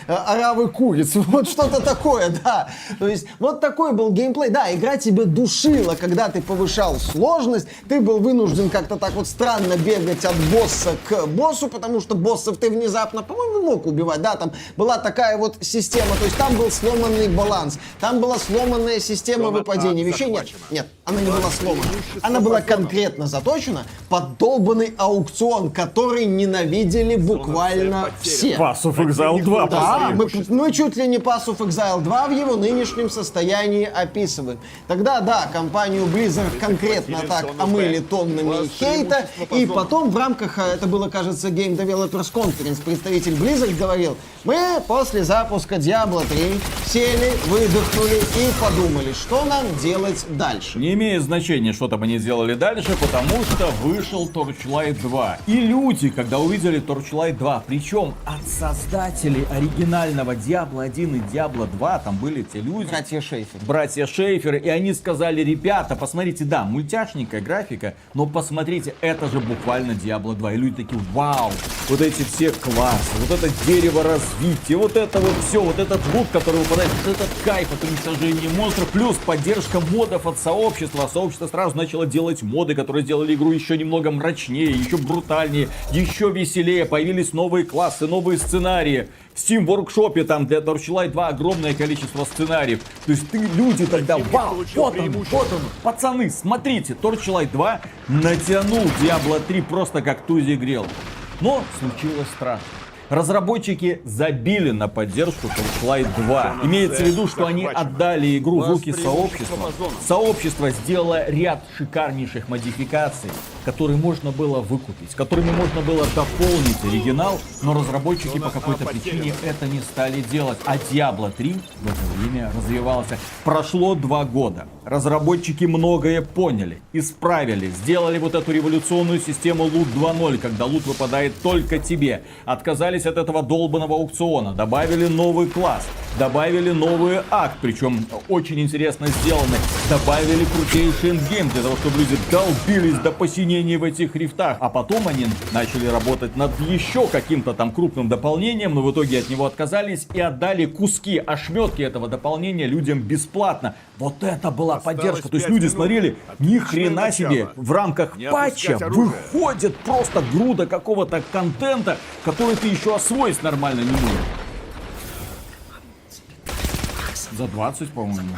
оравы куриц. Вот что-то такое, да. То есть, вот такой был геймплей. Да, игра тебя душила, когда ты повышал сложность, ты был вынужден как-то так вот странно бегать от босса к боссу, потому что боссов ты внезапно, по-моему, мог убивать. Да, там была такая вот система, то есть там был сломанный баланс, там была сломанная система выпадения вещей. Нет, она не была сломана. Она была конкретно заточена под долбанный аукцион, который ненавидели буквально все. Pass of Exile 2. Да, мы чуть ли не Pass of Exile 2 в его нынешнем состоянии описываем. Тогда, да, компанию Blizzard конкретно так омыли тоннами хейта, и потом в рамках, это было, кажется, Game Developers Conference, представитель Blizzard говорил, мы после запуска Diablo 3 сели, выдохнули и подумали, что нам делать дальше. Не имеет значения, что там они сделали дальше, потому что вышел Torchlight 2. И люди, когда увидели Torchlight 2, причем от создателей оригинального Diablo 1 и Diablo 2, там были те люди, братья Шейферы, и они сказали, ребята, посмотрите, да, мультяшненькая графика, но посмотрите, это же буквально Diablo 2. И люди такие, вау, вот эти все классы, вот это дерево развития, вот это вот все, вот этот лут, который выпадает, вот этот кайф от уничтожения монстров, плюс поддержка модов от сообщества. Сообщество сразу начало делать моды, которые сделали игру еще немного мрачнее, еще брутальнее, еще веселее. Появились новые классы, новые сценарии. В Steam Workshop там для Torchlight 2 огромное количество сценариев. То есть люди тогда, вау, вот он, пацаны, смотрите, Torchlight 2 натянул Diablo 3 просто как тузи грел. Но случилось страшно. Разработчики забили на поддержку Torchlight 2. Имеется в виду, что они отдали игру в руки сообщества. Сообщество сделало ряд шикарнейших модификаций, которые можно было выкупить, которыми можно было дополнить оригинал, но разработчики по какой-то причине это не стали делать. А Diablo 3 в это время развивался. Прошло 2 года. Разработчики многое поняли, исправили, сделали вот эту революционную систему лут 2.0, когда лут выпадает только тебе. Отказались от этого долбанного аукциона, добавили новый класс, добавили новый акт, причем очень интересно сделанный, добавили крутейший эндгейм для того, чтобы люди долбились до посинения дополнений в этих рифтах. А потом они начали работать над еще каким-то там крупным дополнением, но в итоге от него отказались и отдали куски, ошметки этого дополнения людям бесплатно. Вот это была поддержка. То есть люди смотрели, ни хрена себе, в рамках патча выходит просто груда какого-то контента, который ты еще освоить нормально не можешь. За 20, по-моему.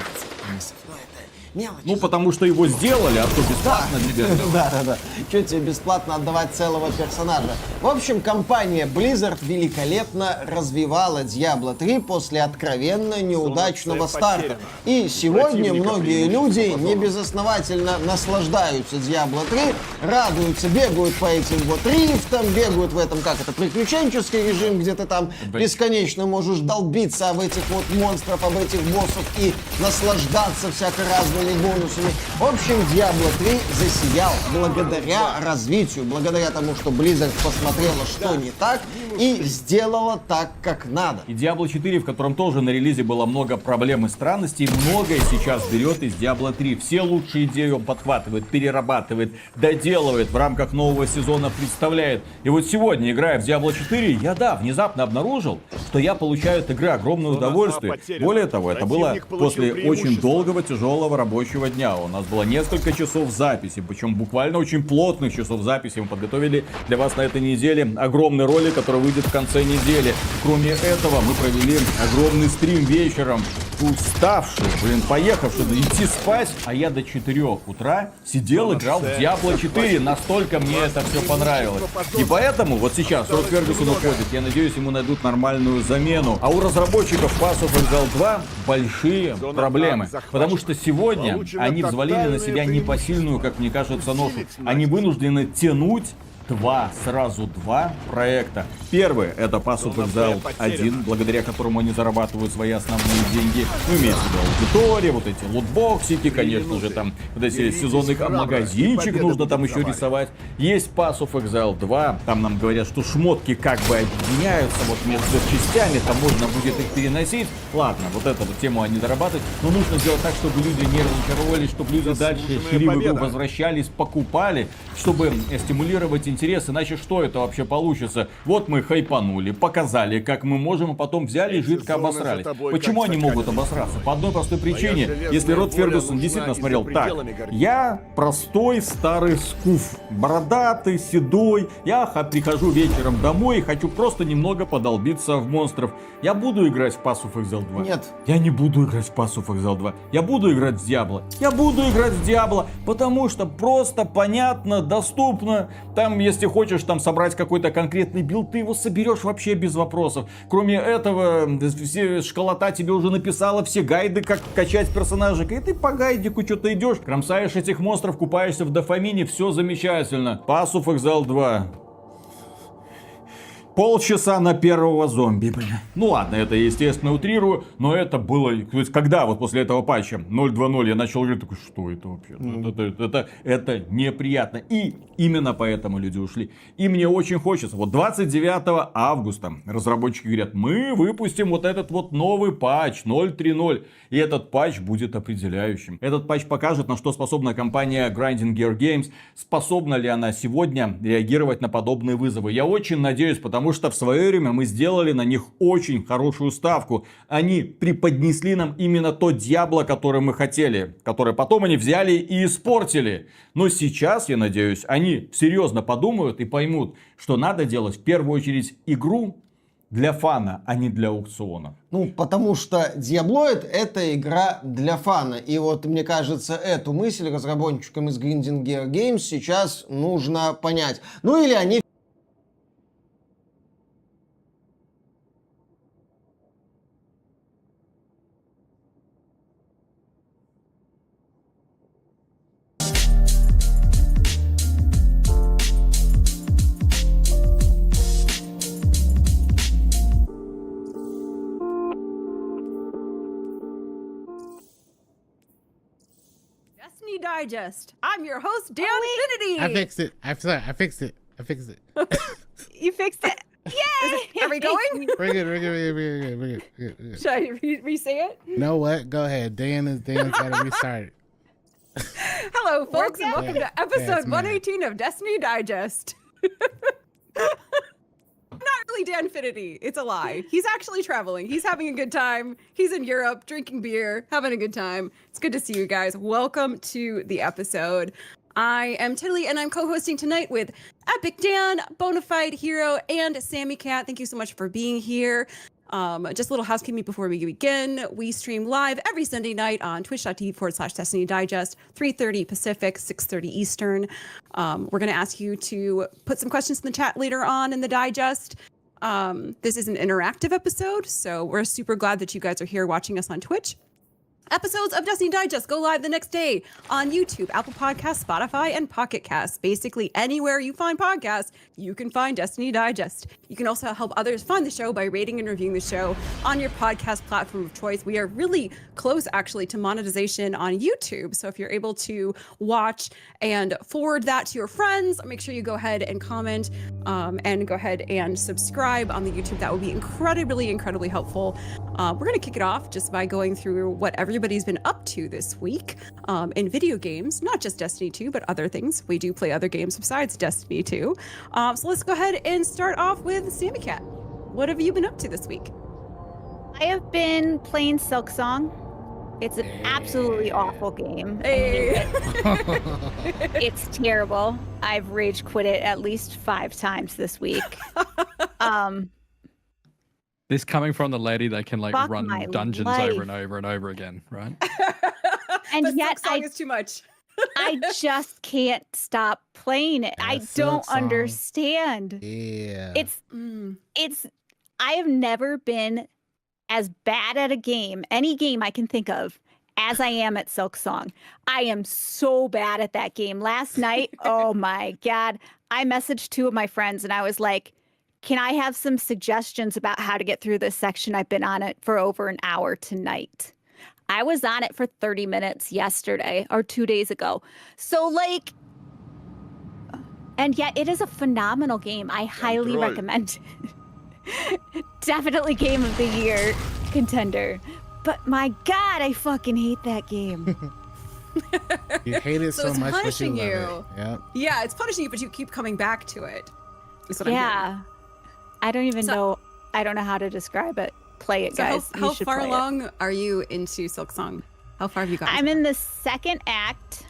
Ну, потому что его сделали, а то бесплатно, ребята. Да. Что тебе бесплатно отдавать целого персонажа? В общем, компания Blizzard великолепно развивала Diablo 3 после откровенно неудачного старта. И сегодня многие люди небезосновательно наслаждаются Diablo 3, радуются, бегают по этим вот рифтам, бегают в этом, как это, приключенческий режим, где ты там бесконечно можешь долбиться об этих вот монстров, об этих боссов и наслаждаться всяко разными бонусами. В общем, Diablo 3 засиял благодаря развитию, благодаря тому, что Blizzard посмотрела, что не так, и сделала так, как надо. И Diablo 4, в котором тоже на релизе было много проблем и странностей, многое сейчас берет из Diablo 3. Все лучшие идеи он подхватывает, перерабатывает, доделывает, в рамках нового сезона представляет. И вот сегодня, играя в Diablo 4, я, внезапно обнаружил, что я получаю от игры огромное удовольствие. Более того, это было после очень долгого, тяжелого рабочего дня. У нас было несколько часов записи, причем буквально очень плотных часов записи. Мы подготовили для вас на этой неделе огромный ролик, который выйдет в конце недели. Кроме этого, мы провели огромный стрим вечером. Уставший, поехавший, идти спать. А я до 4 утра сидел, играл в Diablo 4. Настолько мне это все понравилось. И поэтому вот сейчас Род Фергюсон уходит. Я надеюсь, ему найдут нормальную замену. А у разработчиков Pass of Exile 2 большие проблемы. Потому что сегодня они взвалили на себя непосильную, как мне кажется, ношу. Они вынуждены тянуть сразу два проекта. Первый — это Pass of Exile 1, благодаря которому они зарабатывают свои основные деньги. Ну, имеется в виду аудитория, вот эти лутбоксики, конечно же, там вот эти сезонный магазинчик нужно там еще рисовать. Есть Pass of Exile 2, там нам говорят, что шмотки как бы объединяются вот между частями, там можно будет их переносить. Ладно, вот эту вот тему они дорабатывают, но нужно сделать так, чтобы люди не разочаровались, чтобы люди дальше шли в игру, возвращались, покупали, чтобы стимулировать интерес. Иначе что это вообще получится? Вот мы хайпанули, показали, как мы можем, а потом взяли и жидко обосрались. Почему они могут обосраться? По одной простой причине. Если Род Фергюсон действительно смотрел так: я простой старый скуф, бородатый, седой, я прихожу вечером домой и хочу просто немного подолбиться в монстров. Я буду играть в Pass of Exile 2? Нет. Я не буду играть в Pass of Exile 2. Я буду играть в Diablo. Я буду играть в Diablo, потому что просто понятно, доступно. Там, если хочешь там собрать какой-то конкретный билд, ты его соберешь вообще без вопросов. Кроме этого, все школота тебе уже написала все гайды, как качать персонажей. И ты по гайдику что-то идешь, кромсаешь этих монстров, купаешься в дофамине, все замечательно. Pass of Exile 2. Полчаса на первого зомби, блин. Ну ладно, это естественно утрирую, но это было... То есть, когда вот после этого патча 0.2.0 я начал говорить, такой, что это вообще? Это неприятно. И именно поэтому люди ушли. И мне очень хочется. Вот 29 августа разработчики говорят, мы выпустим вот этот вот новый патч 0.3.0. И этот патч будет определяющим. Этот патч покажет, на что способна компания Grinding Gear Games. Способна ли она сегодня реагировать на подобные вызовы. Я очень надеюсь, потому что в свое время мы сделали на них очень хорошую ставку. Они преподнесли нам именно то Diablo, которое мы хотели. Которое потом они взяли и испортили. Но сейчас, я надеюсь, они серьезно подумают и поймут, что надо делать в первую очередь игру для фана, а не для аукциона. Ну, потому что Diabloid — это игра для фана. И вот, мне кажется, эту мысль разработчикам из Grinding Gear Games сейчас нужно понять. Ну, или они... Destiny Digest. I'm your host, Dan Infinity. I fixed it. I fixed it. You fixed it. Yay! Are we going? We're good. Should I re-say it? Know what? Go ahead. Dan's gotta restart it. Hello, folks, and welcome to episode it's mine. 118 of Destiny Digest. Not really Danfinity. It's a lie. He's actually traveling. He's having a good time. He's in Europe, drinking beer, having a good time. It's good to see you guys. Welcome to the episode. I am Tiddly, and I'm co-hosting tonight with Epic Dan, Bonafide Hero, and Sammy Cat. Thank you so much for being here. Just a little housekeeping before we begin. We stream live every Sunday night on twitch.tv/Destiny Digest, 3:30 Pacific, 6:30 Eastern. We're going to ask you to put some questions in the chat later on in the digest. This is an interactive episode, so we're super glad that you guys are here watching us on Twitch. Episodes of Destiny Digest go live the next day on YouTube, Apple Podcasts, Spotify, and Pocket Casts. Basically, anywhere you find podcasts, you can find Destiny Digest. You can also help others find the show by rating and reviewing the show on your podcast platform of choice. We are really close, actually, to monetization on YouTube. So if you're able to watch and forward that to your friends, make sure you go ahead and comment and go ahead and subscribe on the YouTube. That would be incredibly helpful. We're going to kick it off just by going through what everybody's been up to this week in video games, not just Destiny 2, but other things. We do play other games besides Destiny 2. So let's go ahead and start off with Sammy Cat. What have you been up to this week? I have been playing Silksong. It's an absolutely awful game. Hey. It's terrible. I've rage quit it at least 5 times this week. This coming from the lady that can like Fuck run my dungeons life. over and over and over again, right? And But yet Silksong is too much. I just can't stop playing it. I don't Silksong. understand. Yeah. It's I have never been as bad at a game, any game I can think of, as I am at Silksong. I am so bad at that game. Last night, oh my God, I messaged 2 of my friends and I was like, can I have some suggestions about how to get through this section? I've been on it for over an hour tonight. I was on it for 30 minutes yesterday or 2 days ago. So like, and yet it is a phenomenal game. I highly recommend it. Definitely game of the year contender. But my God, I fucking hate that game. You hate it so it's much that you punishing love you. it. Yep. Yeah, it's punishing you, but you keep coming back to it. Is what I'm hearing. Yeah. I don't even know. I don't know how to describe it. Play it, So guys. how You should far play it. along are you into Silksong? How far have you gotten? I'm in the 2nd act.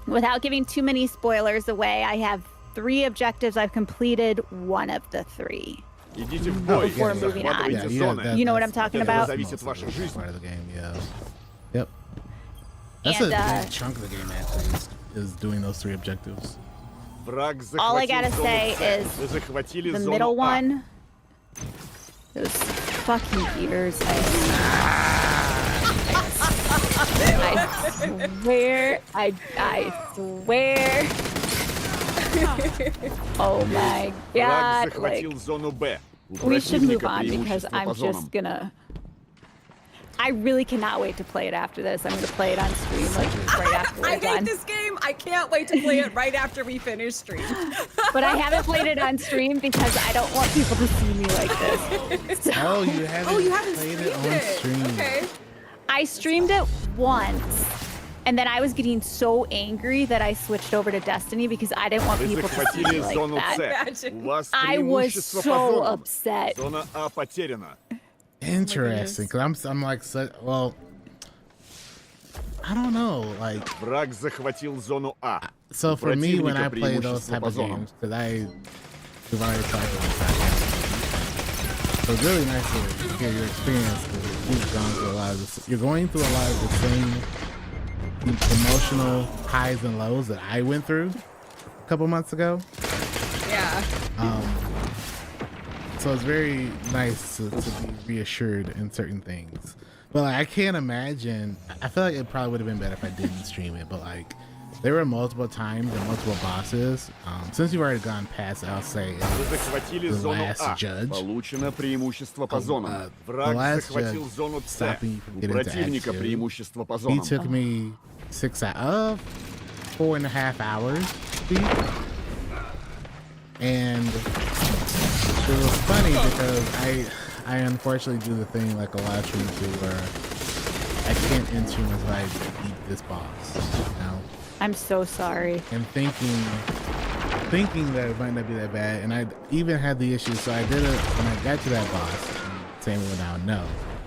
Without giving too many spoilers away, I have 3 objectives. I've completed 1 of the 3. Идите в бой, Before moving on. захватывайте зоны. You know what I'm talking Это about? зависит ваша жизнь. Part of the game, yeah. Yep. That's And, a big chunk of the game, actually, is doing those 3 objectives. Враг All I захватил gotta зону say С. is Вы захватили the зону middle А. one. Those fucking ears. I swear. I swear. Oh my Враг God. захватил Like, зону Б. У we should move противника on because преимущество I'm по зонам. just gonna. I really cannot wait to play it after this. I'm gonna play it on stream like right after I we're hate done. this game. I can't wait to play it right after we finish stream. But I haven't played it on stream because I don't want people to see me like this. So- Oh, you haven't streamed played it on stream. Okay. I streamed it once, and then I was getting so angry that I switched over to Destiny because I didn't want Вы people to see me захватили like зону that. С. У вас I was преимущество по so зонам. upset. Зона А потеряна. Interesting, because I'm like, well, I don't know, like. Враг захватил зону А. So У for me, when I противника play those преимущество type по of зонам. games, because we've already tried to so it's really nice to hear your experience. Because you've gone through a lot of this. You're going through a lot of the same emotional highs and lows that I went through a couple months ago. Yeah. So it's very nice to be reassured in certain things. But like, I can't imagine. I feel like it probably would have been better if I didn't stream it. But like, there were multiple times and multiple bosses. Since you've already gone past it, I'll say Вы захватили the зону last А. judge. Получено преимущество по зонам. The Враг last захватил judge зону С. stopping you from У getting into Act противника 2. преимущество по He зонам. took me 4.5 hours to beat. And it was funny because I unfortunately do the thing like a lot of streamers do where I can't end stream until I beat this boss, you know? I'm so sorry. and thinking that it might not be that bad, and I even had the issue. So I did it when I got to that boss. And Sammy went down. No,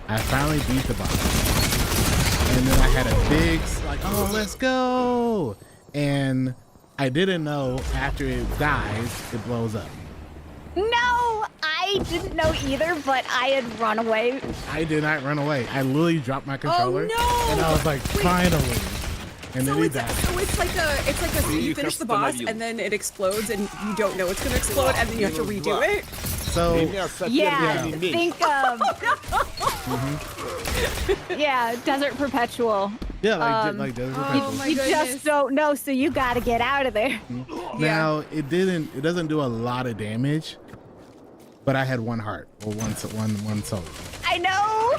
I finally beat the boss, and then I had a big like, oh, let's go, and I didn't know after it dies, it blows up. No, I didn't know either, but I had run away. I did not run away. I literally dropped my controller, no! and I was like, finally. And then he died. So it's like a so you finish the boss and then it explodes and you don't know it's gonna explode and then you have to redo it. So yeah, think yeah, Desert Perpetual. Yeah, like Desert Perpetual. You just don't know, so you got to get out of there. Now it doesn't do a lot of damage, but I had one heart or one soul. I know.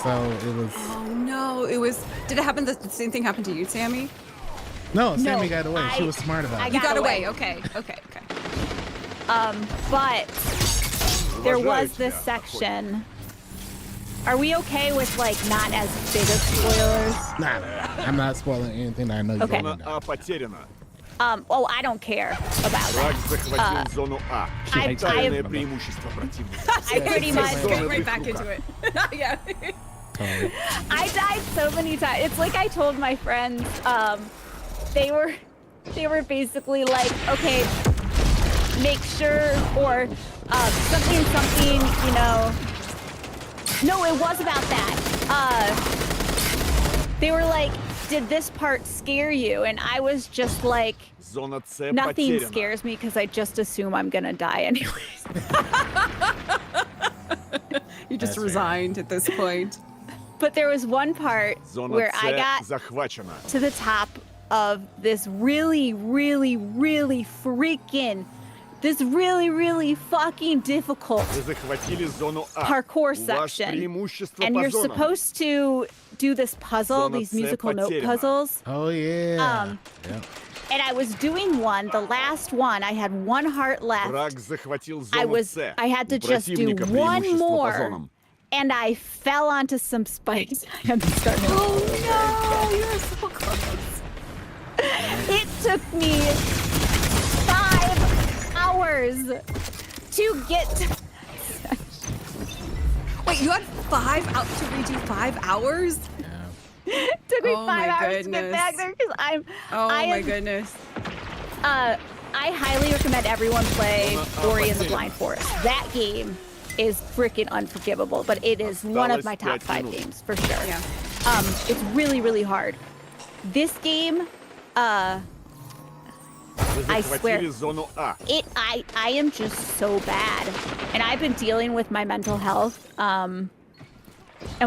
So it was. Oh no! It was. Did it happen? The same thing happened to you, Sammy? No, Sammy got away. She was smart about it. You got away. Okay. But there was this section. Are we okay with like not as big of spoilers? Nah. I'm not spoiling anything that I know you Okay. already know. Oh, I don't care about Враг that. захватил зону А. Тотальное преимущество противника. I pretty much Get right back into it. Yeah. I died so many times. It's like I told my friends, they were basically like, okay, make sure or something, you know. No, it was about that. They were like, did this part scare you? And I was just like, Зона С nothing потеряна. scares me because I just assume I'm gonna die anyways. You're just resigned at this point. But there was one part Зона where С I got захвачена. to the top of this really fucking difficult Вы захватили зону А. parkour У вас section. преимущество And по you're зонам. supposed to do this puzzle, Зона these С musical note потеряна. puzzles. Oh yeah. And I was doing one, the last one. I had one heart left. Враг захватил зону С. I had to У just do противника one преимущество по more, зонам. and I fell onto some spikes. I had to start. Oh no! You're so close. It took me 5 hours to get to. Wait, you had 5 out to redo 5 hours? It took me Oh 5 my hours to get back there because Oh I my am- goodness. I highly recommend everyone play Ori and the Blind Forest. That game is freaking unforgivable, but it is one of my top 5 games for sure. Yeah. It's really hard. This game, Вы I swear, захватили зону А. I am just so bad, and I've been dealing with my mental health. And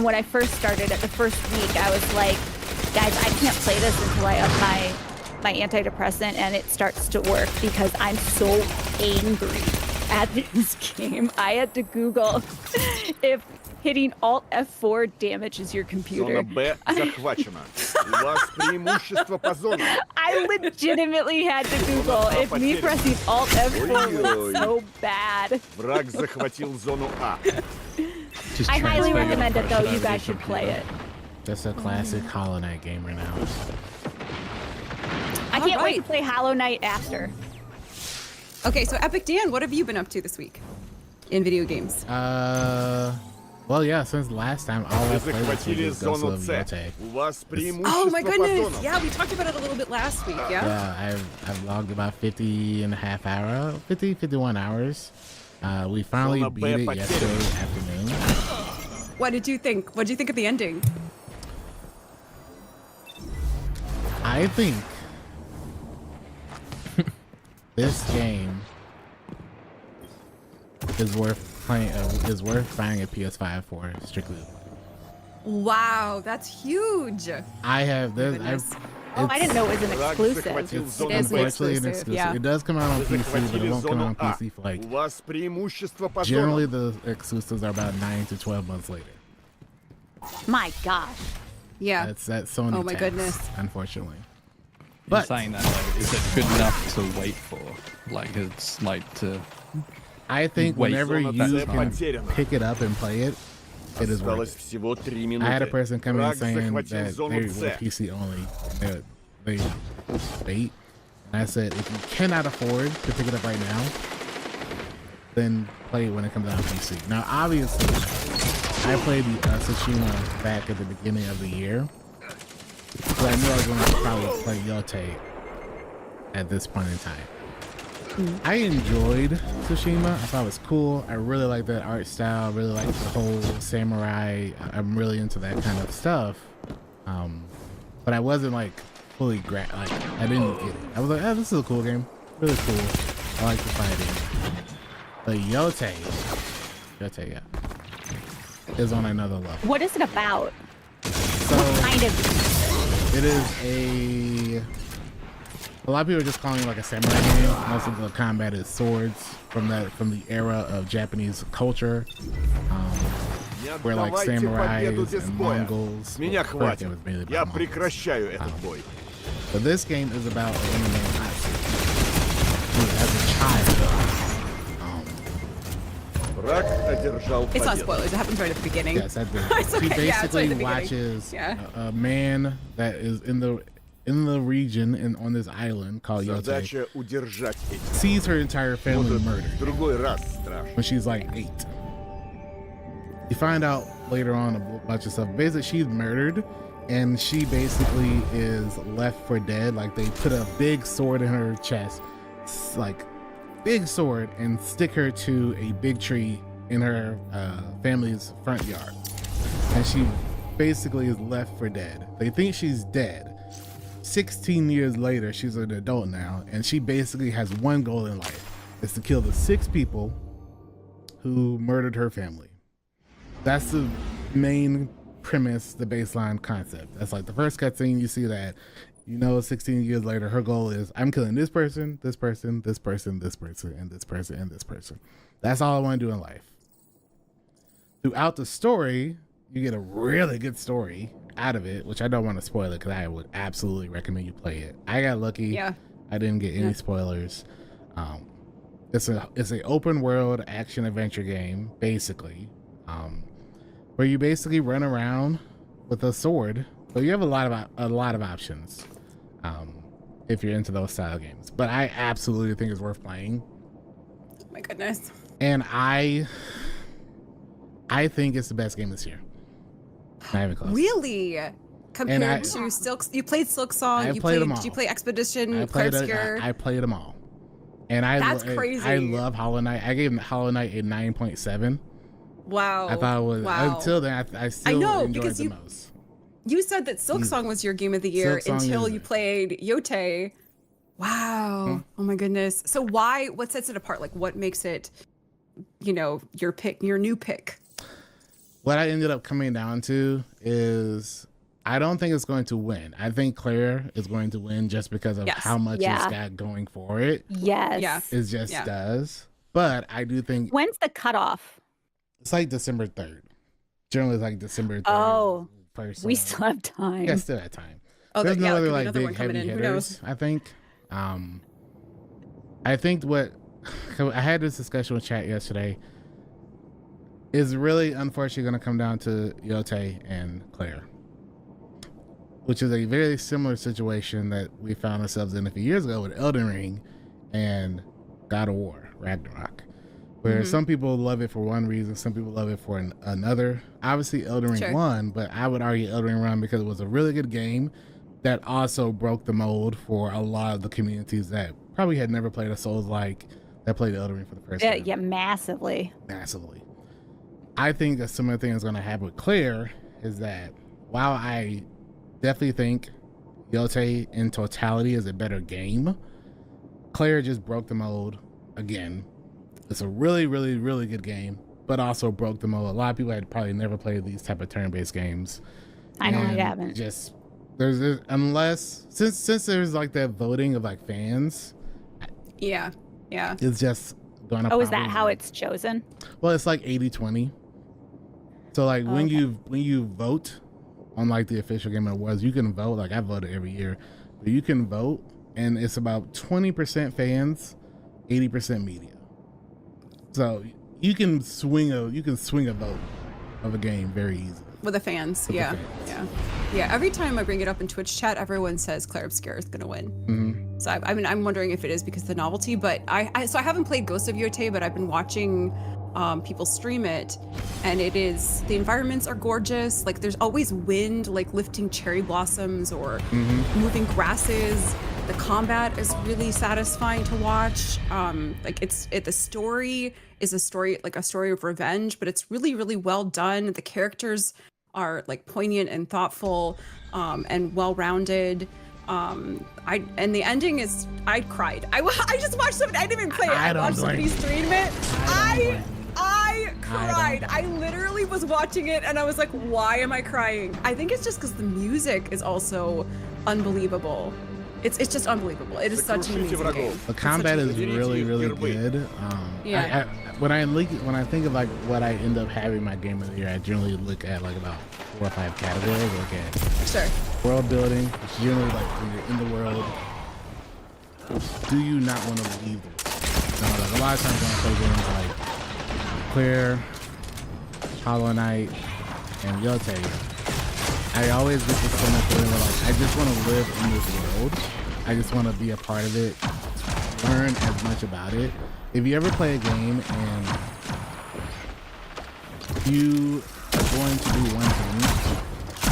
when I first started it, the first week, I was like, guys, I can't play this until I up my antidepressant and it starts to work because I'm so angry at this game. I had to Google if hitting Alt F4 damages your computer. Зона Б захвачена. У вас преимущество по зонам. I legitimately had to Google if me pressing Alt F4 was so bad. Враг захватил зону А. I highly recommend it though. You guys should play it. That's a classic Hollow Knight gamer now. I can't wait to play Hollow Knight after. Okay, so Epic Dan, what have you been up to this week in video games? Well, yeah, since last time, all Вы I've played this week захватили is Ghost зону of С. Yotei. У вас преимущество Oh my по goodness! зонам. Yeah, we talked about it a little bit last week, yeah? Yeah, I've logged about 51 hours. We finally Zona beat B it потеряна. yesterday afternoon. What did you think? What did you think of the ending? I think this game is worth playing. Is worth buying a PS5 for strictly. Wow, that's huge. I have this. I didn't know it was an exclusive. It's It is unfortunately an exclusive, exclusive. yeah. It does come out on Вы PC, but it захватили won't come out on зону А. PC for like. У вас преимущество по Generally, зонам. the exclusives are about 9 to 12 months later. My gosh. Yeah. That's Sony. Oh my tax, goodness. Unfortunately. But saying that, like, is it good enough to wait for? Like, it's like to. I think wait whenever for you that can time. pick it up and play it, it is worth Осталось it. всего 3 минуты. I had a person come in Враг saying захватил that зону they were С. PC only. they debate. And I said, if you cannot afford to pick it up right now, then play it when it comes out on PC. Now, obviously, I played Tsushima back at the beginning of the year, so I knew I was going to probably play Yote at this point in time. I enjoyed Tsushima. I thought it was cool. I really like that art style. I really like the whole samurai. I'm really into that kind of stuff. But I wasn't like fully like I didn't get it. I was like, oh, this is a cool game. Really cool. I like the fighting. But Yote, yeah, is on another level. What is it about? So what kind of? It is a lot of people are just calling it like a samurai game. Most of the combat is swords from the era of Japanese culture, where like samurais and Mongols. С меня хватит. Я прекращаю этот бой. But this game is about a woman named Atsu, who as a child. Враг одержал победу. It's not spoilers. It happens right at the beginning. Yes, at the It's okay. He basically yeah, watches yeah. a man that is in the region and on this island called Задача Yote, удержать этих. sees her entire family murdered В другой раз страшно. when she's like 8. You find out later on a bunch of stuff. Basically, she's murdered, and she basically is left for dead. Like they put a big sword in her chest, like big sword, and stick her to a big tree in her family's front yard, and she basically is left for dead. They think she's dead. 16 years later, she's an adult now, and she basically has one goal in life: is to kill the 6 people who murdered her family. That's the main premise, the baseline concept. That's like the first cutscene. You see that, 16 years later, her goal is, I'm killing this person, this person, this person, this person, and this person, and this person. That's all I want to do in life. Throughout the story, you get a really good story out of it, which I don't want to spoil it because I would absolutely recommend you play it. I got lucky. Yeah. I didn't get any spoilers. It's an open world action adventure game, basically, where you basically run around with a sword. So you have a lot of options if you're into those style games. But I absolutely think it's worth playing. Oh my goodness. And I think it's the best game this year. Not even close. Really? Compared to Silk, you played Silk Song. Did you play Expedition? I played them all. And that's crazy. I love Hollow Knight. I gave Hollow Knight a 9.7. Wow. I thought it was until then. I still enjoyed the most. You said that Silk Song was your game of the year until you played Yote. Wow. Oh my goodness. So what sets it apart? Like what makes it, your pick, your new pick? What I ended up coming down to is I don't think it's going to win. I think Claire is going to win just because of how much it's got going for it. Yes. Yeah. It just does. But I do think... When's the cutoff? It's like December 3rd. Generally, it's like December 3rd. Oh, first, we still have time. Yeah, still have time. Oh, there's no other like big heavy hitters, I think. I think I had this discussion with chat yesterday, is really unfortunately going to come down to Yote and Claire, which is a very similar situation that we found ourselves in a few years ago with Elden Ring and God of War, Ragnarok, where some people love it for one reason, some people love it for another. Obviously, Elden Ring won, but I would argue Elden Ring won because it was a really good game that also broke the mold for a lot of the communities that probably had never played a Souls-like that played Elden Ring for the first time. Yeah, massively. Massively. I think a similar thing is going to happen with Claire is that while I definitely think Yote in totality is a better game, Claire just broke the mold again. It's a really, really, really good game, but also broke the mold. A lot of people had probably never played these type of turn-based games. I know I haven't. Just since there's like that voting of like fans. Yeah. It's just gonna. Oh, is that how it's chosen? Well, it's like 80-20. So like when you vote on like the official Game Awards, you can vote. Like I voted every year, but you can vote, and it's about 20% fans, 80% media. So you can swing a vote of a game very easily. With the fans, yeah. Every time I bring it up in Twitch chat, everyone says Claire Obscure is gonna win. Mm-hmm. So I mean, I'm wondering if it is because of the novelty, but so I haven't played Ghost of Yotei, but I've been watching people stream it, and the environments are gorgeous. Like there's always wind, like lifting cherry blossoms or moving grasses. The combat is really satisfying to watch. Like the story is a story of revenge, but it's really, really well done. The characters are like poignant and thoughtful, and well-rounded. And the ending is, I cried. I just watched somebody. I didn't even play it. I watched somebody stream it. I cried. I literally was watching it and I was like, why am I crying? I think it's just because the music is also unbelievable. It's just unbelievable. It is such an amazing game. The combat is really, really good. When I think of like what I end up having my game of the year, I generally look at like about 4 or 5 categories. Look at world building, which is generally like when you're in the world, do you not want to leave the world? Like a lot of times when I play games like Claire, Hollow Knight, and Yotei, I always get this kind of feeling where like I just want to live in this world. I just want to be a part of it, learn as much about it. If you ever play a game and you are going to do one thing,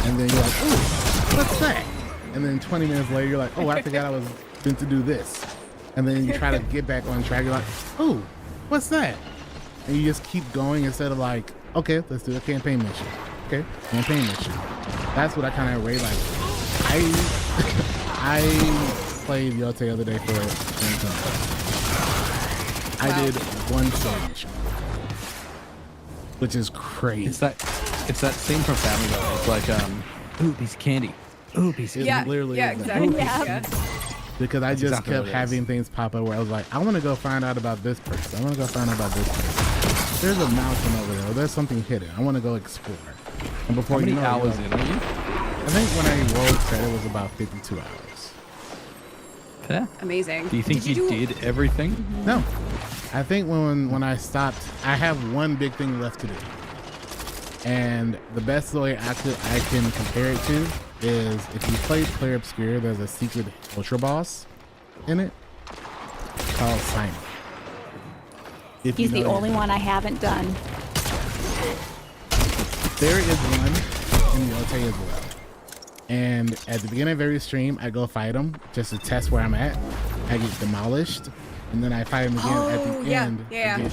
and then you're like, oh, what's that? And then 20 minutes later, you're like, oh, I forgot I was meant to do this. And then you try to get back on track. You're like, oh, what's that? And you just keep going instead of like, okay, let's do a campaign mission. Okay, campaign mission. That's what I kind of rate. Like, I played Yotei the other day for I did one story mission, which is crazy. It's that scene from Family Guy. It's like, ooh, piece of candy. Ooh, piece of candy. Literally is that. Because I just kept having things pop up where I was like, I want to go find out about this person. I want to go find out about this person. There's a mountain over there. There's something hidden. I want to go explore. And before How many hours in are you? I think when I rolled credit, it was about 52 hours. Fair. Amazing. Do you think you did everything? No. I think when I stopped, I have one big thing left to do. And the best way I can compare it to is if you play Claire Obscure, there's a secret ultra boss in it called Simon. He's the only one I haven't done. There is one in Yotei as well. And at the beginning of every stream, I go fight him just to test where I'm at. I get demolished, and then I fight him again at the end. Yeah.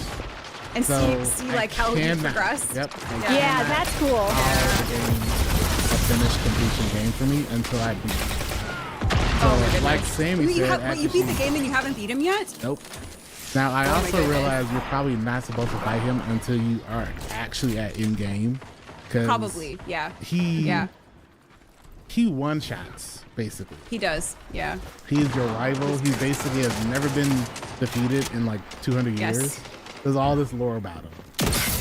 And so see like how you progress. Yep. Yeah, that's cool. The game a finished completion game for me until I beat it. So, like Sammy said, you beat the game and you haven't beat him yet? Nope. Now I also realize you're probably not supposed to fight him until you are actually at in-game. Probably, yeah. He one-shots, basically. He does, yeah. He's your rival. He basically has never been defeated in like 200 years. There's all this lore about him.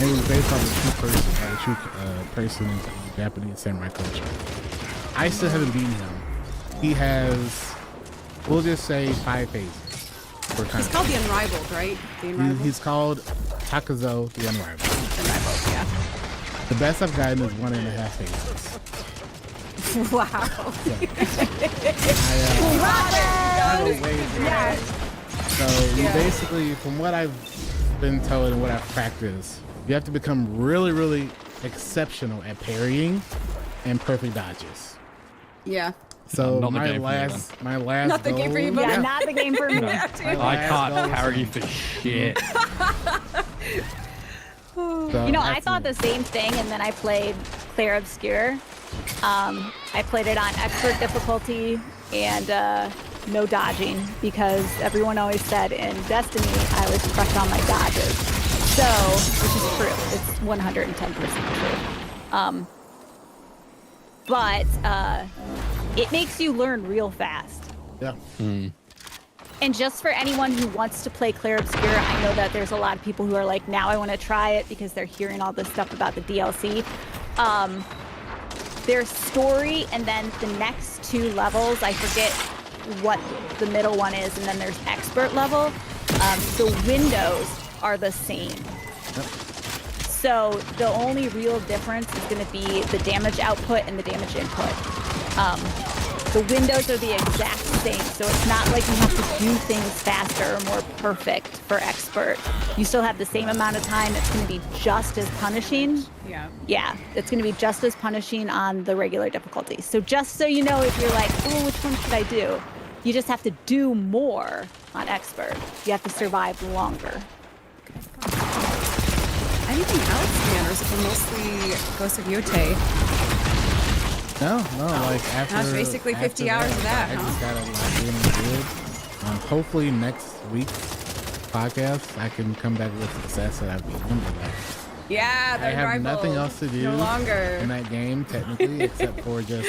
And it was based on the true person in Japanese samurai culture. I still haven't beaten him. He has, we'll just say 5 phases. He's called the Unrivaled, right? The Unrivaled? He's called Takazo the Unrivaled. Unrivaled, yeah. The best I've gotten is 1.5 phases. Wow. So you basically, from what I've been told and what I've practiced, you have to become really, really exceptional at parrying and perfect dodges. Yeah. So my last not the goal, game for you, yeah, not the game for me. I can't parry for shit. So you know, I thought the same thing, and then I played Claire Obscure. I played it on expert difficulty and no dodging, because everyone always said in Destiny I was crushed on my dodges. So, which is true. It's 110% true. But it makes you learn real fast. Yeah. And just for anyone who wants to play Claire Obscure, I know that there's a lot of people who are like, now I want to try it because they're hearing all this stuff about the DLC. There's story, and then the next 2 levels, I forget what the middle one is, and then there's expert level. The windows are the same. So the only real difference is going to be the damage output and the damage input. The windows are the exact same, so it's not like you have to do things faster or more perfect for expert. You still have the same amount of time. It's going to be just as punishing. Yeah. Yeah, it's going to be just as punishing on the regular difficulty. So just so you know, if you're like, oh, which one should I do? You just have to do more on expert. You have to survive longer. Anything else, man? Or is it mostly Ghost of Yote? No, like after That's basically 50 hours of that, I just got a lot doing good. Hopefully next week's podcast I can come back with success that I've been under that. Yeah, I have nothing else to do no longer in that game technically except for just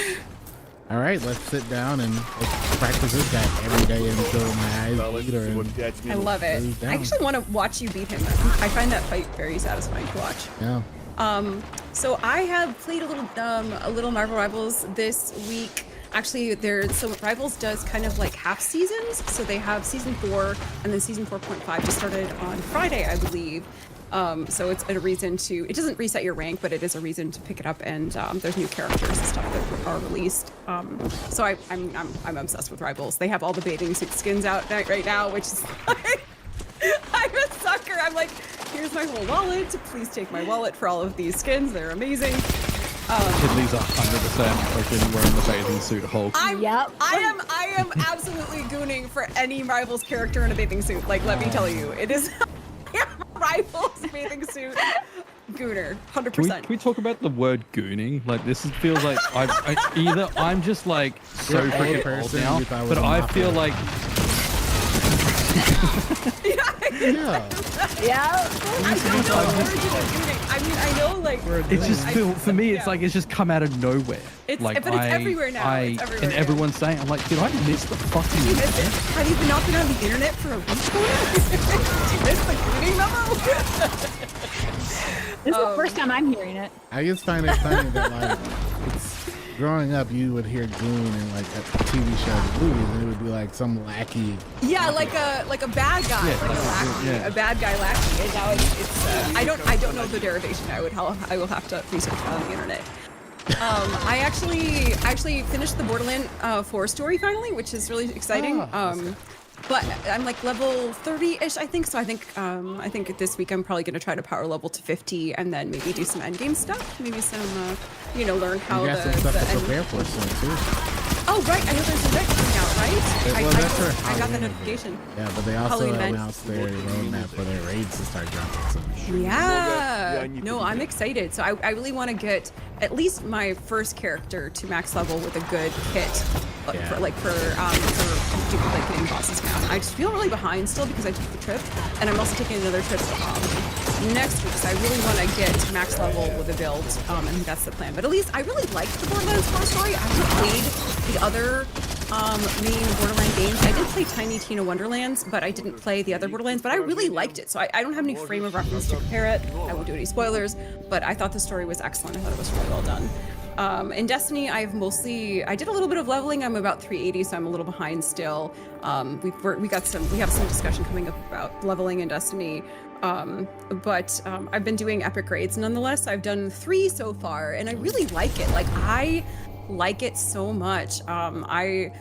all right, let's sit down and let's practice this guy every day until my eyes bleed or I love it. I actually want to watch you beat him. I find that fight very satisfying to watch. Yeah. So I have played a little Marvel Rivals this week. Actually, so Rivals does kind of like half seasons. So they have season 4 and then season 4.5 just started on Friday, I believe. So it's a reason to, it doesn't reset your rank, but it is a reason to pick it up, and there's new characters and stuff that are released. So I'm obsessed with Rivals. They have all the bathing suit skins out right now, which is like, I'm a sucker. I'm like, here's my whole wallet. Please take my wallet for all of these skins. They're amazing. Kidley's 100% freaking wearing the bathing suit Hulk. I am absolutely gooning for any Rivals character in a bathing suit. Like, let me tell you, it is Rivals bathing suit gooner, 100%. Can we talk about the word gooning? Like, this feels like either I'm just like so freaking old now, but I feel like. Yeah. I don't know the origin of gooning. I mean, I know like it's just for me. It's like it's just come out of nowhere. It's like but it's everywhere now. It's everywhere. And everyone's saying, I'm like, did I miss the fucking? You missed it? Have you not been on the internet for a week? Did you miss the gooning memo? This is the first time I'm hearing it. I just find it funny that like it's growing up you would hear goon in like TV shows, movies, and it would be like some lackey. Yeah, like a bad guy, Yeah, like a lackey, yeah. a bad guy lackey. And now it's I don't know the derivation. I will have to research that on the internet. I actually finished the Borderland 4 story finally, which is really exciting. But I'm like level 30-ish, I think. So I think this week I'm probably gonna try to power level to 50 and then maybe do some endgame stuff. Maybe some, learn how You got some stuff to prepare for soon too. Oh right, I know there's a event coming out, right? I got the notification. Yeah, but they also Halloween event. announced their roadmap for their raids to start dropping soon. Yeah. No, I'm excited. So I really want to get at least my first character to max level with a good kit, for getting bosses down. I just feel really behind still because I took the trip, and I'm also taking another trip next week. So I really want to get max level with a build, and that's the plan. But at least I really liked the Borderlands 4 story. I haven't played the other main Borderland games. I did play Tiny Tina Wonderlands, but I didn't play the other Borderlands, but I really liked it. So I don't have any frame of reference to compare it. I won't do any spoilers, but I thought the story was excellent. I thought it was really well done. In Destiny, I did a little bit of leveling. I'm about 380, so I'm a little behind still. We have some discussion coming up about leveling in Destiny. But I've been doing epic raids nonetheless. I've done 3 so far, and I really like it. Like, I like it so much. I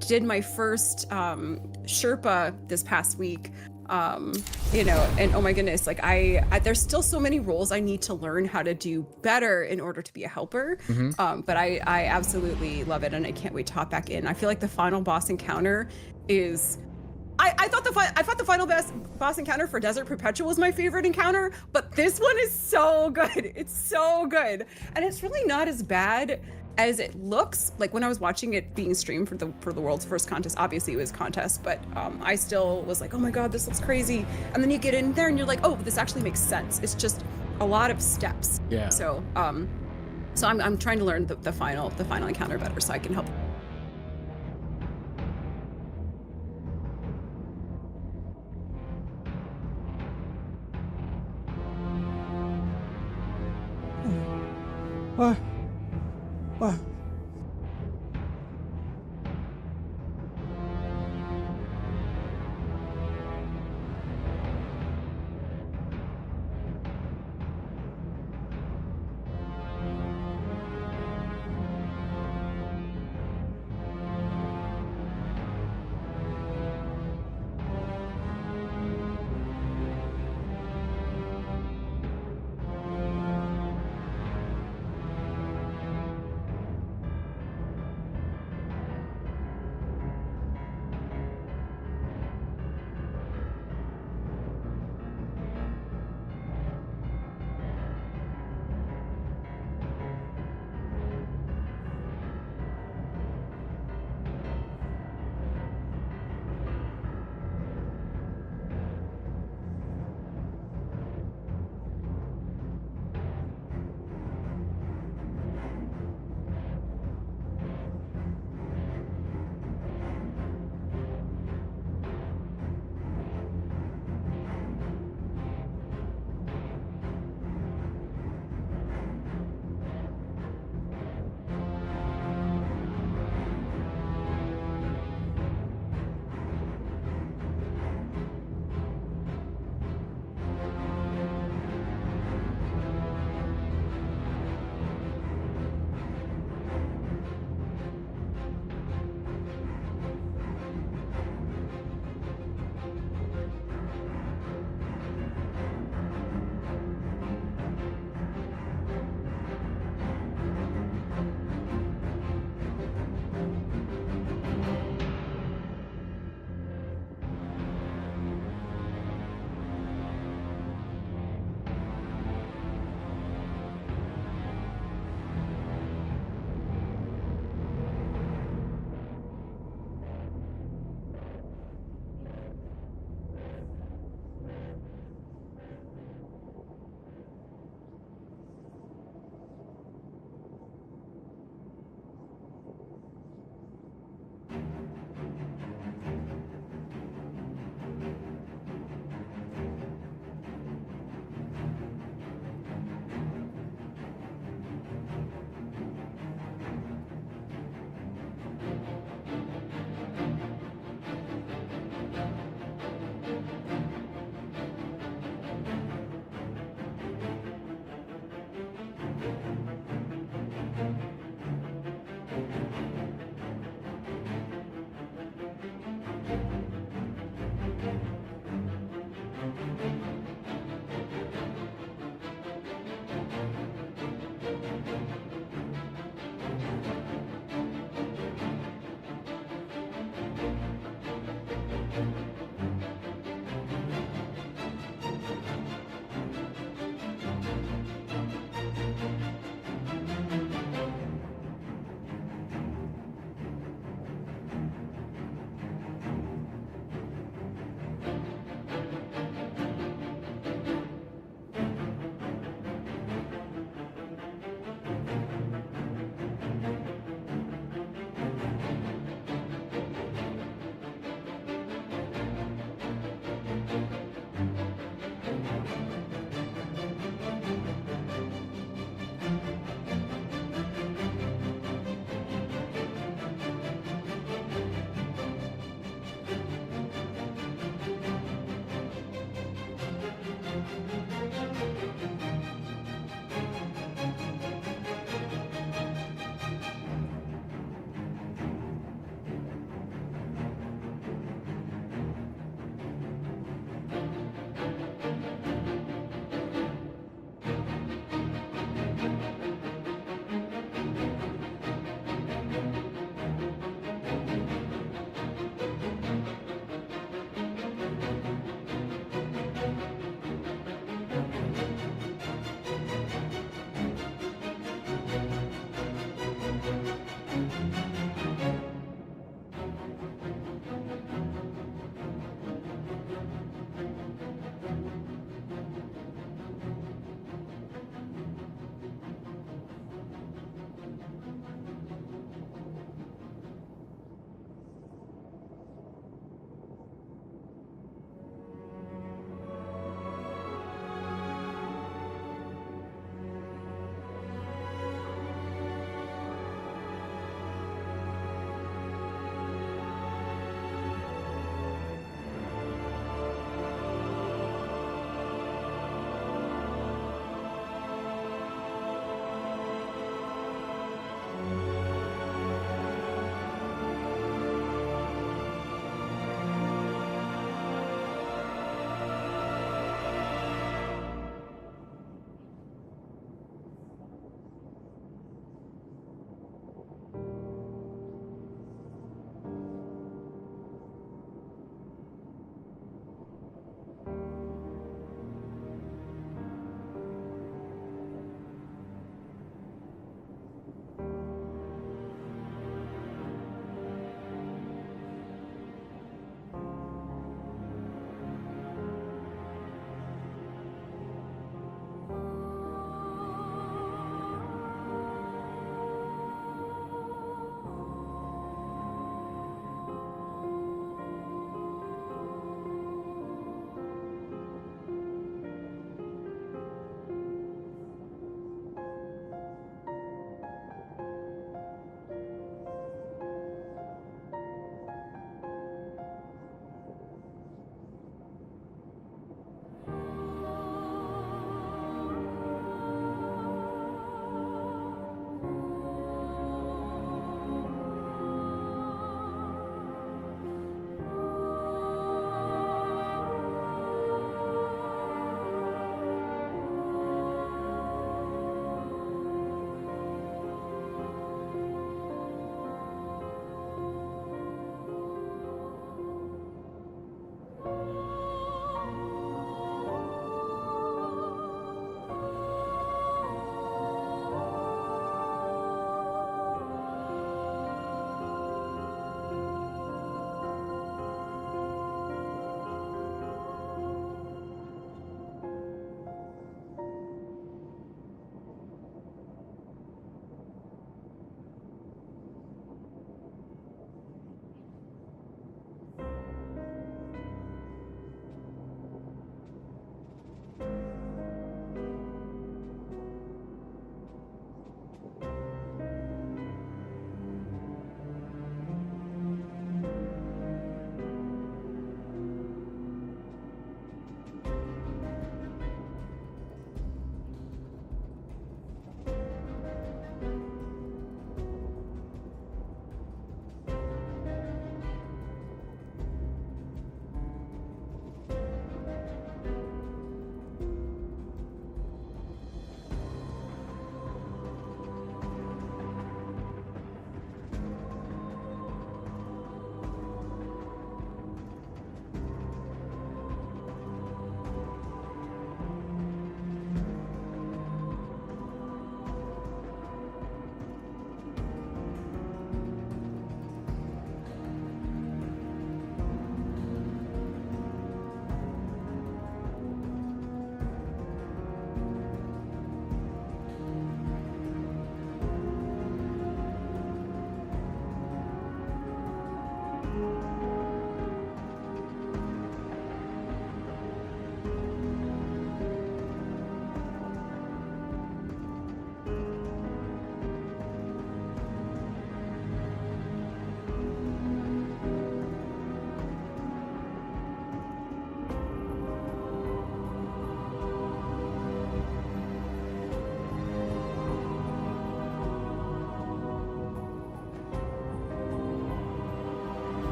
did my first Sherpa this past week. And oh my goodness, like I there's still so many roles I need to learn how to do better in order to be a helper. But I absolutely love it, and I can't wait to hop back in. I feel like the final boss encounter is I thought the final boss encounter for Desert Perpetual was my favorite encounter, but this one is so good. It's so good, and it's really not as bad as it looks. Like when I was watching it being streamed for the world's first contest, obviously it was contest, but I still was like, oh my god, this looks crazy. And then you get in there and you're like, oh, this actually makes sense. It's just a lot of steps. Yeah. So I'm trying to learn the final encounter better so I can help. What?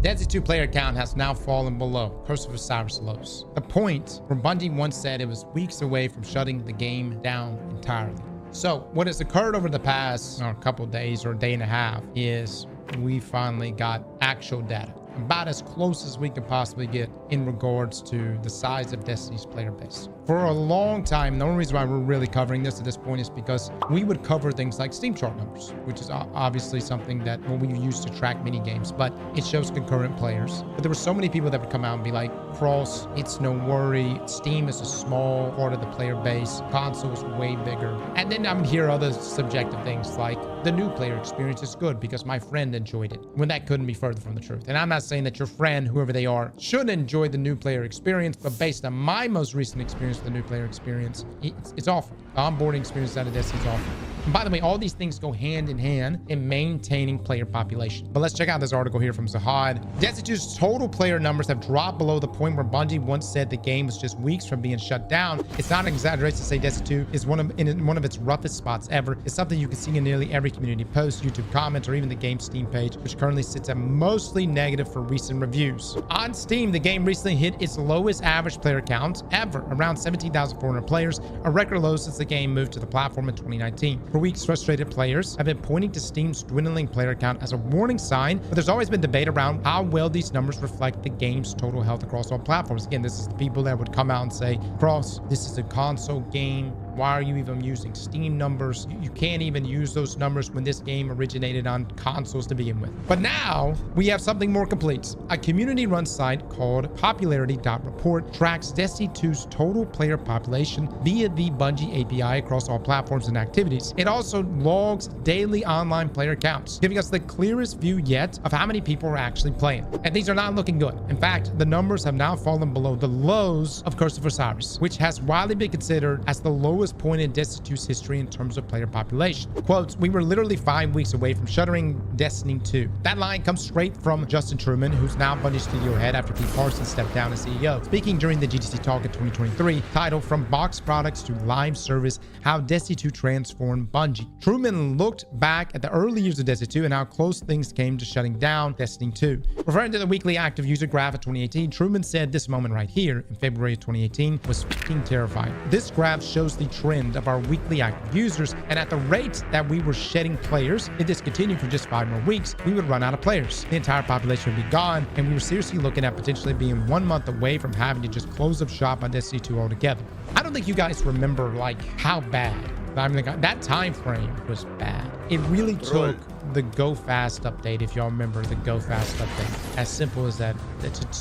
Destiny 2 player count has now fallen below Curse of Osiris lows. The point where Bungie once said it was weeks away from shutting the game down entirely. So what has occurred over the past couple days or a day and a half is we finally got actual data, about as close as we could possibly get in regards to the size of Destiny's player base. For a long time, the only reason why we're really covering this at this point is because we would cover things like Steam chart numbers, which is obviously something that we use to track mini games, but it shows concurrent players. But there were so many people that would come out and be like, Cross, it's no worry. Steam is a small part of the player base. Console is way bigger. And then I would hear other subjective things like the new player experience is good because my friend enjoyed it, when that couldn't be further from the truth. And I'm not saying that your friend, whoever they are, should enjoy the new player experience, but based on my most recent experience with the new player experience, it's awful. The onboarding experience out of this is awful. And by the way, all these things go hand in hand in maintaining player population. But let's check out this article here from Zahad. Destiny 2's total player numbers have dropped below the point where Bungie once said the game was just weeks from being shut down. It's not an exaggeration to say Destiny 2 is in one of its roughest spots ever. It's something you can see in nearly every community post, YouTube comments, or even the game's Steam page, which currently sits at mostly negative for recent reviews. On Steam, the game recently hit its lowest average player count ever, around 17,400 players, a record low since the game moved to the platform in 2019. For weeks, frustrated players have been pointing to Steam's dwindling player count as a warning sign, but there's always been debate around how well these numbers reflect the game's total health across all platforms. Again, this is the people that would come out and say, Cross, this is a console game. Why are you even using Steam numbers? You can't even use those numbers when this game originated on consoles to begin with. But now we have something more complete. A community-run site called popularity.report tracks Destiny 2's total player population via the Bungie API across all platforms and activities. It also logs daily online player counts, giving us the clearest view yet of how many people are actually playing. And these are not looking good. In fact, the numbers have now fallen below the lows of Curse of Osiris, which has widely been considered as the lowest point in Destiny 2's history in terms of player population. Quote, we were literally 5 weeks away from shuttering Destiny 2. That line comes straight from Justin Truman, who's now Bungie studio head after Pete Parsons stepped down as CEO. Speaking during the GDC talk in 2023, titled From Box Products to Live Service, How Destiny 2 Transformed Bungie. Truman looked back at the early years of Destiny 2 and how close things came to shutting down Destiny 2. Referring to the weekly active user graph of 2018, Truman said this moment right here in February of 2018 was fucking terrifying. This graph shows the trend of our weekly active users, and at the rate that we were shedding players, if this continued for just 5 more weeks, we would run out of players. The entire population would be gone, and we were seriously looking at potentially being 1 month away from having to just close up shop on Destiny 2 altogether. I don't think you guys remember like how bad. I mean, that time frame was bad. It really took the Go Fast update, if y'all remember the Go Fast update, as simple as that,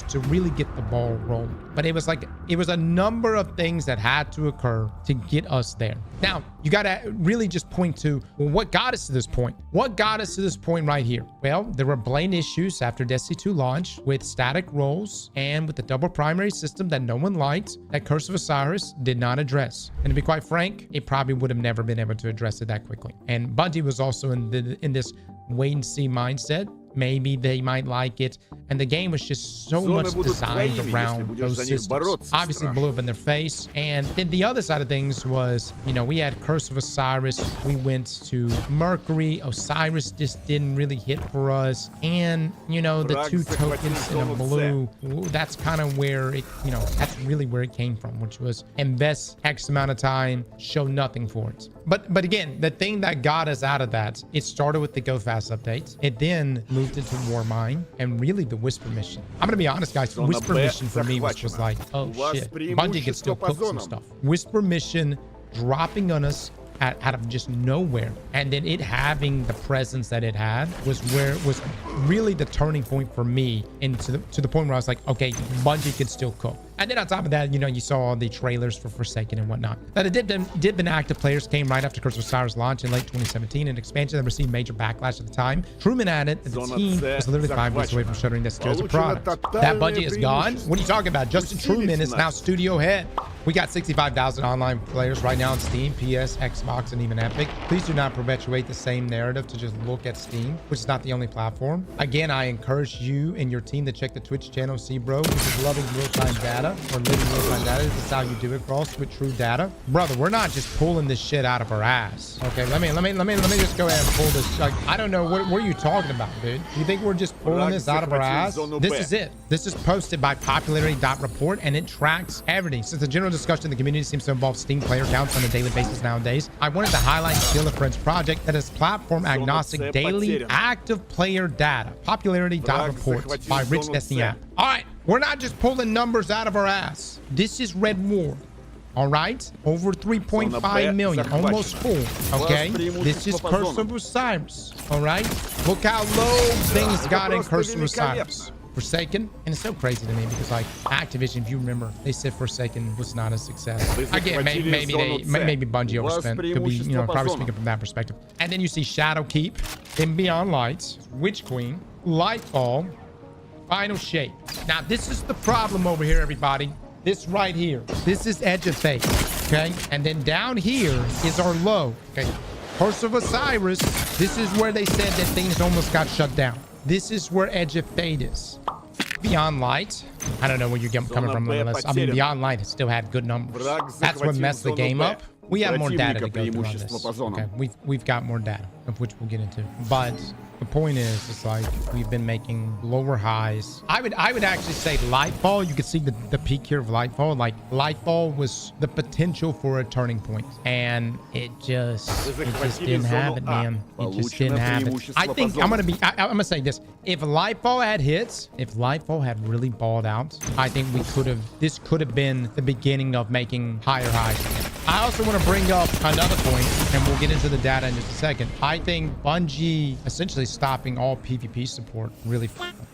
to really get the ball rolling. But it was a number of things that had to occur to get us there. Now, you got to really just point to, well, what got us to this point? What got us to this point right here? Well, there were blatant issues after Destiny 2 launch with static roles and with the double primary system that no one liked, that Curse of Osiris did not address. And to be quite frank, it probably would have never been able to address it that quickly. And Bungie was also in this wait and see mindset. Maybe they might like it. And the game was just so much designed around those systems. Obviously blew up in their face. And then the other side of things was, you know, we had Curse of Osiris. We went to Mercury. Osiris just didn't really hit for us. And, you know, the 2 tokens in a blue, that's kind of where it, you know, that's really where it came from, which was invest X amount of time, show nothing for it. But again, the thing that got us out of that, it started with the Go Fast update. It then moved into War Mine and really the Whisper mission. I'm gonna be honest, guys. Whisper mission for me was like, oh shit, Bungie could still cook some stuff. Whisper mission dropping on us out of just nowhere, and then it having the presence that it had was really the turning point for me, into to the point where I was like, okay, Bungie could still cook. And then on top of that, you know, you saw all the trailers for Forsaken and whatnot. Now, the dip in active players came right after Curse of Osiris launch in late 2017, an expansion that received major backlash at the time. Truman added that the team was literally 5 weeks away from shuttering Destiny 2 as a product. That Bungie is gone? What are you talking about? Justin Truman is now studio head. We got 65,000 online players right now on Steam, PS, Xbox, and even Epic. Please do not perpetuate the same narrative to just look at Steam, which is not the only platform. Again, I encourage you and your team to check the Twitch channel, Bro, which is loving real-time data or living real-time data. This is how you do it, Cross, with true data. Brother, we're not just pulling this shit out of our ass. Okay, let me just go ahead and pull this. Like, I don't know what are you talking about, dude? You think we're just pulling this out of our ass? This is it. This is posted by popularity.report, and it tracks everything. Since the general discussion in the community seems to involve Steam player counts on a daily basis nowadays, I wanted to highlight Skill of Friends project that is platform agnostic daily active player data. Popularity.report by Rich Destiny app. All right, we're not just pulling numbers out of our ass. This is Red War. All right, over 3.5 million, almost full. Okay, this is Curse of Osiris. All right, look how low things got in Curse of Osiris. Forsaken, and it's so crazy to me because like Activision, if you remember, they said Forsaken was not a success. Again, maybe Bungie overspent. Could be, you know, probably speaking from that perspective. And then you see Shadowkeep, then Beyond Light, Witch Queen, Lightfall, Final Shape. Now this is the problem over here, everybody. This right here, this is Edge of Fate, okay? And then down here is our low, okay? Curse of Osiris, this is where they said that things almost got shut down. This is where Edge of Fate is. Beyond Light, I don't know where you're coming from, Limitless. I mean, Beyond Light has still had good numbers. That's what messed the game up. We have more data to go through on this. Okay, we've got more data, of which we'll get into. But the point is, it's like we've been making lower highs. I would actually say Lightfall. You could see the peak here of Lightfall. Like Lightfall was the potential for a turning point, and it just didn't have it, man. It just didn't have it. I think I'm gonna say this: if Lightfall had hits, if Lightfall had really balled out, I think this could have been the beginning of making higher highs. I also want to bring up another point, and we'll get into the data in just a second. I think Bungie essentially stopping all PvP support really,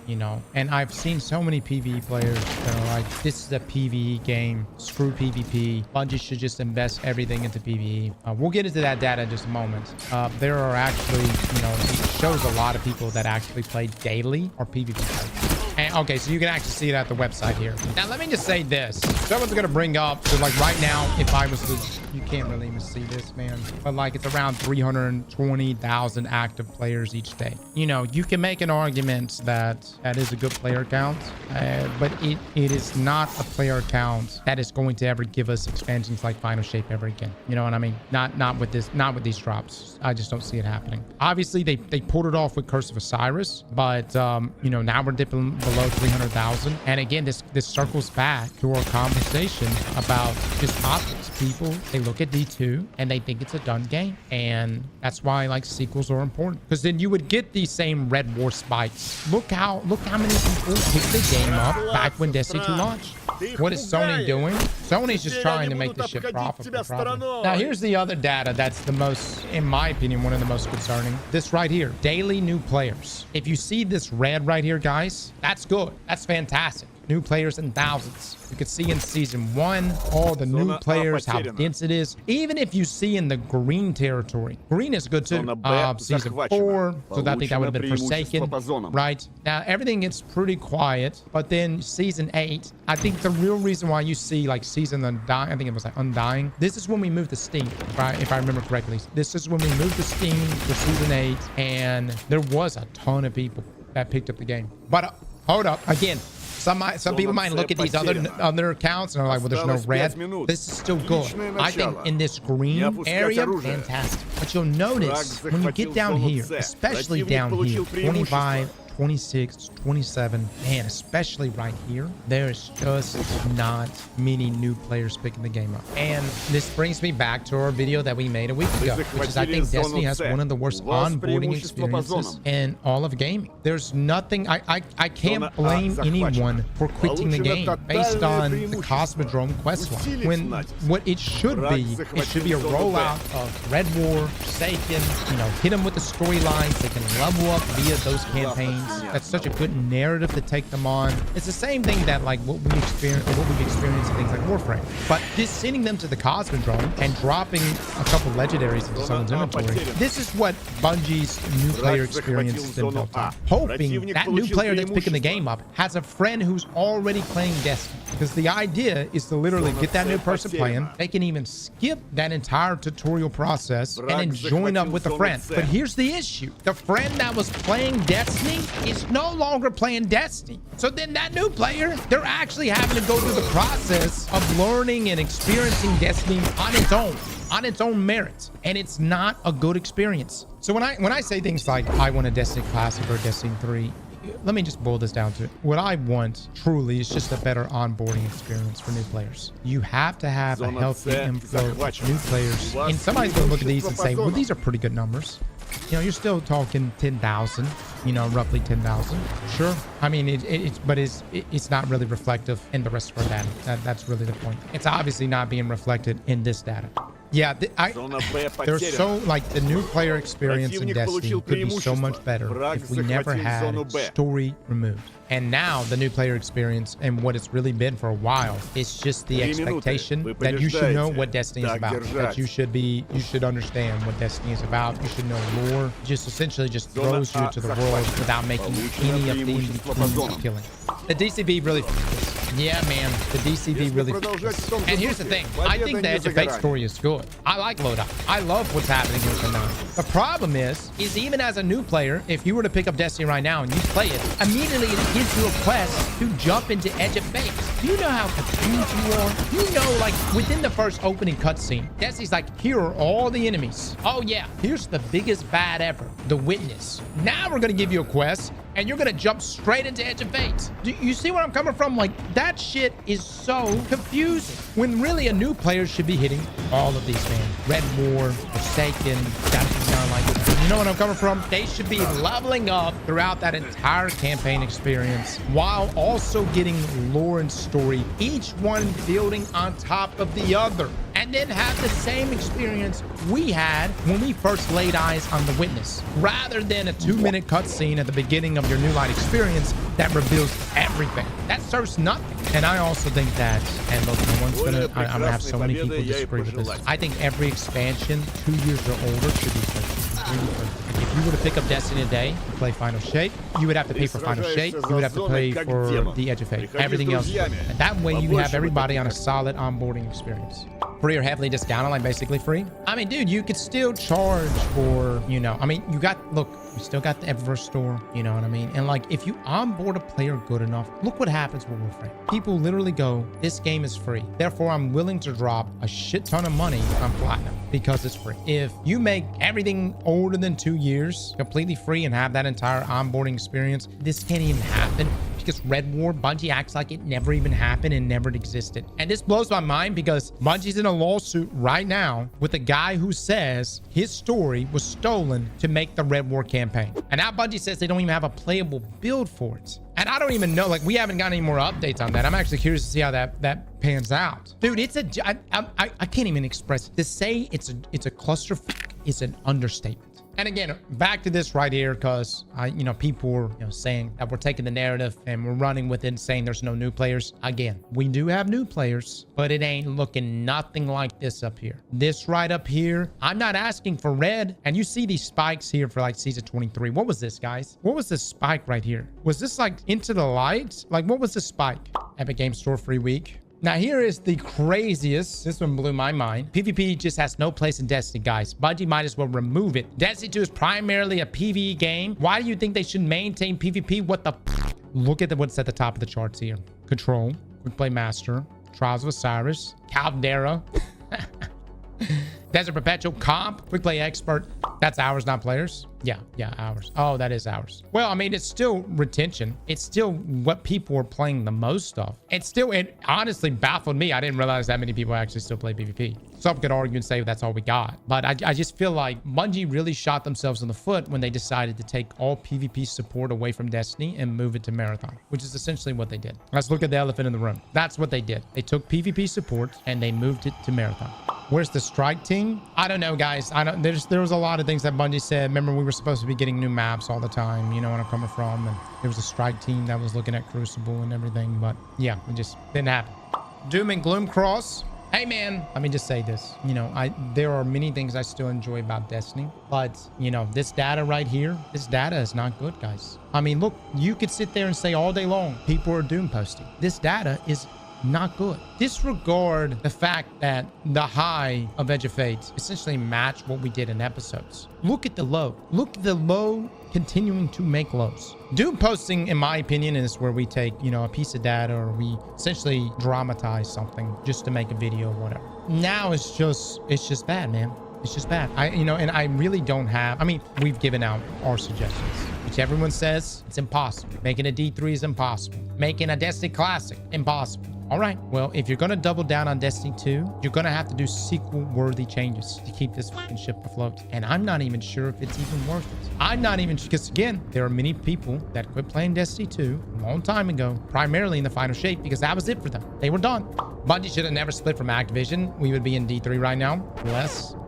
you know, and I've seen so many PvE players that are like, this is a PvE game, screw PvP. Bungie should just invest everything into PvE. We'll get into that data in just a moment. There are actually, you know, it shows a lot of people that actually play daily or PvP players. And, okay, so you can actually see it at the website here. Now, let me just say this. Someone's going to bring up, so like right now, if I was to, you can't really even see this, man. But like it's around 320,000 active players each day. You know, you can make an argument that is a good player count, but it is not a player count that is going to ever give us expansions like Final Shape ever again. You know what I mean? Not with these drops. I just don't see it happening. Obviously, they pulled it off with Curse of Osiris, but you know, now we're dipping below 300,000. And again, this circles back to our conversation about just optics. People, they look at D2 and they think it's a done game, and that's why like sequels are important, because then you would get these same Red War spikes. Look how many people picked the game up back when Destiny 2 launched. What is Sony doing? Sony's just trying to make this shit profitable. Now here's the other data that's the most, in my opinion, one of the most concerning. This right here, daily new players. If you see this red right here, guys, that's good. That's fantastic. New players in thousands. You can see in season 1 all the new players, how dense it is. Even if you see in the green territory, green is good too. Season 4, so I think that would have been Forsaken, right? Now everything gets pretty quiet, but then season 8, I think the real reason why you see like season Undying, I think it was like Undying. This is when we moved to Steam, if I remember correctly. This is when we moved to Steam for season 8, and there was a ton of people that picked up the game. But hold up, again. Some people might look at these other accounts and are like, well, there's no red. This is still good. I think in this green area, fantastic. But you'll notice when you get down here, especially down here, 25, 26, 27, man, especially right here, there's just not many new players picking the game up. And this brings me back to our video that we made a week ago, which is I think Destiny has one of the worst onboarding experiences in all of gaming. There's nothing, I can't blame anyone for quitting the game based on the Cosmodrome questline. When what it should be a rollout of Red War, Forsaken, you know, hit them with the storylines, they can level up via those campaigns. That's such a good narrative to take them on. It's the same thing that like what we've experienced in things like Warframe, but just sending them to the Cosmodrome and dropping a couple legendaries into someone's inventory. This is what Bungie's new player experience has been built on. Hoping that new player that's picking the game up has a friend who's already playing Destiny. Because the idea is to literally get that new person playing. They can even skip that entire tutorial process and then join up with a friend. But here's the issue. The friend that was playing Destiny is no longer playing Destiny. So then that new player, they're actually having to go through the process of learning and experiencing Destiny on its own merits, and it's not a good experience. So when I say things like I want a Destiny Classic or Destiny 3, let me just boil this down to it. What I want truly is just a better onboarding experience for new players. You have to have a healthy inflow of new players. And somebody's gonna look at these and say, well, these are pretty good numbers. You know, you're still talking 10,000, you know, roughly 10,000. Sure. I mean, it's not really reflective in the rest of our data. That's really the point. It's obviously not being reflected in this data. Yeah, there's so, like, the new player experience in Destiny could be so much better if we never had story removed. And now the new player experience and what it's really been for a while is just the expectation that you should know what Destiny is about. That you should understand what Destiny is about. You should know lore. Just essentially just throws you to the world without making any of the in-betweens appealing. The DCB really yeah, man, the DCB really and here's the thing. I think the Edge of Fate story is good. I like Loadout. I love what's happening here tonight. The problem is even as a new player, if you were to pick up Destiny right now and you play it, immediately it gives you a quest to jump into Edge of Fate. You know how confused you are. You know, like, within the first opening cutscene, Destiny's like, here are all the enemies. Oh yeah, here's the biggest bad ever, the Witness. Now we're gonna give you a quest and you're gonna jump straight into Edge of Fate. Do you see where I'm coming from? Like, that shit is so confusing. When really a new player should be hitting all of these, man. Red War, Forsaken, you know what I'm coming from? They should be leveling up throughout that entire campaign experience while also getting lore and story, each one building on top of the other. And then have the same experience we had when we first laid eyes on the Witness, rather than a 2-minute cutscene at the beginning of your New Light experience that reveals everything. That serves nothing. And I also think that, and look, no one's gonna, I'm gonna have so many people disagree with this. I think every expansion 2 years or older should be free. If you were to pick up Destiny today and play Final Shape, you would have to pay for Final Shape. You would have to pay for the Edge of Fate. Everything else. And that way you have everybody on a solid onboarding experience. Free or heavily discounted, like basically free. I mean, dude, you could still charge for, you know, I mean, you still got the Eververse store, you know what I mean? And like, if you onboard a player good enough, look what happens with Warframe. People literally go, this game is free. Therefore, I'm willing to drop a shit ton of money on Platinum because it's free. If you make everything older than 2 years completely free and have that entire onboarding experience, this can't even happen. Because Red War, Bungie acts like it never even happened and never existed. And this blows my mind because Bungie's in a lawsuit right now with a guy who says his story was stolen to make the Red War campaign. And now Bungie says they don't even have a playable build for it. And I don't even know, like, we haven't got any more updates on that. I'm actually curious to see how that pans out. Dude, I can't even express it. To say it's a clusterfuck is an understatement. And again, back to this right here, because people were saying that we're taking the narrative and we're running with it, saying there's no new players. Again, we do have new players, but it ain't looking nothing like this up here. This right up here, I'm not asking for red. And you see these spikes here for like season 23. What was this, guys? What was this spike right here? Was this like Into the Light? Like, what was the spike? Epic Game Store free week. Now, here is the craziest. This one blew my mind. PvP just has no place in Destiny, guys. Bungie might as well remove it. Destiny 2 is primarily a PvE game. Why do you think they should maintain PvP? What the... Look at what's at the top of the charts here. Control, Quick Play Master, Trials of Osiris, Caldera, Desert Perpetual, Comp, Quick Play Expert. That's ours, not players. Yeah, ours. Oh, that is ours. Well, I mean, it's still retention. It's still what people are playing the most of. It honestly baffled me. I didn't realize that many people actually still play PvP. Some could argue and say that's all we got. But I just feel like Bungie really shot themselves in the foot when they decided to take all PvP support away from Destiny and move it to Marathon, which is essentially what they did. Let's look at the elephant in the room. That's what they did. They took PvP support and they moved it to Marathon. Where's the strike team? I don't know, guys. There was a lot of things that Bungie said. Remember, we were supposed to be getting new maps all the time. You know where I'm coming from. And there was a strike team that was looking at Crucible and everything. But yeah, it just didn't happen. Doom and Gloom Cross. Hey, man, let me just say this. There are many things I still enjoy about Destiny. But, this data right here, this data is not good, guys. I mean, look, you could sit there and say all day long, people are Doom posting. This data is not good. Disregard the fact that the high of Edge of Fate essentially matched what we did in episodes. Look at the low. Look at the low continuing to make lows. Doom posting, in my opinion, is where we take, you know, a piece of data or we essentially dramatize something just to make a video or whatever. Now it's just bad, man. It's just bad. And I really don't have, I mean, we've given out our suggestions, which everyone says it's impossible. Making a D3 is impossible. Making a Destiny Classic, impossible. All right, well, if you're going to double down on Destiny 2, you're going to have to do sequel-worthy changes to keep this fucking ship afloat. And I'm not even sure if it's even worth it. I'm not even, because again, there are many people that quit playing Destiny 2 a long time ago, primarily in the final shape, because that was it for them. They were done. Bungie should have never split from Activision. We would be in D3 right now.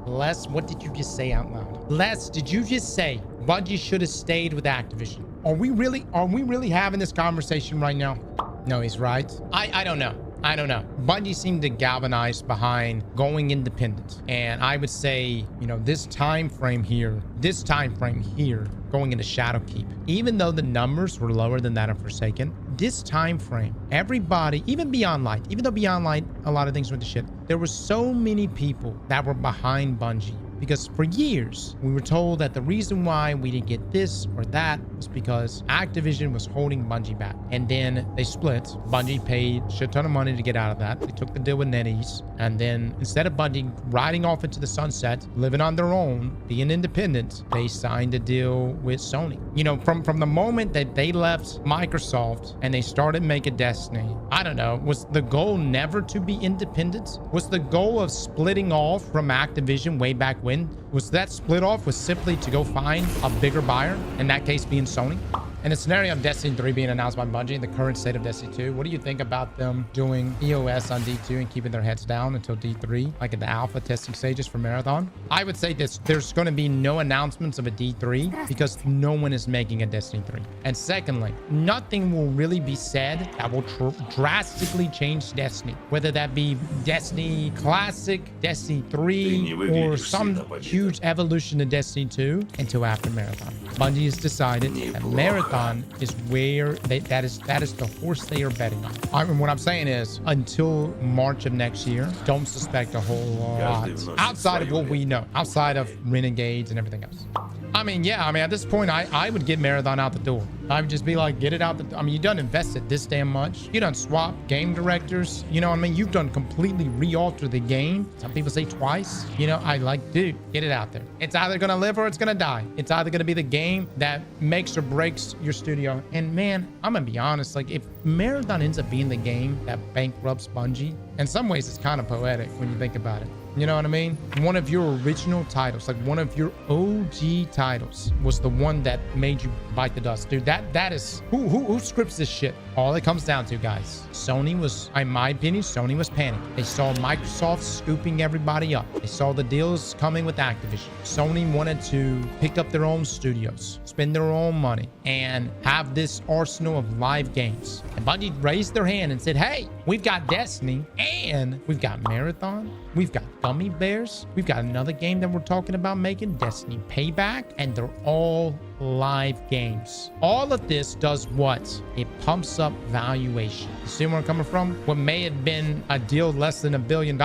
Les, what did you just say out loud? Les, did you just say Bungie should have stayed with Activision? Are we really having this conversation right now? No, he's right. I don't know. Bungie seemed to galvanize behind going independent. And I would say, you know, this time frame here, going into Shadowkeep, even though the numbers were lower than that of Forsaken, this time frame, everybody, even Beyond Light, even though Beyond Light, a lot of things went to shit, there were so many people that were behind Bungie. Because for years, we were told that the reason why we didn't get this or that was because Activision was holding Bungie back. And then they split. Bungie paid a shit ton of money to get out of that. They took the deal with NetEase. And then instead of Bungie riding off into the sunset, living on their own, being independent, they signed a deal with Sony. You know, from the moment that they left Microsoft and they started making Destiny, I don't know, was the goal never to be independent? Was the goal of splitting off from Activision way back when? Was that split off was simply to go find a bigger buyer, in that case being Sony? In the scenario of Destiny 3 being announced by Bungie, in the current state of Destiny 2, what do you think about them doing EOS on D2 and keeping their heads down until D3, like in the alpha testing stages for Marathon? I would say this, there's going to be no announcements of a D3 because no one is making a Destiny 3. And secondly, nothing will really be said that will drastically change Destiny, whether that be Destiny Classic, Destiny 3, or some huge evolution to Destiny 2 until after Marathon. Bungie has decided that Marathon is where that is the horse they are betting on. I mean, what I'm saying is, until March of next year, don't suspect a whole lot outside of what we know, outside of Renegades and everything else. I mean, yeah, at this point, I would get Marathon out the door. I would just be like, get it out the, I mean, you done invested this damn much. You done swap game directors. You know what I mean? You've done completely re-alter the game. Some people say twice. You know, I like, dude, get it out there. It's either going to live or it's going to die. It's either going to be the game that makes or breaks your studio. And man, I'm going to be honest, like if Marathon ends up being the game that bankrupts Bungie, in some ways it's kind of poetic when you think about it. You know what I mean? One of your original titles, like one of your OG titles, was the one that made you bite the dust. Dude, that is, who scripts this shit? All it comes down to, guys, Sony was, in my opinion, Sony was panicking. They saw Microsoft scooping everybody up. They saw the deals coming with Activision. Sony wanted to pick up their own studios, spend their own money, and have this arsenal of live games. And Bungie raised their hand and said, hey, we've got Destiny, and we've got Marathon, we've got Gummy Bears, we've got another game that we're talking about making, Destiny Payback, and they're all live games. All of this does what? It pumps up valuation. You see where I'm coming from? What may have been a deal less than $1 billion,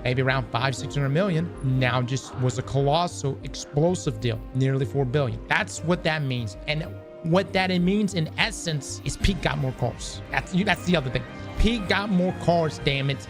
maybe around $500-600 million, now just was a colossal, explosive deal, nearly $4 billion. That's what that means. And what that means in essence is Pete got more cars. That's the other thing. Pete got more cars, damn it.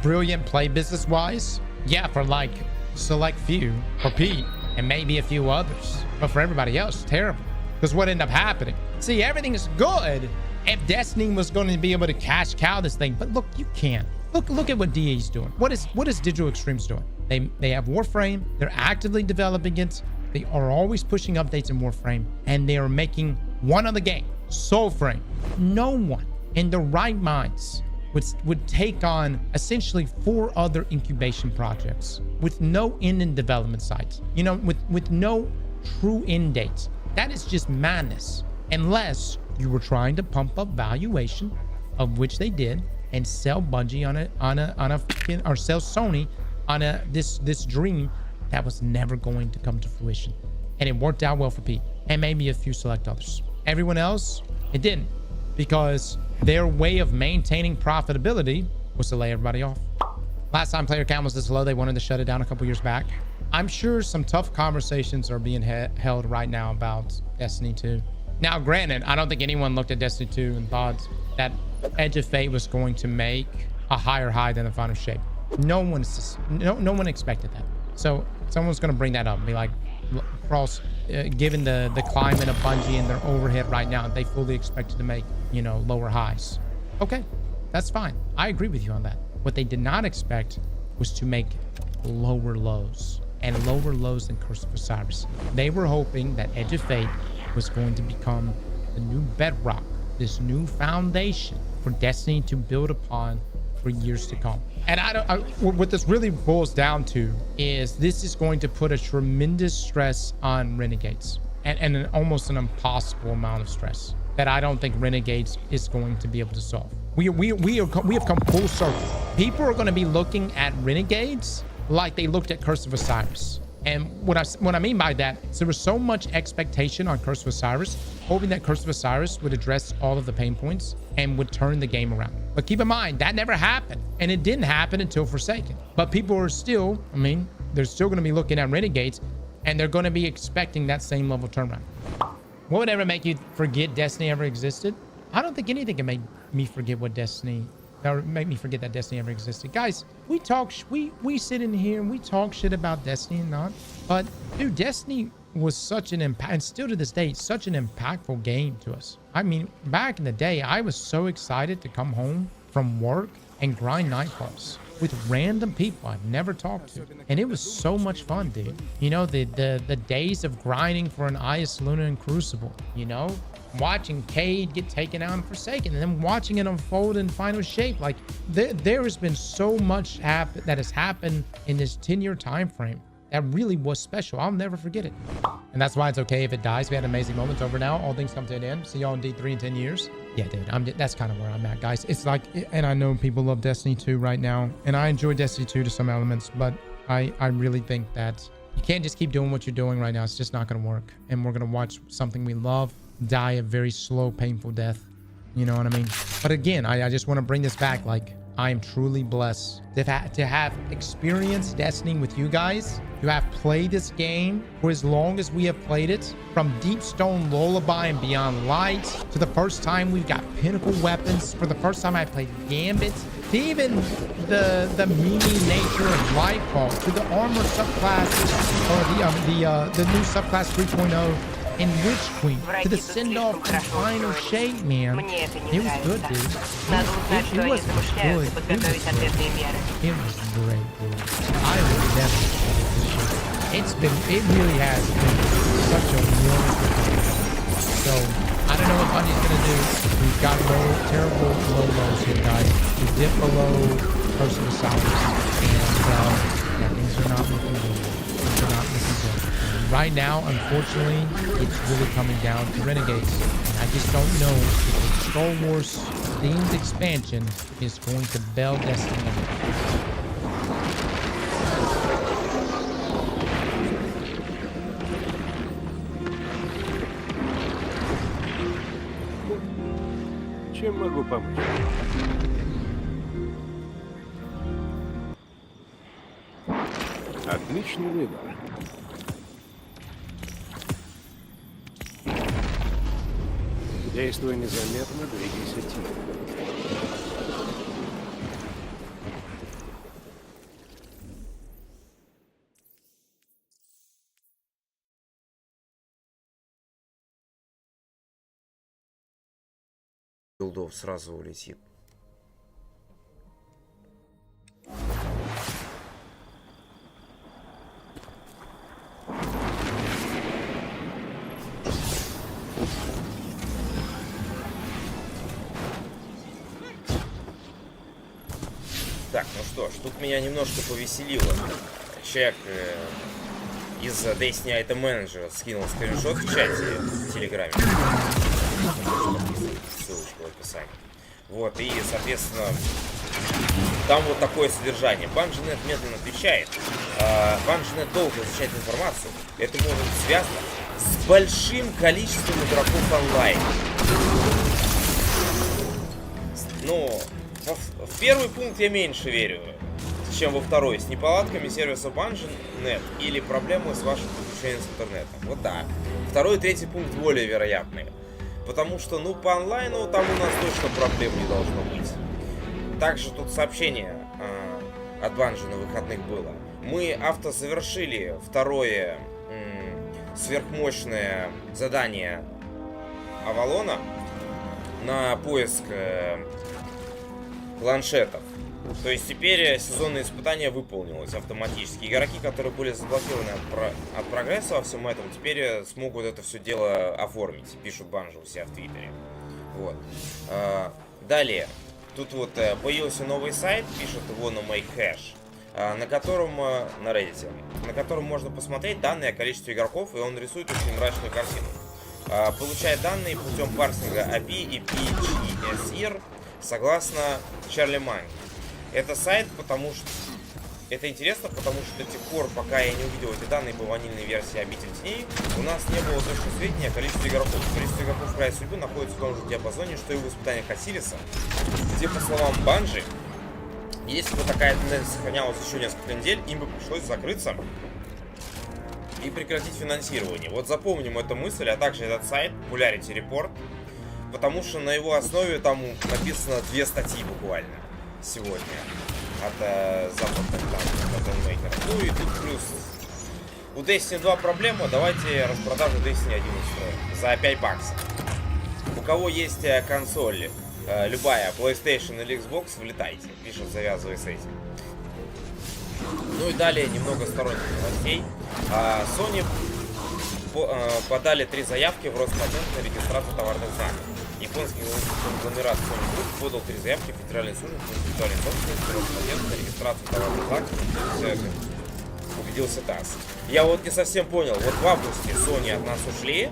Brilliant play business-wise. Yeah, for like select few, for Pete, and maybe a few others. But for everybody else, terrible. Because what ended up happening? See, everything is good if Destiny was going to be able to cash cow this thing. But look, you can't. Look at what DA's doing. What is Digital Extremes doing? They have Warframe. They're actively developing it. They are always pushing updates in Warframe. And they are making one other game, Soulframe. No one in their right minds would take on essentially 4 other incubation projects with no end in development sites, you know, with no true end dates. That is just madness, unless you were trying to pump up valuation, of which they did, and sell Bungie or sell Sony on this dream that was never going to come to fruition. And it worked out well for Pete and maybe a few select others. Everyone else, it didn't, because their way of maintaining profitability was to lay everybody off. Last time player count was this low, they wanted to shut it down a couple years back. I'm sure some tough conversations are being held right now about Destiny 2. Now, granted, I don't think anyone looked at Destiny 2 and thought that Edge of Fate was going to make a higher high than the final shape. No one expected that. So someone's going to bring that up and be like, Cross, given the climate of Bungie and their overhead right now, they fully expected to make, you know, lower highs. Okay, that's fine. I agree with you on that. What they did not expect was to make lower lows, and lower lows than Curse of Osiris. They were hoping that Edge of Fate was going to become the new bedrock, this new foundation for Destiny to build upon for years to come. And what this really boils down to is this is going to put a tremendous stress on Renegades, and almost an impossible amount of stress that I don't think Renegades is going to be able to solve. We have come full circle. People are going to be looking at Renegades like they looked at Curse of Osiris. And what I mean by that is there was so much expectation on Curse of Osiris, hoping that Curse of Osiris would address all of the pain points and would turn the game around. But keep in mind, that never happened. And it didn't happen until Forsaken. But people are still, I mean, they're still going to be looking at Renegades, and they're going to be expecting that same level turnaround. What would ever make you forget Destiny ever existed? I don't think anything can make me forget what Destiny, or make me forget that Destiny ever existed. Guys, we sit in here and we talk shit about Destiny and not, but dude, Destiny was such an impact, and still to this day, such an impactful game to us. I mean, back in the day, I was so excited to come home from work and grind nightfalls with random people I've never talked to, and it was so much fun, dude. You know, the days of grinding for an Ias Luna and Crucible, you know, watching Cade get taken out and Forsaken, and then watching it unfold in final shape. Like there has been so much that has happened in this 10-year time frame that really was special. I'll never forget it. And that's why it's okay if it dies. We had amazing moments. Over now, all things come to an end. See y'all in D3 in 10 years. Yeah, dude, that's kind of where I'm at, guys. It's like, and I know people love Destiny 2 right now, and I enjoy Destiny 2 to some elements, but I really think that you can't just keep doing what you're doing right now. It's just not going to work. And we're going to watch something we love die a very slow, painful death. You know what I mean? But again, I just want to bring this back. Like, I am truly blessed to have experienced Destiny with you guys. You have played this game for as long as we have played it, from Deepstone Lullaby and Beyond Light to the first time we've got pinnacle weapons, for the first time I played Gambit, to even the meaning nature of Lightfall, to the armor subclasses, or the new subclass 3.0 in Witch Queen, to the send-off and final shape, man. It was good, dude. It was good. It was great, dude. I would never. It really has been such a wonderful time. So I don't know what Bungie's gonna do. We've got terrible low lows here, guys. We dip below Curse of Osiris, and things are not looking good. Things are not looking good. Right now, unfortunately, it's really coming down to Renegades. And I just don't know if the Star Wars themed expansion is going to bail Destiny out. Чем могу помочь? Отличный выбор. Действуй незаметно, двигайся тихо. Билдов сразу улетит. Так, ну что ж, тут меня немножко повеселило. Человек из Destiny Item Manager скинул скриншот в чате в Телеграме. Ссылочка в описании. Вот, и, соответственно, там вот такое содержание. Bungie.net медленно отвечает. Bungie.net долго изучает информацию. Это может быть связано с большим количеством игроков онлайн. Ну, в первый пункт я меньше верю, чем во второй. С неполадками сервиса Bungie.net или проблемы с вашим подключением с интернетом. Вот да. Второй и третий пункт более вероятные. Потому что, ну, по онлайну там у нас точно проблем не должно быть. Также тут сообщение от Bungie на выходных было. Мы автозавершили второе сверхмощное задание Авалона на поиск планшетов. То есть теперь сезонное испытание выполнилось автоматически. Игроки, которые были заблокированы от прогресса во всем этом, теперь смогут это все дело оформить, пишут Bungie у себя в Твиттере. Вот. Далее. Тут вот появился новый сайт, пишет его на MakeHash, на котором, на Reddit, на котором можно посмотреть данные о количестве игроков, и он рисует очень мрачную картину. Получает данные путем парсинга API и PGSR согласно Чарли Манг. Это сайт, потому что... Это интересно, потому что до тех пор, пока я не увидел эти данные по ванильной версии Обитель Теней, у нас не было точных сведений о количестве игроков. Количество игроков в крае судьбы находится в том же диапазоне, что и в испытаниях Осириса, где, по словам Bungie, если бы такая тенденция сохранялась еще несколько недель, им бы пришлось закрыться и прекратить финансирование. Вот запомним эту мысль, а также этот сайт, Popularity Report, потому что на его основе там написано 2 статьи буквально сегодня от западных контент-мейкеров. Ну и тут плюс у Destiny 2 проблема, давайте распродажу Destiny 1 устроим за 5 баксов. У кого есть консоль, любая, PlayStation или Xbox, влетайте, пишет, завязывай с этим. Ну и далее немного сторонних новостей. Sony подали 3 заявки в Роспатент на регистрацию товарных знаков. Японский конгломерат Sony Group подал 3 заявки в Федеральный суд по интеллектуальной собственности Роспатент на регистрацию товарных знаков. Убедился ТАСС. Я вот не совсем понял. Вот в августе Sony от нас ушли,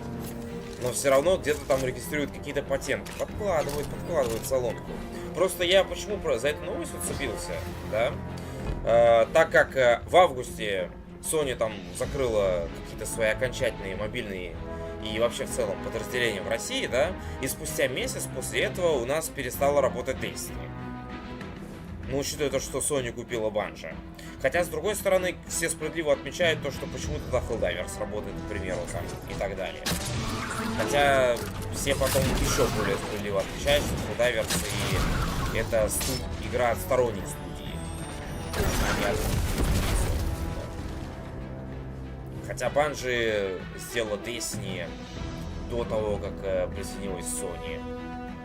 но все равно где-то там регистрируют какие-то патенты. Подкладывают соломку. Просто я почему за эту новость уцепился, да? Так как в августе Sony там закрыла какие-то свои окончательные мобильные и вообще в целом подразделения в России, да, и спустя месяц после этого у нас перестала работать Destiny. Ну, учитывая то, что Sony купила Bungie. Хотя, с другой стороны, все справедливо отмечают то, что почему-то Helldivers работает, к примеру, там, и так далее. Хотя, все потом еще более справедливо отмечают, что Helldivers и это игра от сторонней студии. Хотя Bungie сделала Destiny до того, как присоединилась Sony.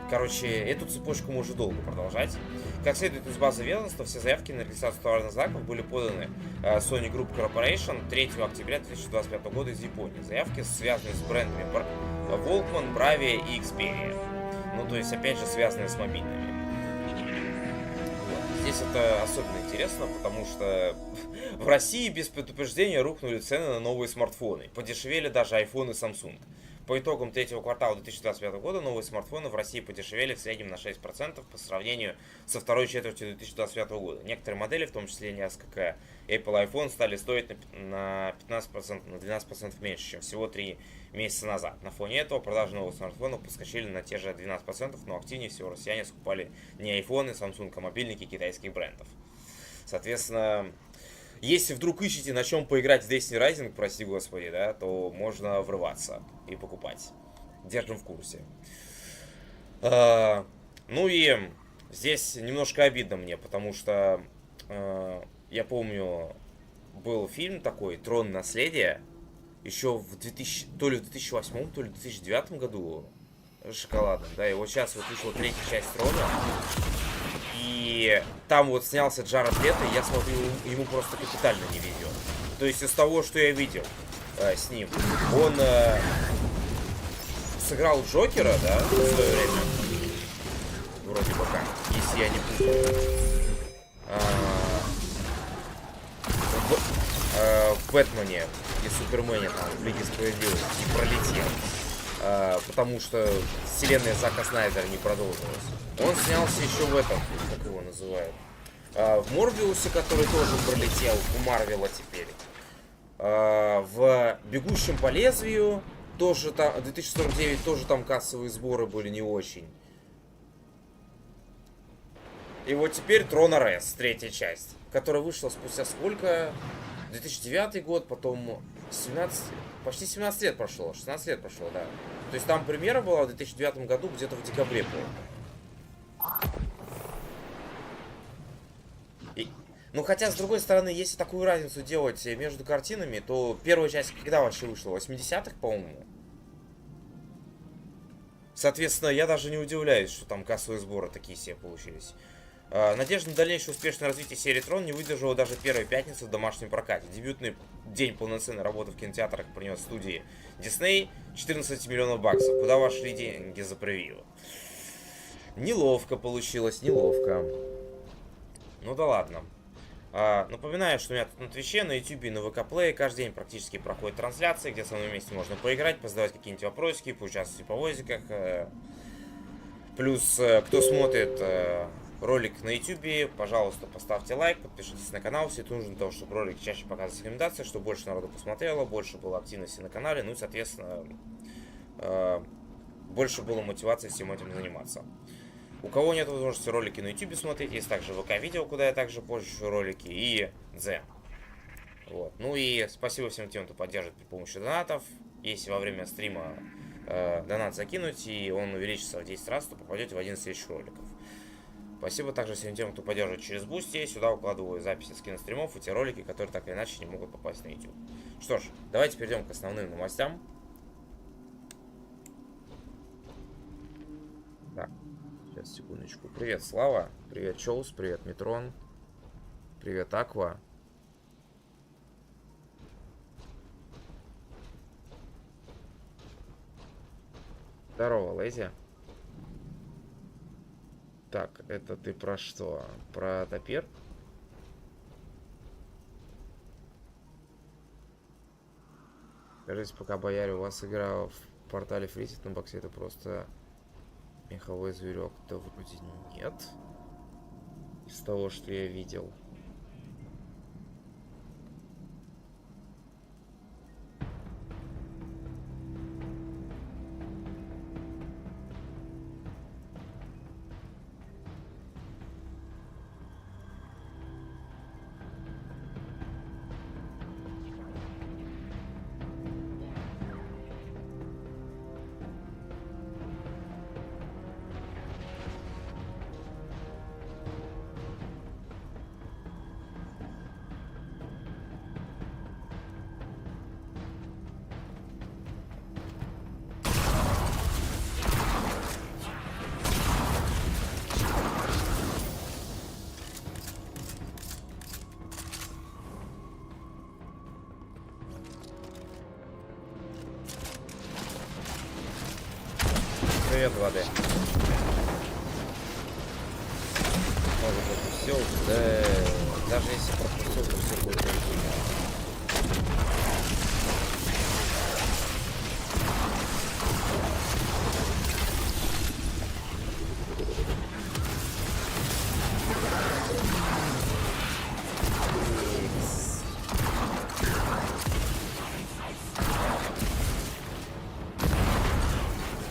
Короче, эту цепочку можно долго продолжать. Как следует из базы ведомства, все заявки на регистрацию товарных знаков были поданы Sony Group Corporation 3 октября 2025 года из Японии. Заявки связаны с брендами Volkman, Bravia и Xperia. Ну, то есть, опять же, связанные с мобильными. Здесь это особенно интересно, потому что в России без предупреждения рухнули цены на новые смартфоны. Подешевели даже iPhone и Samsung. По итогам третьего квартала 2025 года новые смартфоны в России подешевели в среднем на 6% по сравнению со второй четвертью 2025 года. Некоторые модели, в том числе несколько Apple iPhone, стали стоить на 15%, на 12% меньше, чем всего 3 месяца назад. На фоне этого продажи новых смартфонов подскочили на те же 12%, но активнее всего россияне скупали не iPhone, Samsung, а мобильники китайских брендов. Соответственно, если вдруг ищете, на чем поиграть в Destiny Rising, прости господи, да, то можно врываться и покупать. Держим в курсе. Ну и здесь немножко обидно мне, потому что я помню, был фильм такой «Трон наследия», еще в 2000, то ли в 2008, то ли в 2009 году, шоколадным, да, и вот сейчас вот вышла 3-я часть «Трона». И там вот снялся Джаред Лето, и я смотрю, ему просто капитально не везет. То есть из того, что я видел с ним, он сыграл Джокера, да, в свое время. Вроде бы как, если я не путаю. В Бэтмене и Супермене там в Лиге Справедливости и пролетел. Потому что вселенная Зака Снайдера не продолжилась. Он снялся еще в этом, как его называют, в Морбиусе, который тоже пролетел, у Марвела теперь. В Бегущем по лезвию, тоже там, 2049, тоже там кассовые сборы были не очень. И вот теперь Трон Арес, третья часть, которая вышла спустя сколько? 2009 год, потом 17, почти 17 лет прошло, 16 лет прошло, да. То есть там премьера была в 2009 году, где-то в декабре, по-моему. Ну, хотя, с другой стороны, если такую разницу делать между картинами, то первая часть когда вообще вышла? 80-х, по-моему? Соответственно, я даже не удивляюсь, что там кассовые сборы такие себе получились. Надежда на дальнейшее успешное развитие серии Трон не выдержала даже первой пятницы в домашнем прокате. Дебютный день полноценной работы в кинотеатрах принес студии Disney 14 миллионов баксов. Куда вошли деньги за превью? Неловко получилось, неловко. Ну да ладно. Напоминаю, что у меня тут на Твиче, на Ютубе и на ВК Плей каждый день практически проходят трансляции, где со мной вместе можно поиграть, позадавать какие-нибудь вопросики, поучаствовать в повозиках. Плюс, кто смотрит ролик на Ютубе, пожалуйста, поставьте лайк, подпишитесь на канал. Все это нужно для того, чтобы ролик чаще показывать рекомендации, чтобы больше народу посмотрело, больше было активности на канале, ну и, соответственно, больше было мотивации всем этим заниматься. У кого нет возможности ролики на YouTube смотреть, есть также ВК-видео, куда я также пощу ролики, и Дзе. Вот. Ну и спасибо всем тем, кто поддерживает при помощи донатов. Если во время стрима донат закинуть, и он увеличится в 10 раз, то попадете в один из следующих роликов. Спасибо также всем тем, кто поддерживает через Boosty. Сюда укладываю записи с киностримов и те ролики, которые так или иначе не могут попасть на YouTube. Что ж, давайте перейдем к основным новостям. Так. Сейчас, секундочку. Привет, Слава. Привет, Чоус. Привет, Метрон. Привет, Аква. Здорово, Лэзи. Так, это ты про что? Про топир? Скажите, пока, бояре, у вас игра в портале фризит на боксе, это просто... Меховой зверек, да вроде нет. Из того, что я видел. Привет, воды. Может пропустил? Да, даже если пропустил, то все будет нормально.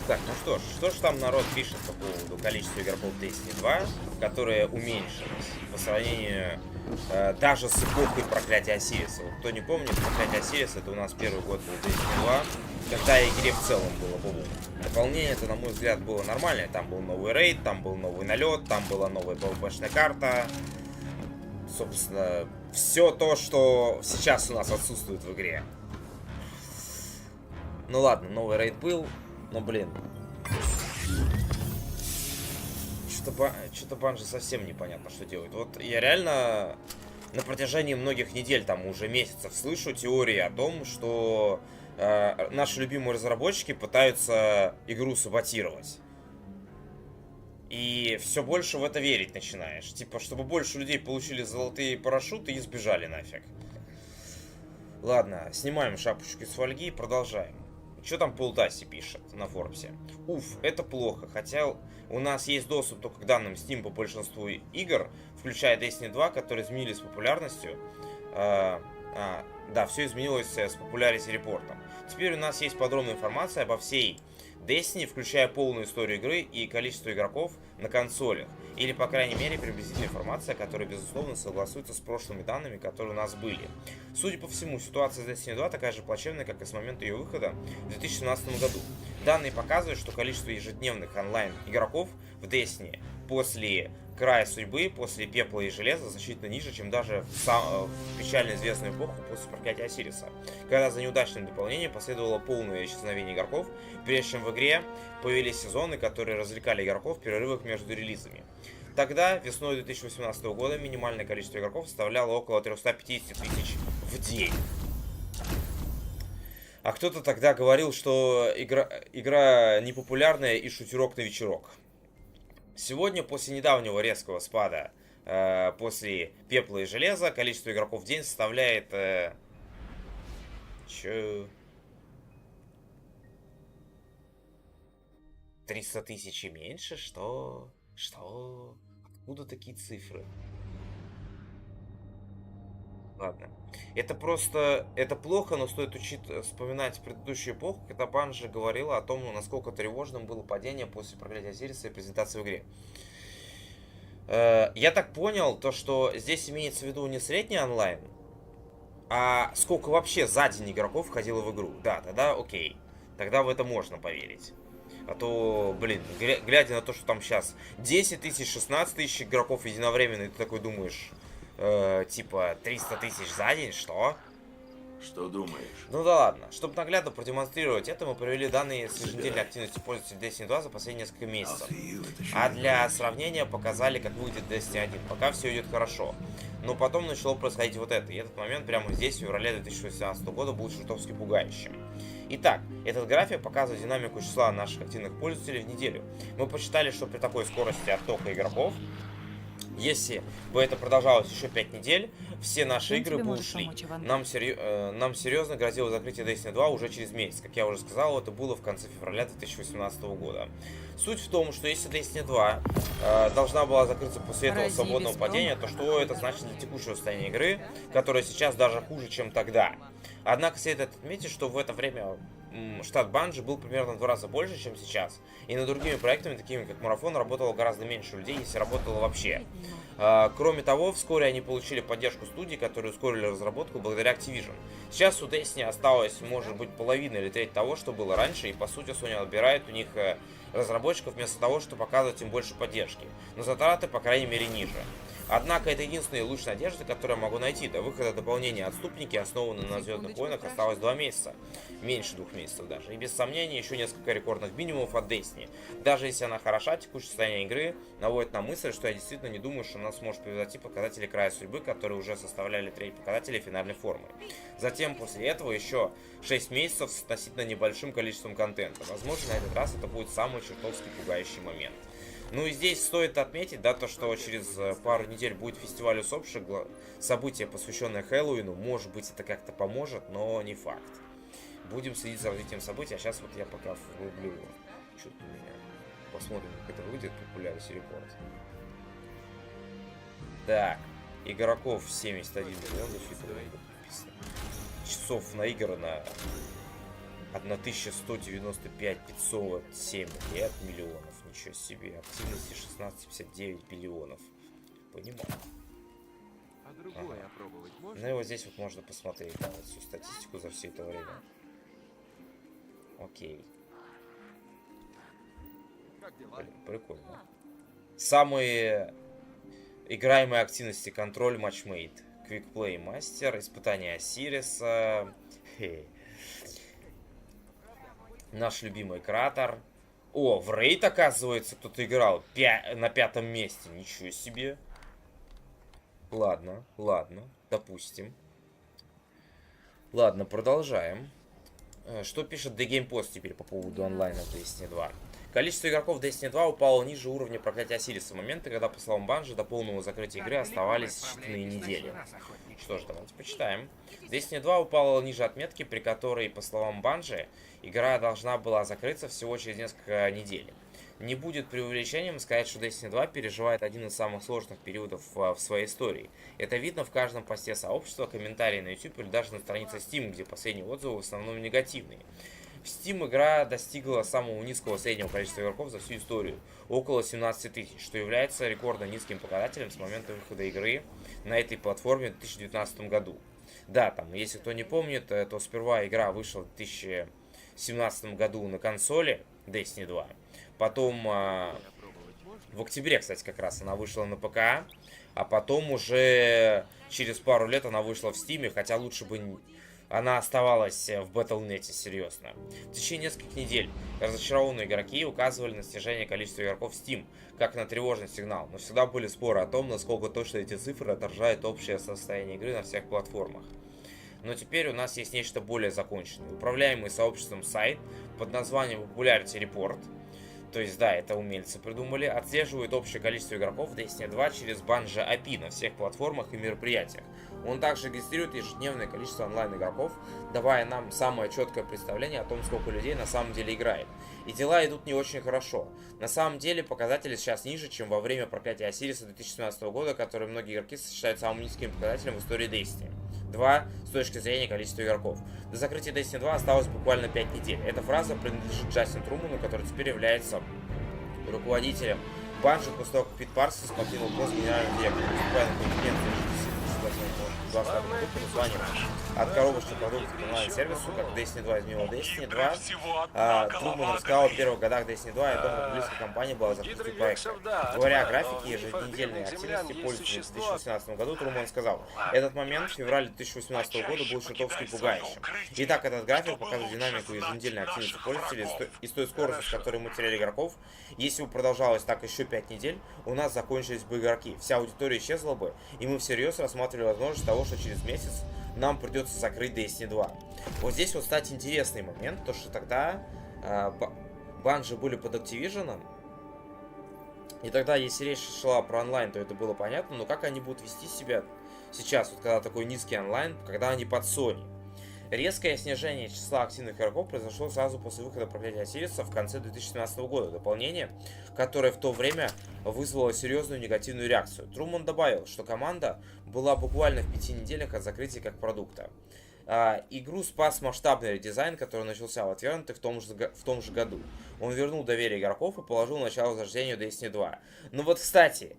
Так, ну что ж там народ пишет по поводу количества игроков Destiny 2, которые уменьшились по сравнению даже с эпохой проклятия Осириса. Вот, кто не помнит, проклятие Осириса, это у нас первый год был Destiny 2, когда игре в целом было бубу. Дополнение это, на мой взгляд, было нормальное. Там был новый рейд, там был новый налет, там была новая PvP-шная карта. Собственно, все то, что сейчас у нас отсутствует в игре. Ну ладно, новый рейд был. Но, блин, что-то Банжи совсем непонятно, что делает. Вот я реально на протяжении многих недель, там уже месяцев, слышу теории о том, что наши любимые разработчики пытаются игру саботировать. И все больше в это верить начинаешь. Типа, чтобы больше людей получили золотые парашюты и сбежали нафиг. Ладно, снимаем шапочку из фольги и продолжаем. Что там Полтаси пишет на Форбсе? Уф, это плохо, хотя у нас есть доступ только к данным Steam по большинству игр, включая Destiny 2, которые изменились с популярностью. Да, все изменилось с популярностью репортом. Теперь у нас есть подробная информация обо всей Destiny, включая полную историю игры и количество игроков на консолях. Или, по крайней мере, приблизительная информация, которая, безусловно, согласуется с прошлыми данными, которые у нас были. Судя по всему, ситуация с Destiny 2 такая же плачевная, как и с момента ее выхода в 2017 году. Данные показывают, что количество ежедневных онлайн-игроков в Destiny после края судьбы, после пепла и железа значительно ниже, чем даже в печально известную эпоху после проклятия Осириса, когда за неудачным дополнением последовало полное исчезновение игроков, прежде чем в игре появились сезоны, которые развлекали игроков в перерывах между релизами. Тогда, весной 2018 года, минимальное количество игроков составляло около 350 тысяч в день. А кто-то тогда говорил, что игра непопулярная и шутерок на вечерок. Сегодня, после недавнего резкого спада, после пепла и железа, количество игроков в день составляет... 300 тысяч и меньше? Что? Откуда такие цифры? Ладно. Это плохо, но стоит вспоминать предыдущую эпоху, когда Bungie говорила о том, насколько тревожным было падение после проклятия Осириса и презентации в игре. Я так понял, что здесь имеется в виду не средний онлайн, а сколько вообще за день игроков входило в игру. Да, тогда окей. Тогда в это можно поверить. А то, блин, глядя на то, что там сейчас 10 тысяч, 16 тысяч игроков единовременно, и ты такой думаешь... типа 300 тысяч за день, что? Что думаешь? Ну да ладно. Чтобы наглядно продемонстрировать это, мы провели данные с еженедельной активности пользователей Destiny 2 за последние несколько месяцев. А для сравнения показали, как выглядит Destiny 1. Пока все идет хорошо. Но потом начало происходить вот это. И этот момент прямо здесь, в феврале 2018 года, был чертовски пугающим. Итак, этот график показывает динамику числа наших активных пользователей в неделю. Мы посчитали, что при такой скорости оттока игроков, если бы это продолжалось еще 5 недель, все наши игры бы ушли. Нам серьезно грозило закрытие Destiny 2 уже через месяц. Как я уже сказал, это было в конце февраля 2018 года. Суть в том, что если Destiny 2 должна была закрыться после этого свободного падения, то что это значит для текущего состояния игры, которое сейчас даже хуже, чем тогда. Однако следует отметить, что в это время штат Bungie был примерно в 2 раза больше, чем сейчас. И над другими проектами, такими как Марафон, работало гораздо меньше людей, если работало вообще. Кроме того, вскоре они получили поддержку студий, которые ускорили разработку благодаря Activision. Сейчас у Destiny осталось, может быть, половина или треть того, что было раньше, и по сути Sony отбирает у них разработчиков вместо того, чтобы показывать им больше поддержки. Но затраты, по крайней мере, ниже. Однако это единственная лучшая надежда, которую я могу найти. До выхода дополнения «Отступники», основанные на «Звездных войнах», осталось 2 месяца. Меньше 2 месяцев даже. И без сомнения еще несколько рекордных минимумов от Destiny. Даже если она хороша, текущее состояние игры наводит на мысль, что я действительно не думаю, что она сможет превзойти показатели края судьбы, которые уже составляли треть показателей финальной формы. Затем после этого еще 6 месяцев с относительно небольшим количеством контента. Возможно, на этот раз это будет самый чертовски пугающий момент. Ну и здесь стоит отметить, да, то, что через пару недель будет фестиваль усопших, событие, посвященное Хэллоуину. Может быть, это как-то поможет, но не факт. Будем следить за развитием событий, а сейчас вот я пока врублю что-то у меня. Посмотрим, как это выглядит, популярность репорт. Так, игроков 71 миллион, часов наиграно 1195 507 лет миллионов. Ничего себе. Активности 16,59 биллионов. Понимаю. А другое опробовать можно? Ну и вот здесь вот можно посмотреть, да, вот всю статистику за все это время. Окей. Блин, прикольно. Самые играемые активности: контроль, матчмейт, квикплей, мастер, испытание Осириса. Наш любимый кратер. О, в рейд, оказывается, кто-то играл на 5-м месте. Ничего себе. Ладно, допустим. Ладно, продолжаем. Что пишет The Game Post теперь по поводу онлайна в Destiny 2? Количество игроков в Destiny 2 упало ниже уровня проклятия Осириса в моменты, когда, по словам Bungie, до полного закрытия игры оставались считанные недели. Что ж, давайте почитаем. Destiny 2 упала ниже отметки, при которой, по словам Bungie, игра должна была закрыться всего через несколько недель. Не будет преувеличением сказать, что Destiny 2 переживает один из самых сложных периодов в своей истории. Это видно в каждом посте сообщества, комментарии на YouTube или даже на странице Steam, где последние отзывы в основном негативные. В Steam игра достигла самого низкого среднего количества игроков за всю историю, около 17 тысяч, что является рекордно низким показателем с момента выхода игры на этой платформе в 2019 году. Да, там, если кто не помнит, то сперва игра вышла в 2017 году на консоли Destiny 2, потом в октябре, кстати, как раз она вышла на ПК, а потом уже через пару лет она вышла в Steam, хотя лучше бы она оставалась в Battle.net, серьезно. В течение нескольких недель разочарованные игроки указывали на снижение количества игроков в Steam, как на тревожный сигнал, но всегда были споры о том, насколько точно эти цифры отражают общее состояние игры на всех платформах. Но теперь у нас есть нечто более законченное. Управляемый сообществом сайт под названием Popularity Report, то есть, да, это умельцы придумали, отслеживает общее количество игроков в Destiny 2 через банжа API на всех платформах и мероприятиях. Он также регистрирует ежедневное количество онлайн-игроков, давая нам самое четкое представление о том, сколько людей на самом деле играет. И дела идут не очень хорошо. На самом деле показатели сейчас ниже, чем во время проклятия Осириса 2017 года, который многие игроки считают самым низким показателем в истории Destiny 2 с точки зрения количества игроков. До закрытия Destiny 2 осталось буквально 5 недель. Эта фраза принадлежит Джастину Труману, который теперь является руководителем Банжи после того, как Пит Парсонс покинул пост генерального директора, выступая на конференции под названием «От коробочных продуктов к онлайн-сервису, как Destiny 2 изменила Destiny 2». Труман рассказал о первых годах Destiny 2 и о том, как близко компания была к запуску проекта. Говоря о графике еженедельной активности пользователей в 2018 году, Труман сказал: «Этот момент в феврале 2018 года был чертовски пугающим. Итак, этот график показывает динамику еженедельной активности пользователей и с той скоростью, с которой мы теряли игроков. Если бы продолжалось так еще 5 недель, у нас закончились бы игроки, вся аудитория исчезла бы, и мы всерьез рассматривали возможность того, что через месяц нам придется закрыть Destiny 2. Вот здесь вот, кстати, интересный момент, то что тогда банжи были под Activision, и тогда, если речь шла про онлайн, то это было понятно, но как они будут вести себя сейчас, вот когда такой низкий онлайн, когда они под Sony? Резкое снижение числа активных игроков произошло сразу после выхода проклятия Осириса в конце 2017 года. Дополнение, которое в то время вызвало серьезную негативную реакцию. Труман добавил, что команда была буквально в 5 неделях от закрытия как продукта. Игру спас масштабный редизайн, который начался в Отвергнутых в том же году. Он вернул доверие игроков и положил начало возрождению Destiny 2. Ну вот, кстати,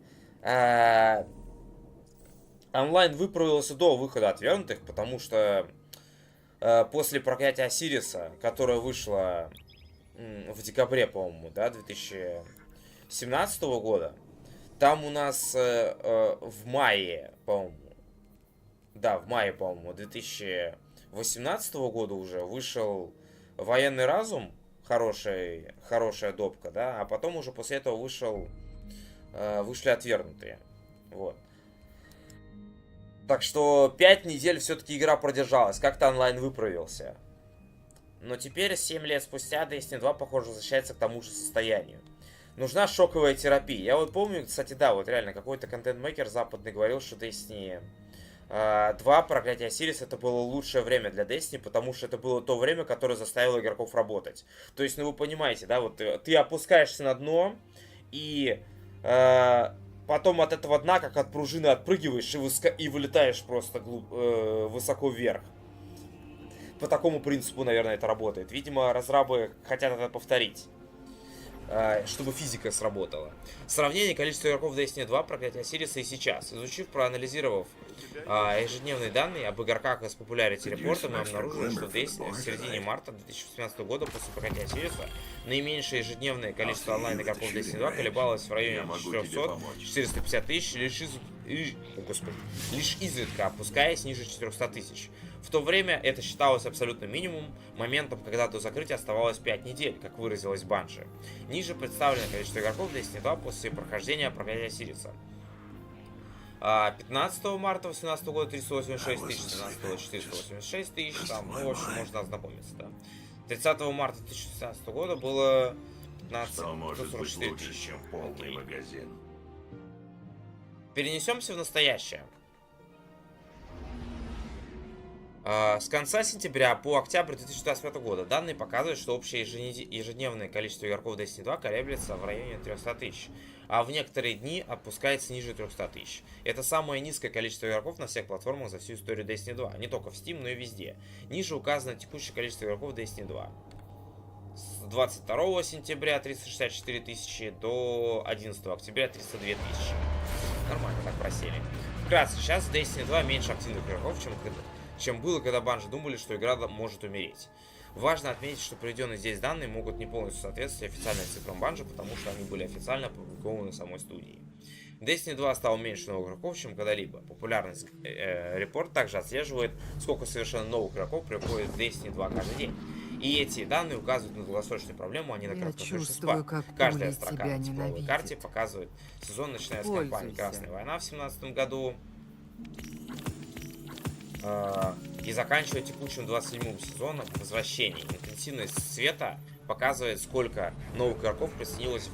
онлайн выправился до выхода Отвергнутых, потому что после проклятия Осириса, которое вышло в декабре, по-моему, да, 2017 года, там у нас в мае, по-моему, да, в мае, по-моему, 2018 года уже вышел Военный разум, хорошая допка, да, а потом уже после этого вышли Отвергнутые, вот. Так что 5 недель все-таки игра продержалась, как-то онлайн выправился. Но теперь, 7 лет спустя, Destiny 2, похоже, возвращается к тому же состоянию. Нужна шоковая терапия. Я вот помню, кстати, да, вот реально, какой-то контент-мейкер западный говорил, что Destiny 2, проклятие Осириса, это было лучшее время для Destiny, потому что это было то время, которое заставило игроков работать. То есть, ну вы понимаете, да, вот ты опускаешься на дно, и потом от этого дна, как от пружины, отпрыгиваешь и вылетаешь просто высоко вверх. По такому принципу, наверное, это работает. Видимо, разрабы хотят это повторить, чтобы физика сработала. Сравнение количества игроков в Destiny 2, проклятие Осириса и сейчас. Изучив, проанализировав ежедневные данные об игроках из Popularity Report, мы обнаружили, что в середине марта 2018 года после проклятия Осириса наименьшее ежедневное количество онлайн игроков Destiny 2 колебалось в районе 400-450 тысяч, лишь изредка опускаясь ниже 400 тысяч. В то время это считалось абсолютным минимумом, моментом, когда до закрытия оставалось 5 недель, как выразилась Банжи. Ниже представлено количество игроков Destiny 2 после прохождения проклятия Осириса. 15 марта 2018 года 386 тысяч, 17 486 тысяч, там, ну, в общем, можно ознакомиться, да. 30 марта 2016 года было 1544 тысячи. Чем полный магазин. Перенесемся в настоящее. С конца сентября по октябрь 2025 года данные показывают, что общее ежедневное количество игроков Destiny 2 колеблется в районе 300 тысяч, а в некоторые дни опускается ниже 300 тысяч. Это самое низкое количество игроков на всех платформах за всю историю Destiny 2, не только в Steam, но и везде. Ниже указано текущее количество игроков Destiny 2. С 22 сентября 364 тысячи до 11 октября 302 тысячи. Нормально так просели. Вкратце, сейчас в Destiny 2 меньше активных игроков, чем было, когда Bungie думали, что игра может умереть. Важно отметить, что приведенные здесь данные могут не полностью соответствовать официальным цифрам Bungie, потому что они были официально опубликованы самой студией. В Destiny 2 стало меньше новых игроков, чем когда-либо. Популярность репорт также отслеживает, сколько совершенно новых игроков приходит в Destiny 2 каждый день. И эти данные указывают на долгосрочную проблему, а не на краткосрочный спад. Каждая строка на тепловой карте показывает сезон, начиная с кампании «Красная война» в 2017 году и заканчивая текущим 27-м сезоном «Возвращение». Интенсивность света показывает, сколько новых игроков присоединилось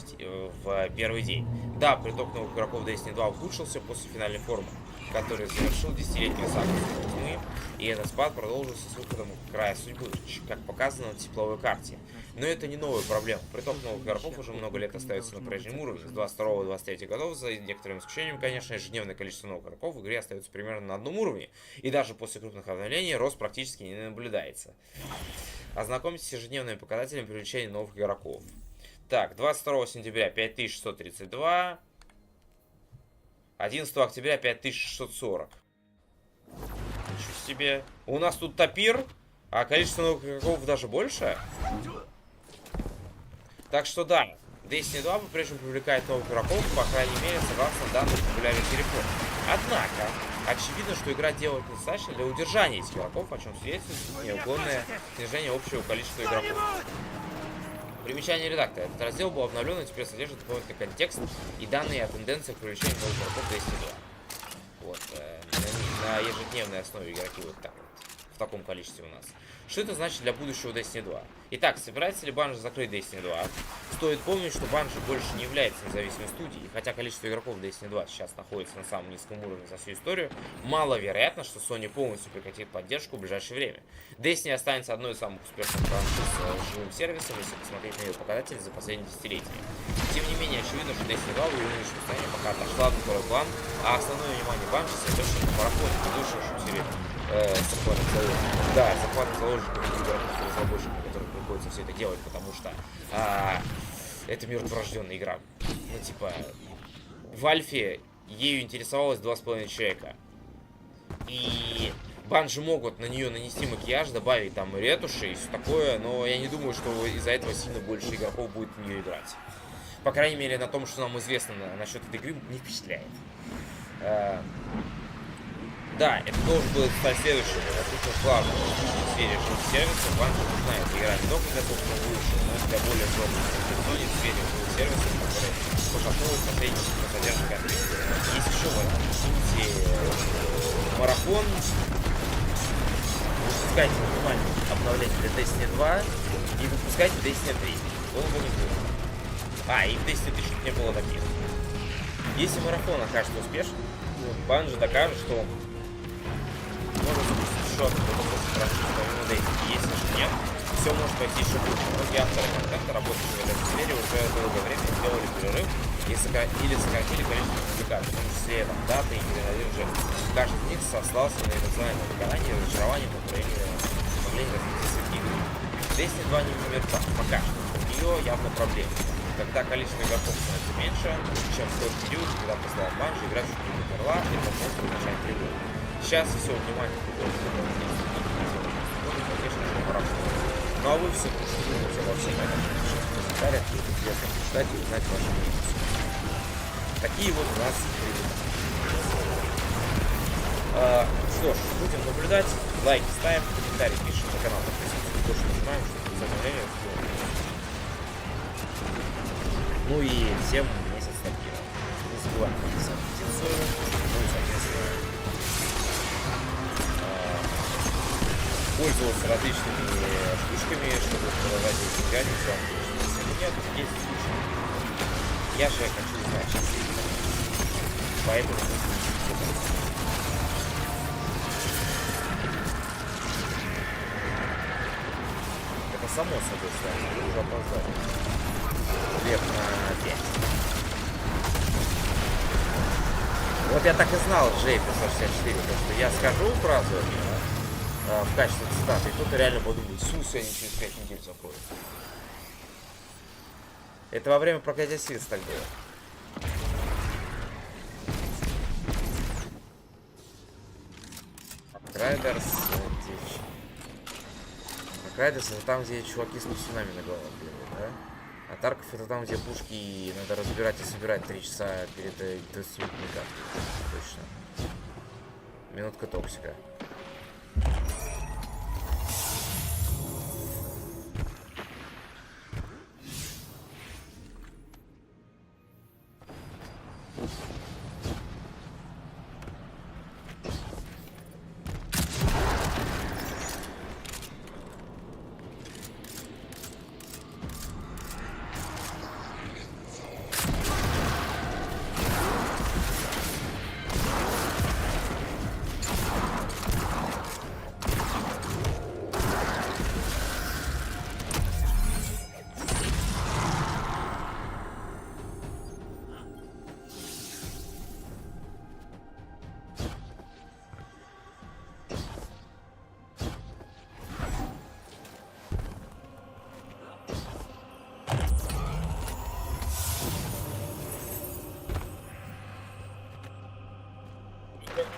в первый день. Да, приток новых игроков в Destiny 2 ухудшился после финальной формы, который завершил 10-летнюю сагу тьмы, и этот спад продолжился с выходом края судьбы, как показано на тепловой карте. Но это не новая проблема. Приток новых игроков уже много лет остается на прежнем уровне. С 22-23 годов, за некоторым исключением, конечно, ежедневное количество новых игроков в игре остается примерно на одном уровне, и даже после крупных обновлений рост практически не наблюдается. Ознакомьтесь с ежедневными показателями привлечения новых игроков. Так, 22 сентября 5632, 11 октября 5640. Ничего себе. У нас тут топир, а количество новых игроков даже больше. Так что да, Destiny 2 по-прежнему привлекает новых игроков, по крайней мере, согласно данным популярных репортов. Однако, очевидно, что игра делает недостаточно для удержания этих игроков, о чем свидетельствует неуклонное снижение общего количества игроков. Примечание редактора. Этот раздел был обновлен и теперь содержит дополнительный контекст и данные о тенденциях привлечения новых игроков в Destiny 2. Вот, на ежедневной основе игроки вот так вот, в таком количестве у нас. Что это значит для будущего Destiny 2? Итак, собирается ли Bungie закрыть Destiny 2? Стоит помнить, что Bungie больше не является независимой студией, хотя количество игроков в Destiny 2 сейчас находится на самом низком уровне за всю историю, маловероятно, что Sony полностью прекратит поддержку в ближайшее время. Destiny останется одной из самых успешных франшиз с живым сервисом, если посмотреть на ее показатели за последние десятилетия. Тем не менее, очевидно, что Destiny 2 в ее нынешнем состоянии пока отошла на второй план, а основное внимание Bungie сосредоточено на марафоне, вышедшем захватных заложников. Да, захватных заложников и разработчиков, которым приходится все это делать, потому что это мертворожденная игра. Ну, типа, в Альфе ею интересовалось 2,5 человека. И Bungie могут на нее нанести макияж, добавить там ретуши и все такое, но я не думаю, что из-за этого сильно больше игроков будет в нее играть. По крайней мере, на том, что нам известно насчет этой игры, не впечатляет. Да, это должен был стать следующим крупным вкладом в сфере живых сервисов. Bungie нужна эта игра не только для собственного выше, но и для более жестких технологий в сфере живых сервисов, которые пошатнулись последние на задержку конфликта. Есть еще видите, марафон. Выпускайте внимание обновление для Destiny 2 и выпускайте Destiny 3. Было бы неплохо. И в Destiny 3 что-то не было таких. Если марафон окажется успешным, Bungie докажет, что может запустить еще одну франшизу помимо Destiny. Если же нет, все может пойти еще лучше. Многие авторы контента, работающие в этой сфере, уже долгое время сделали перерыв или сократили количество публикаций, в том числе там, даты и перенадежи. Каждый из них сослался на эмоциональное выгорание и разочарование в управлении развития своих игр. Destiny 2 не мертва, пока что. У нее явно проблемы. Когда количество игроков становится меньше, чем в тот период, когда по словам Bungie, игра чуть не умерла, и это просто означает тревогу. Сейчас все внимание приходится на конечно же, марафон. Ну а вы все думаете обо всем этом. Пишите в комментариях, будет интересно почитать и узнать ваши мнения. Такие вот у нас что ж, будем наблюдать. Лайки ставим, комментарии пишем, на канал подписываемся, больше нажимаем, чтобы без обновления. Ну и всем месяц топира. Не забываем подписаться на птицу, ну и, соответственно, пользоваться различными штучками, чтобы продолжать играть. Если нет, есть случай. Я же хочу узнать сейчас. Поэтому это само собой связано, вы уже опоздали. Лет на 5. Вот я так и знал, J564, то что я скажу фразу в качестве цитаты, и кто-то реально подумает, Сус, они через 5 недель закроют. Это во время проклятия свист так было. Райдерс. Райдерс это там, где чуваки с цунами на голову бегают, да? А Тарков это там, где пушки надо разбирать и собирать 3 часа перед 30 минутами. Точно. Минутка токсика.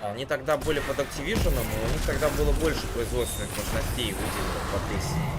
Они тогда были под Activision, но у них тогда было больше производственных мощностей выделено по Destiny.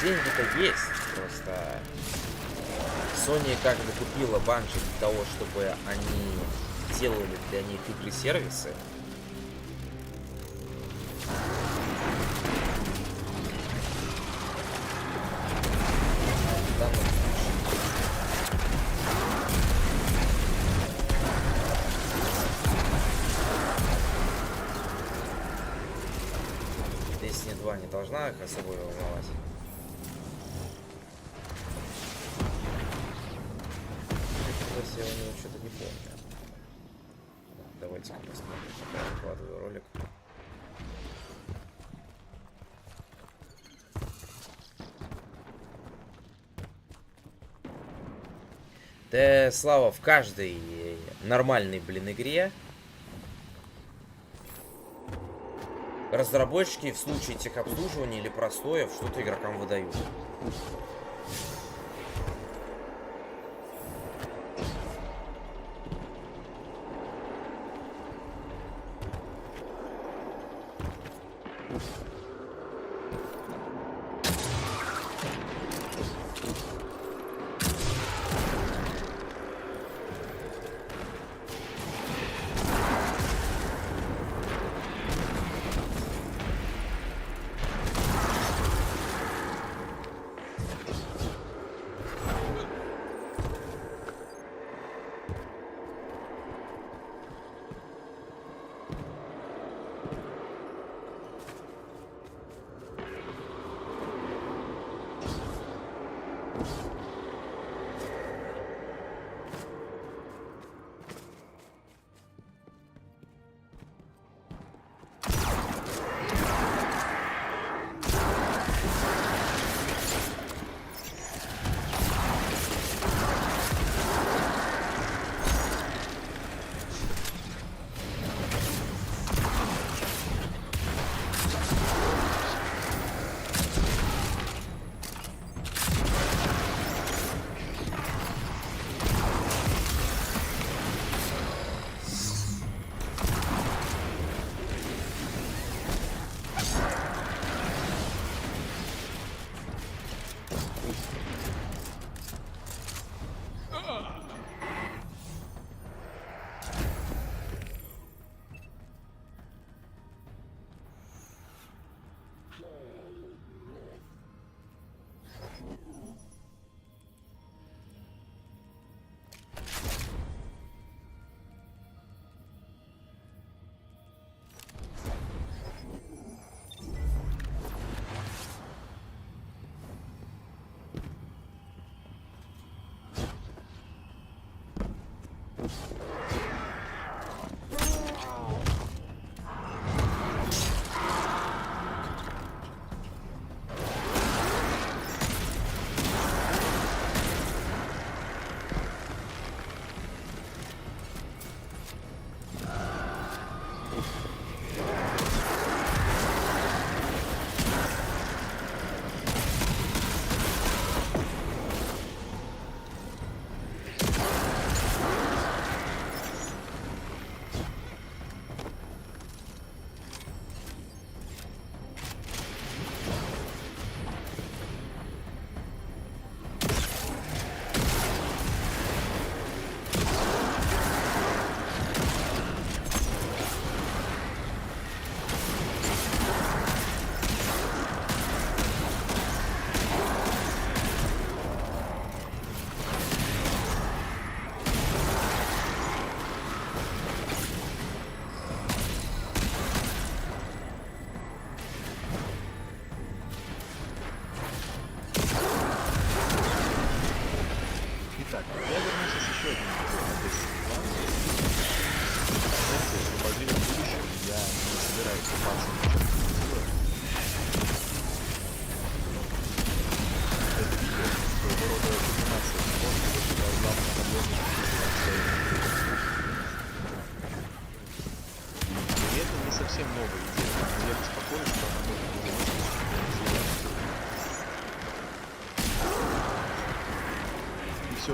Деньги-то есть, просто Sony как бы купила Bungie для того, чтобы они делали для них игры-сервисы. Destiny 2 не должна их особо волновать. Я у него что-то не помню. Давайте-ка посмотрим, пока я выкладываю ролик. Да, Слава, в каждой нормальной, игре разработчики в случае техобслуживания или простоев что-то игрокам выдают.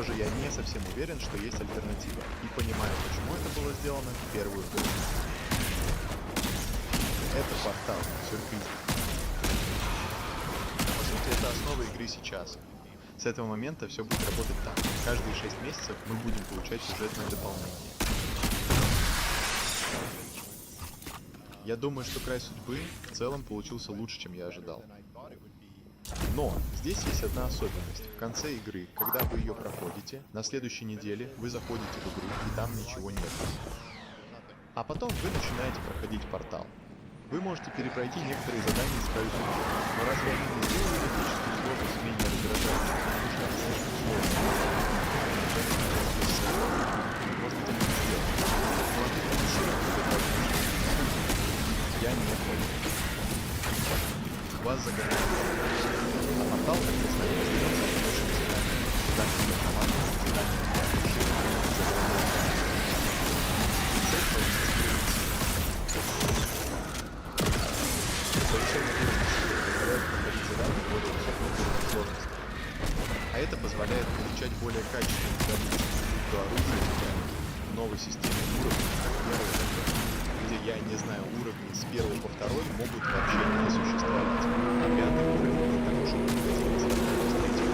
все же я не совсем уверен, что есть альтернатива. И понимаю, почему это было сделано в первую очередь. Это портал, сюрприз. По сути, это основа игры сейчас. С этого момента все будет работать так. Каждые 6 месяцев мы будем получать сюжетное дополнение. Я думаю, что Край Судьбы в целом получился лучше, чем я ожидал. Но здесь есть одна особенность. В конце игры, когда вы ее проходите, на следующей неделе вы заходите в игру, и там ничего нет. А потом вы начинаете проходить портал. Вы можете перепройти некоторые задания из Краю Судьбы, но разве они не сделали эпическую сложность менее раздражающей? Потому что она слишком сложная. Может быть, они не сделали. Но они фокусируют это возможно. Я не понял. Вас загоняют. А портал, как вы знаете, остается хорошим заданием. Задание команды, задание для решения, задание. Цель повинна повышение уровня силы позволяет проходить задания более высокого уровня сложности. А это позволяет получать более качественные задания, то оружие, новой системе уровней, как первый такой, где, я не знаю, уровни с 1 по 2 могут вообще не существовать. А 5-й уровень для того, чтобы выиграть с 3-го уровня,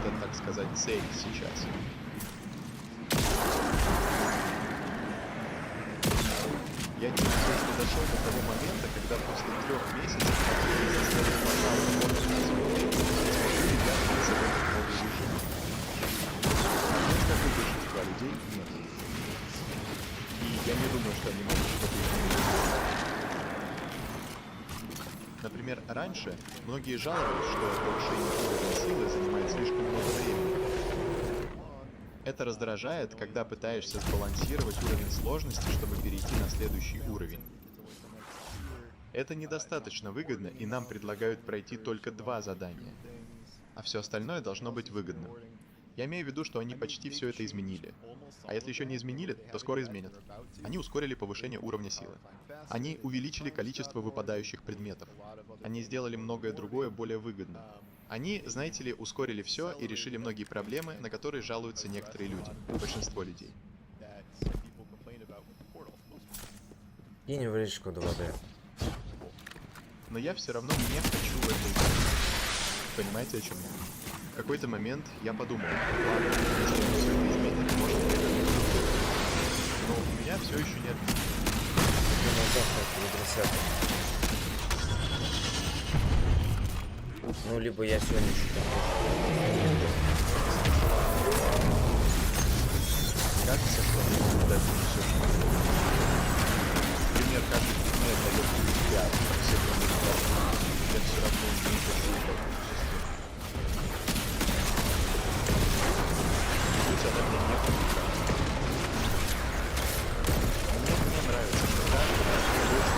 это, так сказать, цель сейчас. Я чувствую, что дошел до того момента, когда после 3 месяцев, как я заставил портал работать на свой смогу ребят в этот новый режим. Понять, как и большинства людей, нет. И я не думаю, что они могут что-то изменить. Например, раньше многие жаловались, что повышение уровня силы занимает слишком много времени. Это раздражает, когда пытаешься сбалансировать уровень сложности, чтобы перейти на следующий уровень. Это недостаточно выгодно, и нам предлагают пройти только 2 задания. А все остальное должно быть выгодным. Я имею в виду, что они почти все это изменили. А если еще не изменили, то скоро изменят. Они ускорили повышение уровня силы. Они увеличили количество выпадающих предметов. Они сделали многое другое более выгодным. Они, знаете ли, ускорили все и решили многие проблемы, на которые жалуются некоторые люди, большинство людей. И не в речку до воды. Но я все равно не хочу в это играть. Понимаете, о чем я? В какой-то момент я подумал, ладно, если они все это изменят, может быть, это будет. Но у меня все еще нет. Ну, либо я сегодня что-то... Кажется, что мне наблюдать не все, что могу. Например, каждый предмет дает мне 5, а все кроме меня. Я все равно не хочу играть в эту систему. Пусть она мне не помогает. Мне нравится, что каждый раз больше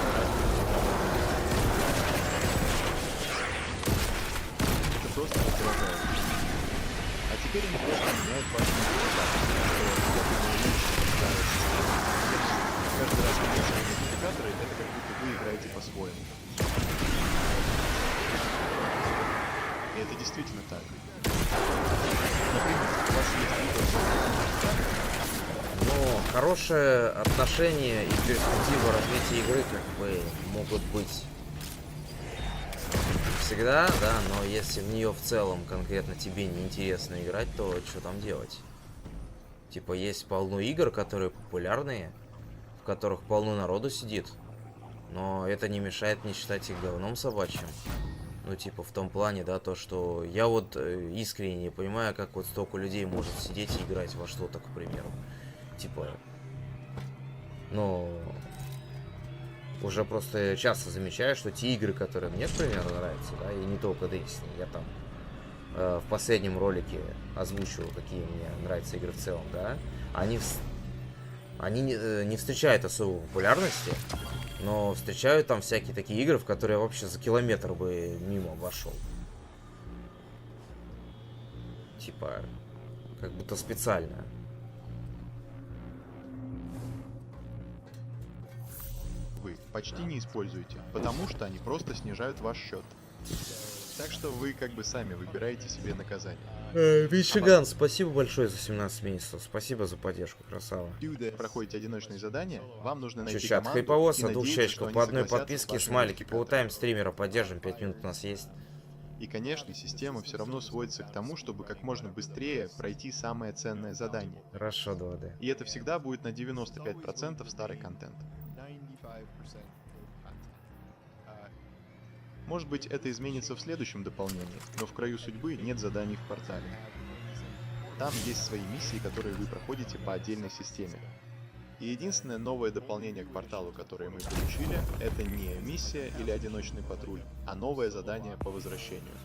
играть. Это просто раздражает. А теперь они просто меняют важные модификаторы, что я думаю лучше нравится. Каждый раз меняя свои модификаторы, это как будто вы играете по-своему. И это действительно так. Например, у вас есть выбор. Но хорошее отношение и перспектива развития игры как бы могут быть всегда, да, но если в нее в целом конкретно тебе не интересно играть, то что там делать? Типа есть полно игр, которые популярные, в которых полно народу сидит, но это не мешает мне считать их говном собачьим. Ну, типа, в том плане, да, то, что я вот искренне не понимаю, как вот столько людей может сидеть и играть во что-то, к примеру. Типа, ну, уже просто часто замечаю, что те игры, которые мне, к примеру, нравятся, да, и не только Destiny, я там в последнем ролике озвучивал, какие мне нравятся игры в целом, да, они не встречают особой популярности, но встречают там всякие такие игры, в которые я вообще за километр бы мимо обошел. Типа, как будто специально. Вы почти не используете, потому что они просто снижают ваш счет. Так что вы как бы сами выбираете себе наказание. Мичиган, спасибо большое за 17 месяцев. Спасибо за поддержку, красава. Проходите одиночные задания, вам нужно найти Чат команду хайповоз, и от двух надеяться, что чечков они по одной согласятся с подписке, вашим смайлики, идентификатором. поутаем стримера, поддержим, 5 минут у нас есть. И, конечно, система все равно сводится к тому, чтобы как можно быстрее пройти самое ценное задание. Хорошо, 2D. И это всегда будет на 95% старый контент. Может быть, это изменится в следующем дополнении, но в краю судьбы нет заданий в портале. Там есть свои миссии, которые вы проходите по отдельной системе. И единственное новое дополнение к порталу, которое мы получили, это не миссия или одиночный патруль, а новое задание по возвращению.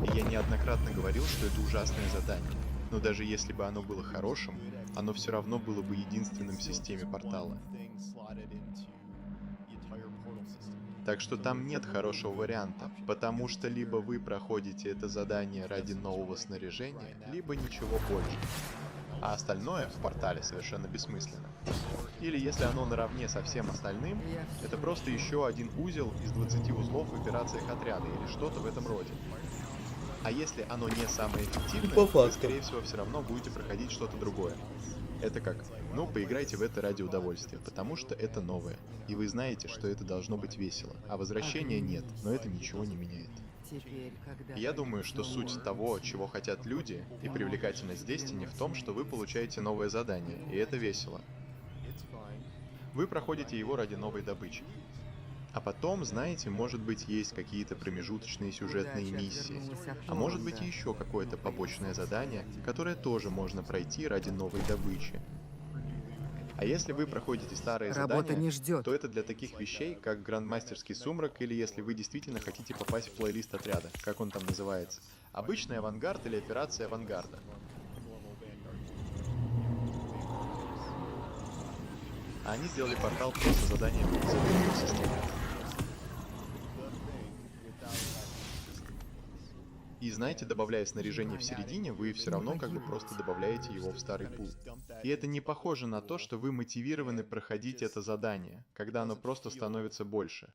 И я неоднократно говорил, что это ужасное задание, но даже если бы оно было хорошим, оно все равно было бы единственным в системе портала. Так что там нет хорошего варианта, потому что либо вы проходите это задание ради нового снаряжения, либо ничего больше. А остальное в портале совершенно бессмысленно. Или если оно наравне со всем остальным, это просто еще один узел из 20 узлов в операциях отряда или что-то в этом роде. А если оно не самое эффективное, вы, скорее всего, все равно будете проходить что-то другое. Это как, ну, поиграйте в это ради удовольствия, потому что это новое. И вы знаете, что это должно быть весело. А возвращения нет, но это ничего не меняет. И я думаю, что суть того, чего хотят люди, и привлекательность Destiny в том, что вы получаете новое задание, и это весело. Вы проходите его ради новой добычи. А потом, знаете, может быть, есть какие-то промежуточные сюжетные миссии. А может быть, и еще какое-то побочное задание, которое тоже можно пройти ради новой добычи. А если вы проходите старые задания, то это для таких вещей, как Грандмастерский сумрак, или если вы действительно хотите попасть в плейлист отряда, как он там называется. Обычный авангард или операция авангарда. А они сделали портал просто заданием из этой системы. И знаете, добавляя снаряжение в середине, вы все равно как бы просто добавляете его в старый пул. И это не похоже на то, что вы мотивированы проходить это задание, когда оно просто становится больше.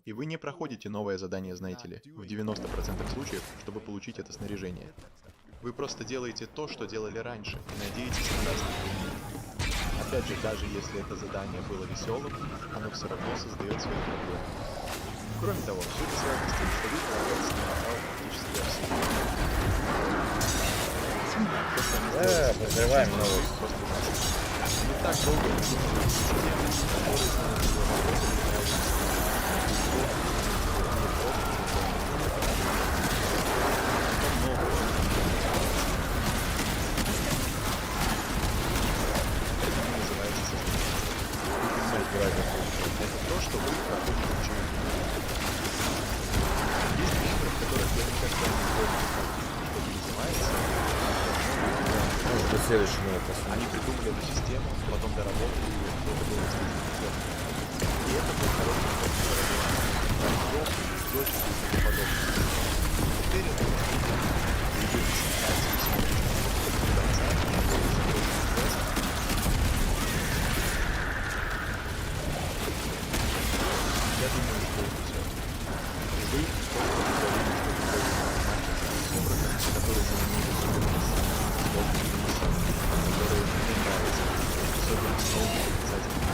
И вы не проходите новое задание, знаете ли, в 90% случаев, чтобы получить это снаряжение. Вы просто делаете то, что делали раньше, и надеетесь на красный. Опять же, даже если это задание было веселым, оно все равно создает свои проблемы. Кроме того, все это связано с тем, что вы проходите на портал практически все. Подозреваем новый. Не так долго мы думали, это то, что вы проходите в чужую. Есть игры, в которых я никогда не помню, как это называется. До следующего Они придумали эту систему, потом доработали ее, и это было действительно. И это был хороший ход, который был дочь и тому подобное. Теперь это я думаю, что это все. И вы только говорили, что вы который занимается которые мне нравятся, особенно новые обязательно.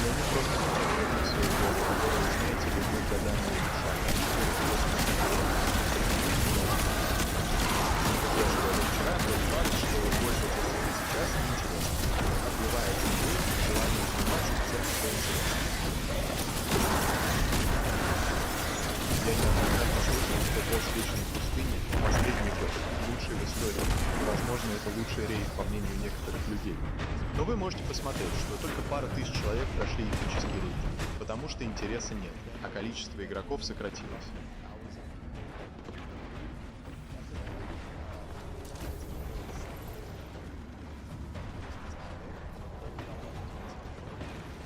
Я не просто смотрю свою голову, которые, знаете, вы годами решали. Я сказал вчера, тот факт, что больше сейчас неинтересно. Отбивает желание заниматься тем, что интересно. Я неоднократно слышал, что босс Вечной пустыни — последний босс, лучший в истории. Возможно, это лучший рейд, по мнению некоторых людей. Но вы можете посмотреть, что только пара тысяч человек прошли эпический рейд, потому что интереса нет, а количество игроков сократилось.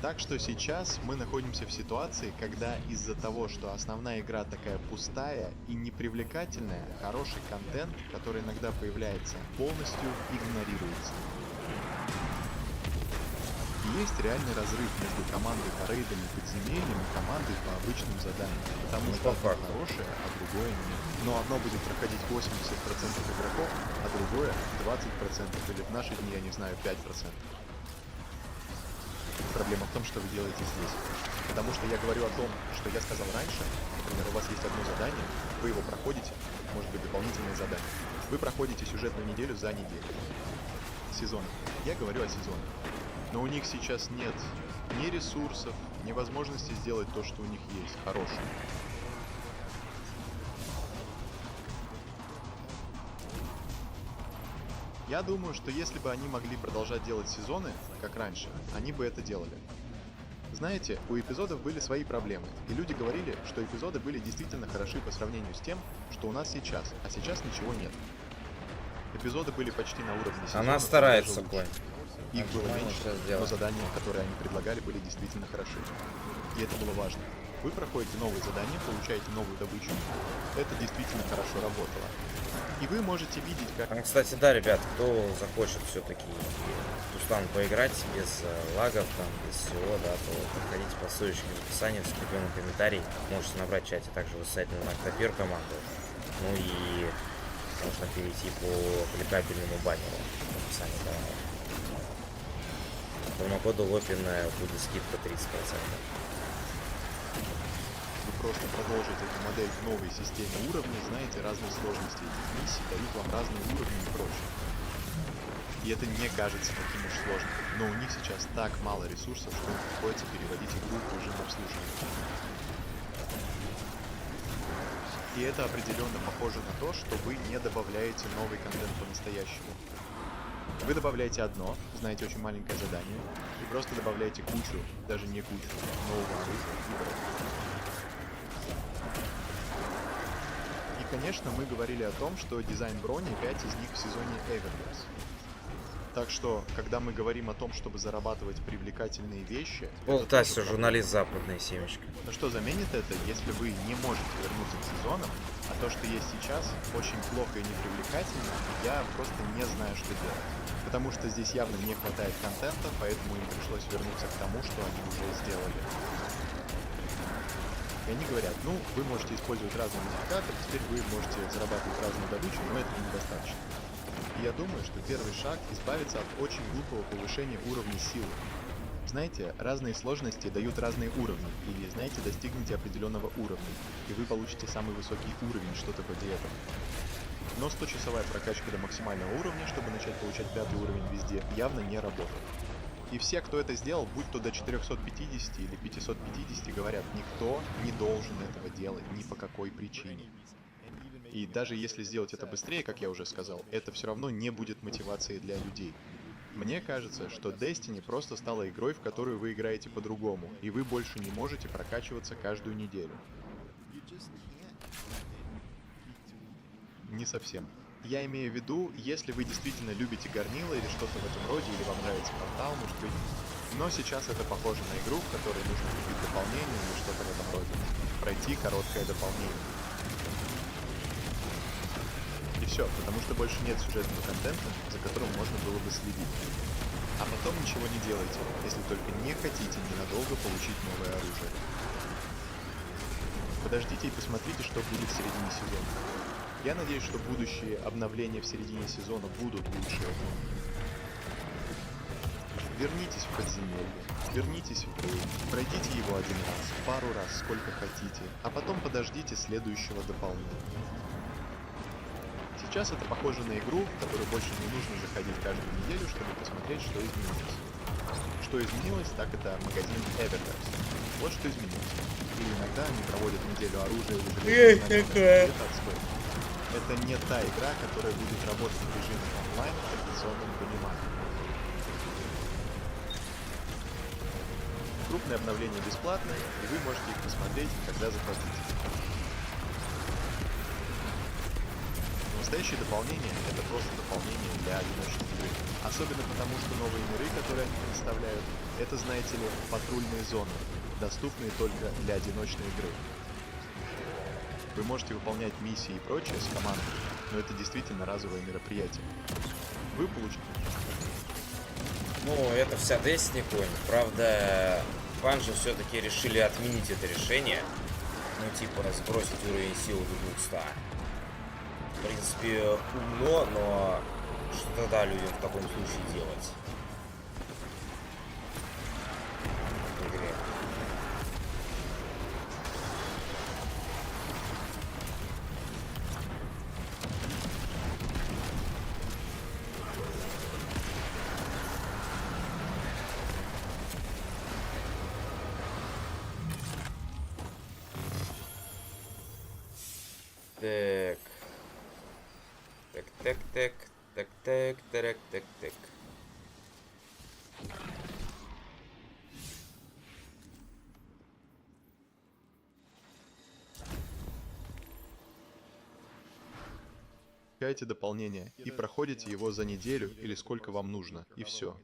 Так что сейчас мы находимся в ситуации, когда из-за того, что основная игра такая пустая и непривлекательная, хороший контент, который иногда появляется, полностью игнорируется. И есть реальный разрыв между командой по рейдам и подземельям и командой по обычным заданиям. Потому что одно хорошее, а другое нет. Но одно будет проходить 80% игроков, а другое 20% или в наши дни, я не знаю, 5%. Проблема в том, что вы делаете здесь. Потому что я говорю о том, что я сказал раньше. Например, у вас есть одно задание, вы его проходите, может быть, дополнительное задание. Вы проходите сюжетную неделю за неделю. Сезон. Я говорю о сезоне. Но у них сейчас нет ни ресурсов, ни возможности сделать то, что у них есть, хорошее. Я думаю, что если бы они могли продолжать делать сезоны, как раньше, они бы это делали. Знаете, у эпизодов были свои проблемы, и люди говорили, что эпизоды были действительно хороши по сравнению с тем, что у нас сейчас, а сейчас ничего нет. Эпизоды были почти на уровне сезона. Она старается, Коль. Их было меньше, но задания, которые они предлагали, были действительно хороши. И это было важно. Вы проходите новые задания, получаете новую добычу. Это действительно хорошо работало. И вы можете видеть, как... Кстати, да, ребят, кто захочет все-таки Тустан поиграть без лагов, там, без всего, да, то подходите по ссылочке в описании, в закрепленном комментарии. Можете набрать в чате также высылательную на Октопир команду. Ну и можно перейти по кликабельному баннеру в описании канала. Промокоду Лопина будет скидка 30%. Вы просто продолжите эту модель в новой системе уровней, знаете разные сложности этих миссий, дают вам разные уровни и прочее. И это не кажется таким уж сложным, но у них сейчас так мало ресурсов, что им приходится переводить игру в режим обслуживания. И это определенно похоже на то, что вы не добавляете новый контент по-настоящему. Вы добавляете одно, знаете, очень маленькое задание, и просто добавляете кучу, даже не кучу, нового оружия. И, конечно, мы говорили о том, что дизайн брони 5 из них в сезоне Эверверс. Так что, когда мы говорим о том, чтобы зарабатывать привлекательные вещи... Болтасю, журналист западная семечка. Но что заменит это, если вы не можете вернуться к сезонам, а то, что есть сейчас, очень плохо и непривлекательно, я просто не знаю, что делать. Потому что здесь явно не хватает контента, поэтому им пришлось вернуться к тому, что они уже сделали. И они говорят, ну, вы можете использовать разные модификаторы, теперь вы можете зарабатывать разную добычу, но этого недостаточно. И я думаю, что первый шаг — избавиться от очень глупого повышения уровня силы. Знаете, разные сложности дают разные уровни, и, знаете, достигнете определенного уровня, и вы получите самый высокий уровень, что-то вроде этого. Но 100-часовая прокачка до максимального уровня, чтобы начать получать 5-й уровень везде, явно не работает. И все, кто это сделал, будь то до 450 или 550, говорят, никто не должен этого делать ни по какой причине. И даже если сделать это быстрее, как я уже сказал, это все равно не будет мотивацией для людей. Мне кажется, что Destiny просто стала игрой, в которую вы играете по-другому, и вы больше не можете прокачиваться каждую неделю. Не совсем. Я имею в виду, если вы действительно любите горнило или что-то в этом роде, или вам нравится портал, может быть. Но сейчас это похоже на игру, в которой нужно купить дополнение или что-то в этом роде. Пройти короткое дополнение. И все, потому что больше нет сюжетного контента, за которым можно было бы следить. А потом ничего не делайте, если только не хотите ненадолго получить новое оружие. Подождите и посмотрите, что будет в середине сезона. Я надеюсь, что будущие обновления в середине сезона будут лучше этого. Вернитесь в подземелье, вернитесь в бой, пройдите его один раз, пару раз, сколько хотите, а потом подождите следующего дополнения. Сейчас это похоже на игру, в которую больше не нужно заходить каждую неделю, чтобы посмотреть, что изменилось. Что изменилось, так это магазин Eververse. Вот что изменилось. Или иногда они проводят неделю оружия или железного отстой. Это не та игра, которая будет работать в режиме онлайн в традиционном понимании. Крупные обновления бесплатные, и вы можете их посмотреть, когда захотите. Настоящее дополнение — это просто дополнение для одиночной игры. А Особенно потому, что новые миры, которые они представляют, это, знаете ли, патрульные зоны, доступные только для одиночной игры. Вы можете выполнять миссии и прочее с командой, но это действительно разовое мероприятие. Вы получите... Ну, это вся Destiny2. Правда, Bungie все-таки решили отменить это решение. Ну, типа, сбросить уровень силы до 200. В принципе, умно, но что тогда людям в таком случае делать? В игре. Так. Включаете дополнение и проходите его за неделю или сколько вам нужно, и все.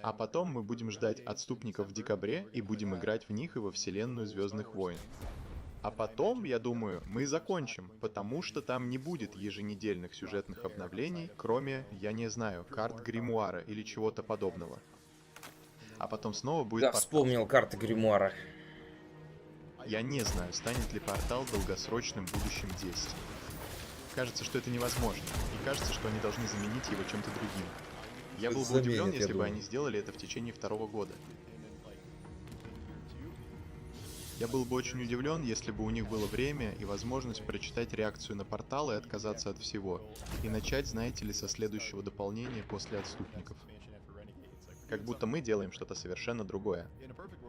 А потом мы будем ждать отступников в декабре и будем играть в них и во вселенную Звездных войн. А потом, я думаю, мы закончим, потому что там не будет еженедельных сюжетных обновлений, кроме, я не знаю, карт гримуара или чего-то подобного. А потом снова будет... Да, вспомнил карты гримуара. Я не знаю, станет ли портал долгосрочным будущим Destiny. Кажется, что это невозможно, и кажется, что они должны заменить его чем-то другим. Я был бы удивлен, если бы они сделали это в течение 2-го года. Я был бы очень удивлен, если бы у них было время и возможность прочитать реакцию на портал и отказаться от всего. И начать, знаете ли, со следующего дополнения после отступников. Как будто мы делаем что-то совершенно другое.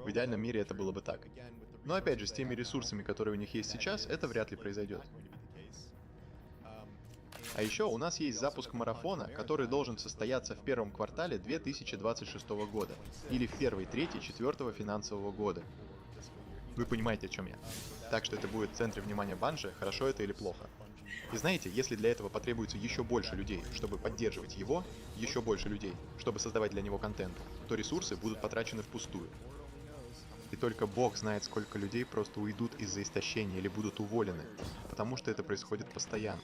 В идеальном мире это было бы так. Но опять же, с теми ресурсами, которые у них есть сейчас, это вряд ли произойдет. А еще у нас есть запуск марафона, который должен состояться в первом квартале 2026 года. Или в первой трети 4-го финансового года. Вы понимаете, о чем я. Так что это будет в центре внимания Bungie, хорошо это или плохо. И знаете, если для этого потребуется еще больше людей, чтобы поддерживать его, еще больше людей, чтобы создавать для него контент, то ресурсы будут потрачены впустую. И только Бог знает, сколько людей просто уйдут из-за истощения или будут уволены, потому что это происходит постоянно.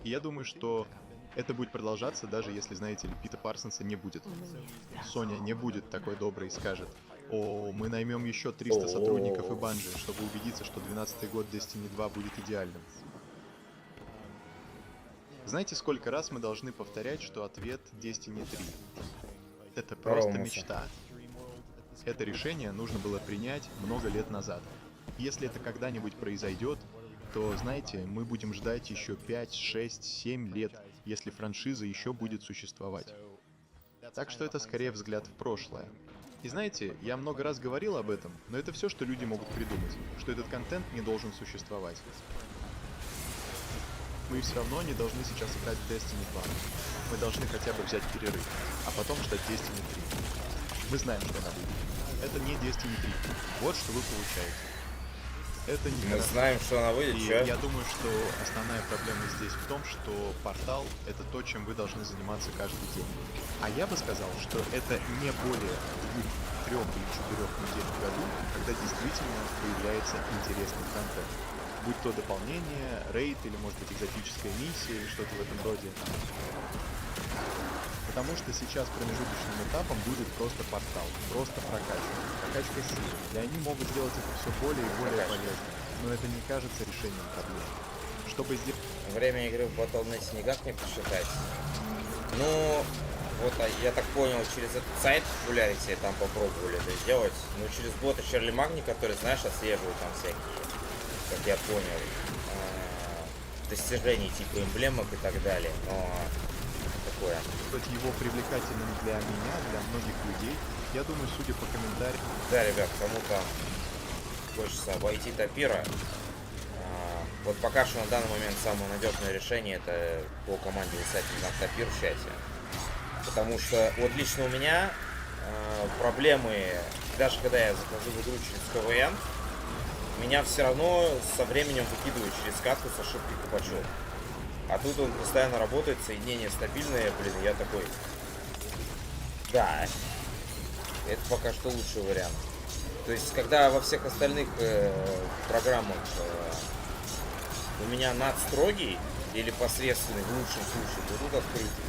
И я думаю, что это будет продолжаться, даже если, знаете ли, Пита Парсонса не будет. Соня не будет такой доброй и скажет: «О, мы наймем еще 300 сотрудников и Bungie, чтобы убедиться, что 12-й год Destiny 2 будет идеальным». Знаете, сколько раз мы должны повторять, что ответ Destiny 3? Это просто мечта. Это решение нужно было принять много лет назад. Если это когда-нибудь произойдет, то, знаете, мы будем ждать еще 5, 6, 7 лет, если франшиза еще будет существовать. Так что это скорее взгляд в прошлое. И знаете, я много раз говорил об этом, но это все, что люди могут придумать, что этот контент не должен существовать. Мы все равно не должны сейчас играть в Destiny 2. Мы должны хотя бы взять перерыв, а потом ждать Destiny 3. Мы знаем, что она будет. Это не Destiny 3. Вот что вы получаете. Это не Мы знаем, что она выйдет, и чё? я думаю, что основная проблема здесь в том, что портал — это то, чем вы должны заниматься каждый день. А я бы сказал, что это не более 2, 3 или 4 недель в году, когда действительно появляется интересный контент. Будь то дополнение, рейд или, может быть, экзотическая миссия или что-то в этом роде. Потому что сейчас промежуточным этапом будет просто портал, просто прокачка силы. И они могут сделать это все более и более полезным. Но это не кажется решением проблем. Чтобы сделать... Время игры в Battle.net никак не посчитать. Ну, вот я так понял, через этот сайт Popularity там попробовали это сделать. Ну, через бота Чарли Магни, который, знаешь, отслеживает там всякие, как я понял, достижений типа эмблемок и так далее. Но... такое. Его привлекательным для меня, для многих людей, я думаю, судя по комментариям... Да, ребят, кому-то хочется обойти топира. Вот пока что на данный момент самое надежное решение — это по команде писать на топир в чате. Потому что вот лично у меня проблемы, даже когда я захожу в игру через КВН, меня все равно со временем выкидывают через катку с ошибкой капачок. А тут он постоянно работает, соединение стабильное, блин, я такой... Да, это пока что лучший вариант. То есть, когда во всех остальных программах у меня над строгий или посредственный, в лучшем случае, то тут открытый.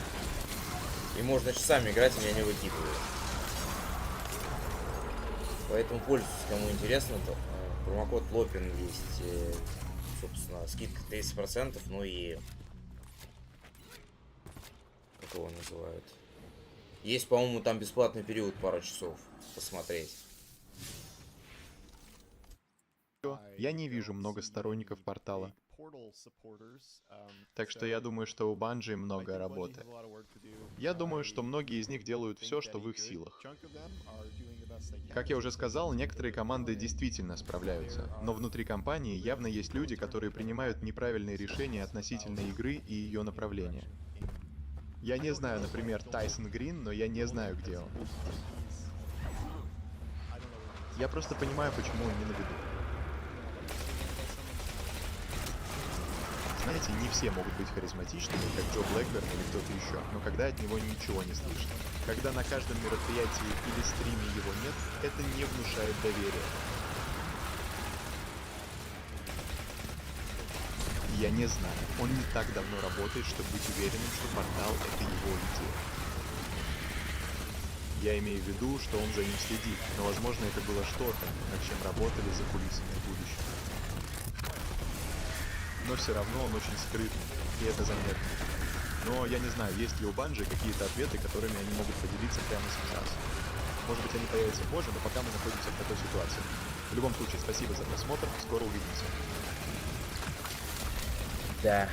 И можно часами играть, меня не выкидывает. Поэтому пользуйтесь, кому интересно, то промокод Лопин есть, собственно, скидка 30%, ну и... Как его называют? Есть, по-моему, там бесплатный период, пару часов посмотреть. Я не вижу много сторонников портала. Так что я думаю, что у Bungie много работы. Я думаю, что многие из них делают все, что в их силах. Как я уже сказал, некоторые команды действительно справляются, но внутри компании явно есть люди, которые принимают неправильные решения относительно игры и ее направления. Я не знаю, например, Тайсон Грин, но я не знаю, где он. Я просто понимаю, почему он не на виду. Знаете, не все могут быть харизматичными, как Джо Блэкберн или кто-то еще, но когда от него ничего не слышно. Когда на каждом мероприятии или стриме его нет, это не внушает доверия. Я не знаю, он не так давно работает, чтобы быть уверенным, что портал — это его идея. Я имею в виду, что он за ним следит, но возможно это было что-то, над чем работали за кулисами в будущем. Но все равно он очень скрытный, и это заметно. Но я не знаю, есть ли у Bungie какие-то ответы, которыми они могут поделиться прямо сейчас. Может быть, они появятся позже, но пока мы находимся в такой ситуации. В любом случае, спасибо за просмотр, скоро увидимся. Да.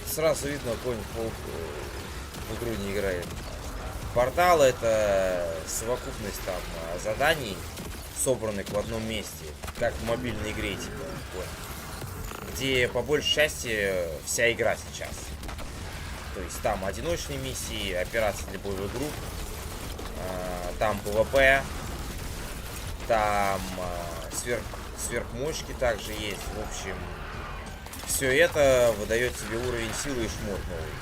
Сразу видно, какой паук в игру не играет. Портал — это совокупность там заданий, собранных в одном месте, как в мобильной игре, типа, вот, где по большей части вся игра сейчас. То есть там одиночные миссии, операции для боевых групп, там ПВП, там сверхмощки также есть. В общем, все это выдает тебе уровень силы и шмот новый.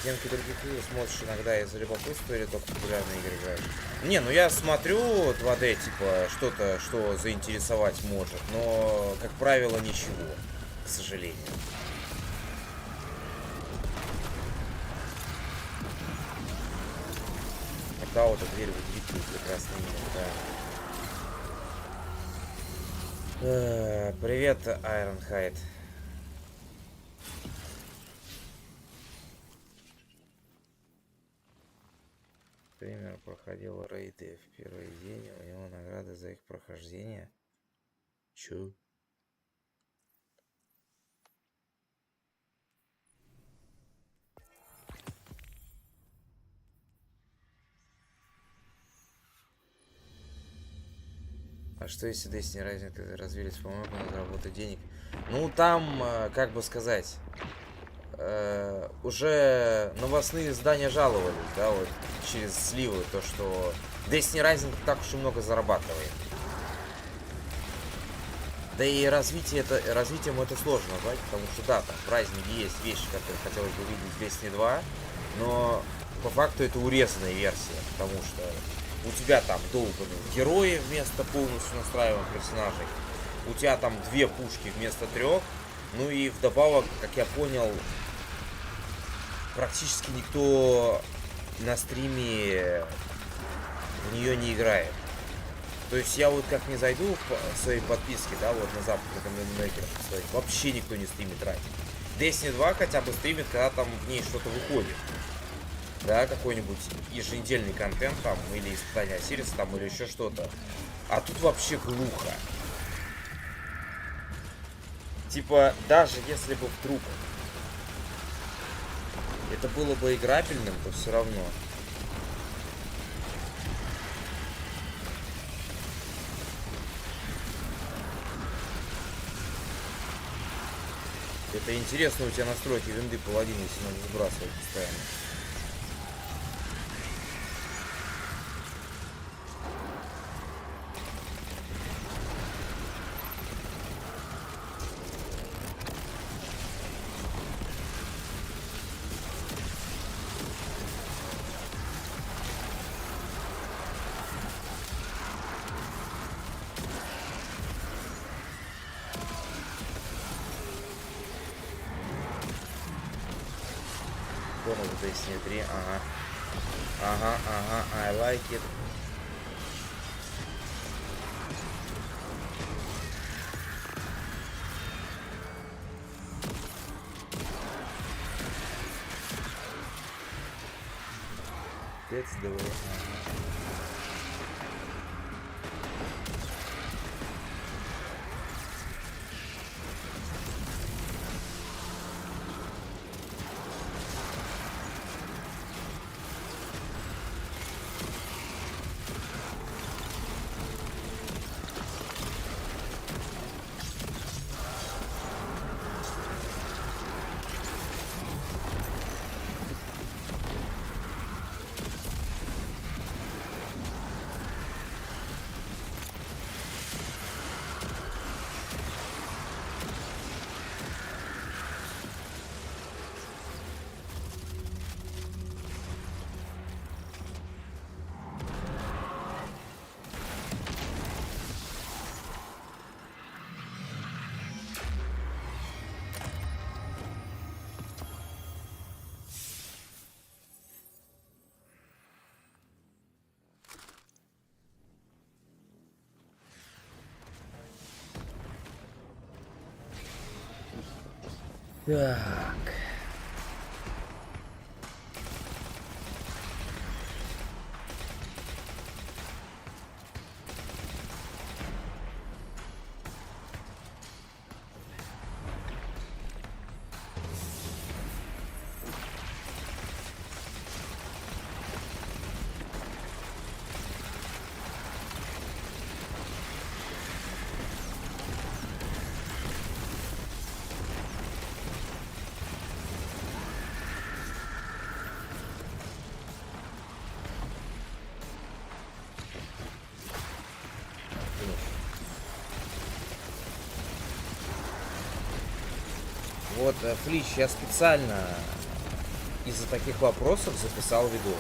Оттенки других игр смотришь иногда из-за любопытства или только популярные игры играешь? Не, ну я смотрю 2D, типа, что-то, что заинтересовать может, но, как правило, ничего, к сожалению. Да, вот эта дверь удивительный прекрасный мир, да. Привет, Ironhide. Стример проходил рейды в первый день, у него награды за их прохождение. Чё? А что если Destiny2 развились по-моему на заработать денег? Ну там, как бы сказать, уже новостные издания жаловались, да, вот через сливы, то что Destiny Rising так уж и много зарабатывает. Да и развитием это сложно назвать, потому что да, там в Rising есть вещи, которые хотелось бы видеть в Destiny 2, но по факту это урезанная версия, потому что у тебя там долбаные герои вместо полностью настраиваемых персонажей, у тебя там 2 пушки вместо 3, ну и вдобавок, как я понял, практически никто на стриме в нее не играет. То есть я вот как не зайду в свои подписки, да, вот на западных комментаторов, вообще никто не стримит ради. Destiny 2 хотя бы стримит, когда там в ней что-то выходит. Да, какой-нибудь еженедельный контент там, или испытание Осириса там, или еще что-то. А тут вообще глухо. Типа, даже если бы вдруг это было бы играбельным, то все равно. Это интересно, у тебя настройки винды паладина, если надо сбрасывать постоянно. фармил в Destiny 3. Ага. Ага, ага, I like it. That's the way. Так. Вот, Флич, я специально из-за таких вопросов записал видос.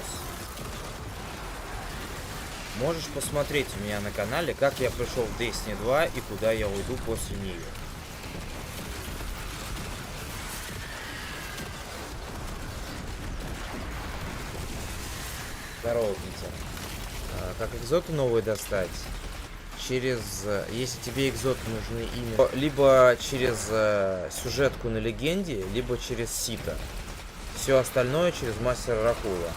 Можешь посмотреть у меня на канале, как я пришел в Destiny 2 и куда я уйду после нее. Здорово, Питер. Как экзоты новые достать? Через, если тебе экзоты нужны именно, либо через сюжетку на легенде, либо через сито. Все остальное через мастера Ракула.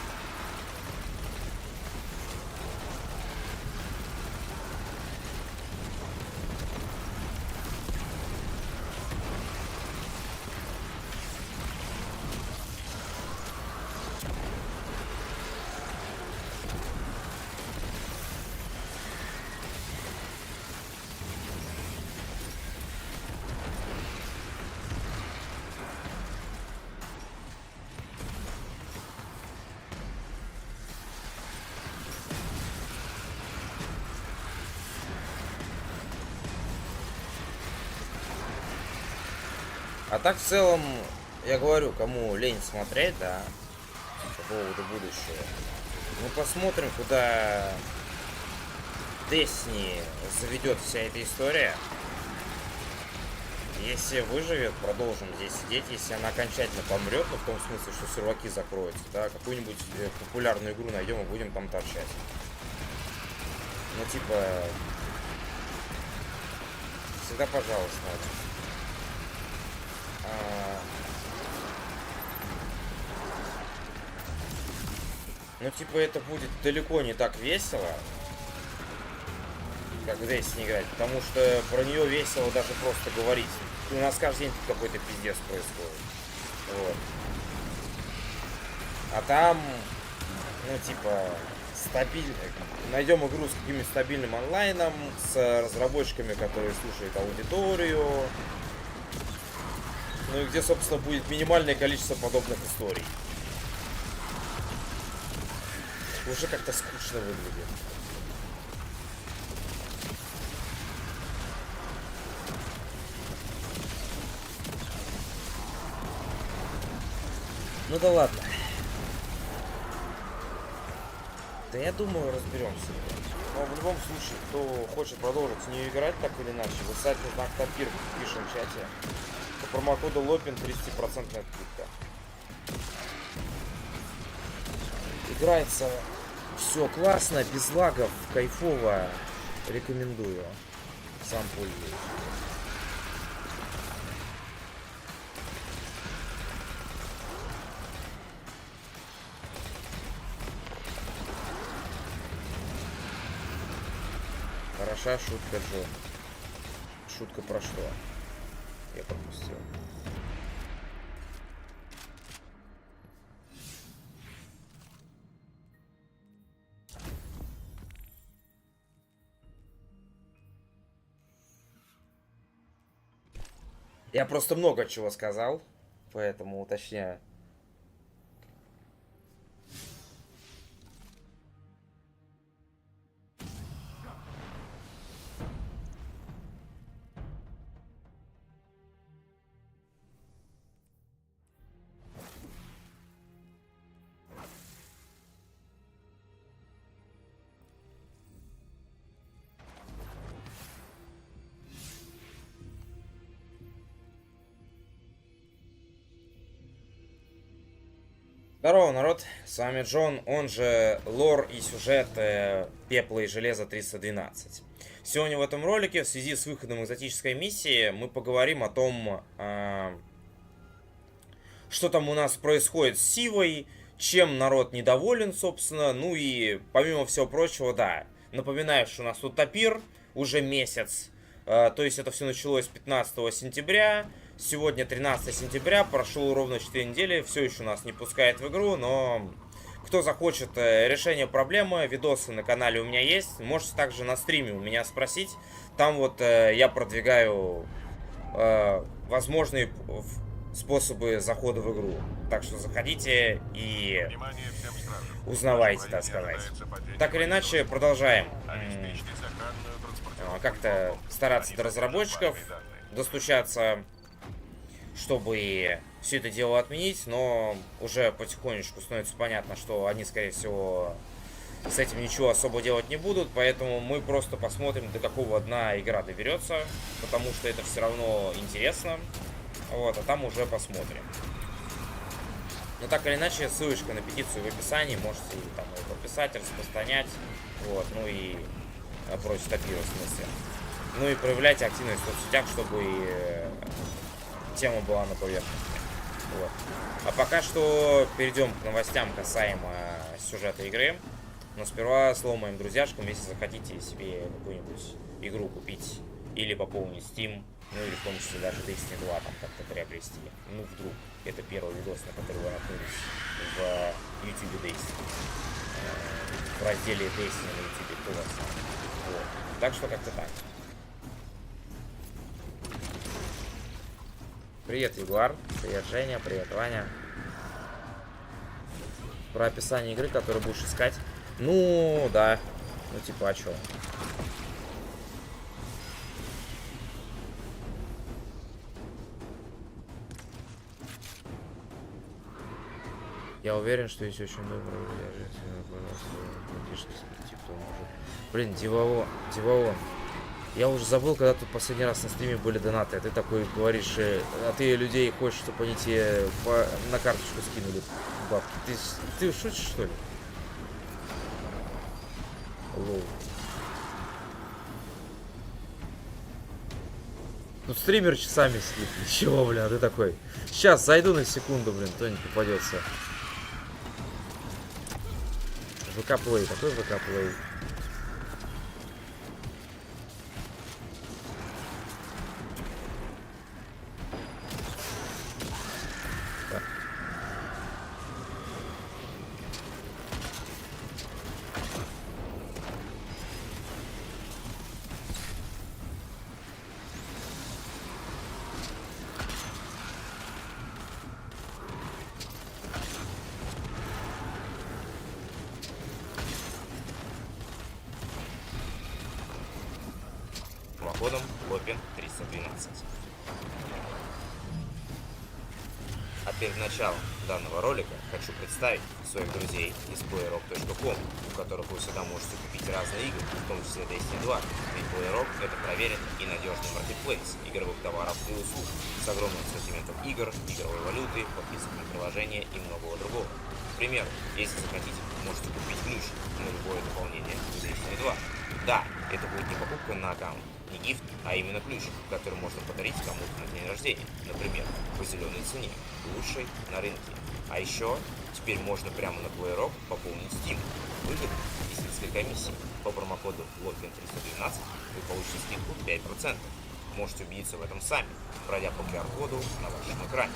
А так в целом, я говорю, кому лень смотреть, да, по поводу будущего, мы посмотрим, куда Destiny заведет вся эта история. Если выживет, продолжим здесь сидеть. Если она окончательно помрет, ну в том смысле, что серваки закроются, да, какую-нибудь популярную игру найдем и будем там торчать. Ну типа, всегда пожалуйста. Ну, типа, это будет далеко не так весело, как в Destiny играть, потому что про нее весело даже просто говорить. У нас каждый день тут какой-то пиздец происходит. Вот. А там, ну, типа, стабильно. Найдем игру с каким-нибудь стабильным онлайном, с разработчиками, которые слушают аудиторию. Ну и где, собственно, будет минимальное количество подобных историй. Уже как-то скучно выглядит. Ну да ладно. Да я думаю, разберемся. Но в любом случае, кто хочет продолжить в нее играть так или иначе, высадный знак топир пишем в чате. По промокоду Лопин 30% скидка. Играется все классно, без лагов, кайфово. Рекомендую. Сам пользуюсь. Хороша шутка, Джон. Шутка про что? Я пропустил. Я просто много чего сказал, поэтому уточняю. Здорово, народ, с вами Джон, он же лор и сюжет Пепла и Железа 312. Сегодня в этом ролике, в связи с выходом экзотической миссии, мы поговорим о том, что там у нас происходит с Сивой, чем народ недоволен, собственно, ну и помимо всего прочего, да, напоминаю, что у нас тут топир уже месяц, то есть это все началось 15 сентября. Сегодня 13 сентября, прошло ровно 4 недели, все еще нас не пускает в игру, но кто захочет решения проблемы, видосы на канале у меня есть, можете также на стриме у меня спросить, там вот я продвигаю возможные способы захода в игру, так что заходите и узнавайте, так сказать. Так или иначе, продолжаем как-то стараться до разработчиков, достучаться, чтобы все это дело отменить, но уже потихонечку становится понятно, что они, скорее всего, с этим ничего особо делать не будут, поэтому мы просто посмотрим, до какого дна игра доберется, потому что это все равно интересно, вот, а там уже посмотрим. Но так или иначе, ссылочка на петицию в описании, можете там ее подписать, распространять, вот, ну и против топира, в смысле. Ну и проявляйте активность в соцсетях, чтобы тема была на поверхности. Вот. А пока что перейдем к новостям касаемо сюжета игры. Но сперва слово моим друзьяшкам, если захотите себе какую-нибудь игру купить или пополнить Steam, ну или в том числе даже Destiny 2 там как-то приобрести. Ну вдруг это первый видос, на который вы наткнулись в YouTube Destiny. В разделе Destiny на YouTube, кто вас знает. Вот. Так что как-то так. Привет, Егор. Привет, Женя. Привет, Ваня. Про описание игры, которую будешь искать. Ну, да. Ну, типа, а чё? Я уверен, что есть очень добрый Блин, Диваон. Я уже забыл, когда тут последний раз на стриме были донаты, а ты такой говоришь, а ты людей хочешь, чтобы они тебе на карточку скинули бабки. Ты шутишь, что ли? Лоу. Тут стример часами сидит. Ничего, блин, а ты такой. Сейчас зайду на секунду, блин, кто-нибудь попадется. ВК-плей, какой ВК-плей? Кодом Лопин 312. А перед началом данного ролика хочу представить своих друзей из playrock.com, у которых вы всегда можете купить разные игры, в том числе Destiny 2. Ведь Playrock — это проверенный и надежный маркетплейс игровых товаров и услуг с огромным ассортиментом игр, игровой валюты, подписок на приложения и многого другого. К примеру, если захотите, можете купить ключ на любое дополнение в Destiny 2. Да, это будет не покупка на аккаунт, не гифт, а именно ключ, который можно подарить кому-то на день рождения, например, по зеленой цене, лучшей на рынке. А еще теперь можно прямо на Playrock пополнить Steam. Выгодно и с низкой комиссией. По промокоду LOPIN312 вы получите скидку 5%. Можете убедиться в этом сами, пройдя по QR-коду на вашем экране.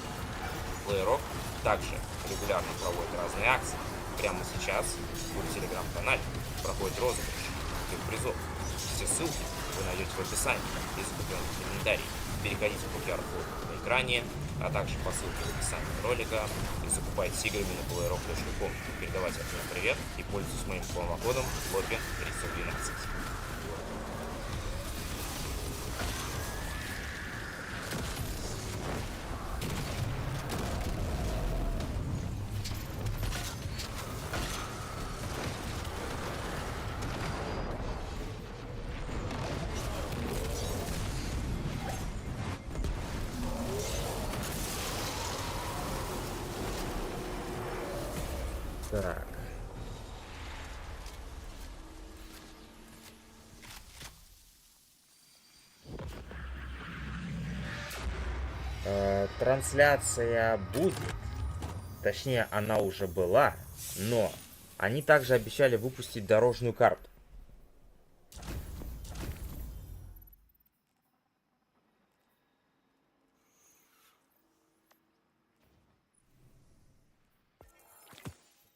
Playrock также регулярно проводит разные акции. Прямо сейчас в телеграм-канале проходит розыгрыш этих призов. Все ссылки вы найдете в описании и закрепленных комментариях. Переходите по QR-коду на экране, а также по ссылке в описании ролика и закупайте с играми на playrock.com. Передавайте от меня привет и пользуйтесь моим промокодом LOPIN312. Так. Трансляция будет. Точнее, она уже была. Но они также обещали выпустить дорожную карту.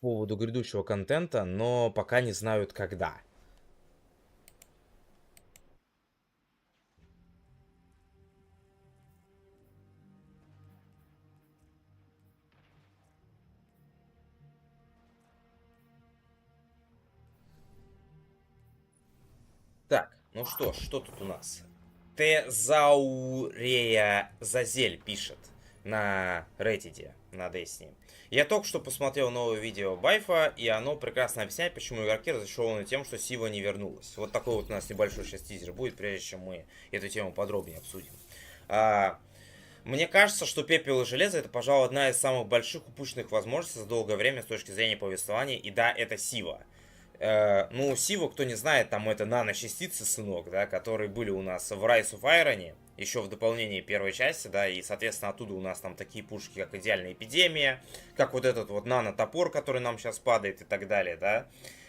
По поводу грядущего контента, но пока не знают когда. Так, ну что ж, что тут у нас? Тезаурея Зазель пишет на Reddit, на Destiny. Я только что посмотрел новое видео Байфа, и оно прекрасно объясняет, почему игроки разочарованы тем, что Сива не вернулась. Вот такой вот у нас небольшой сейчас тизер будет, прежде чем мы эту тему подробнее обсудим. Мне кажется, что Пепел и Железо — это, пожалуй, одна из самых больших упущенных возможностей за долгое время с точки зрения повествования. И да, это Сива. Ну, Сива, кто не знает, там это наночастицы, сынок, да, которые были у нас в Rise of Iron, еще в дополнении первой части, да, и, соответственно, оттуда у нас там такие пушки, как Идеальная Эпидемия, как вот этот вот нанотопор, который нам сейчас падает и так далее, да.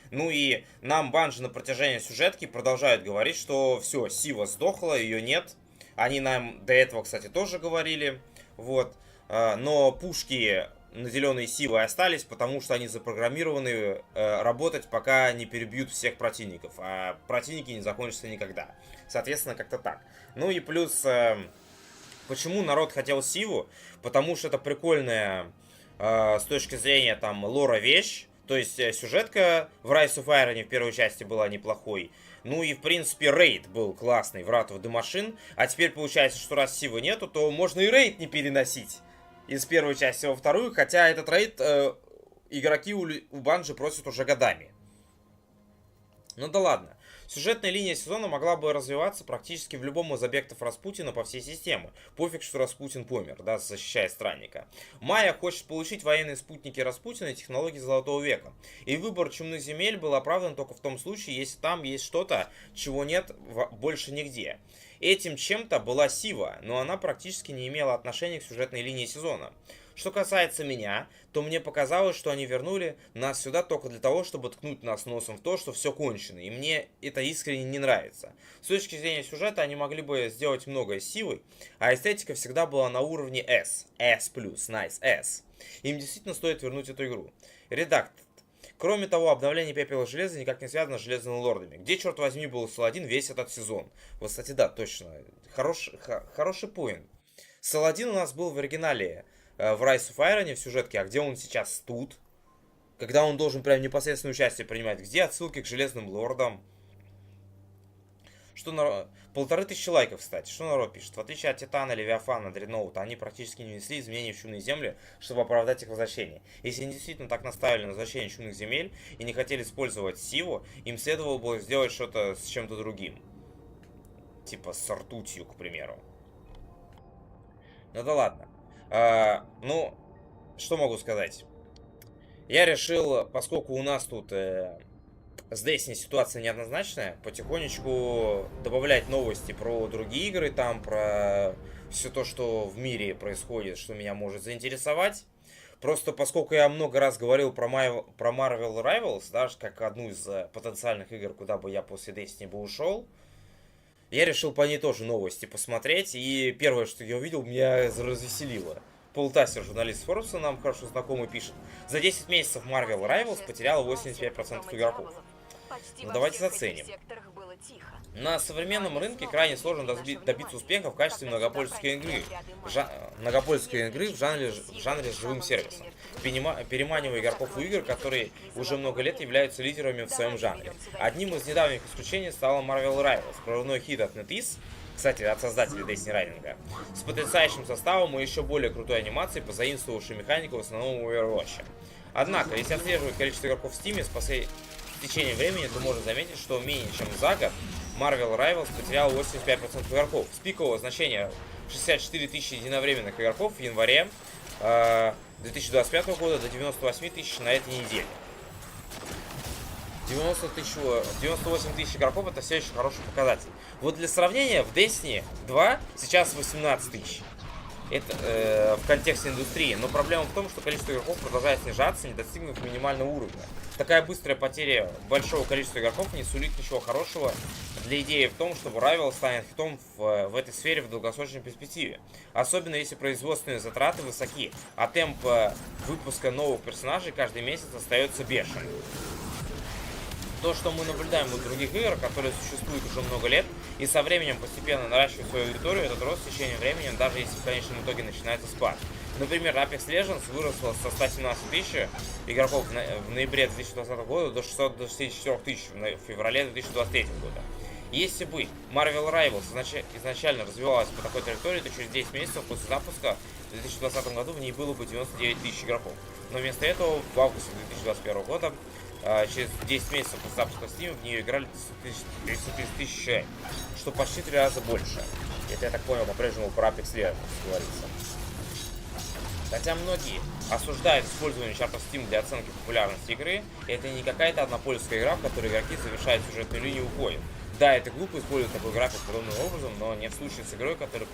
Ну и нам Банжи на протяжении сюжетки продолжают говорить, что все, Сива сдохла, ее нет. Они нам до этого, кстати, тоже говорили, вот. Но пушки, наделенные Сивой, остались, потому что они запрограммированы работать, пока не перебьют всех противников. А противники не закончатся никогда. Соответственно, как-то так. Ну и плюс, почему народ хотел Сиву? Потому что это прикольная с точки зрения там лора вещь. То есть сюжетка в Rise of Iron в первой части была неплохой. Ну и в принципе рейд был классный в Wrath of the Machine. А теперь получается, что раз Сивы нету, то можно и рейд не переносить из первой части во вторую. Хотя этот рейд игроки у Банжи просят уже годами. Ну да ладно. Сюжетная линия сезона могла бы развиваться практически в любом из объектов Распутина по всей системе. Пофиг, что Распутин помер, да, защищая странника. Майя хочет получить военные спутники Распутина и технологии Золотого века. И выбор чумных земель был оправдан только в том случае, если там есть что-то, чего нет больше нигде. Этим чем-то была Сива, но она практически не имела отношения к сюжетной линии сезона. Что касается меня, то мне показалось, что они вернули нас сюда только для того, чтобы ткнуть нас носом в то, что все кончено, и мне это искренне не нравится. С точки зрения сюжета они могли бы сделать многое с Сивой, а эстетика всегда была на уровне S. S+, nice, S. Им действительно стоит вернуть эту игру. Редактор. Кроме того, обновление Пепела Железа никак не связано с Железными Лордами. Где, черт возьми, был Саладин весь этот сезон? Вот, кстати, да, точно. Хороший поинт. Саладин у нас был в оригинале в Rise of Iron в сюжетке, а где он сейчас тут? Когда он должен прям непосредственное участие принимать? Где отсылки к Железным Лордам? Что народ... 1500 лайков, кстати. Что народ пишет? В отличие от Титана, Левиафана, Дредноута, они практически не внесли изменений в Чумные земли, чтобы оправдать их возвращение. Если они действительно так наставили на возвращение Чумных земель и не хотели использовать Сиву, им следовало было сделать что-то с чем-то другим. Типа с ртутью, к примеру. Ну да ладно. Ну, что могу сказать? Я решил, поскольку у нас тут с Destiny ситуация неоднозначная, потихонечку добавлять новости про другие игры, там про все то, что в мире происходит, что меня может заинтересовать. Просто поскольку я много раз говорил про Marvel Rivals, даже как одну из потенциальных игр, куда бы я после Destiny бы ушел, я решил по ней тоже новости посмотреть. И первое, что я увидел, меня развеселило. Пол Тассер, журналист Forbes, нам хорошо знакомый, пишет: за 10 месяцев Marvel Rivals потеряла 85% игроков. Ну давайте заценим. На современном рынке крайне сложно добиться успеха в качестве многопользовательской игры. Многопользовательской игры в жанре с живым сервисом, переманивая игроков в игры, которые уже много лет являются лидерами в своем жанре. Одним из недавних исключений стала Marvel Rivals, прорывной хит от NetEase, кстати, от создателей Destiny Rising, с потрясающим составом и еще более крутой анимацией, позаимствовавшей механику в основном у Overwatch. Однако, если отслеживать количество игроков в Steam с течением времени, то можно заметить, что менее чем за год Marvel Rivals потерял 85% игроков. С пикового значения 64 тысячи единовременных игроков в январе 2025 года до 98 тысяч на этой неделе. 98 тысяч игроков — это все еще хороший показатель. Вот для сравнения, в Destiny 2 сейчас 18 тысяч. Это в контексте индустрии. Но проблема в том, что количество игроков продолжает снижаться, не достигнув минимального уровня. Такая быстрая потеря большого количества игроков не сулит ничего хорошего для идеи в том, чтобы Rival станет хитом в этой сфере в долгосрочной перспективе. Особенно если производственные затраты высоки, а темп выпуска новых персонажей каждый месяц остается бешеным. То, что мы наблюдаем у других игр, которые существуют уже много лет, и со временем постепенно наращивают свою аудиторию, этот рост с течением времени, даже если в конечном итоге начинается спад. Например, Apex Legends выросла со 117 тысяч игроков в ноябре 2020 года до 624 тысяч в феврале 2023 года. Если бы Marvel Rivals изначально развивалась по такой траектории, то через 10 месяцев после запуска в 2020 году в ней было бы 99 тысяч игроков. Но вместо этого в августе 2021 года, через 10 месяцев после запуска Steam, в нее играли 30 тысяч человек, что почти 3 раза больше. Это, я так понял, по-прежнему про Apex Legends говорится. Хотя многие осуждают использование чарта Steam для оценки популярности игры, это не какая-то однопольская игра, в которой игроки завершают сюжетную линию и уходят. Да, это глупо использовать такой график подобным образом, но не в случае с игрой, которая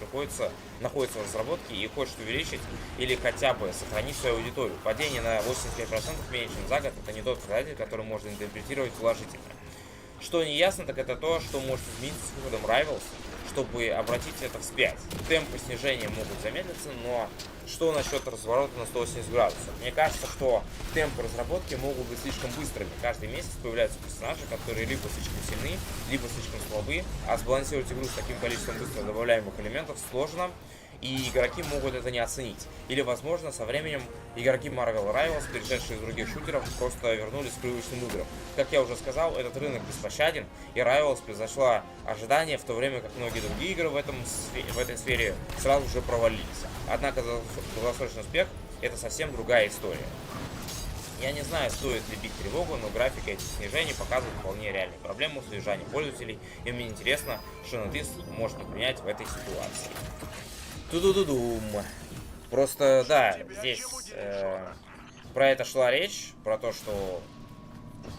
находится в разработке и хочет увеличить или хотя бы сохранить свою аудиторию. Падение на 85% меньше, чем за год — это не тот показатель, который можно интерпретировать положительно. Что не ясно, так это то, что может измениться с выходом Rivals, чтобы обратить это вспять. Темпы снижения могут замедлиться, но что насчет разворота на 180 градусов? Мне кажется, что темпы разработки могут быть слишком быстрыми. Каждый месяц появляются персонажи, которые либо слишком сильны, либо слишком слабы, а сбалансировать игру с таким количеством быстро добавляемых элементов сложно, и игроки могут это не оценить. Или, возможно, со временем игроки Marvel Rivals, перешедшие из других шутеров, просто вернулись к привычным играм. Как я уже сказал, этот рынок беспощаден, и Rivals превзошла ожидания, в то время как многие другие игры в этой сфере сразу же провалились. Однако долгосрочный успех — это совсем другая история. Я не знаю, стоит ли бить тревогу, но графика этих снижений показывает вполне реальную проблему с удержанием пользователей, и мне интересно, что NetEase может предпринять в этой ситуации. Ту-ду-ду-дум. Просто, да, здесь про это шла речь, про то, что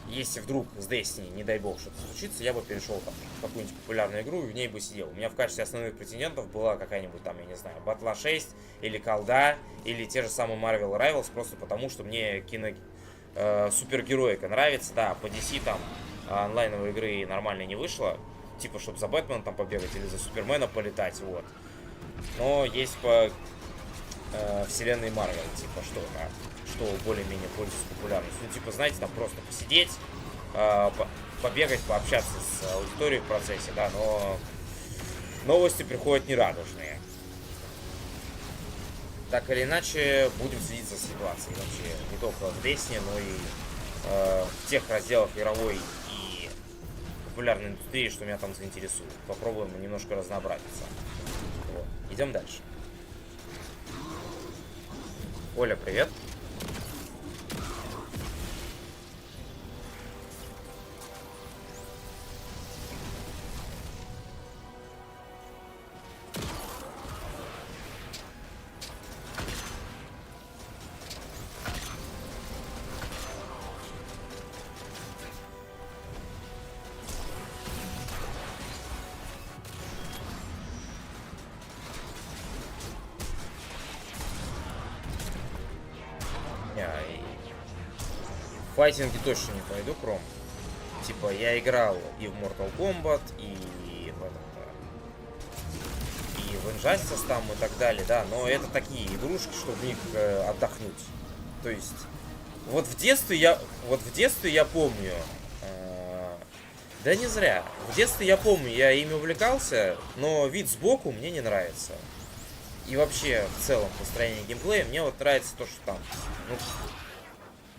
если вдруг с Destiny, не дай бог, что-то случится, я бы перешел там в какую-нибудь популярную игру и в ней бы сидел. У меня в качестве основных претендентов была какая-нибудь там, я не знаю, Батла 6 или Колда, или те же самые Marvel Rivals, просто потому что мне супергероика нравится. Да, по DC там онлайновой игры нормально не вышло, типа, чтобы за Бэтмена там побегать или за Супермена полетать, вот. Но есть по вселенной Марвел, типа, что более-менее пользуется популярностью. Ну, типа, знаете, там просто посидеть, побегать, пообщаться с аудиторией в процессе, да, но новости приходят нерадужные. Так или иначе, будем следить за ситуацией вообще, не только в Destiny, но и в тех разделах игровой и популярной индустрии, что меня там заинтересует. Попробуем немножко разнообразиться. Вот. Идем дальше. Оля, привет. В файтинге точно не пойду, Кром. Типа, я играл и в Mortal Kombat, и в этом, и в Injustice там и так далее, да, но это такие игрушки, чтобы в них отдохнуть. То есть, вот в детстве я помню, да не зря, в детстве я помню, я ими увлекался, но вид сбоку мне не нравится. И вообще, в целом, построение геймплея, мне вот нравится то, что там, ну,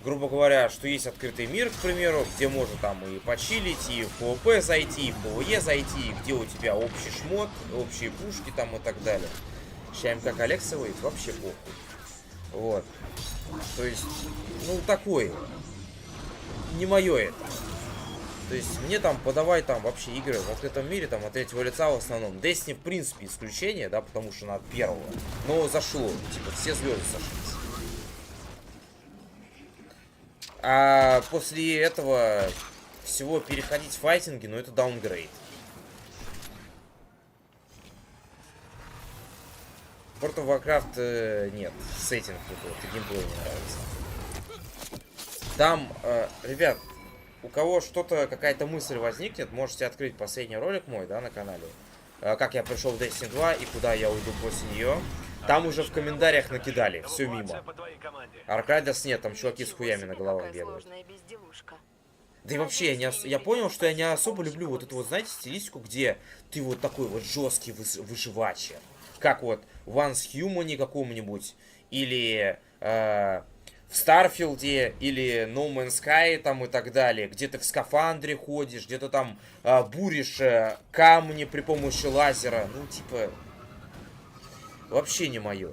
грубо говоря, что есть открытый мир, к примеру, где можно там и почилить, и в PvP зайти, и в PvE зайти, где у тебя общий шмот, общие пушки там и так далее. Сейчас МК коллекция выйдет, вообще похуй. Вот. То есть, ну, такое. Не мое это. То есть, мне там подавай там вообще игры в открытом мире, там от третьего лица в основном. Destiny, в принципе, исключение, да, потому что она от первого. Но зашло, типа, все звезды сошлись. А после этого всего переходить в файтинги, ну это даунгрейд. World of Warcraft нет, сеттинг какой-то, геймплей не нравится. Там, ребят, у кого что-то, какая-то мысль возникнет, можете открыть последний ролик мой, да, на канале. Как я пришел в Destiny 2 и куда я уйду после нее. Там уже в комментариях накидали, все мимо. Аркадиас нет, там чуваки с хуями на головах бегают. Да и вообще, я понял, что я не особо люблю вот эту вот, знаете, стилистику, где ты вот такой вот жесткий выживачер. Как вот в Once Human каком-нибудь, или в Старфилде, или No Man's Sky там и так далее, где ты в скафандре ходишь, где ты там буришь камни при помощи лазера, ну типа... Вообще не мое.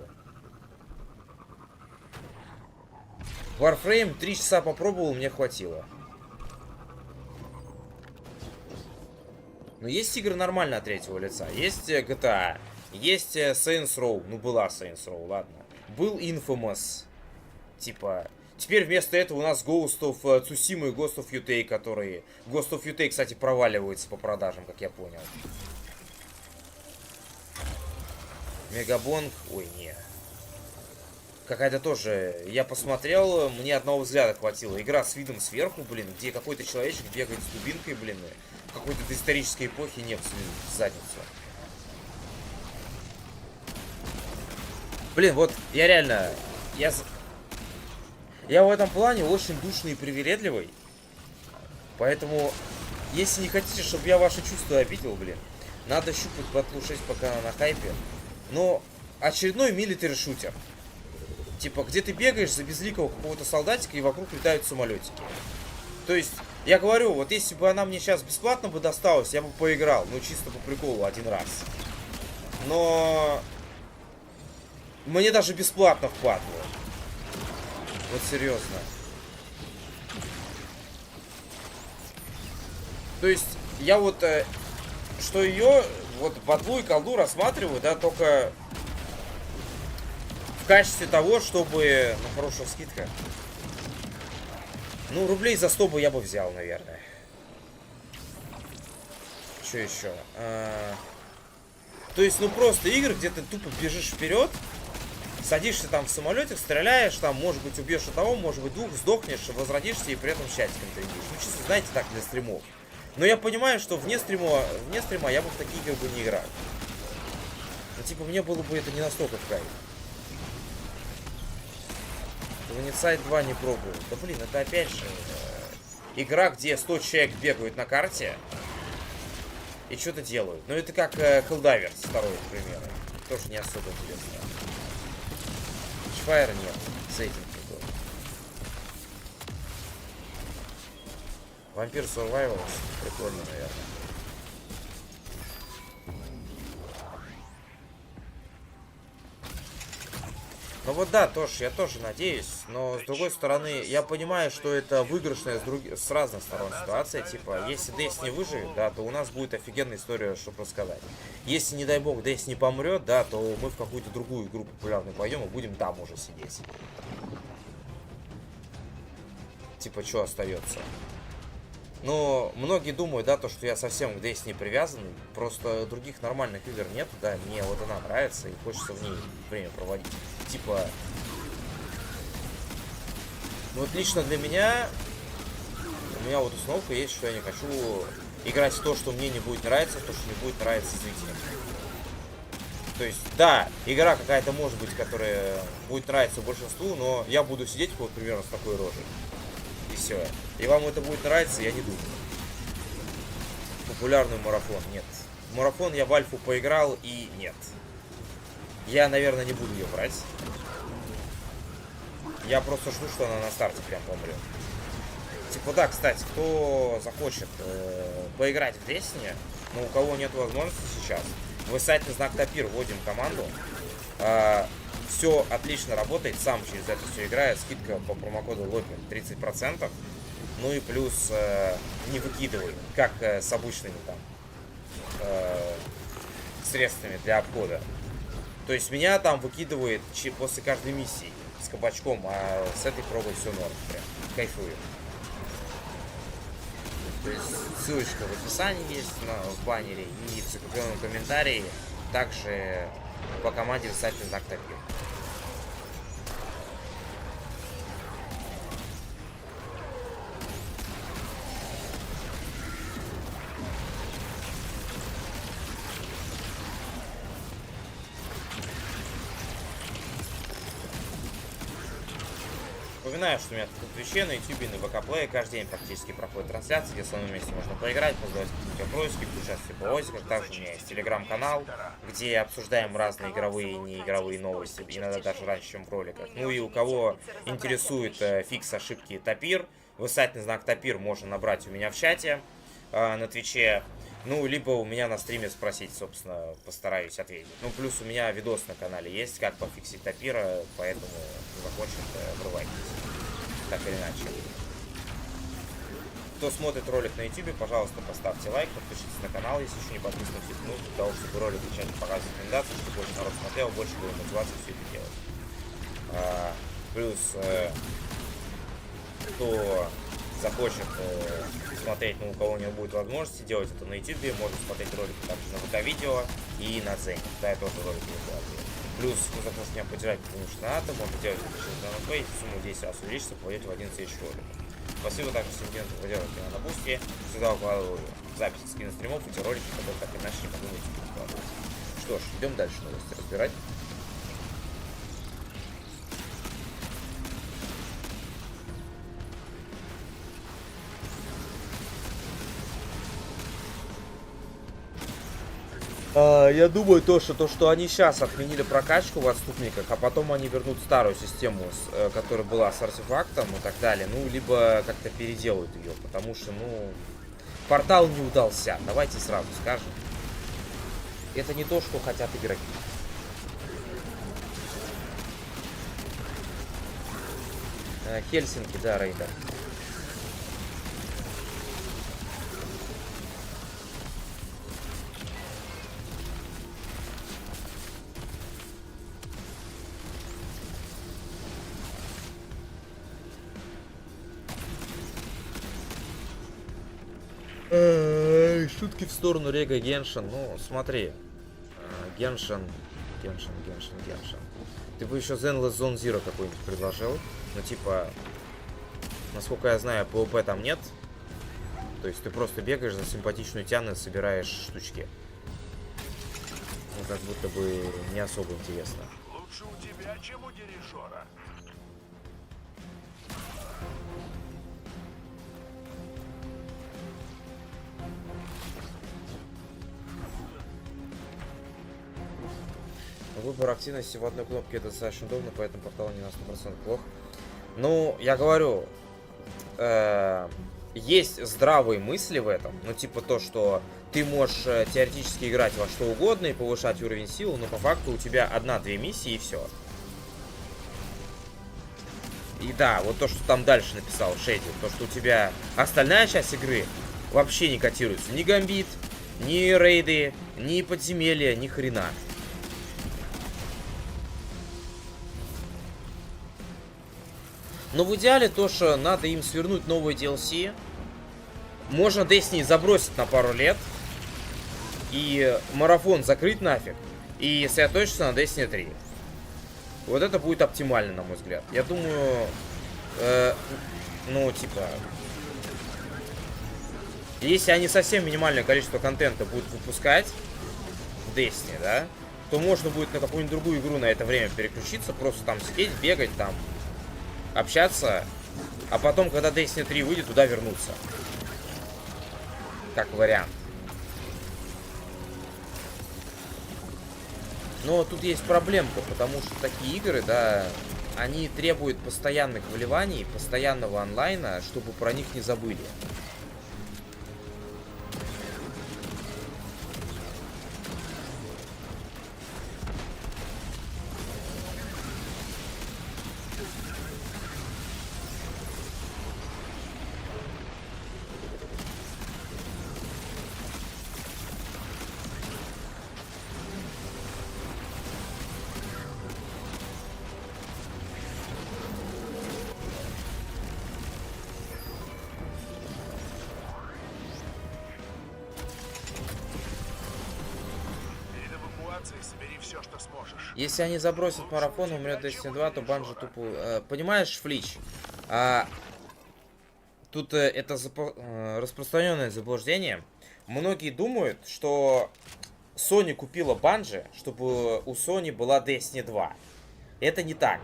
Warframe 3 часа попробовал, мне хватило. Но есть игры нормально от третьего лица. Есть GTA, есть Saints Row. Ну, была Saints Row, ладно. Был Infamous. Типа... Теперь вместо этого у нас Ghost of Tsushima и Ghost of Yotei, которые... Ghost of Yotei, кстати, проваливается по продажам, как я понял. Мегабонг, ой, не. Какая-то тоже, я посмотрел, мне одного взгляда хватило. Игра с видом сверху, блин, где какой-то человечек бегает с дубинкой, блин, какой-то доисторической эпохи, нет, в задницу. Блин, вот, я реально, я в этом плане очень душный и привередливый. Поэтому, если не хотите, чтобы я ваши чувства обидел, блин, надо щупать батлу 6, пока она на хайпе. Но очередной милитари-шутер. Типа, где ты бегаешь за безликого какого-то солдатика и вокруг летают самолетики. То есть, я говорю, вот если бы она мне сейчас бесплатно бы досталась, я бы поиграл. Ну, чисто по приколу один раз. Но... Мне даже бесплатно впадло. Вот серьезно. То есть, я вот... что ее... Вот батлу и колду рассматриваю, да, только в качестве того, чтобы... Ну, хорошая скидка. Ну, рублей за 100 бы я бы взял, наверное. Что еще? То есть, ну, просто игры, где ты тупо бежишь вперед, садишься там в самолете, стреляешь, там, может быть, убьешь одного, может быть, двух, сдохнешь, возродишься и при этом счастьем тренишь. Ну, чисто, знаете, так, для стримов. Но я понимаю, что вне стрима я бы в такие игры бы не играл. Ну, типа, мне было бы это не настолько в кайф. Венецайд 2 не пробую. Да, блин, это опять же игра, где 100 человек бегают на карте и что-то делают. Ну, это как Helldivers 2, к примеру. Тоже не особо интересно. Fire нет. С этим прикольно. Вампир Survival. Прикольно, наверное. Ну вот да, я тоже надеюсь, но с другой стороны, я понимаю, что это выигрышная с разных сторон ситуация, типа, если Destiny выживет, да, то у нас будет офигенная история, чтобы рассказать. Если, не дай бог, Destiny помрет, да, то мы в какую-то другую игру популярную пойдем и будем там уже сидеть. Типа, что остается? Но многие думают, да, то, что я совсем к Destiny привязан, просто других нормальных игр нету, да, мне вот она нравится и хочется в ней время проводить. Типа, ну вот лично для меня, у меня вот установка есть, что я не хочу играть в то, что мне не будет нравиться, в то, что не будет нравиться зрителям. То есть, да, игра какая-то может быть, которая будет нравиться большинству, но я буду сидеть вот примерно с такой рожей. И все. И вам это будет нравиться, я не думаю. Популярный марафон, нет. Марафон я в альфу поиграл и нет. Я, наверное, не буду ее брать. Я просто жду, что она на старте прям помрет. Типа, да, кстати, кто захочет поиграть в Destiny, но у кого нет возможности сейчас, в сайт на знак Тапир вводим команду. Все отлично работает, сам через это все играет. Скидка по промокоду Лопин 30%. Ну и плюс не выкидывай, как с обычными там средствами для обхода. То есть меня там выкидывает после каждой миссии с кабачком, а с этой пробой все норм. Прям кайфую. То есть ссылочка в описании есть, в баннере и в закрепленном комментарии. Также по команде высадить знак Тапир. Напоминаю, что у меня тут в Твиче, на Ютубе, на ВК Плей каждый день практически проходит трансляции, где в основном месте можно поиграть, позволять какие-то опросики, участвовать в озиках. Также у меня есть телеграм-канал, где обсуждаем разные игровые и неигровые новости, иногда даже раньше, чем в роликах. Ну и у кого интересует фикс ошибки Тапир, высадный знак Тапир можно набрать у меня в чате на Твиче. Ну, либо у меня на стриме спросить, собственно, постараюсь ответить. Ну, плюс у меня видос на канале есть, как пофиксить Тапира, поэтому, кто захочет, врывайтесь. Так или иначе. Кто смотрит ролик на YouTube, пожалуйста, поставьте лайк, подпишитесь на канал, если еще не подписаны, для того, чтобы ролик начали показывать рекомендации, чтобы больше народ смотрел, больше было мотивации все это делать. Плюс, кто захочет смотреть, но у кого не будет возможности делать это на YouTube, может смотреть ролики также на ВК-видео и на Дзене. Да, я тоже ролики выкладываю. Плюс, кто захочет меня поддержать, потому что надо, можно делать это через ДНП, сумму 10 раз увеличится, попадете в 11 тысяч роликов. Спасибо также всем тем, кто поддерживает меня на бусте. Всегда укладываю записи скрин стримов, эти ролики, которые так иначе не могу найти. Что ж, идем дальше новости разбирать. Я думаю, то, что они сейчас отменили прокачку в отступниках, а потом они вернут старую систему, которая была с артефактом и так далее, ну, либо как-то переделают ее, потому что, ну, портал не удался, давайте сразу скажем. Это не то, что хотят игроки. Хельсинки, да, рейдер. Шутки в сторону Рега Геншин. Ну, смотри. Геншин. Ты бы еще Zenless Zone Zero какой-нибудь предложил. Ну, типа, насколько я знаю, PvP там нет. То есть ты просто бегаешь за симпатичную тяну и собираешь штучки. Ну, как будто бы не особо интересно. Лучше у тебя, чем у дирижера. Выбор активности в одной кнопке это достаточно удобно, поэтому портал не на 100% плох. Ну, я говорю, есть здравые мысли в этом. Ну, типа то, что ты можешь теоретически играть во что угодно и повышать уровень силы, но по факту у тебя 1-2 миссии и все. И да, вот то, что там дальше написал Шейди, то, что у тебя остальная часть игры вообще не котируется. Ни гамбит, ни рейды, ни подземелья, ни хрена. Но в идеале то, что надо им свернуть новые DLC. Можно Destiny забросить на пару лет. И марафон закрыть нафиг. И сосредоточиться на Destiny 3. Вот это будет оптимально, на мой взгляд. Я думаю, ну, типа, если они совсем минимальное количество контента будут выпускать в Destiny, да, то можно будет на какую-нибудь другую игру на это время переключиться, просто там сидеть, бегать, там, общаться, а потом, когда Destiny 3 выйдет, туда вернуться. Как вариант. Но тут есть проблемка, потому что такие игры, да, они требуют постоянных выливаний, постоянного онлайна, чтобы про них не забыли. Собери все, что сможешь. Если они забросят марафон, умрет Destiny 2, то Банжи тупо... понимаешь, Флич? Тут это распространенное заблуждение. Многие думают, что Sony купила Банжи, чтобы у Sony была Destiny 2. Это не так.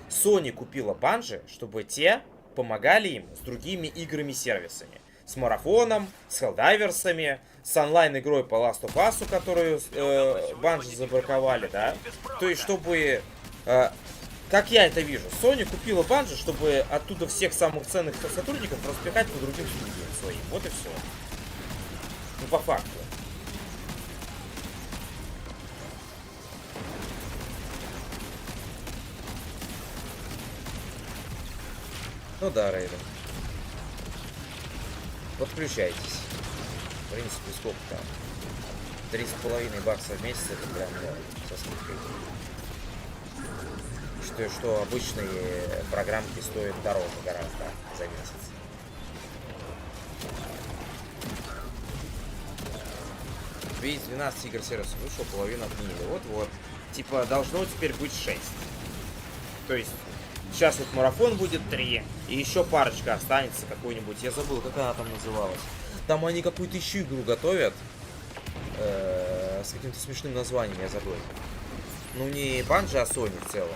Sony купила Банжи, чтобы те помогали им с другими играми-сервисами. С марафоном, с хелдайверсами, с онлайн-игрой по Last of Us, которую Банжи забраковали, да? То есть, чтобы... как я это вижу, Sony купила Банжи, чтобы оттуда всех самых ценных сотрудников распихать по другим студиям своим. Вот и все. Ну, по факту. Ну да, Рейден. Подключайтесь. В принципе, сколько там? 3,5 бакса в месяц, это прям, да, со скидкой. Что обычные программки стоят дороже гораздо за месяц. Ведь 12 игр сервиса вышло, половину отменили. Вот-вот. Типа, должно теперь быть 6. То есть, сейчас вот марафон будет 3, и еще парочка останется какой-нибудь. Я забыл, как она там называлась. Там они какую-то еще игру готовят. С каким-то смешным названием, я забыл. Ну, не Банжи, а Sony в целом.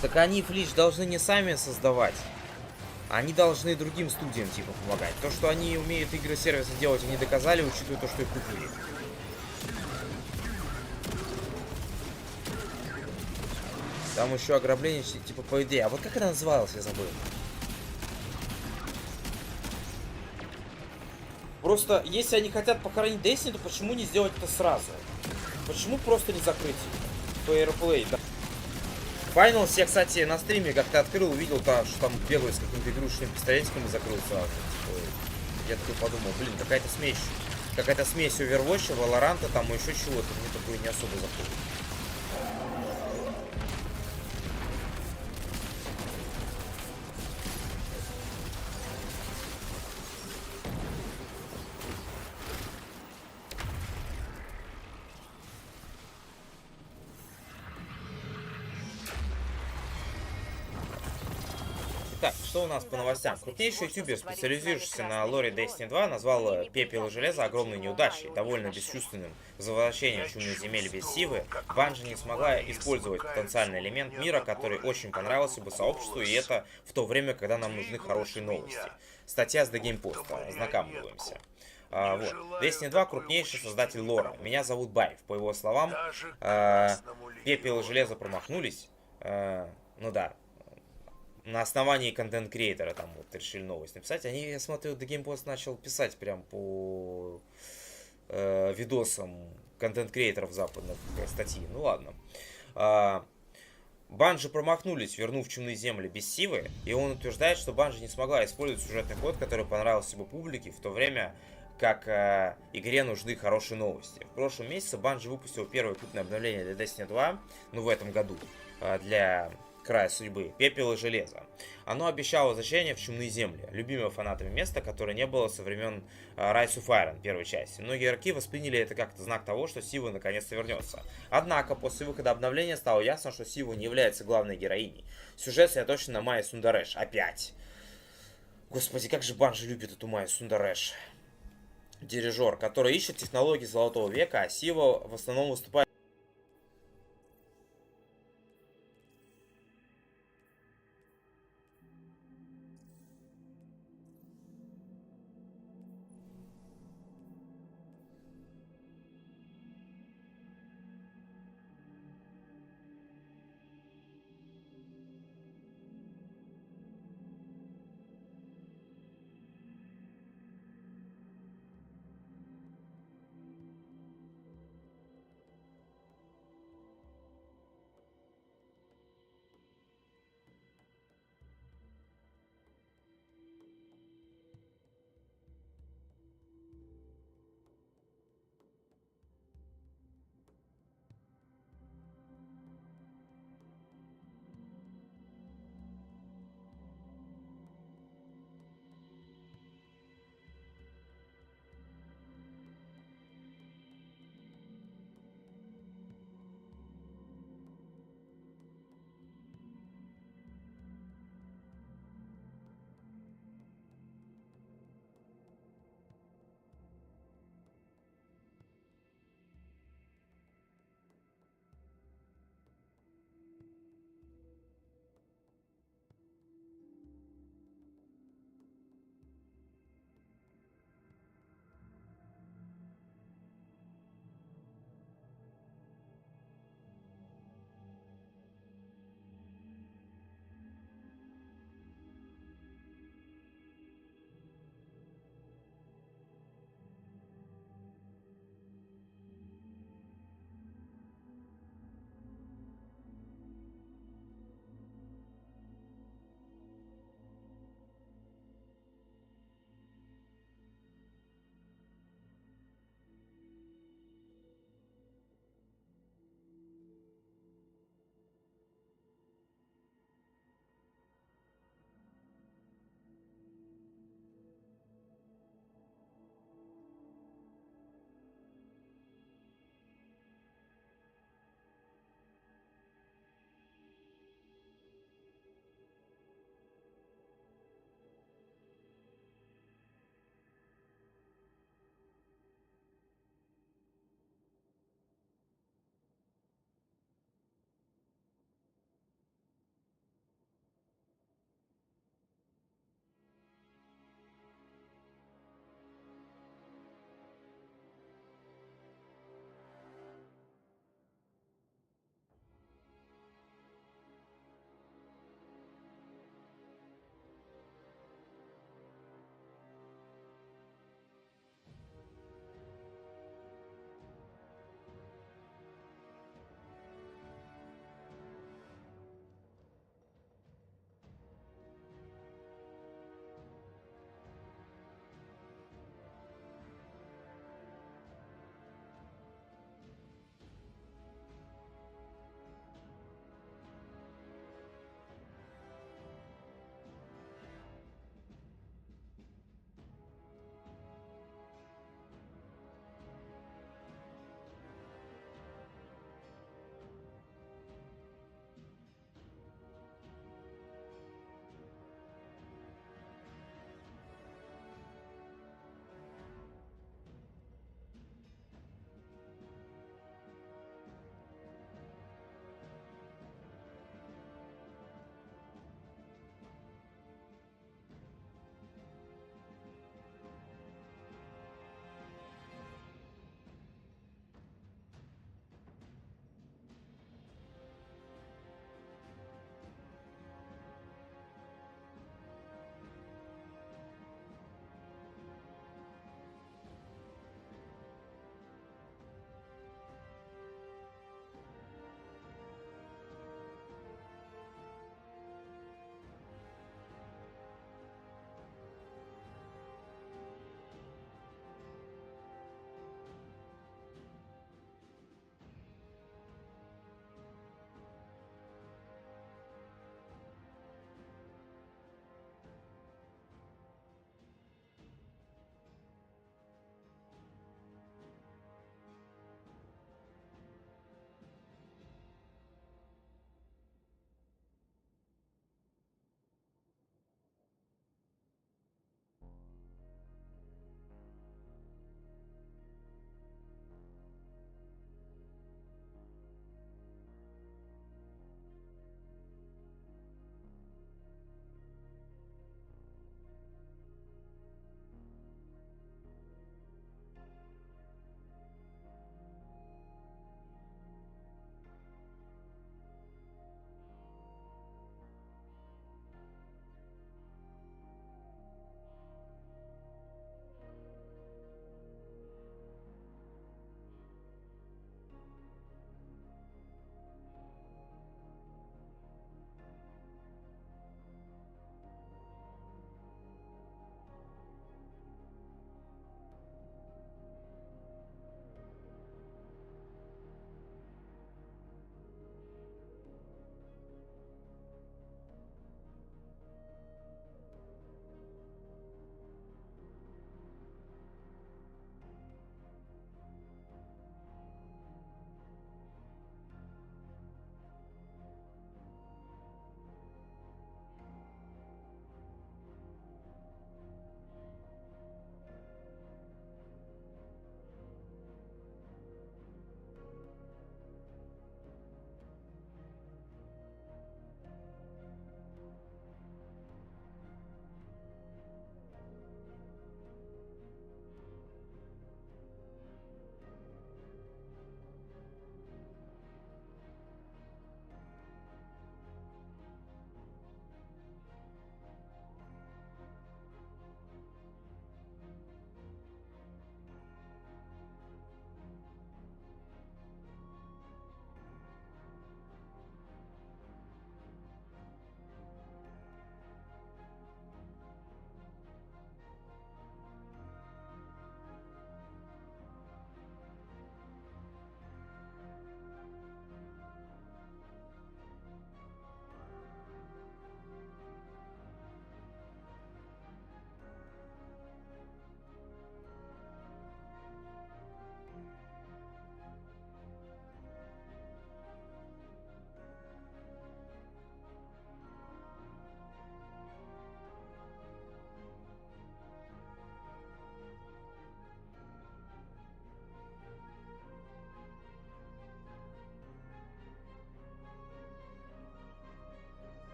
Так они, Флич, должны не сами создавать. Они должны другим студиям, типа, помогать. То, что они умеют игры-сервисы делать, они доказали, учитывая то, что их купили. Там еще ограбление, типа, по идее. А вот как это называлось, я забыл. Просто, если они хотят похоронить Destiny, то почему не сделать это сразу? Почему просто не закрыть Fairplay? Да. Finals я, кстати, на стриме как-то открыл, увидел, что там бегают с какими-то игрушечными пистолетиками, закрыл сразу. Я такой подумал, блин, какая-то смесь. Какая-то смесь Overwatch, Valorant, там и еще чего-то. Мне такое не особо заходит. Так, что у нас по новостям? Крупнейший ютубер, специализирующийся на лоре Destiny 2, назвал Пепел и Железо огромной неудачей. Довольно бесчувственным возвращением чумных земель без Сивы, Банжи не смогла использовать потенциальный элемент мира, который очень понравился бы сообществу, и это в то время, когда нам нужны хорошие новости. Статья с The Game Post. Ознакомливаемся. Вот. Destiny 2 крупнейший создатель лора. Меня зовут Байв. По его словам, Пепел и Железо промахнулись. Ну да. На основании контент-креатора там вот решили новость написать. Они, я смотрю, The Game Post начал писать прям по видосам контент-креаторов западных статьи. Ну ладно. Банжи промахнулись, вернув Чумные земли без Сивы, и он утверждает, что Банжи не смогла использовать сюжетный ход, который понравился бы публике, в то время как игре нужны хорошие новости. В прошлом месяце Банжи выпустил первое крупное обновление для Destiny 2, ну в этом году, для Края судьбы, Пепел и Железо. Оно обещало возвращение в Чумные земли, любимое фанатами место, которое не было со времен Rise of Iron первой части. Многие игроки восприняли это как знак того, что Сива наконец-то вернется. Однако, после выхода обновления стало ясно, что Сива не является главной героиней. Сюжет сосредоточен на Майе Сундареш. Опять. Господи, как же Банжи любит эту Майю Сундареш. Дирижер, который ищет технологии Золотого века, а Сива в основном выступает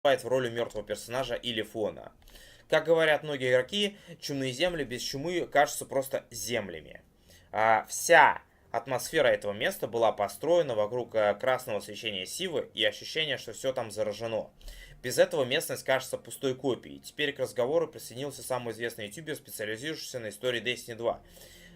в роли мертвого персонажа или фона. Как говорят многие игроки, чумные земли без чумы кажутся просто землями. Вся атмосфера этого места была построена вокруг красного свечения сивы и ощущения, что все там заражено. Без этого местность кажется пустой копией. Теперь к разговору присоединился самый известный ютубер, специализирующийся на истории Destiny 2.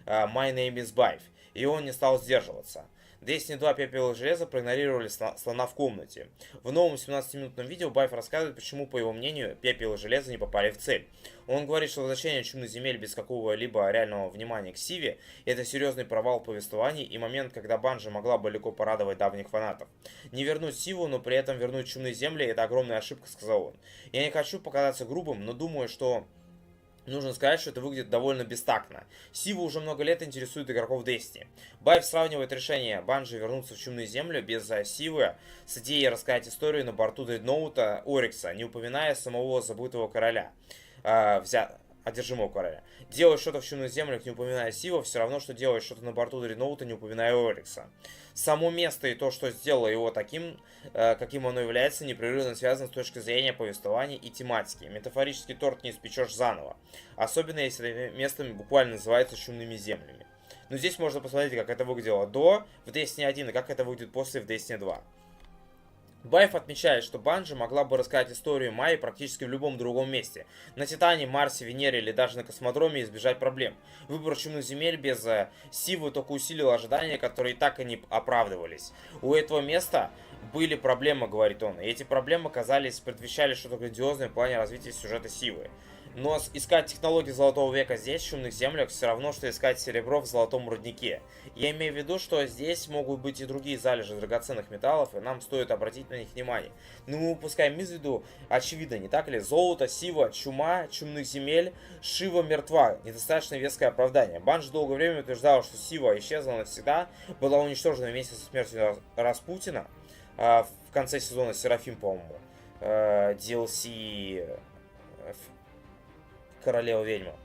My name is Bive. И он не стал сдерживаться. Destiny 2 Пепел и Железо проигнорировали слона в комнате. В новом 17-минутном видео Байф рассказывает, почему, по его мнению, Пепел и Железо не попали в цель. Он говорит, что возвращение чумных земель без какого-либо реального внимания к Сиве – это серьезный провал в повествовании и момент, когда Банжи могла бы легко порадовать давних фанатов. Не вернуть Сиву, но при этом вернуть чумные земли – это огромная ошибка, сказал он. Я не хочу показаться грубым, но думаю, что нужно сказать, что это выглядит довольно бестактно. Сива уже много лет интересует игроков Destiny. Байф сравнивает решение Банжи вернуться в чумные земли без Сивы с идеей рассказать историю на борту дредноута Орикса, не упоминая самого забытого короля, одержимого короля. Делать что-то в чумных землях, не упоминая Сива, все равно, что делать что-то на борту дредноута, не упоминая Орикса. Само место и то, что сделало его таким, каким оно является, непрерывно связано с точки зрения повествования и тематики. Метафорический торт не испечешь заново. Особенно, если это место буквально называется чумными землями. Но здесь можно посмотреть, как это выглядело до в Destiny 1 и как это выглядит после в Destiny 2. Байф отмечает, что Банжи могла бы рассказать историю Майи практически в любом другом месте. На Титане, Марсе, Венере или даже на космодроме избежать проблем. Выбор чумных земель без Сивы только усилил ожидания, которые и так и не оправдывались. У этого места были проблемы, говорит он, и эти проблемы предвещали что-то грандиозное в плане развития сюжета Сивы. Но искать технологии Золотого века здесь, в чумных землях, все равно, что искать серебро в золотом руднике. Я имею в виду, что здесь могут быть и другие залежи драгоценных металлов, и нам стоит обратить на них внимание. Но мы упускаем из виду, очевидно, не так ли? Золото, Сива, чума, чумных земель, Шива мертва. Недостаточно веское оправдание. Банжи долгое время утверждал, что Сива исчезла навсегда, была уничтожена вместе со смертью Распутина. В конце сезона Серафим, по-моему, DLC Королева ведьма.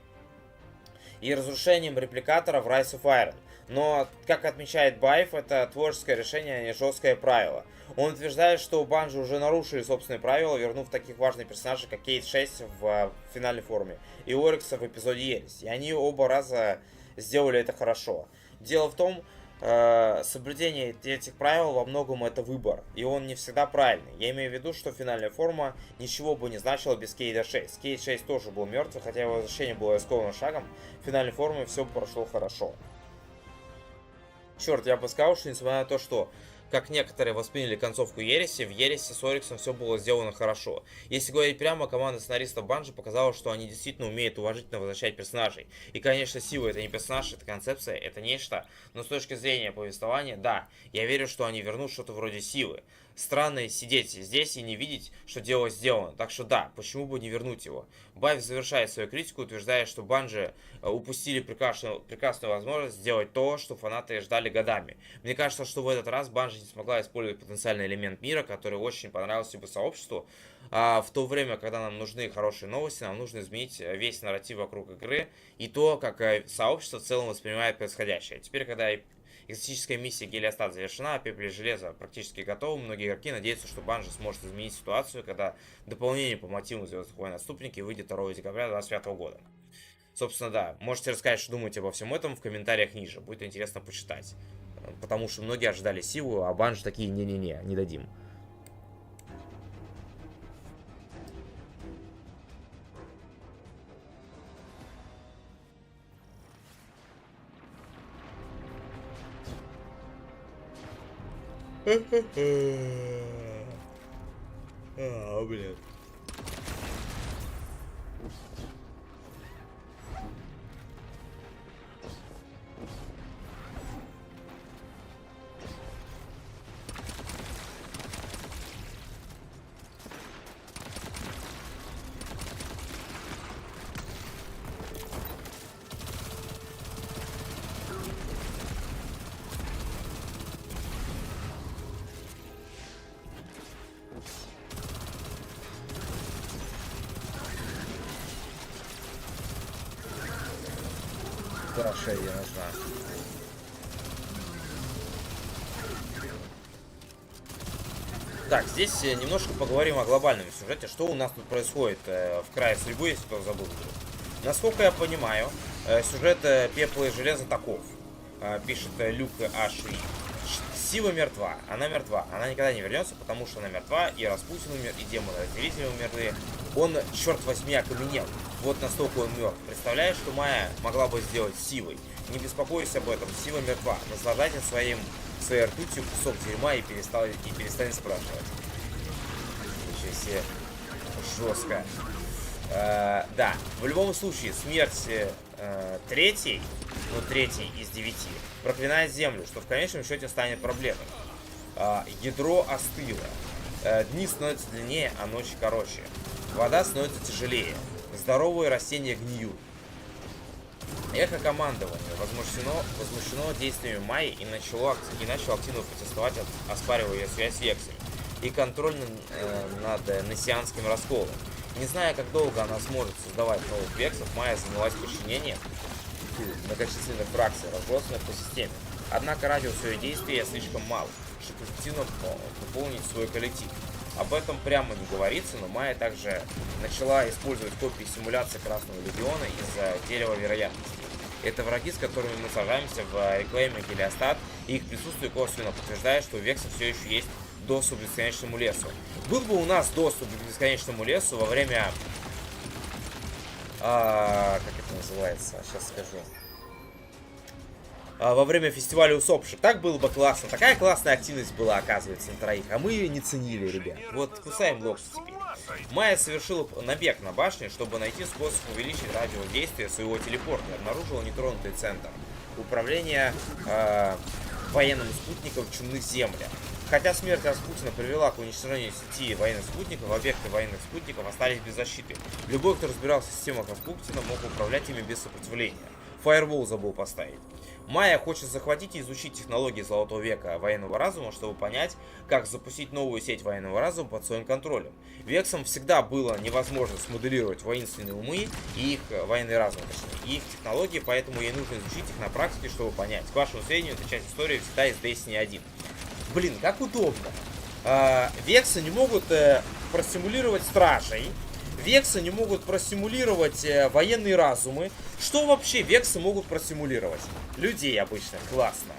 И разрушением репликатора в Rise of Iron. Но, как отмечает Байф, это творческое решение, а не жесткое правило. Он утверждает, что Банжи уже нарушили собственные правила, вернув таких важных персонажей, как Кейт 6 в финальной форме и Орикса в эпизоде Ересь. И они оба раза сделали это хорошо. Дело в том, соблюдение этих правил во многом это выбор, и он не всегда правильный. Я имею в виду, что финальная форма ничего бы не значила без Кейда 6. Кейд 6 тоже был мертв, хотя его возвращение было рискованным шагом, в финальной форме все прошло хорошо. Черт, я бы сказал, что несмотря на то, что как некоторые восприняли концовку Ереси, в Ересе с Ориксом все было сделано хорошо. Если говорить прямо, команда сценаристов Банжи показала, что они действительно умеют уважительно возвращать персонажей. И, конечно, Сива это не персонаж, это концепция, это нечто. Но с точки зрения повествования, да, я верю, что они вернут что-то вроде Сивы. Странно сидеть здесь и не видеть, что дело сделано. Так что да, почему бы не вернуть его? Байф завершает свою критику, утверждая, что Банжи упустили прекрасную возможность сделать то, что фанаты ждали годами. Мне кажется, что в этот раз Банжи не смогла использовать потенциальный элемент мира, который очень понравился бы сообществу. А в то время, когда нам нужны хорошие новости, нам нужно изменить весь нарратив вокруг игры и то, как сообщество в целом воспринимает происходящее. Теперь, когда экзотическая миссия Гелиостат завершена, а Пепли Железо практически готовы, многие игроки надеются, что Банжи сможет изменить ситуацию, когда дополнение по мотивам Звездных войн Отступники выйдет 2 декабря 2025 года. Собственно, да, можете рассказать, что думаете обо всем этом в комментариях ниже, будет интересно почитать. Потому что многие ожидали Сиву, а Банжи такие не-не-не, не дадим. Блин. Хорошо, я нужна. Так, здесь немножко поговорим о глобальном сюжете. Что у нас тут происходит в крае судьбы, если кто забыл. Насколько я понимаю, сюжет «Пепла и железа» таков. Пишет Люк Аши. Сила мертва. Она мертва. Она никогда не вернется, потому что она мертва. И Распутин умер, и демоны-разделители умерли. Он, черт возьми, окаменел. Вот настолько он мертв. Представляешь, что Майя могла бы сделать силой? Не беспокойся об этом. Сила мертва. Наслаждайся своей ртутью, кусок дерьма, и перестань спрашивать. Ничего себе. Жестко. Да, в любом случае, смерть третий из 9 проклинает землю, что в конечном счете станет проблемой. Ядро остыло. Дни становятся длиннее, а ночи короче. Вода становится тяжелее. Здоровые растения гниют. Эхо командования возмущено действиями Майи и начало активно протестовать, оспаривая ее связь с Вексами и контроль над Нессианским расколом. Не зная, как долго она сможет создавать новых Вексов, Майя занялась подчинением многочисленных фракций, разбросанных по системе. Однако радиус ее действия слишком мал, чтобы эффективно пополнить свой коллектив. Об этом прямо не говорится, но Майя также начала использовать копии симуляции Красного Легиона из дерева вероятности. Это враги, с которыми мы сражаемся в рекламе Гелиостат, и их присутствие косвенно подтверждает, что у Векса все еще есть доступ к бесконечному лесу. Был бы у нас доступ к бесконечному лесу во время... как это называется? Сейчас скажу. Во время фестиваля усопших. Так было бы классно. Такая классная активность была, оказывается, на троих. А мы ее не ценили, ребят. Вот кусаем локти теперь. Майя совершила набег на башню, чтобы найти способ увеличить радиус действия своего телепорта. И обнаружила нетронутый центр управления военным спутником в чумных землях. Хотя смерть Распутина привела к уничтожению сети военных спутников, объекты военных спутников остались без защиты. Любой, кто разбирался в системах Распутина, мог управлять ими без сопротивления. Фаервол забыл поставить. Майя хочет захватить и изучить технологии Золотого века военного разума, чтобы понять, как запустить новую сеть военного разума под своим контролем. Вексам всегда было невозможно смоделировать воинственные умы и их военный разум, точнее, и их технологии, поэтому ей нужно изучить их на практике, чтобы понять. К вашему сведению, эта часть истории всегда из Destiny 1. Блин, как удобно. Вексы не могут простимулировать стражей. Вексы не могут простимулировать военные разумы. Что вообще Вексы могут простимулировать? Людей обычно. Классно.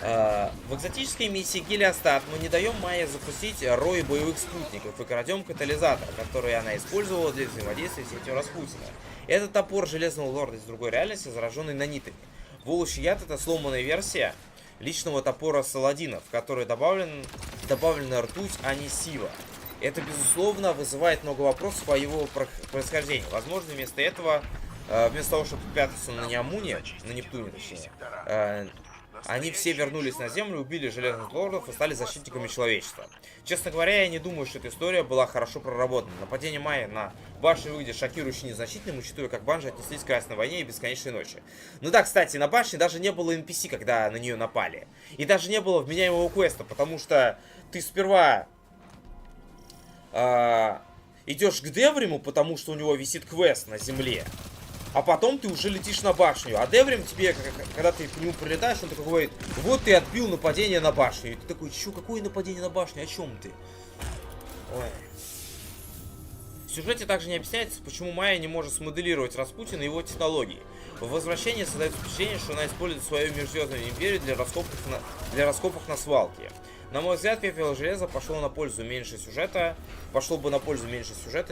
В экзотической миссии Гелиостат мы не даем Майе запустить рой боевых спутников и крадем катализатор, который она использовала для взаимодействия с сетью Распутина. Это топор Железного Лорда из другой реальности, зараженный нанитами. Волчий яд — это сломанная версия личного топора Саладина, в который добавлена ртуть, а не сила. Это, безусловно, вызывает много вопросов о его происхождении. Возможно, вместо того, чтобы пятаться на Нептуне, точнее, они все вернулись на Землю, убили Железных Лордов и стали защитниками человечества. Честно говоря, я не думаю, что эта история была хорошо проработана. Нападение Майи на башню выглядит шокирующе незначительным, учитывая, как банжи отнеслись к Красной войне и Бесконечной ночи. Ну да, кстати, на башне даже не было NPC, когда на нее напали. И даже не было вменяемого квеста, потому что ты сперва идешь к Девриму, потому что у него висит квест на земле. А потом ты уже летишь на башню. А Деврим тебе, когда ты к нему прилетаешь, он такой говорит: вот ты отбил нападение на башню. И ты такой: чё, какое нападение на башню? О чем ты? Ой. В сюжете также не объясняется, почему Майя не может смоделировать Распутина и его технологии. В возвращении создается впечатление, что она использует свою межзвездную империю для раскопок на свалке. На мой взгляд, Пепел и Железо пошло бы на пользу меньше сюжета.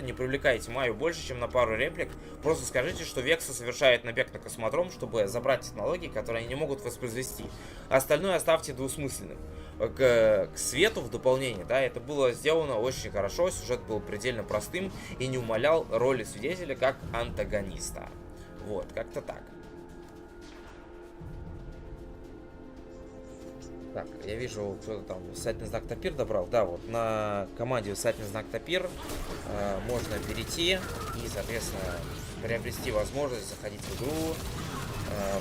Не привлекайте Майю больше, чем на пару реплик. Просто скажите, что Вексы совершает набег на космодром, чтобы забрать технологии, которые они не могут воспроизвести. Остальное оставьте двусмысленным. К свету в дополнение, да, это было сделано очень хорошо. Сюжет был предельно простым и не умалял роли свидетеля как антагониста. Вот, как-то так. Так, я вижу, кто-то там высотный знак Тапир добрал. Да, вот на команде высотный знак Тапир можно перейти и, соответственно, приобрести возможность заходить в игру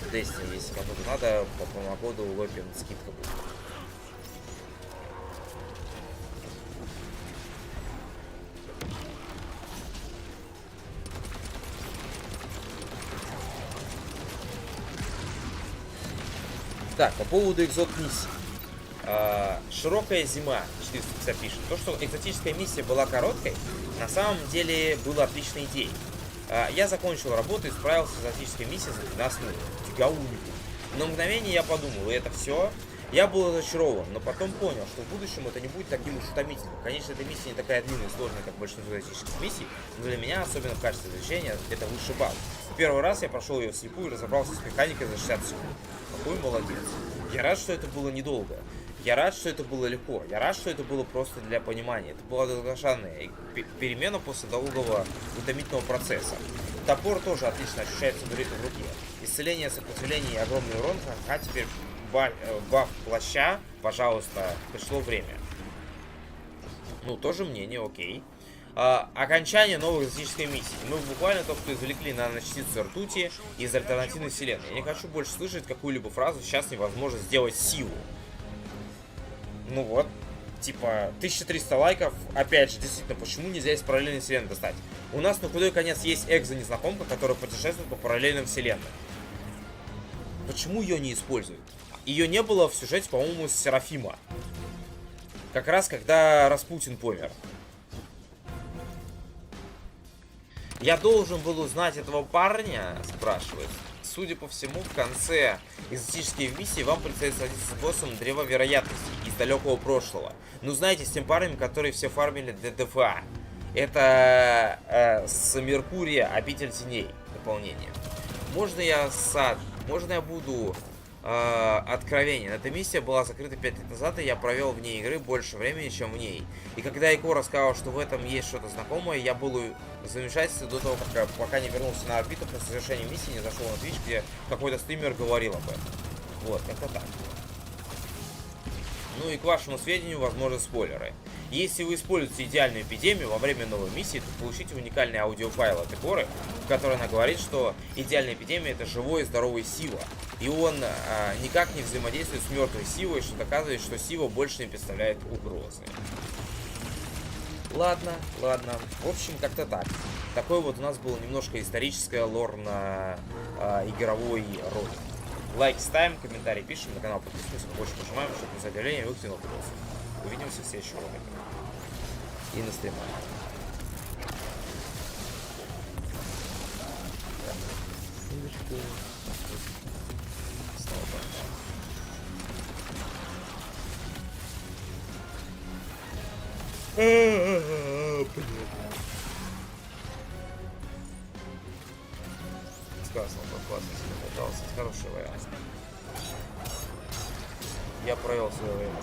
в Destiny, если кому-то надо, по промокоду Лопин скидка будет. Так, по поводу экзот миссий. Широкая зима, 450 пишет. То, что экзотическая миссия была короткой, на самом деле было отличной идеей. Я закончил работу и справился с экзотической миссией за 12 минут. Фига унику. На мгновение я подумал, и это все. Я был разочарован, но потом понял, что в будущем это не будет таким уж утомительным. Конечно, эта миссия не такая длинная и сложная, как большинство экзотических миссий, но для меня, особенно в качестве изучения, это высший балл. В первый раз я прошел ее вслепую и разобрался с механикой за 60 секунд. Какой молодец. Я рад, что это было недолго. Я рад, что это было легко. Я рад, что это было просто для понимания. Это была долгожданная перемена после долгого утомительного процесса. Топор тоже отлично ощущается в руке. Исцеление, сопротивление и огромный урон. А теперь баф плаща. Пожалуйста, пришло время. Ну, тоже мнение, окей. Окончание новой экзотической миссии. Мы буквально только что извлекли наночастицы ртути из альтернативной вселенной. Я не хочу больше слышать какую-либо фразу. Сейчас невозможно сделать силу. Ну вот, типа, 1300 лайков. Опять же, действительно, почему нельзя из параллельной вселенной достать? У нас на худой конец есть экзо-незнакомка, которая путешествует по параллельным вселенным. Почему ее не используют? Ее не было в сюжете, по-моему, с Серафима. Как раз, когда Распутин помер. Я должен был узнать этого парня, спрашивает. Судя по всему, в конце экзотической миссии вам предстоит садиться с боссом древа вероятностей из далекого прошлого. Ну, знаете, с тем парнем, который все фармили ДДФА. Это с Меркурия обитель теней. Дополнение. Можно я буду откровенен. Эта миссия была закрыта 5 лет назад, и я провел в ней игры больше времени, чем в ней. И когда Ико рассказал, что в этом есть что-то знакомое, я был в замешательстве до того, пока не вернулся на орбиту после завершения миссии, не зашел на Twitch, где какой-то стример говорил об этом. Вот, как-то так. Ну и к вашему сведению, возможно, спойлеры. Если вы используете идеальную эпидемию во время новой миссии, то получите уникальный аудиофайл от Игоры, в которой она говорит, что идеальная эпидемия — это живой и здоровый Сива. И он никак не взаимодействует с мертвой Сивой, что доказывает, что Сива больше не представляет угрозы. Ладно, ладно. В общем, как-то так. Такое вот у нас было немножко историческое лор на игровой ролик. Лайк ставим, комментарий пишем, на канал подписываемся, больше нажимаем, чтобы не заявление выходило вопрос. Увидимся в следующем ролике. И на стримах. Сказано, классно себе пытался. Хороший вариант. Я провел свое время.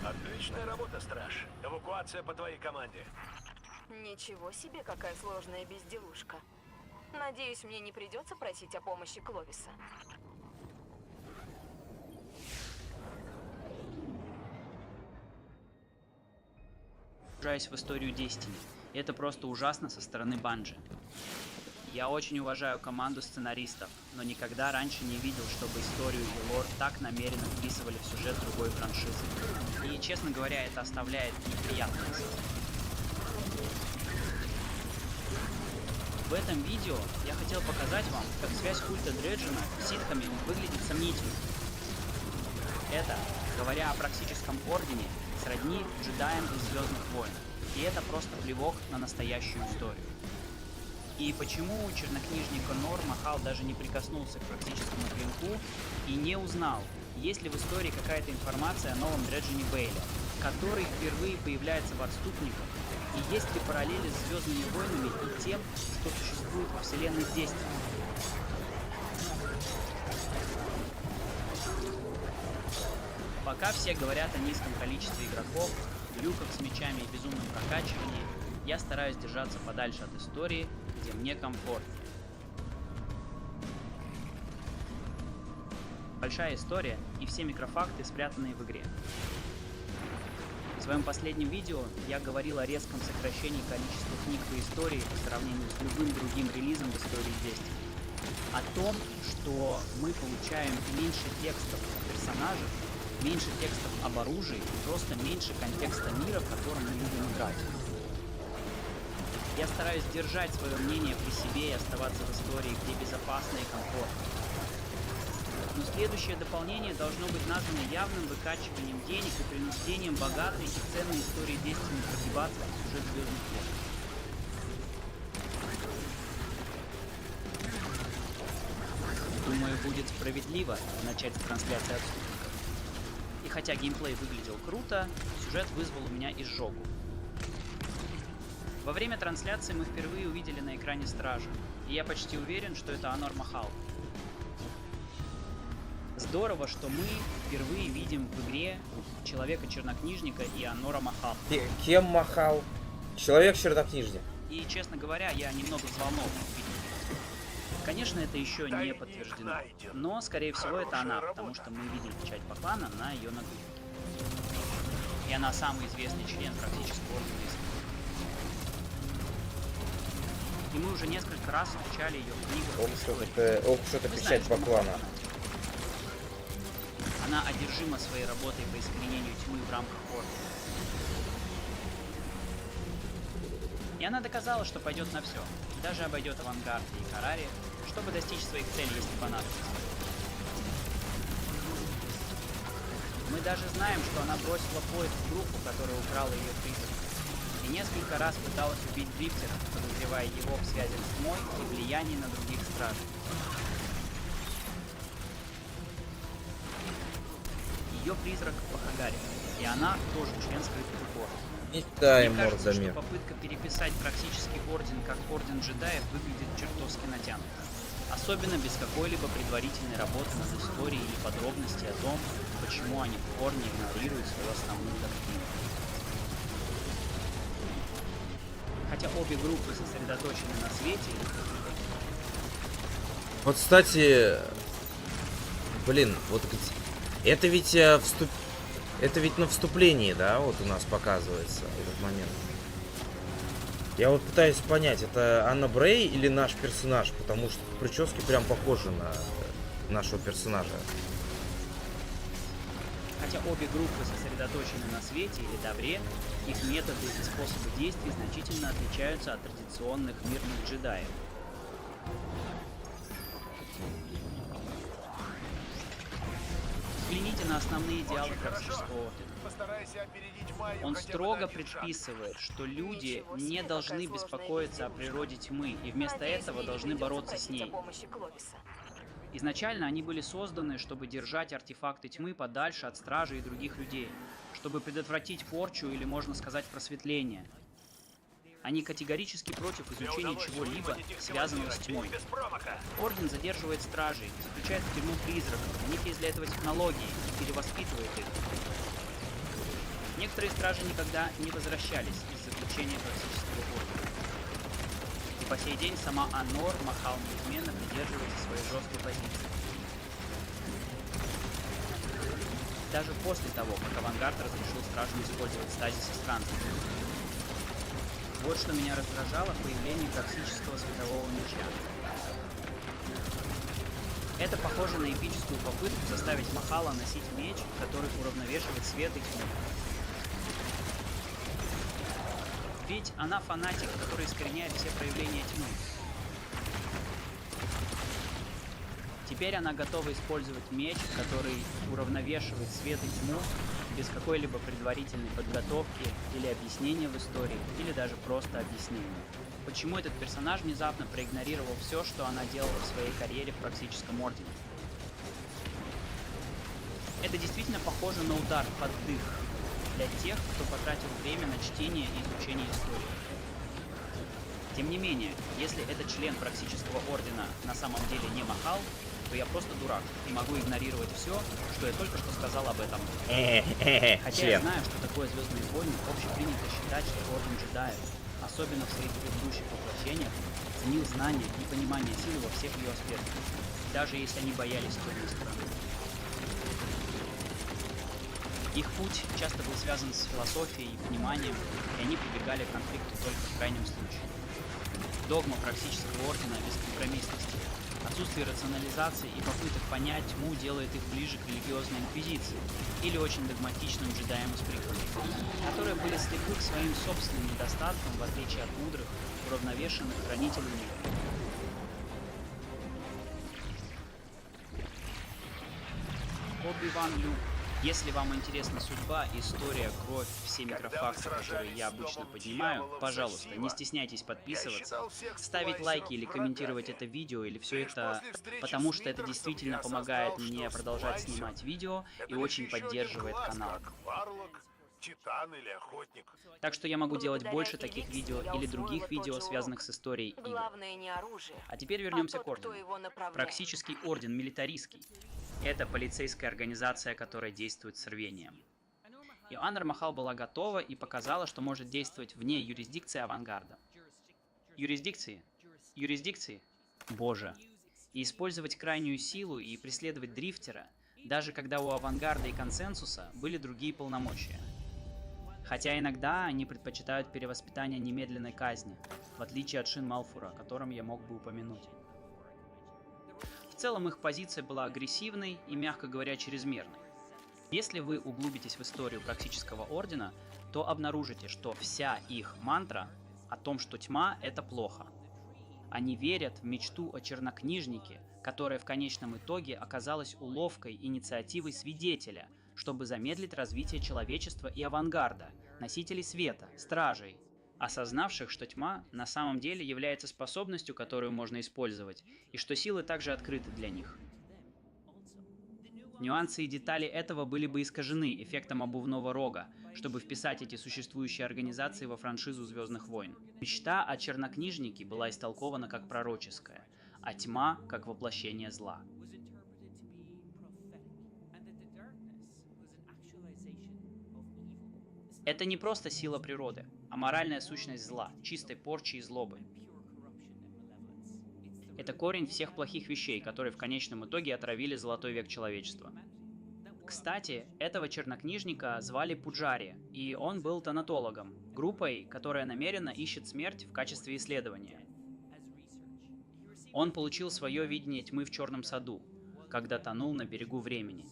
Отличная работа, Страж. Эвакуация по твоей команде. Ничего себе, какая сложная безделушка. Надеюсь, мне не придется просить о помощи Кловиса. Погружаюсь в историю Destiny. И это просто ужасно со стороны Bungie. Я очень уважаю команду сценаристов, но никогда раньше не видел, чтобы историю и лор так намеренно вписывали в сюжет другой франшизы. И, честно говоря, это оставляет неприятный осадок. В этом видео я хотел показать вам, как связь культа Дреджина с ситхами выглядит сомнительно. Это, говоря о практическом ордене, сродни джедаям из Звездных войн. И это просто плевок на настоящую историю. И почему чернокнижник Нор Махал даже не прикоснулся к практическому клинку и не узнал, есть ли в истории какая-то информация о новом Дреджине Бейле, который впервые появляется в Отступниках, и есть ли параллели с Звездными войнами и тем, что существует во вселенной Destiny. Пока все говорят о низком количестве игроков, глюках с мечами и безумном прокачивании, я стараюсь держаться подальше от истории, где мне комфортно. Большая история и все микрофакты, спрятанные в игре. В своем последнем видео я говорил о резком сокращении количества книг по истории по сравнению с любым другим релизом в истории Destiny. О том, что мы получаем меньше текстов о персонажах, меньше текстов об оружии и просто меньше контекста мира, в котором мы любим играть. Я стараюсь держать свое мнение при себе и оставаться в истории, где безопасно и комфортно. Но следующее дополнение должно быть названо явным выкачиванием денег и принуждением богатой и ценной истории Destiny прогибаться в сюжет Звездных войн. Думаю, будет справедливо начать с трансляции отступников. И хотя геймплей выглядел круто, сюжет вызвал у меня изжогу. Во время трансляции мы впервые увидели на экране Стража, и я почти уверен, что это Анор Махал. Здорово, что мы впервые видим в игре Человека-чернокнижника и Анора Махал. Кем Махал? Человек-чернокнижник. И, честно говоря, я немного взволнован. Конечно, это еще не подтверждено, но, скорее всего, это она, потому что мы видим печать Баклана на ее нагруднике. И она самый известный член практического ордена истории. И мы уже несколько раз встречали ее в книгах. Ох, что-то печать Баклана. Она одержима своей работой по искоренению тьмы в рамках ордена. И она доказала, что пойдет на все, даже обойдет Авангард и Карари, чтобы достичь своих целей, если понадобится. Мы даже знаем, что она бросила поезд в группу, которая украла ее призрак, и несколько раз пыталась убить дрифтера, подозревая его в связи с тьмой и влиянии на других стражей. Ее призрак Пахагари, и она тоже член скрытых ордена. Мне кажется, что попытка переписать практически орден как орден джедаев выглядит чертовски натянуто. Особенно без какой-либо предварительной работы над историей или подробностей о том, почему они в корне игнорируют свою основную доктрину. Хотя обе группы сосредоточены на свете. Вот, кстати, блин, вот это ведь это ведь на вступлении, да, вот у нас показывается этот момент. Я вот пытаюсь понять, это Анна Брей или наш персонаж, потому что прически прям похожи на нашего персонажа. Хотя обе группы сосредоточены на свете или добре, их методы и способы действий значительно отличаются от традиционных мирных джедаев. Взгляните на основные идеалы практического ордена. Он строго предписывает, что люди не должны беспокоиться о природе тьмы, и вместо этого должны бороться с ней. Изначально они были созданы, чтобы держать артефакты тьмы подальше от стражи и других людей, чтобы предотвратить порчу или, можно сказать, просветление. Они категорически против изучения чего-либо, связанного с тьмой. Орден задерживает стражей, заключает в тюрьму призраков, у них есть для этого технологии, и перевоспитывает их. Некоторые стражи никогда не возвращались из заключения практического ордена. И по сей день сама Анор Махал неизменно придерживается своей жесткой позиции. Даже после того, как Авангард разрешил стражам использовать стазис и странствия. Вот что меня раздражало в появлении токсического светового меча. Это похоже на эпическую попытку заставить Махала носить меч, который уравновешивает свет и тьму. Ведь она фанатик, который искореняет все проявления тьмы. Теперь она готова использовать меч, который уравновешивает свет и тьму, без какой-либо предварительной подготовки или объяснения в истории, или даже просто объяснения. Почему этот персонаж внезапно проигнорировал все, что она делала в своей карьере в практическом ордене? Это действительно похоже на удар под дых для тех, кто потратил время на чтение и изучение истории. Тем не менее, если этот член практического ордена на самом деле не Махал, то я просто дурак и могу игнорировать все, что я только что сказал об этом. Хотя я знаю, что такое Звездные войны, общепринято считать, что орден джедаев, особенно в своих предыдущих воплощениях, ценил знания и понимание силы во всех ее аспектах, даже если они боялись темной стороны. Их путь часто был связан с философией и пониманием, и они прибегали к конфликту только в крайнем случае. Догма практического ордена бескомпромиссности, отсутствие рационализации и попыток понять тьму делает их ближе к религиозной инквизиции или очень догматичным джедаям из приквелов, которые были слепы к своим собственным недостаткам, в отличие от мудрых, уравновешенных хранителей мира. Оби-Ван Люк. Если вам интересна судьба, история, кровь, все микрофакты, которые я обычно поднимаю, пожалуйста, не стесняйтесь подписываться, ставить лайки или комментировать это видео, или все это, потому что это действительно помогает мне продолжать снимать видео и очень поддерживает канал. Титан или охотник. Так что я могу делать больше таких видео или других видео, связанных с историей игр. Главное не оружие. А теперь вернемся к тот, кто ордену. его направляет. Практический орден милитаристский. Это полицейская организация, которая действует с рвением. И Анар Махал была готова и показала, что может действовать вне юрисдикции авангарда. Юрисдикции? Боже. И использовать крайнюю силу и преследовать дрифтера, даже когда у авангарда и консенсуса были другие полномочия. Хотя иногда они предпочитают перевоспитание немедленной казни, в отличие от Шин Малфура, о котором я мог бы упомянуть. В целом их позиция была агрессивной и, мягко говоря, чрезмерной. Если вы углубитесь в историю практического ордена, то обнаружите, что вся их мантра о том, что тьма — это плохо. Они верят в мечту о чернокнижнике, которая в конечном итоге оказалась уловкой инициативой свидетеля, чтобы замедлить развитие человечества и авангарда, носителей света, стражей, осознавших, что тьма на самом деле является способностью, которую можно использовать, и что силы также открыты для них. Нюансы и детали этого были бы искажены эффектом обувного рога, чтобы вписать эти существующие организации во франшизу Звездных войн. Мечта о чернокнижнике была истолкована как пророческая, а тьма как воплощение зла. Это не просто сила природы, а моральная сущность зла, чистой порчи и злобы. Это корень всех плохих вещей, которые в конечном итоге отравили золотой век человечества. Кстати, этого чернокнижника звали Пуджари, и он был тонатологом, группой, которая намеренно ищет смерть в качестве исследования. Он получил свое видение тьмы в Черном саду, когда тонул на берегу времени.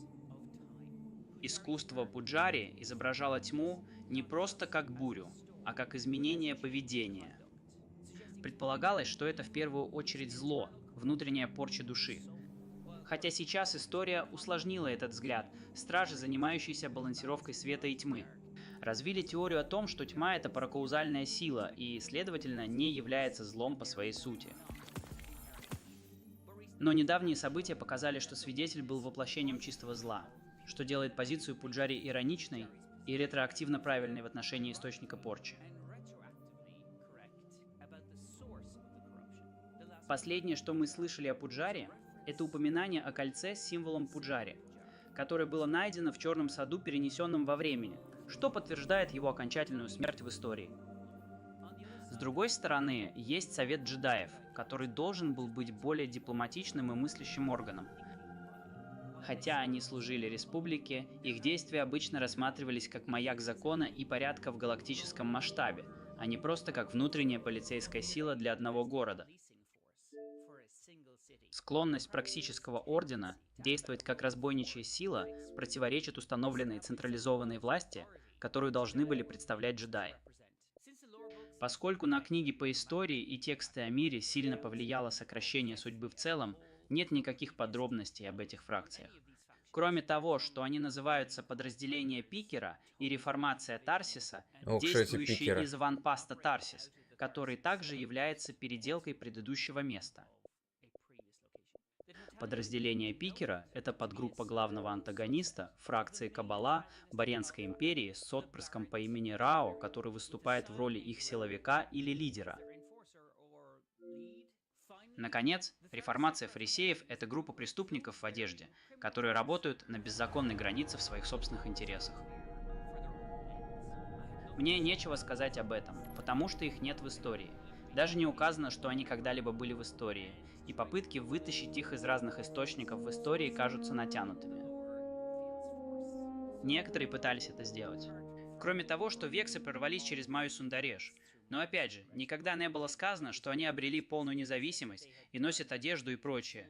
Искусство Пуджари изображало тьму не просто как бурю, а как изменение поведения. Предполагалось, что это в первую очередь зло, внутренняя порча души. Хотя сейчас история усложнила этот взгляд, стражи, занимающиеся балансировкой света и тьмы, развили теорию о том, что тьма — это паракаузальная сила и, следовательно, не является злом по своей сути. Но недавние события показали, что свидетель был воплощением чистого зла, что делает позицию Пуджари ироничной и ретроактивно правильной в отношении источника порчи. Последнее, что мы слышали о Пуджари, это упоминание о кольце с символом Пуджари, которое было найдено в Черном саду, перенесенном во времени, что подтверждает его окончательную смерть в истории. С другой стороны, есть Совет джедаев, который должен был быть более дипломатичным и мыслящим органом. Хотя они служили республике, их действия обычно рассматривались как маяк закона и порядка в галактическом масштабе, а не просто как внутренняя полицейская сила для одного города. Склонность практического ордена действовать как разбойничья сила противоречит установленной централизованной власти, которую должны были представлять джедаи. Поскольку на книги по истории и тексты о мире сильно повлияло сокращение судьбы в целом, нет никаких подробностей об этих фракциях. Кроме того, что они называются подразделение Пикера и реформация Тарсиса, действующий из ванпаста Тарсис, который также является переделкой предыдущего места. Подразделение Пикера — это подгруппа главного антагониста, фракции Каббала, Баренской империи с отпрыском по имени Рао, который выступает в роли их силовика или лидера. Наконец, реформация фарисеев — это группа преступников в одежде, которые работают на беззаконной границе в своих собственных интересах. Мне нечего сказать об этом, потому что их нет в истории. Даже не указано, что они когда-либо были в истории, и попытки вытащить их из разных источников в истории кажутся натянутыми. Некоторые пытались это сделать. Кроме того, что вексы прорвались через Майю Сундареш. Но опять же, никогда не было сказано, что они обрели полную независимость и носят одежду и прочее.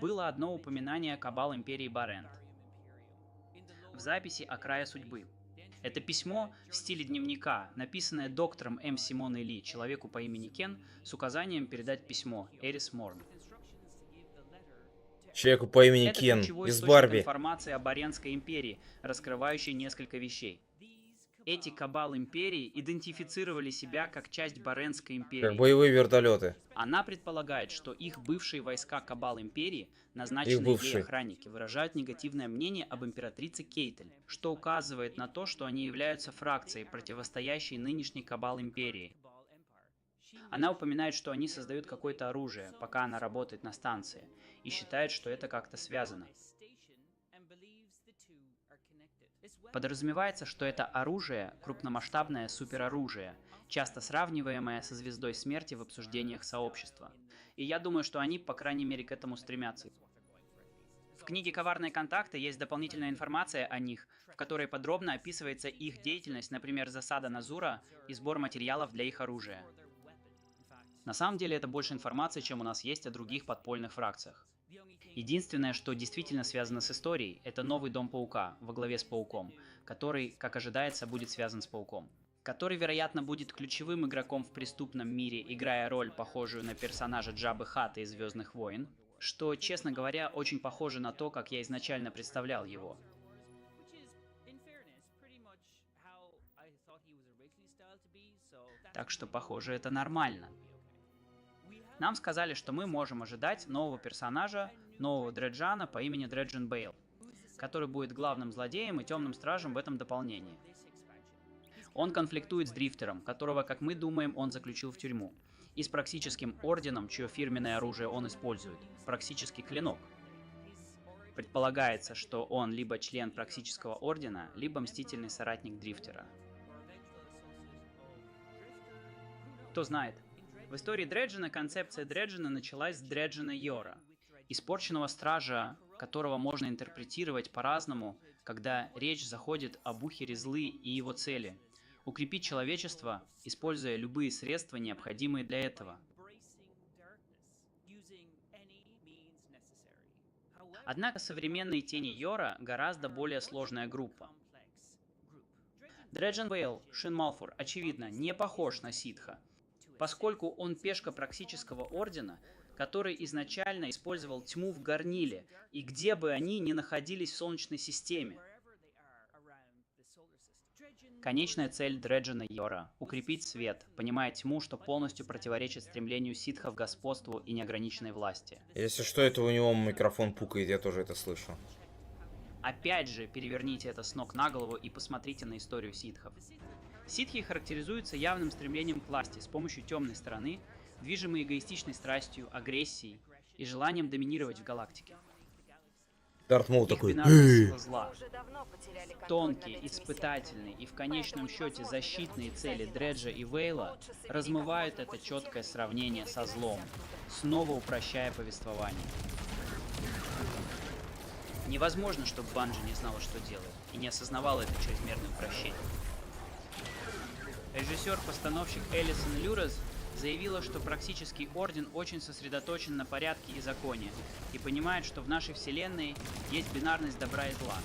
Было одно упоминание о Каббал Империи Барент в записи о Крае Судьбы. Это письмо в стиле дневника, написанное доктором М. Симоной Ли, человеку по имени Кен, с указанием передать письмо Эрис Морн. Человеку по имени Это Кен ключевой из источник Барби. информации о Баренской империи, раскрывающий несколько вещей. Эти кабал империи идентифицировали себя как часть Баренской империи. Как боевые вертолеты. Она предполагает, что их бывшие войска кабал империи, назначенные ей охранники, выражают негативное мнение об императрице Кейтель, что указывает на то, что они являются фракцией, противостоящей нынешней кабал империи. Она упоминает, что они создают какое-то оружие, пока она работает на станции, и считает, что это как-то связано. Подразумевается, что это оружие – крупномасштабное супероружие, часто сравниваемое со звездой смерти в обсуждениях сообщества. И я думаю, что они, по крайней мере, к этому стремятся. В книге «Коварные контакты» есть дополнительная информация о них, в которой подробно описывается их деятельность, например, засада Назура и сбор материалов для их оружия. На самом деле это больше информации, чем у нас есть о других подпольных фракциях. Единственное, что действительно связано с историей, это новый Дом Паука во главе с Пауком, который, как ожидается, будет связан с Пауком. Который, вероятно, будет ключевым игроком в преступном мире, играя роль, похожую на персонажа Джаббы Хатта из «Звездных войн», что, честно говоря, очень похоже на то, как я изначально представлял его. Так что, похоже, это нормально. Нам сказали, что мы можем ожидать нового персонажа, нового Дреджана по имени Дреджин Бейл, который будет главным злодеем и темным стражем в этом дополнении. Он конфликтует с Дрифтером, которого, как мы думаем, он заключил в тюрьму, и с Проксическим Орденом, чье фирменное оружие он использует, Проксический Клинок. Предполагается, что он либо член Проксического Ордена, либо мстительный соратник Дрифтера. Кто знает. В истории Дреджина концепция Дреджина началась с Дреджина Йора, испорченного стража, которого можно интерпретировать по-разному, когда речь заходит об Ухере Злы и его цели – укрепить человечество, используя любые средства, необходимые для этого. Однако современные тени Йора гораздо более сложная группа. Дреджин Бейл, Шин Малфур, очевидно, не похож на ситха, поскольку он пешка Проксического Ордена, который изначально использовал тьму в горниле, и где бы они ни находились в Солнечной системе. Конечная цель Дреджина Йора – укрепить свет, понимая тьму, что полностью противоречит стремлению ситхов к господству и неограниченной власти. Если что, это у него микрофон пукает, я тоже это слышу. Опять же, переверните это с ног на голову и посмотрите на историю ситхов. Ситхи характеризуются явным стремлением к власти с помощью темной стороны, движимой эгоистичной страстью, агрессией и желанием доминировать в галактике. Дарт Мол такой. Сила зла. Тонкие, испытательные и в конечном счете защитные цели Дреджа и Вейла размывают это четкое сравнение со злом, снова упрощая повествование. Невозможно, чтобы Банжи не знала, что делает, и не осознавала это чрезмерное упрощение. Режиссер-постановщик Элисон Люрес заявила, что Проксический Орден очень сосредоточен на порядке и законе и понимает, что в нашей вселенной есть бинарность добра и зла,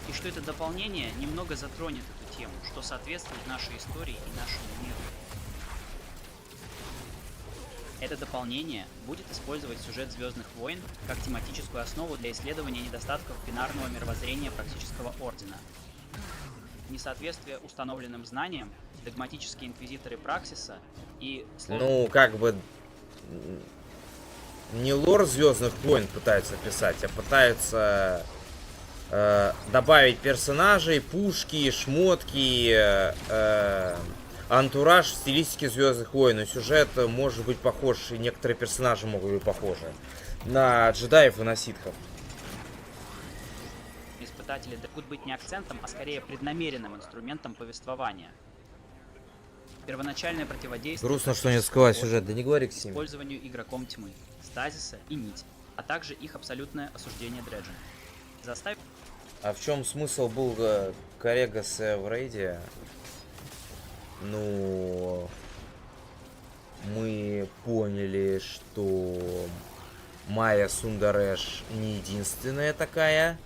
и что это дополнение немного затронет эту тему, что соответствует нашей истории и нашему миру. Это дополнение будет использовать сюжет «Звездных войн» как тематическую основу для исследования недостатков бинарного мировоззрения Проксического Ордена. Несоответствие установленным знаниям, догматические инквизиторы Праксиса и... Ну, как бы... Не лор Звездных войн пытаются писать, а пытаются добавить персонажей, пушки, шмотки, антураж в стилистике Звездных войн. Но сюжет может быть похож, и некоторые персонажи могут быть похожи на джедаев и на ситхов. Испытатели могут быть не акцентом, а скорее преднамеренным инструментом повествования. Первоначальное противодействие... Грустно, что не скрывай сюжет, да не говори к Симе. Использованию игроком тьмы, стазиса и нити, а также их абсолютное осуждение Дреджина. Заставь... А в чем смысл был Коррегаса в рейде? Ну... Мы поняли, что Майя Сундареш не единственная такая.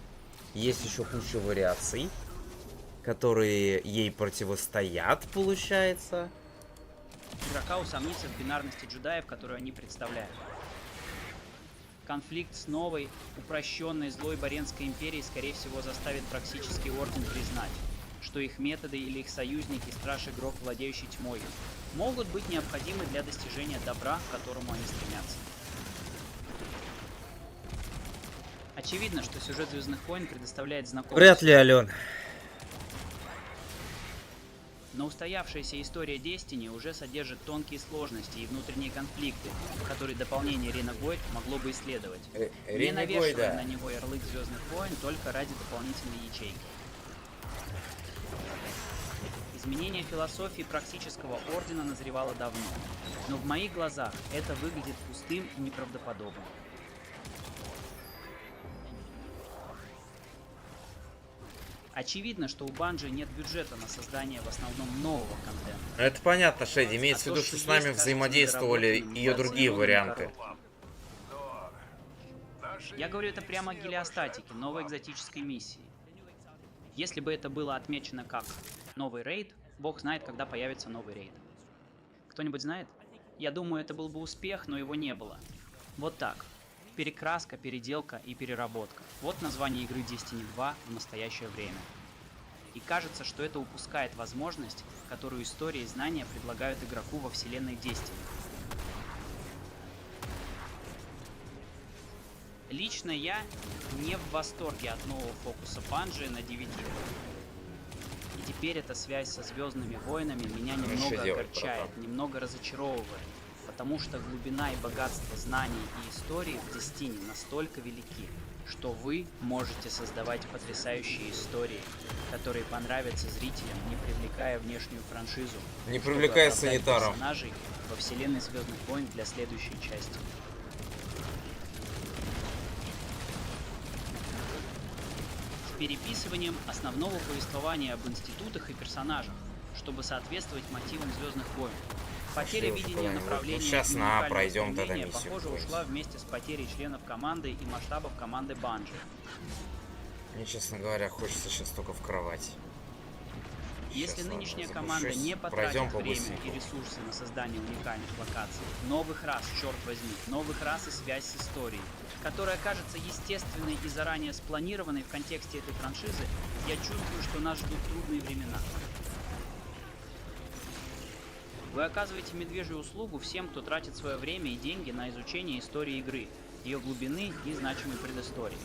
Есть еще куча вариаций. которые ей противостоят, получается. Игрока усомнится в бинарности джедаев, которую они представляют. Конфликт с новой, упрощенной злой Баренской империей, скорее всего, заставит практический орден признать, что их методы или их союзники, страж игрок, владеющий тьмой, могут быть необходимы для достижения добра, к которому они стремятся. Очевидно, что сюжет «Звездных войн» предоставляет знакомый... Вряд ли, Ален. Но устоявшаяся история Destiny уже содержит тонкие сложности и внутренние конфликты, которые дополнение Renegade могло бы исследовать, не навешивая на него ярлык «Звездных войн» только ради дополнительной ячейки. Изменение философии практического ордена назревало давно, но в моих глазах это выглядит пустым и неправдоподобным. Очевидно, что у Bungie нет бюджета на создание в основном нового контента. Это понятно, Шеди. Имеется в виду, что с нами взаимодействовали ее другие варианты. Я говорю это прямо о гелиостатике, новой экзотической миссии. Если бы это было отмечено как новый рейд, бог знает, когда появится новый рейд. Кто-нибудь знает? Я думаю, это был бы успех, но его не было. Вот так. Перекраска, переделка и переработка. Вот название игры Destiny 2 в настоящее время. И кажется, что это упускает возможность, которую история и знания предлагают игроку во вселенной Destiny. Лично я не в восторге от нового фокуса Bungie на DVD. И теперь эта связь со Звездными войнами меня немного огорчает, немного разочаровывает. Потому что глубина и богатство знаний и истории в Destiny настолько велики, что вы можете создавать потрясающие истории, которые понравятся зрителям, не привлекая внешнюю франшизу, не привлекая санитаров, персонажей во вселенной Звездных войн для следующей части. С переписыванием основного повествования об институтах и персонажах, чтобы соответствовать мотивам Звездных войн. Потеря видения направления сейчас пройдем тогда миссию. Похоже, ушла вместе с потерей членов команды и масштабов команды Bungie. Мне, честно говоря, хочется сейчас только в кровать. Если нынешняя команда не потратит время и ресурсы на создание уникальных локаций, новых рас, черт возьми, новых рас и связь с историей, которая кажется естественной и заранее спланированной в контексте этой франшизы, я чувствую, что нас ждут трудные времена. Вы оказываете медвежью услугу всем, кто тратит свое время и деньги на изучение истории игры, ее глубины и значимой предыстории.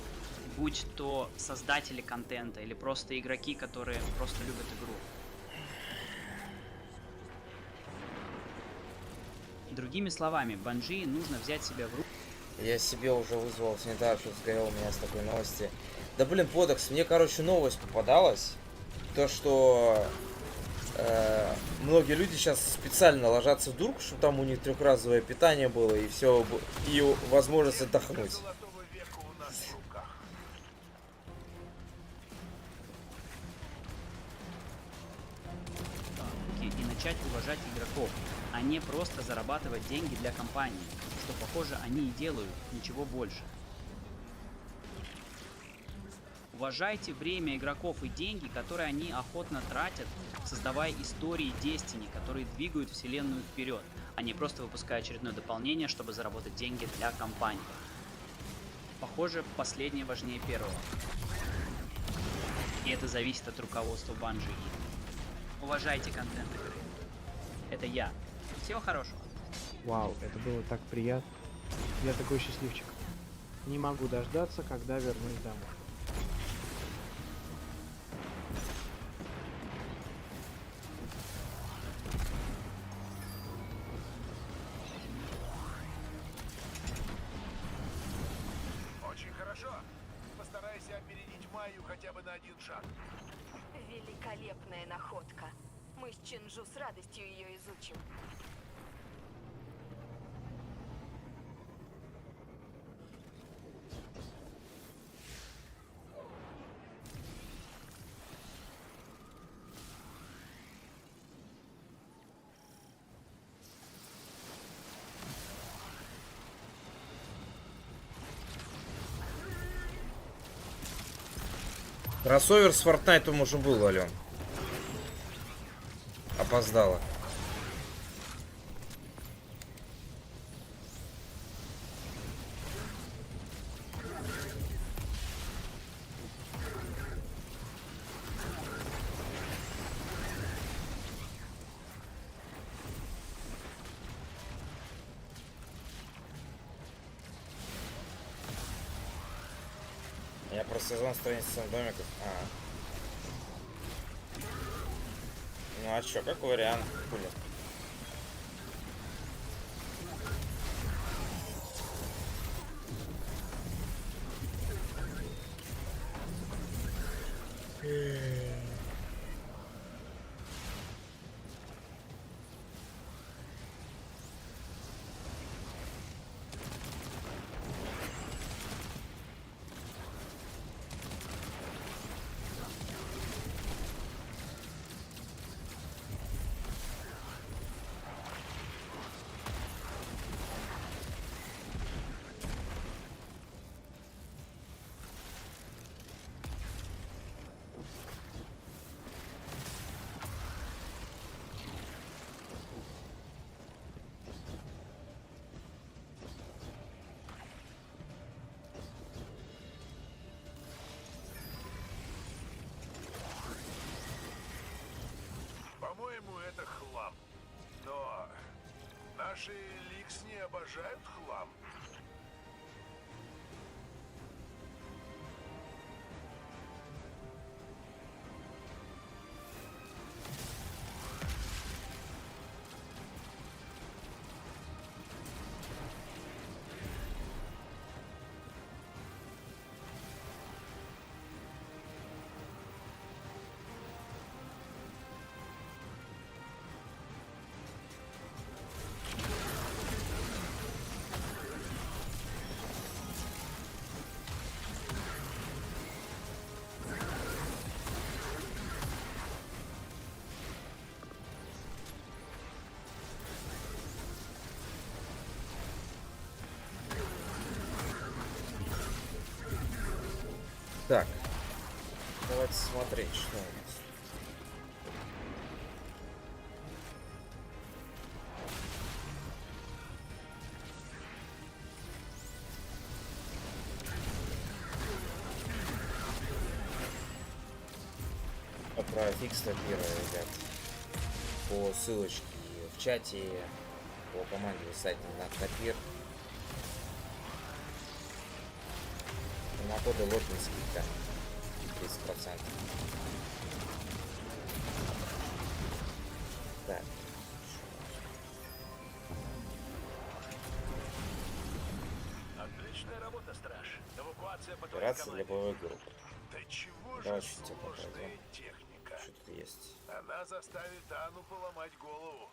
Будь то создатели контента или просто игроки, которые просто любят игру. Другими словами, Bungie нужно взять себя в руки. Я себе уже вызвал санитар, что сгорел у меня с такой новости. Да блин, Подекс, мне, короче, новость попадалась. То, что многие люди сейчас специально ложатся в дурку, чтобы там у них трехразовое питание было и все, и возможность отдохнуть. И начать уважать игроков, а не просто зарабатывать деньги для компании, что, похоже, они и делают, ничего больше. Уважайте время игроков и деньги, которые они охотно тратят, создавая истории Destiny, которые двигают вселенную вперед, а не просто выпуская очередное дополнение, чтобы заработать деньги для компании. Похоже, последнее важнее первого. И это зависит от руководства Bungie. Уважайте контент игры. Это я. Всего хорошего. Вау, это было так приятно. Я такой счастливчик. Не могу дождаться, когда вернусь домой. Очень хорошо. Постарайся опередить Майю хотя бы на один шаг. Великолепная находка. Мы с Чинджу с радостью ее изучим. Кроссовер с Fortnite уже был, Ален. запоздало. Я про сезон строительства домиков. Ну а чё, как вариант, хули. По-моему, это хлам. Но наши ликсни обожают хлам. Так, давайте смотреть, что у нас. Отправить X первое, ребят, по ссылочке в чате, по команде сайта на Топир. На коды лотный скидка 30%. Так. Отличная работа, страж. Эвакуация по твоей Операция команде. для боевой группы. Да чего Давай же чуть-чуть сложная покажем. техника. Что тут есть? Она заставит Анну поломать голову.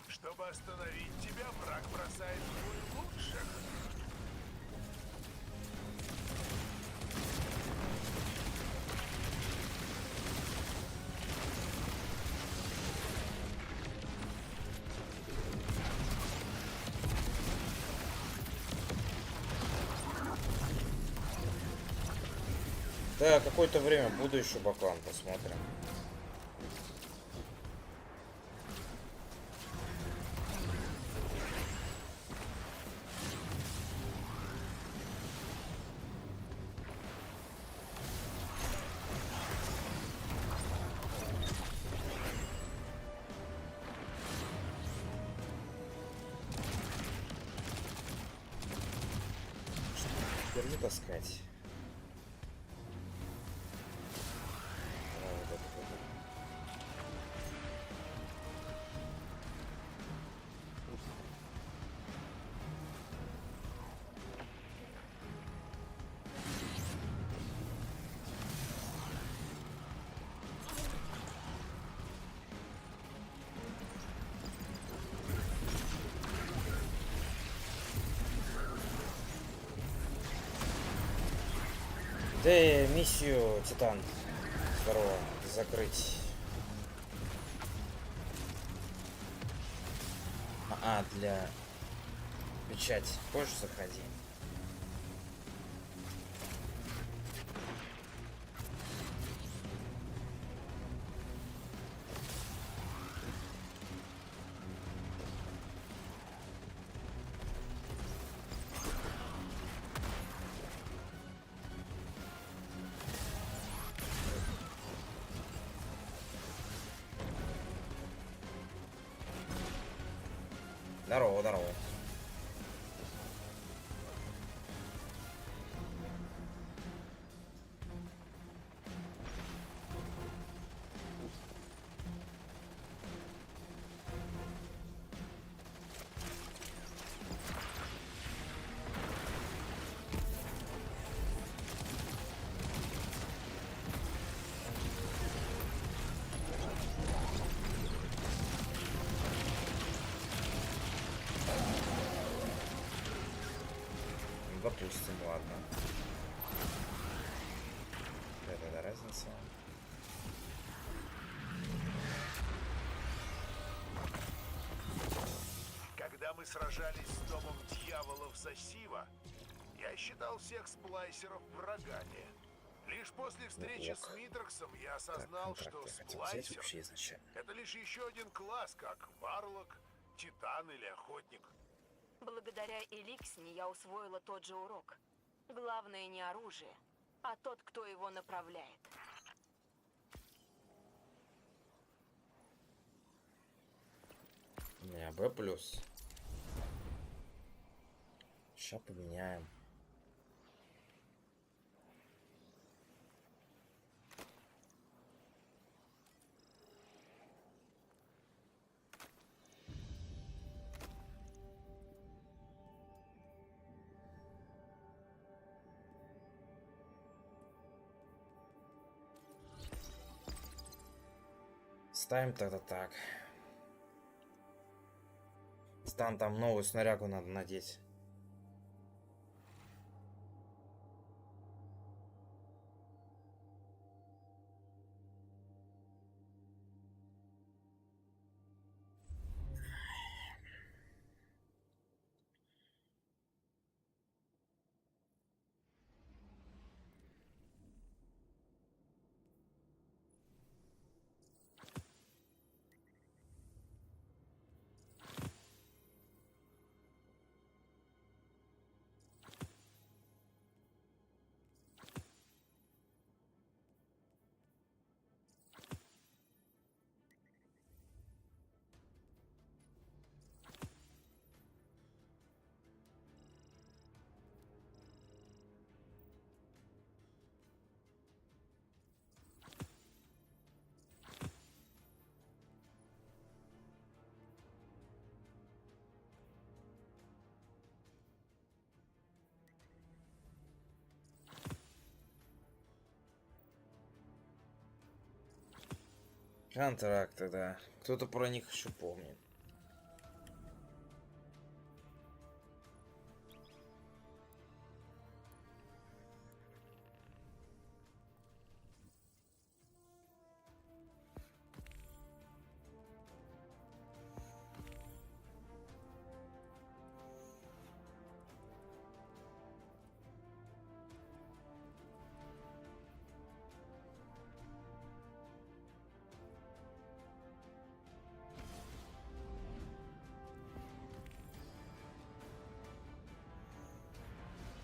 Чтобы остановить тебя, враг бросает двое лучших. Да, какое-то время буду еще баклан, посмотрим. Теперь не таскать. Да и миссию Титан 2 закрыть. для печати. Позже заходи. Здорово, здорово. Допустим, ладно. Это разница. Когда мы сражались с домом дьяволов за Сива, я считал всех сплайсеров врагами. Лишь после встречи с Митроксом я осознал, что сплайсер — это лишь еще один класс, как варлок, титан или охотник. Благодаря Эликсне я усвоила тот же урок. Главное не оружие, а тот, кто его направляет. У меня Б+. Сейчас поменяем. Ставим тогда так. Стан, там новую снарягу надо надеть. Контракты, да. Кто-то про них еще помнит.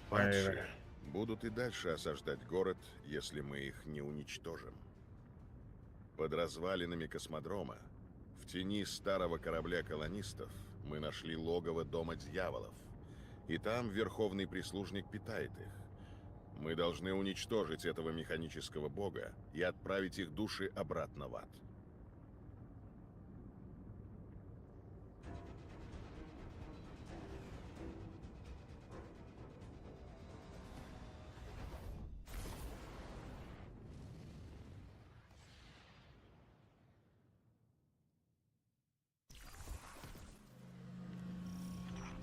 Падшие будут и дальше осаждать город, если мы их не уничтожим. Под развалинами космодрома, в тени старого корабля колонистов, мы нашли логово Дома Дьяволов. И там верховный прислужник питает их. Мы должны уничтожить этого механического бога и отправить их души обратно в ад.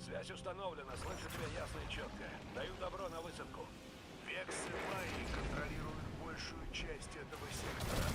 Связь установлена, слышу тебя ясно и четко. Даю добро на высадку. Вексы Майи контролируют большую часть этого сектора.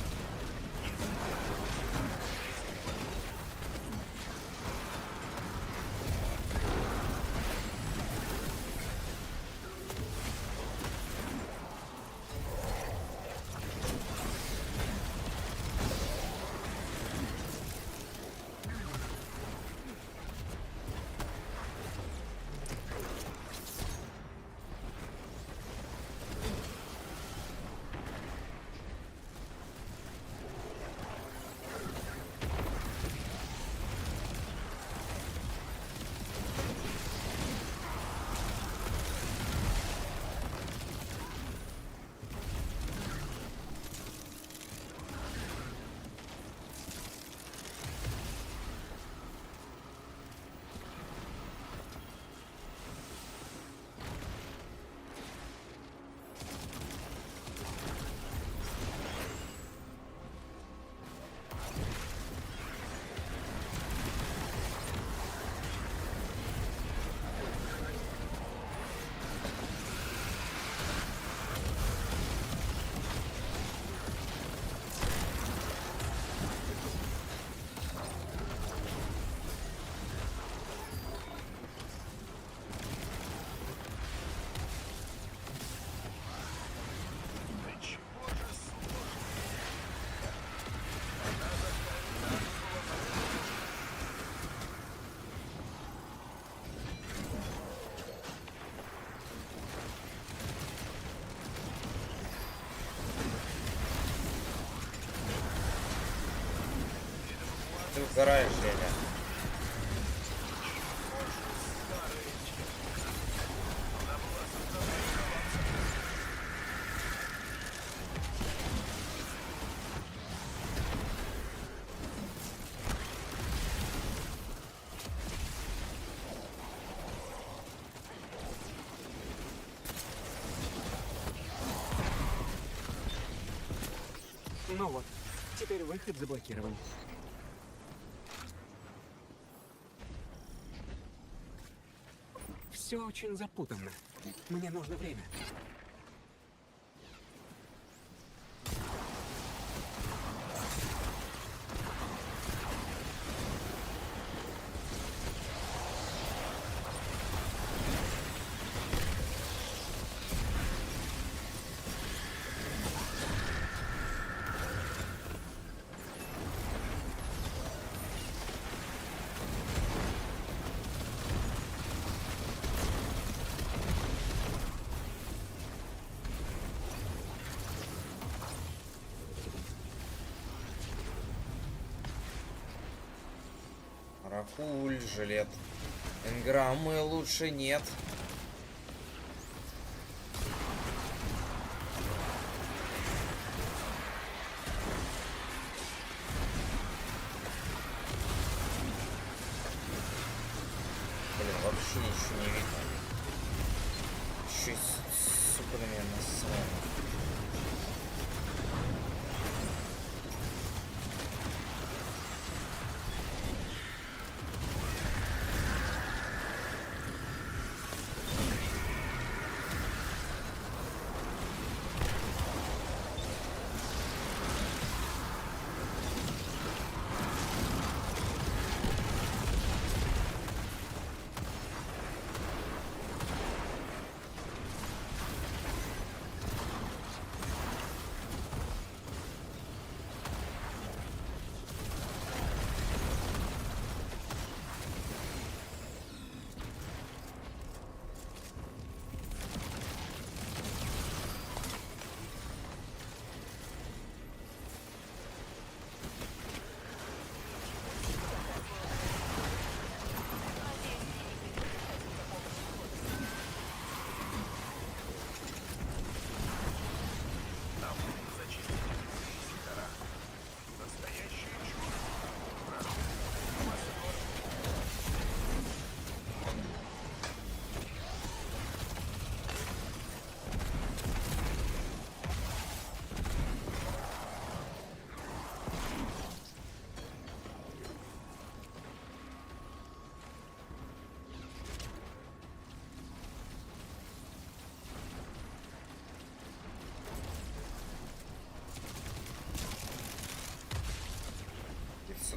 Сгораешь, Женя. Ну вот, теперь выход заблокирован. Все очень запутанно. Мне нужно время. Ракуль, жилет. Энграммы лучше нет. Блин, вообще ничего не видно. Еще и, сука, на меня насрали.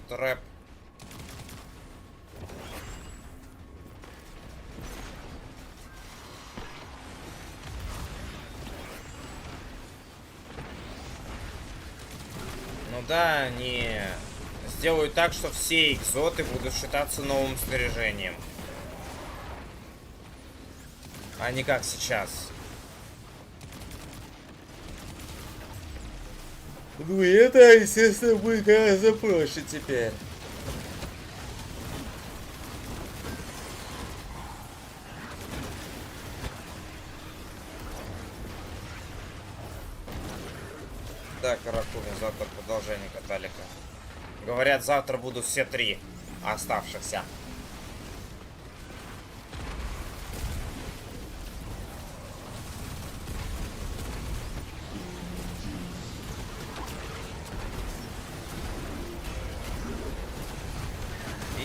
Трэп. Ну да, они сделают так, что все экзоты будут считаться новым снаряжением. А не как сейчас. Ну и это, естественно, будет гораздо проще теперь. Да, Каракуна, завтра продолжение Каталика. Говорят, завтра будут все 3 оставшихся.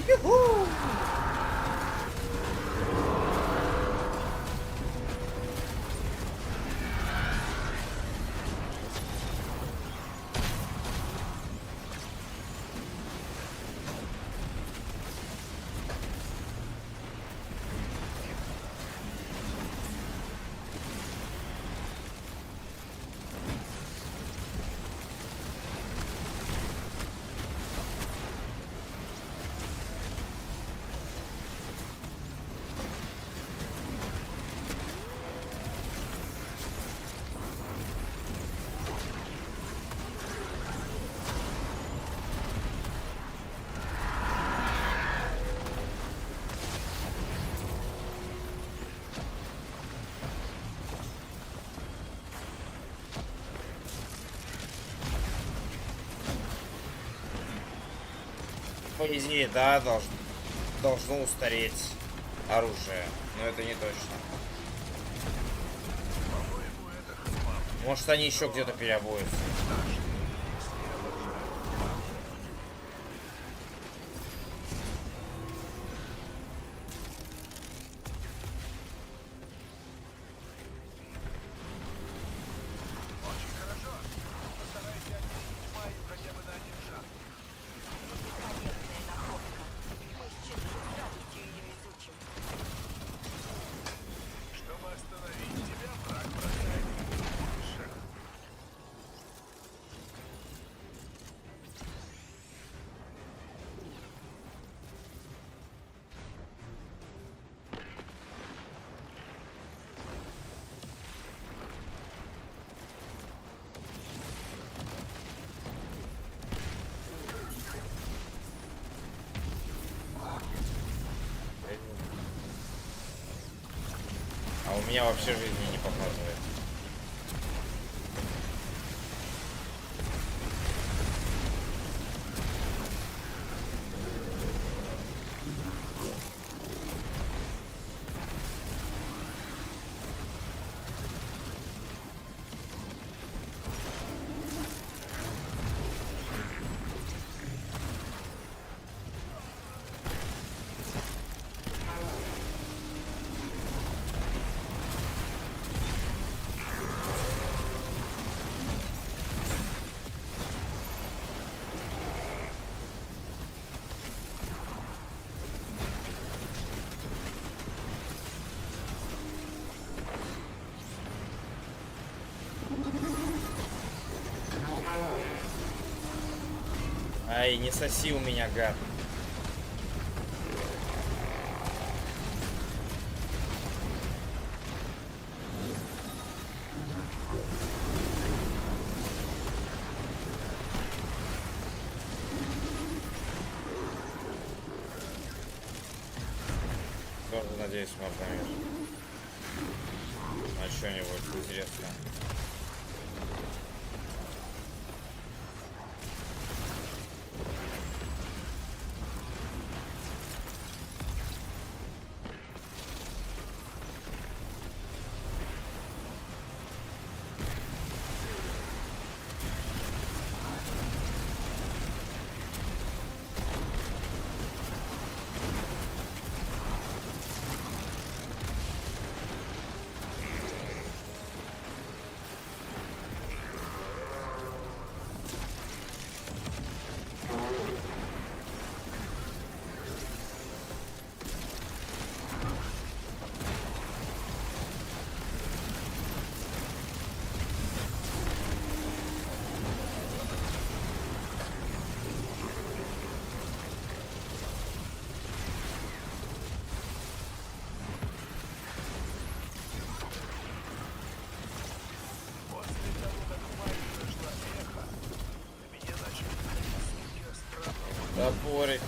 Юху! по идее, да, должно устареть оружие. Но это не точно. Может, они еще где-то переобуются. А у меня вообще жизни не показывает. Ай, не соси у меня, гад. Тоже надеюсь, можно на что-нибудь интересное. Топорик.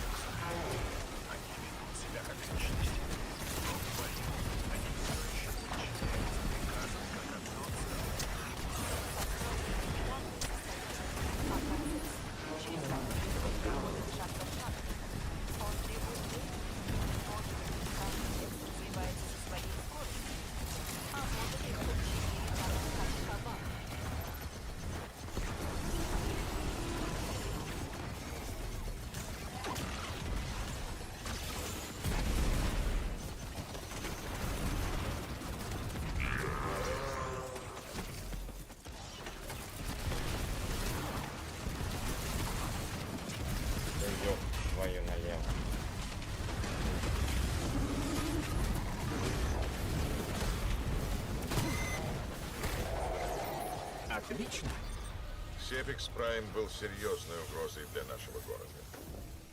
Твою налево. Отлично. Сепикс Прайм был серьезной угрозой для нашего города.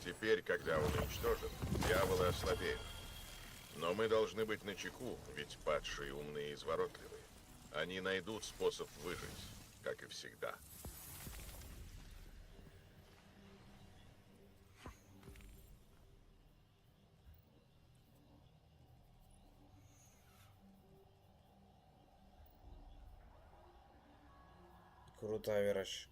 Теперь, когда он уничтожен, дьяволы ослабеют. Но мы должны быть начеку, ведь падшие умные и изворотливые. Они найдут способ выжить, как и всегда. Крутая вираж.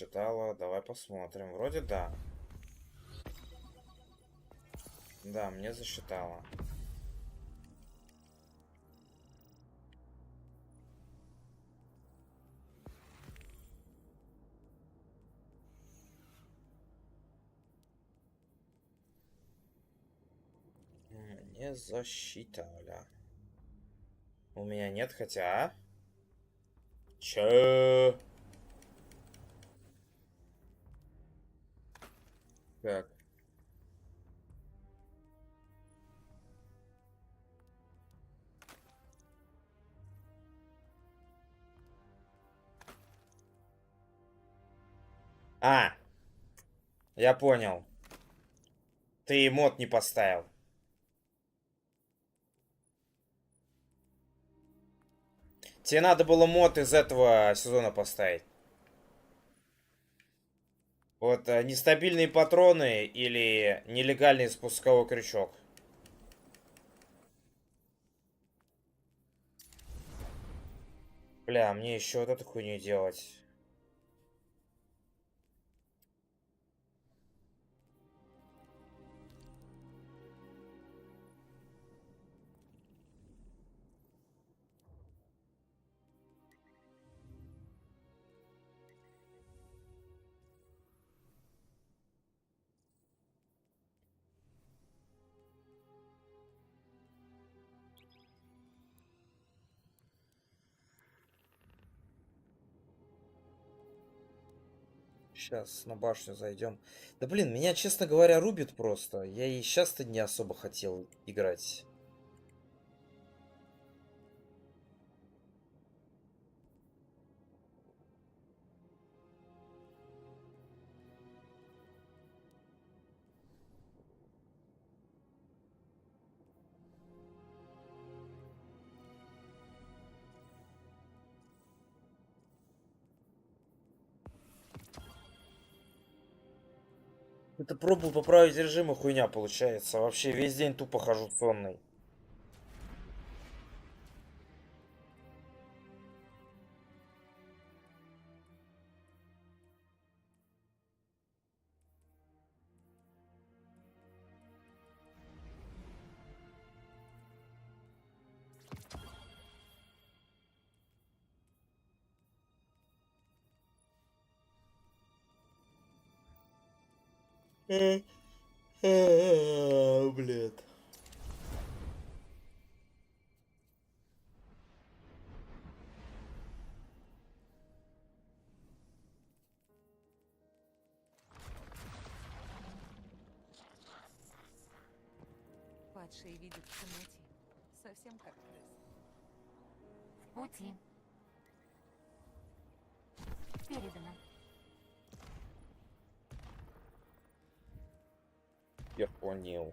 засчитало. Давай посмотрим. Вроде да. Да, мне засчитало. Не засчитали. У меня нет, хотя... Чё? Так. А, я понял. Ты мод не поставил. Тебе надо было мод из этого сезона поставить. Вот нестабильные патроны или нелегальный спусковой крючок. Бля, мне еще вот эту хуйню делать. Сейчас на башню зайдем. Да блин, меня, честно говоря, рубит просто. Я и сейчас-то не особо хотел играть. Это пробовал поправить режим, и хуйня получается. Вообще весь день тупо хожу сонный. Блядь. Падшие видят в темноте. Совсем как крыс. В пути. Передано. Я понял.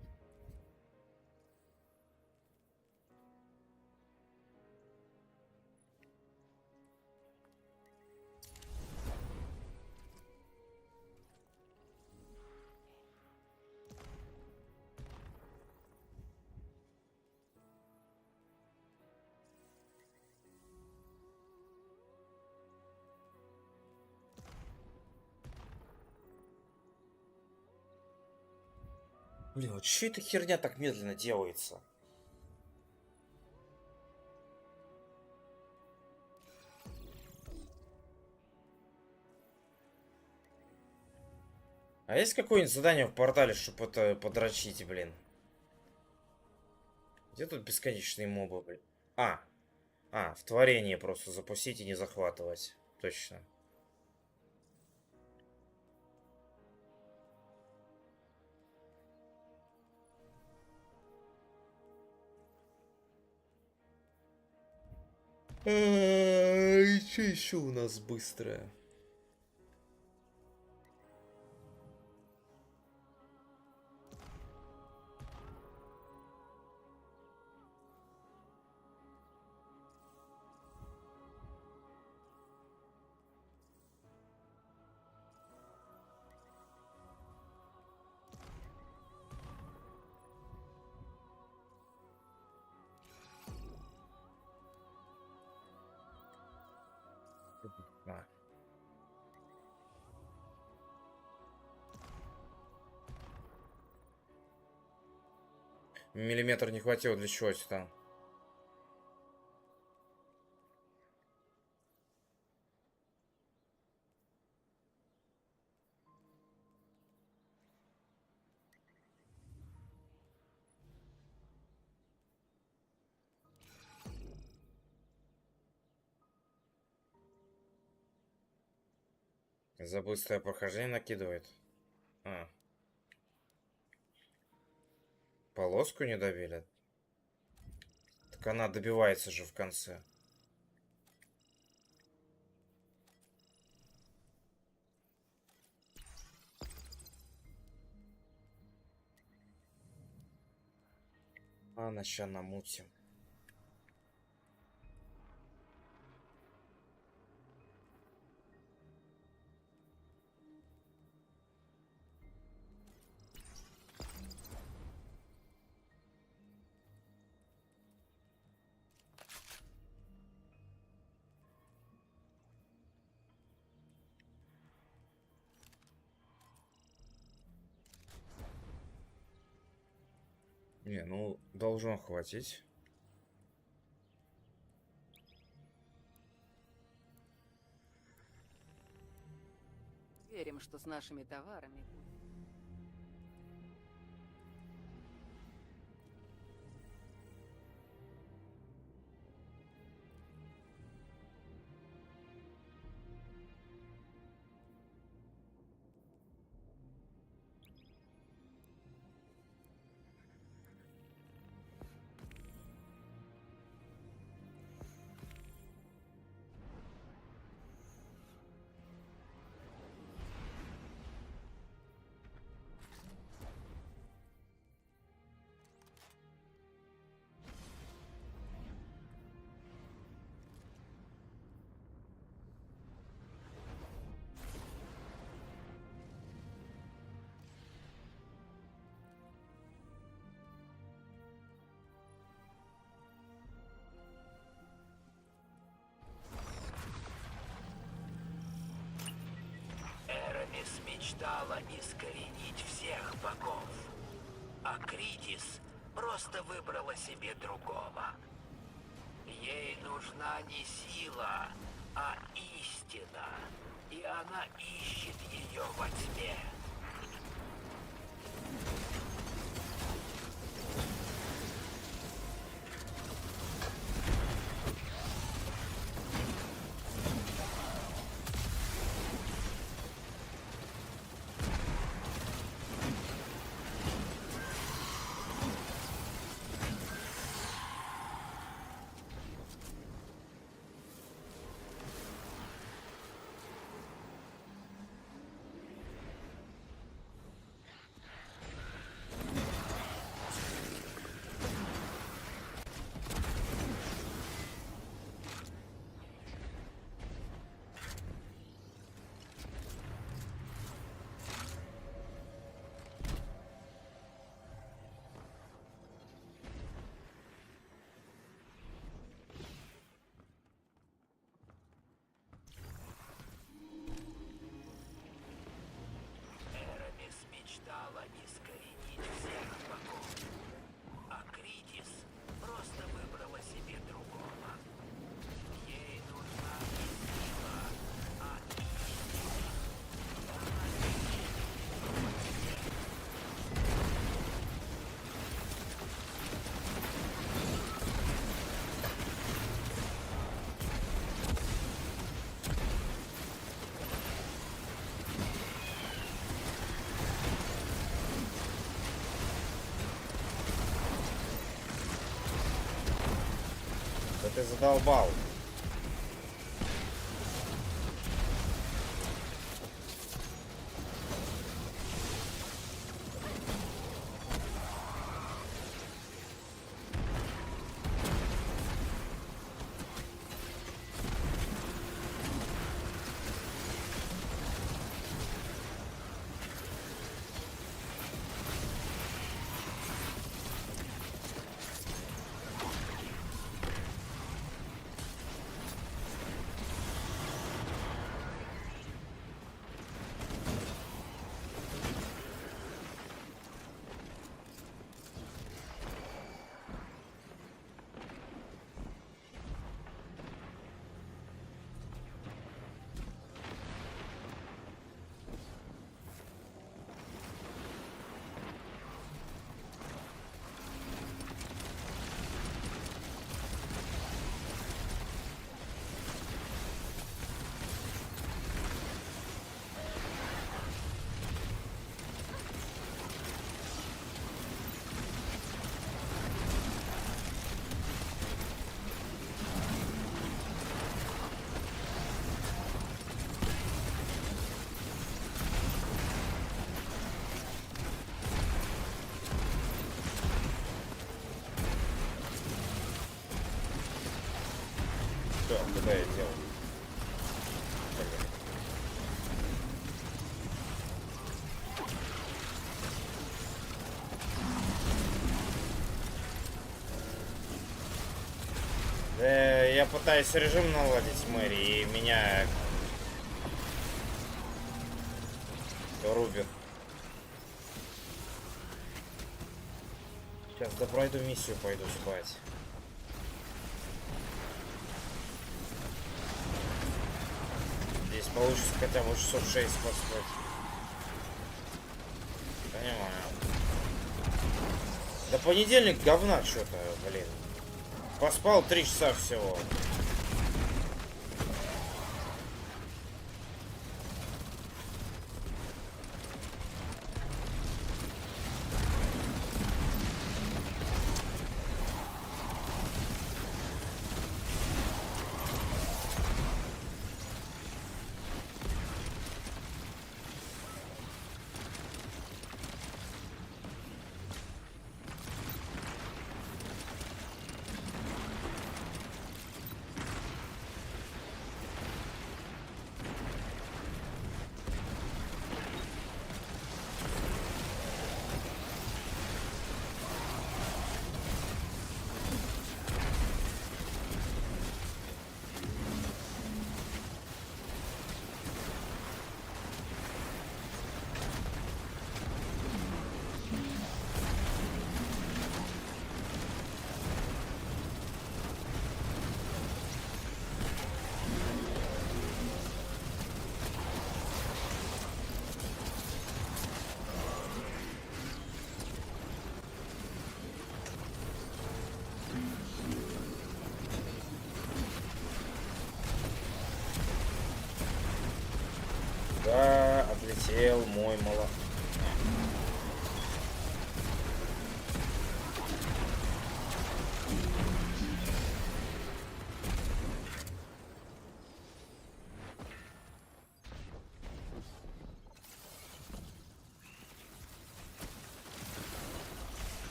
Блин, вот че эта херня так медленно делается? А есть какое-нибудь задание в портале, чтобы это подрочить, блин? Где тут бесконечные мобы, блин? В творение просто запустить и не захватывать. Точно. Что еще у нас быстрое? Миллиметр не хватило для чего-то там. За быстрое прохождение накидывает. А. Полоску не добили? Так она добивается же в конце. Ладно, ща намутим. Не, ну, должно хватить. Верим, что с нашими товарами... Эрамис мечтала искоренить всех богов, а Критис просто выбрала себе другого. Ей нужна не сила, а истина, и она ищет ее во тьме. Мечтала искоренить всех богов, а Критис просто выбрала себе другого. Ей нужна не сила, а истина. Да ты задолбал. Что? Куда я делал? Я пытаюсь режим наладить, Мэри, и меня рубит. Сейчас допройду миссию, пойду спать. Здесь получится хотя бы 606 поспать. Понимаю. Да понедельник говна что-то, блин. Поспал 3 часа всего. Да, отлетел мой молот.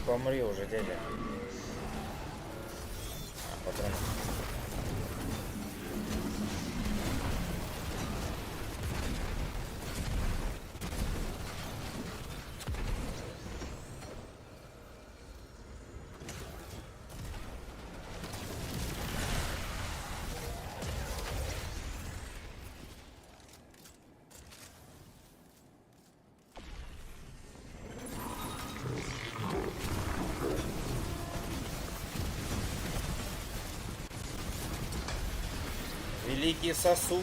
Помри уже, дядя. Патрон. Великий сосун.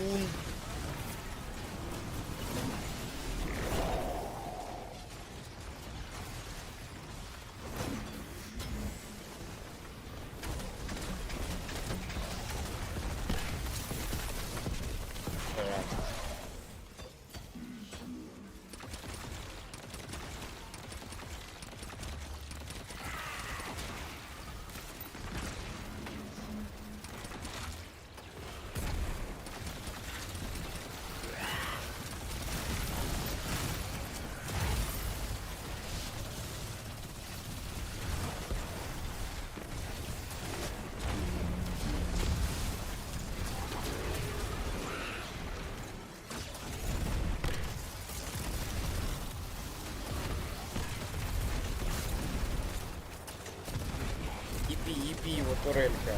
Епи его турелька.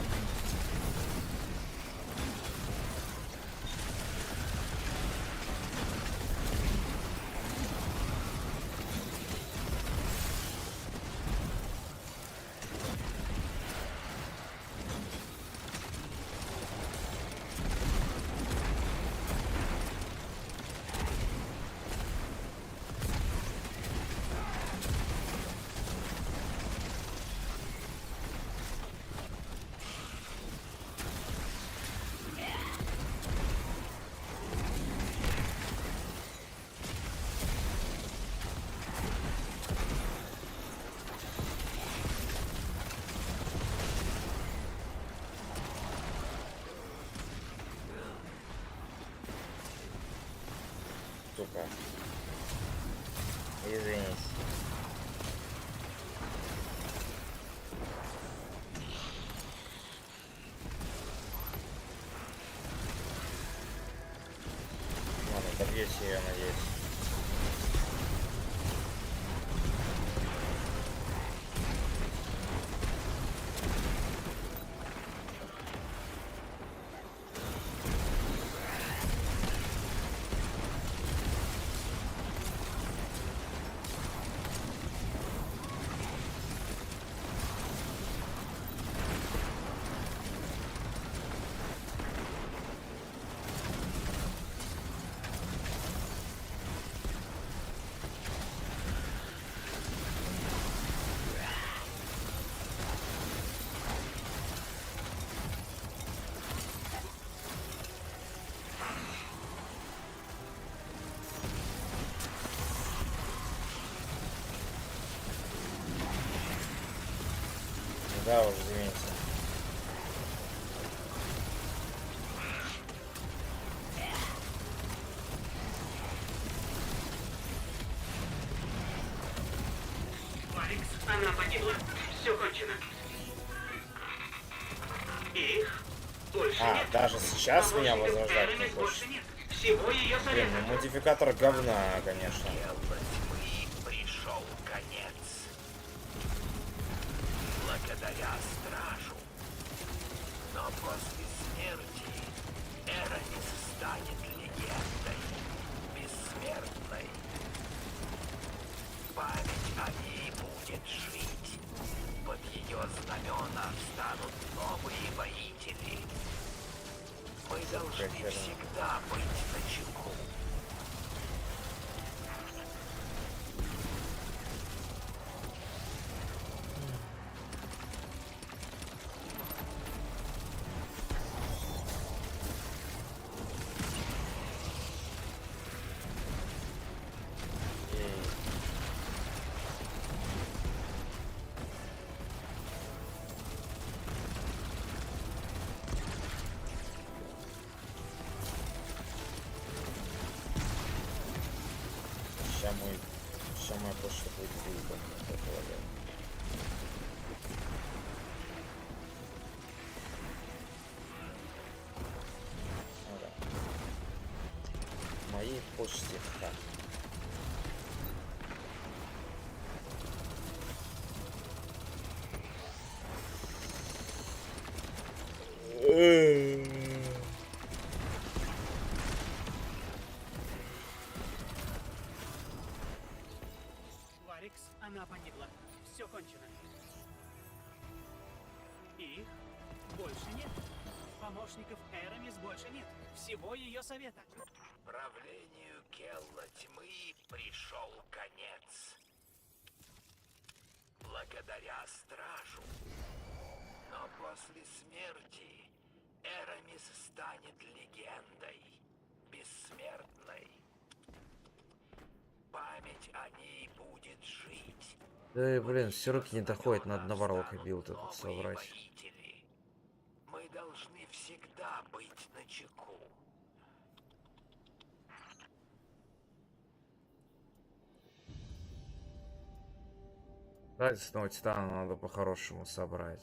сука. Извините. Ладно, добьюсь ее, надеюсь. Да, уж, извините. Алекс, она погибла. Все кончено. Их больше нет. Даже сейчас меня возрождать не хочет. Всего ее Блин, ну модификатор говна, конечно. Пришел конец. Благодаря стражу. Но после смерти Эрамис станет легендой, бессмертной. Память о ней будет жить. Под ее знамена встанут новые воители. Мы должны всегда быть начеку. Сейчас моя почта будет выебана, я полагаю. Ага. Моей почте так. Алекс, она погибла. Все кончено. Их больше нет. Помощников Эрамис больше нет. Всего ее совета. Правлению Келла Тьмы пришел конец. Благодаря стражу. Но после смерти Эрамис станет легендой, бессмертной. Память о ней будет жить. Да, блин, все руки не доходят, надо на варлока билд этот собрать. Воители. Мы должны всегда быть начеку. Радостного титана надо по-хорошему собрать.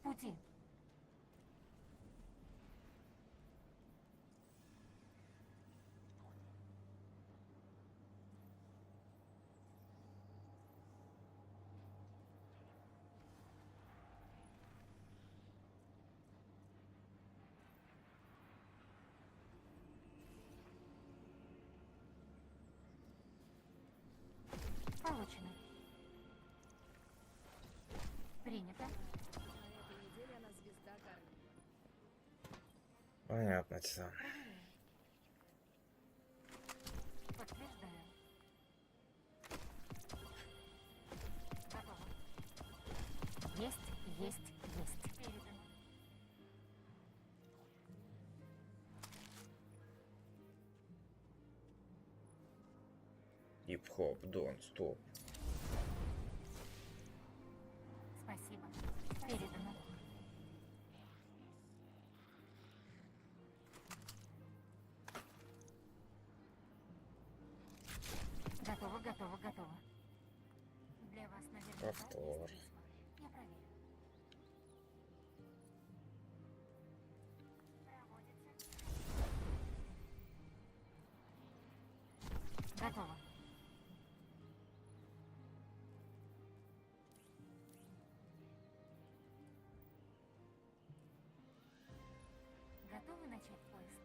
Пути. Получено. Принято. Понятно, все. Подтверждаю. Готово. Есть. Передано. Хип-хоп, дон, стоп. Спасибо. Передано. Готово. Для вас, наверное, Повтор. я проверю. Готово. Готовы начать поиск?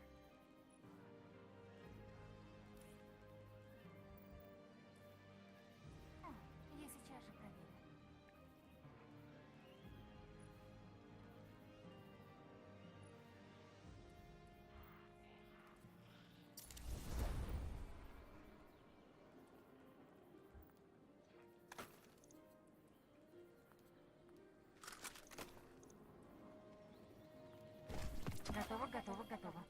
Я сейчас же проверю. Готово.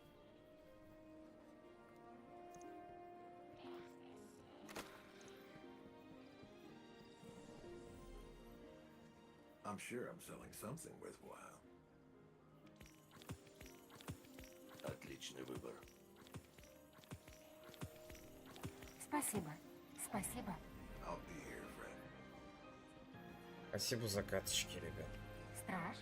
I'm sure I'm selling something worthwhile. Отличный выбор. Спасибо. I'll be here, friend. Спасибо за каточки, ребят. Страж.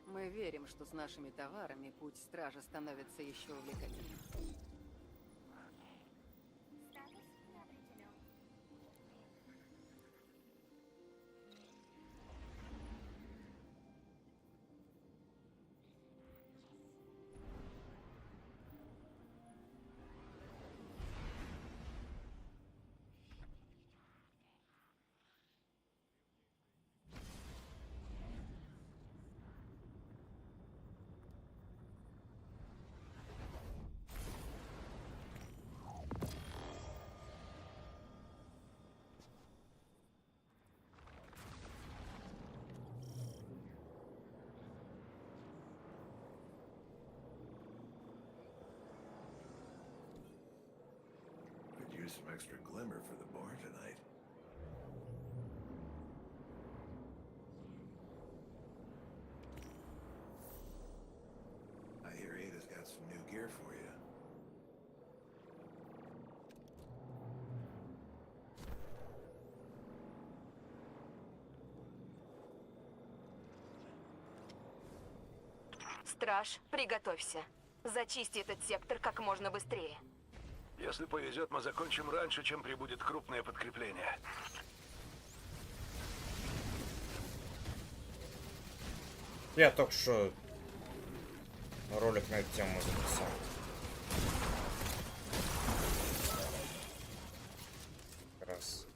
Мы верим, что с нашими товарами путь стража становится еще увлекательнее. Статус не определен. Could use some extra glimmer for the bar tonight. I hear Ada's got some new gear for you. Страж, приготовься. Зачисти этот сектор как можно быстрее. Если повезет, мы закончим раньше, чем прибудет крупное подкрепление. Я только что ролик на эту тему записал. Раз.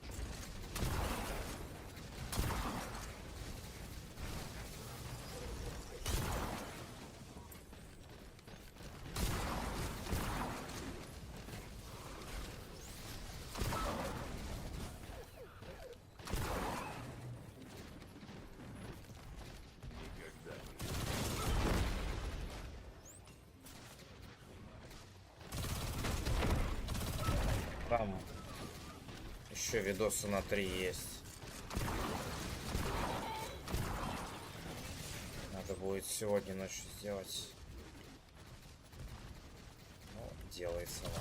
Там еще видосы на 3 есть. Надо будет сегодня ночью сделать. Ну, делается, ладно.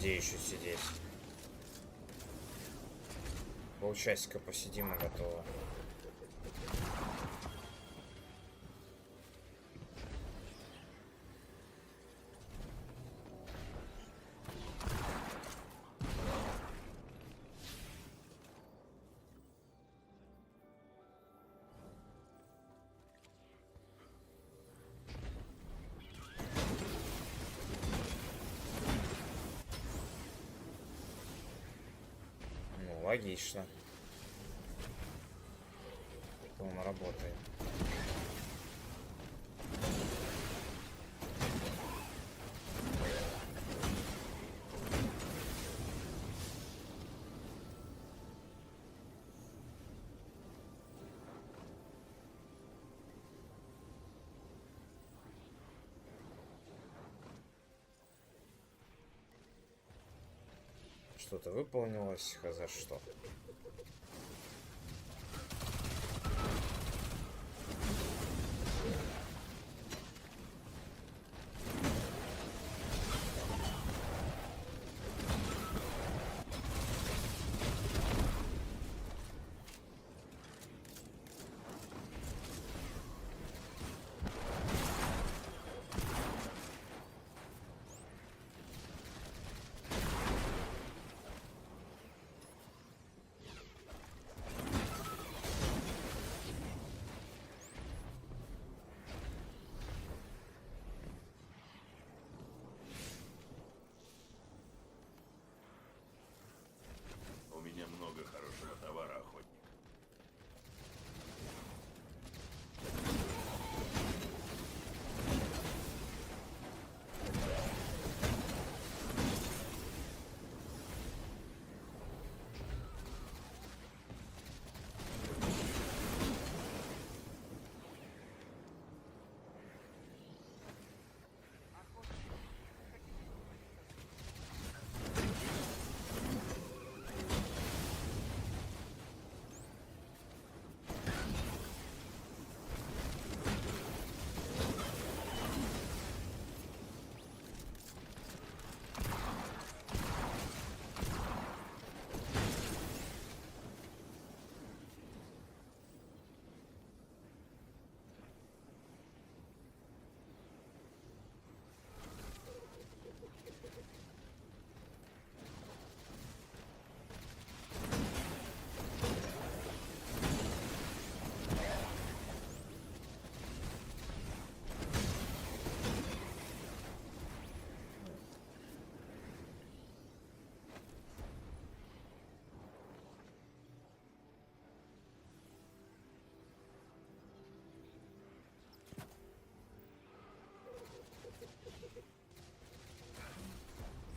где еще сидеть? Полчасика посидим и готово. Ну, логично. Он работает. Что-то выполнилось, хз что. У меня много хорошего товара, охотник.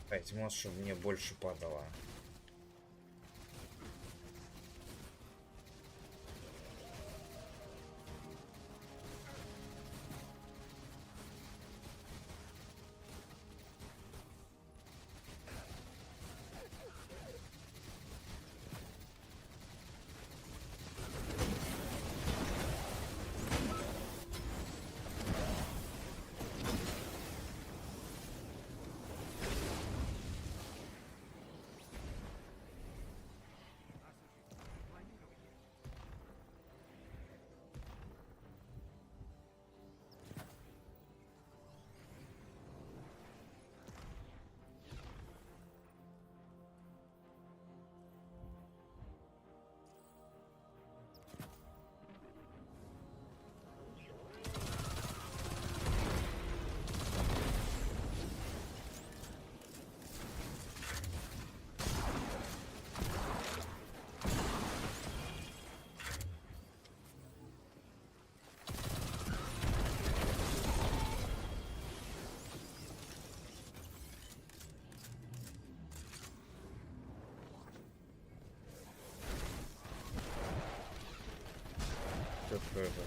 Дайте, может, чтобы мне больше падало. Что это?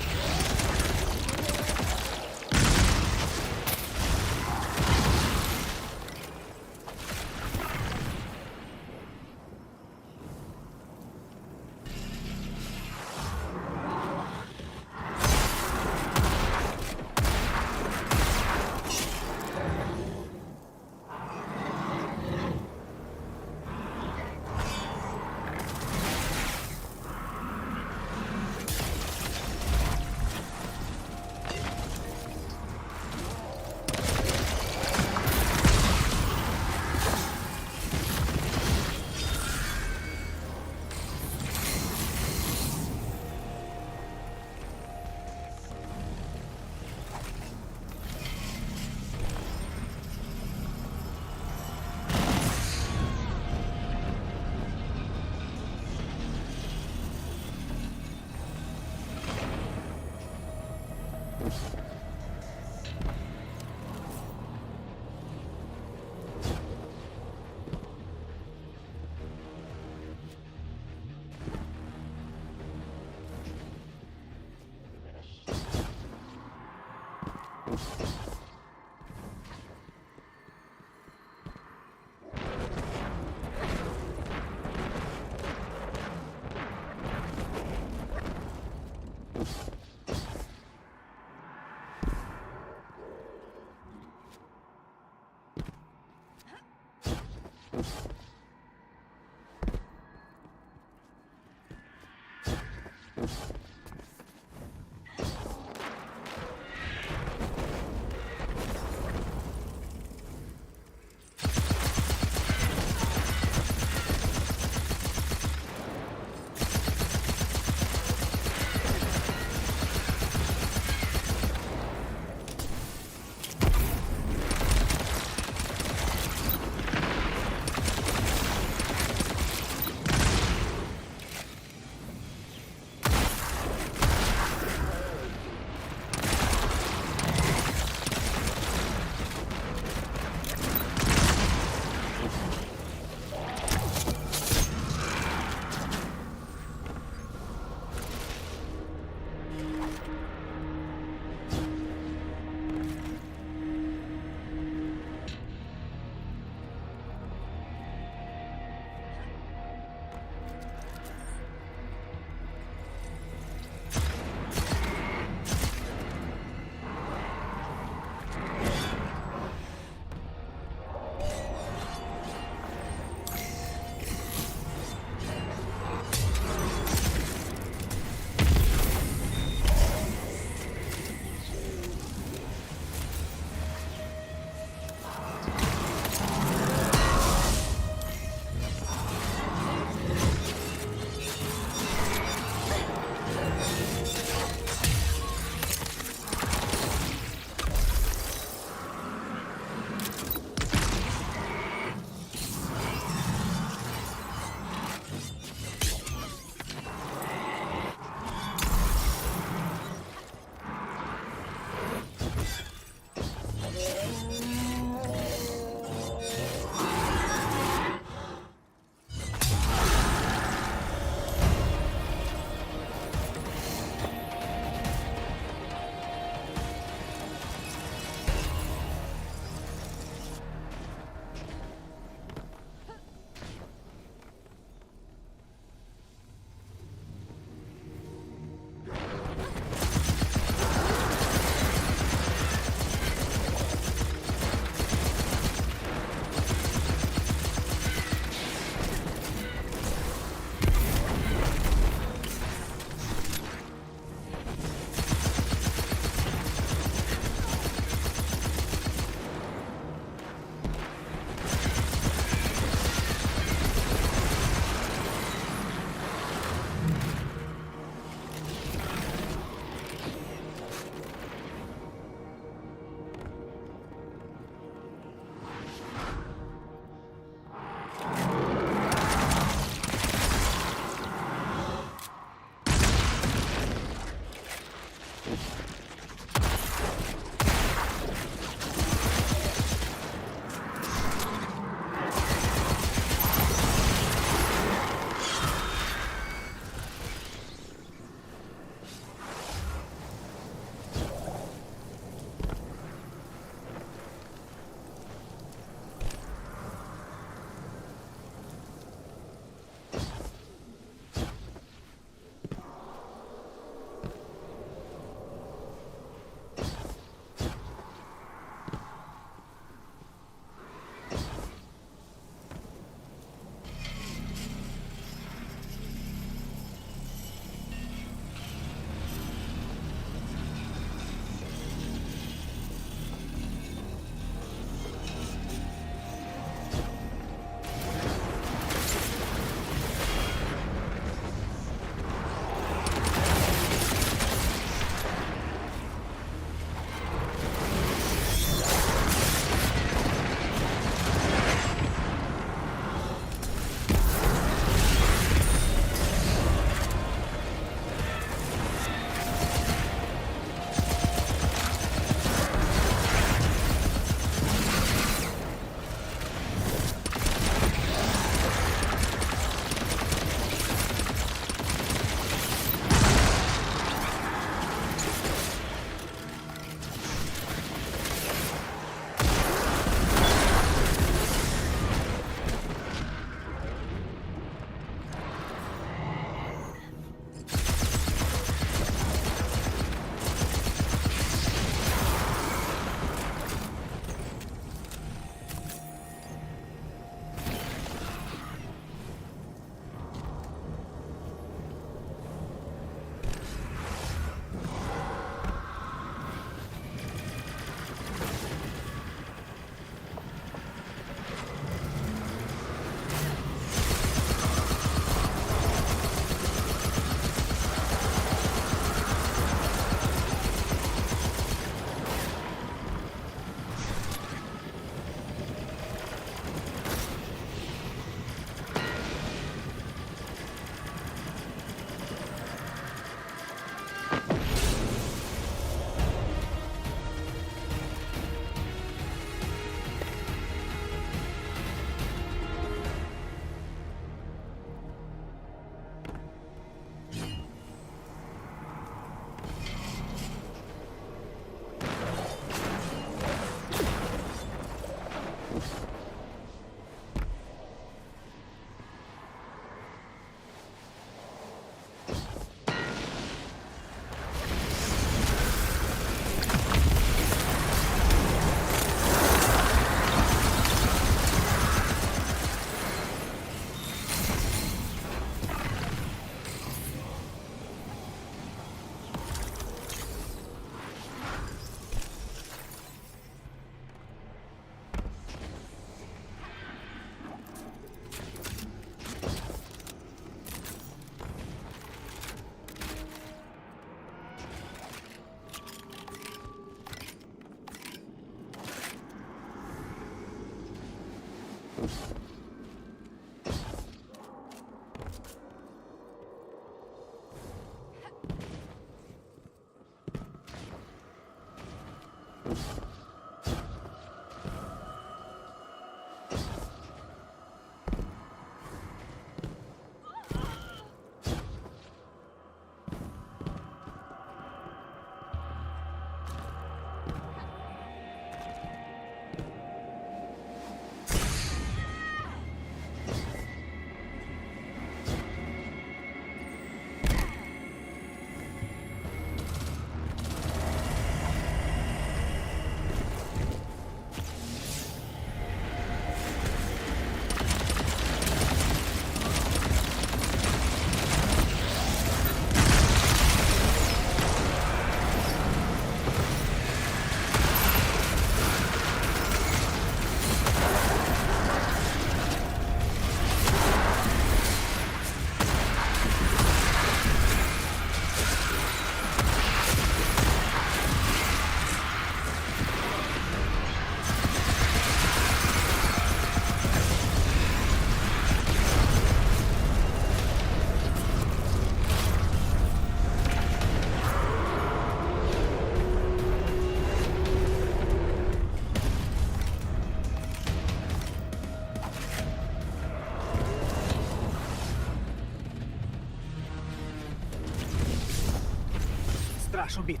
Страж убит.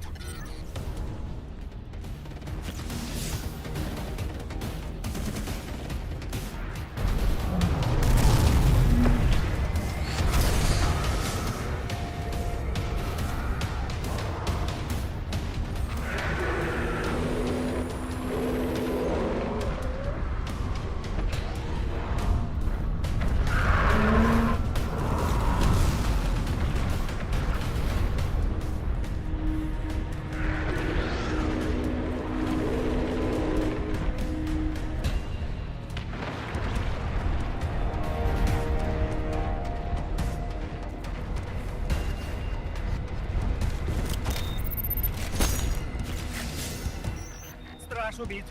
Страж убит.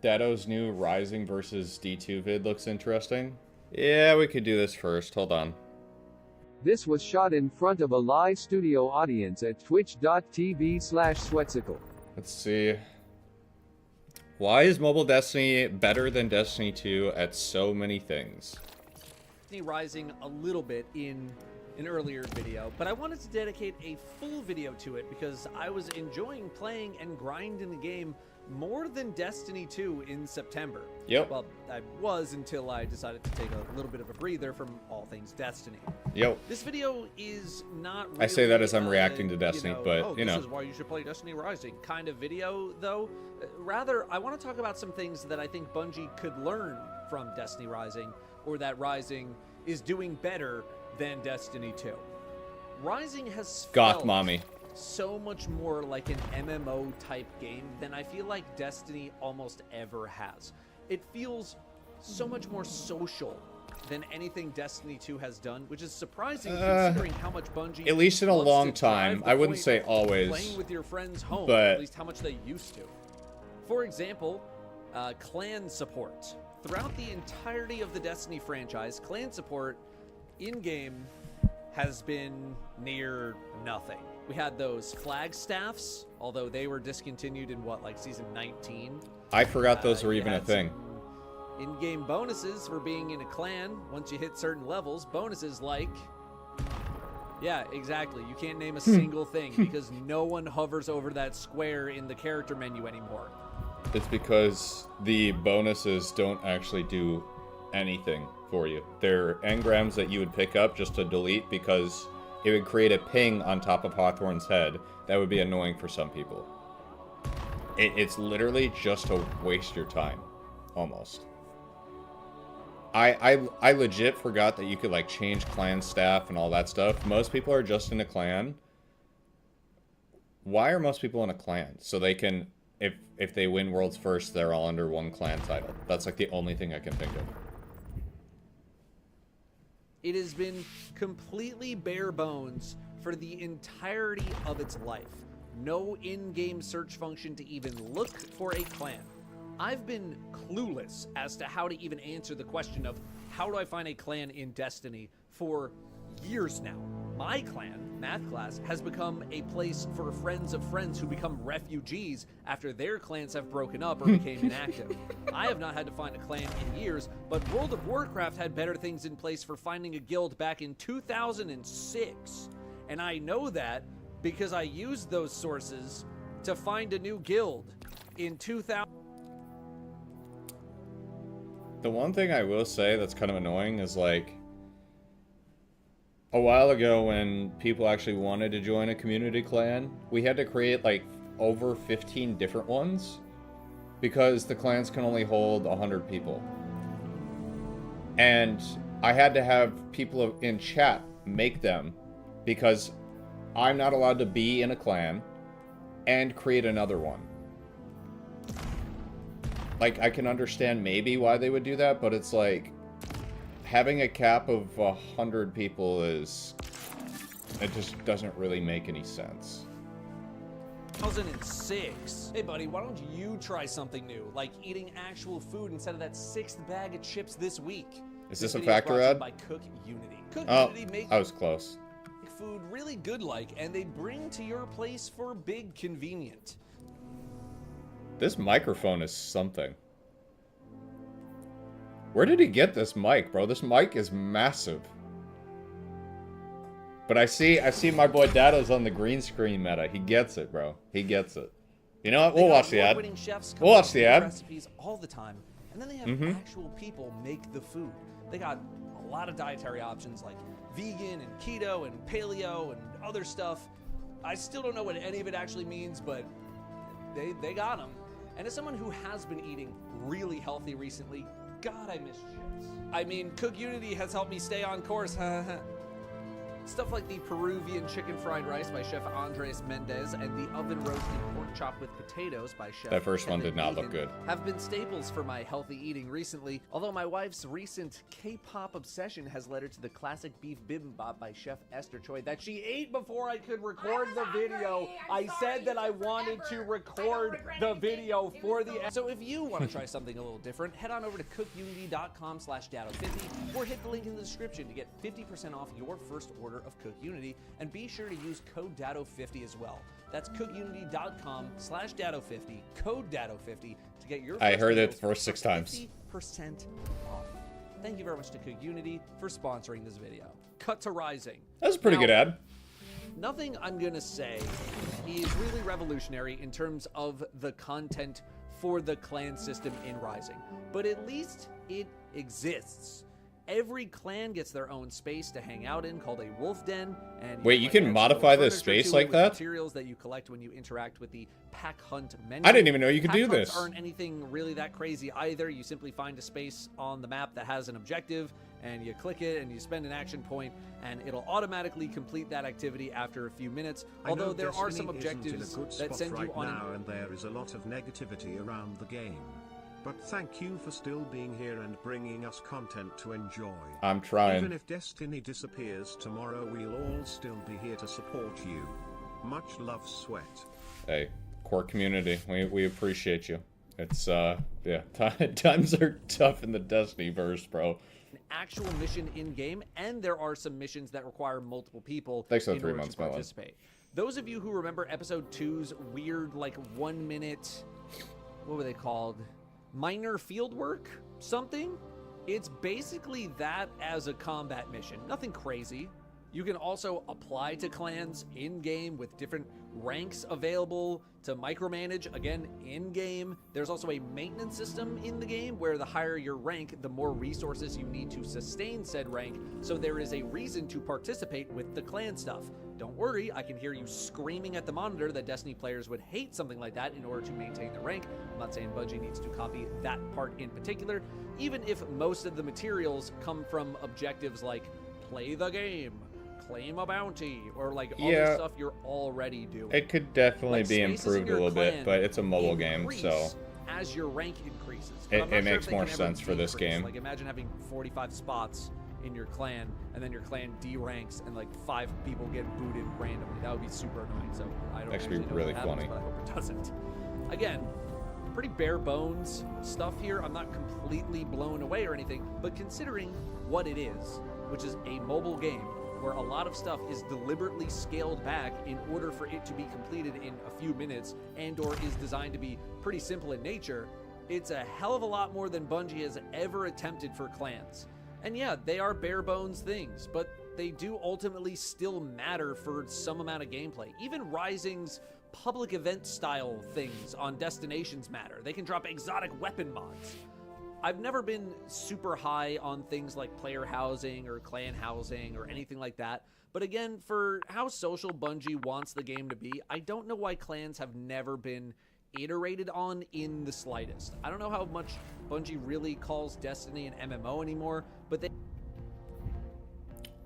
Dado's new Rising versus D2 vid looks interesting. Yeah, we could do this first. Hold on. This was shot in front of a live studio audience at twitch.tv/Swetsicle. Let's see. Why is mobile Destiny better than Destiny 2 at so many things? Destiny Rising a little bit in an earlier video, but I wanted to dedicate a full video to it because I was enjoying playing and grinding the game more than Destiny 2 in September. Yep. Well, I was until I decided to take a little bit of a breather from all things Destiny. Yep. This video is not really, I say that as I'm reacting to Destiny, but, you know. This is why you should play Destiny Rising kind of video, though. Rather, I want to talk about some things that I think Bungie could learn from Destiny Rising, or that Rising is doing better than Destiny 2. Rising has Goth mommy. so much more like an MMO type game than I feel like Destiny almost ever has. It feels so much more social than anything Destiny 2 has done, which is surprising considering how much Bungie, at least in a wants long to drive time. the I wouldn't point say of always, playing with your friends home, but at least how much they used to. For example, clan support. Throughout the entirety of the Destiny franchise, clan support in-game has been near nothing. We had those flag staffs, although they were discontinued in what, like season 19? I forgot those were even a thing. In-game bonuses for being in a clan. Once you hit certain levels, bonuses like, yeah, exactly. You can't name a single thing because no one hovers over that square in the character menu anymore. It's because the bonuses don't actually do anything for you. They're engrams that you would pick up just to delete because it would create a ping on top of Hawthorne's head that would be annoying for some people. It's literally just to waste your time, almost. I legit forgot that you could like change clan staff and all that stuff. Most people are just in a clan. Why are most people in a clan? So they can, if they win Worlds First, they're all under one clan title. That's like the only thing I can think of. It has been completely bare bones for the entirety of its life. No in-game search function to even look for a clan. I've been clueless as to how to even answer the question of how do I find a clan in Destiny for years now. My clan, Math Class, has become a place for friends of friends who become refugees after their clans have broken up or became inactive. I have not had to find a clan in years, but World of Warcraft had better things in place for finding a guild back in 2006. And I know that because I used those sources to find a new guild in 2000. The one thing I will say that's kind of annoying is like, a while ago when people actually wanted to join a community clan, we had to create like over 15 different ones because the clans can only hold 100 people. And I had to have people in chat make them because I'm not allowed to be in a clan and create another one. Like, I can understand maybe why they would do that, but it's like, having a cap of 100 people is... it just doesn't really make any sense. 2006. Hey buddy, why don't you try something new, like eating actual food instead of that 6th bag of chips this week? Is this a video factor brought to you ad? by Cook Unity. Cook Oh, Unity makes I was close. food really good like, and they bring to your place for big convenient. This microphone is something. Where did he get this mic, bro? This mic is massive. But I see my boy Dado's on the green screen meta. He gets it, bro. He gets it. You know what? We'll watch the ad. We'll watch the ad. Recipes all the time, and then they have actual people make the food. They got a lot of dietary options like vegan and keto and paleo and other stuff. I still don't know what any of it actually means, but they got them. And as someone who has been eating really healthy recently, God, I miss chips. I mean, Cook Unity has helped me stay on course. Stuff like the Peruvian chicken fried rice by Chef Andres Mendez and the oven roasted pork chop with potatoes by Chef That first one Kevin did not look Egan good. have been staples for my healthy eating recently, although my wife's recent K-pop obsession has led her to the classic beef bibimbap by Chef Esther Choi that she ate before I could record the video. I said that I wanted to record the video for the... So if you want to try something a little different, head on over to cookunity.com/Dado50 or hit the link in the description to get 50% off your first order of Cook Unity, and be sure to use code Dado50 as well. That's cookunity.com/Dado50, code Dado50 to get your first I heard it meals the first 6 times. 50% off. Thank you very much to Cook Unity for sponsoring this video. Cut to Rising. That was a pretty good ad. Nothing I'm gonna say is really revolutionary in terms of the content for the clan system in Rising, but at least it exists. Every clan gets their own space to hang out in called a wolf den. And Wait, you can modify this space like that? Materials that you collect when you interact with the pack hunt menu. I didn't even know you could Pack do hunts this. Aren't anything really that crazy either. You simply find a space on the map that has an objective, and you click it, and you spend an action point, and it'll automatically complete that activity after a few minutes. Although there are some objectives that send you on. Now, and there is a lot of negativity around the game. But thank you for still being here and bringing us content to enjoy. I'm trying. Even if Destiny disappears tomorrow, we'll all still be here to support you. Much love, Sweat. Hey, core community, we appreciate you. It's yeah, times are tough in the Destiny verse, bro. An actual mission in game, and there are some missions that require multiple people Thanks for the in 3 order months, to Melon. participate. Those of you who remember episode 2's weird, like 1 minute, what were they called? Minor field work? Something? It's basically that as a combat mission. Nothing crazy. You can also apply to clans in-game with different ranks available to micromanage, again, in-game. There's also a maintenance system in the game where the higher your rank, the more resources you need to sustain said rank, so there is a reason to participate with the clan stuff. Don't worry, I can hear you screaming at the monitor that Destiny players would hate something like that in order to maintain the rank. I'm not saying Bungie needs to copy that part in particular, even if most of the materials come from objectives like play the game, claim a bounty, or like other stuff you're already doing. It could definitely Like, be spaces in improved a your little bit, clan but it's a mobile game, increase so as your rank increases. But I'm not it sure makes if they more can ever sense for this decrease. game. Like imagine having 45 spots in your clan, and then your clan D-ranks, and like 5 people get booted randomly. That would be super annoying. So I don't Actually actually know really if that happens, funny. but I hope it doesn't. Again, pretty bare bones stuff here. I'm not completely blown away or anything, but considering what it is, which is a mobile game where a lot of stuff is deliberately scaled back in order for it to be completed in a few minutes, and or is designed to be pretty simple in nature, it's a hell of a lot more than Bungie has ever attempted for clans. And yeah, they are bare bones things, but they do ultimately still matter for some amount of gameplay. Even Rising's public event style things on destinations matter. They can drop exotic weapon mods. I've never been super high on things like player housing or clan housing or anything like that. But again, for how social Bungie wants the game to be, I don't know why clans have never been iterated on in the slightest. I don't know how much Bungie really calls Destiny an MMO anymore, but they...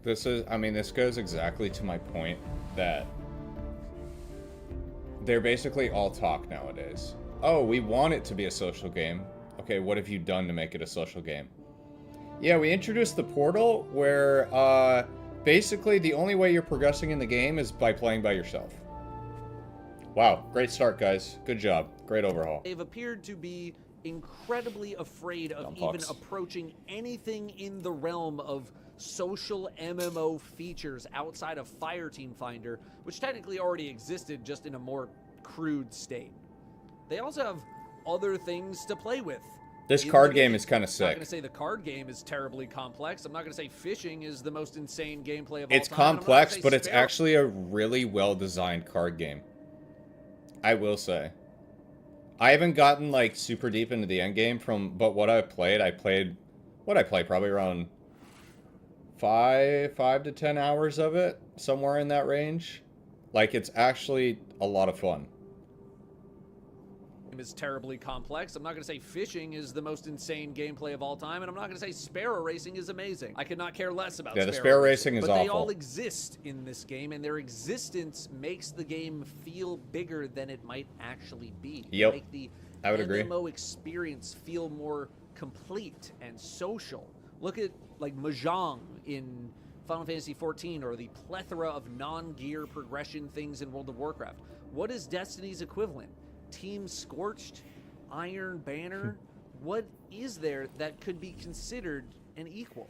This goes exactly to my point that they're basically all talk nowadays. Oh, we want it to be a social game. Okay, what have you done to make it a social game? Yeah, we introduced the portal where basically the only way you're progressing in the game is by playing by yourself. Wow, great start, guys. Good job. Great overhaul. They've appeared to be incredibly afraid of even approaching anything in the realm of social MMO features outside of Fireteam Finder, which technically already existed, just in a more crude state. They also have other things to play with. This card game is kind of I'm not sick. going to say the card game is terribly complex. I'm not going to say fishing is the most insane gameplay of all It's time. I'm not gonna complex, say but it's Sparrow- actually a really well-designed card game. I will say. I haven't gotten like super deep into the end game but what I played probably around 5 to 10 hours of it, somewhere in that range. Like, it's actually a lot of fun. is terribly complex. I'm not going to say fishing is the most insane gameplay of all time, and I'm not going to say sparrow racing is amazing. I could not care less about the sparrow racing is but awful. They all exist in this game, and their existence makes the game feel bigger than it might actually be. Yep. Make the I would agree. MMO experience feel more complete and social. Look at like Mahjong in Final Fantasy XIV, or the plethora of non-gear progression things in World of Warcraft. What is Destiny's equivalent? Team Scorched? Iron Banner? What is there that could be considered an equal?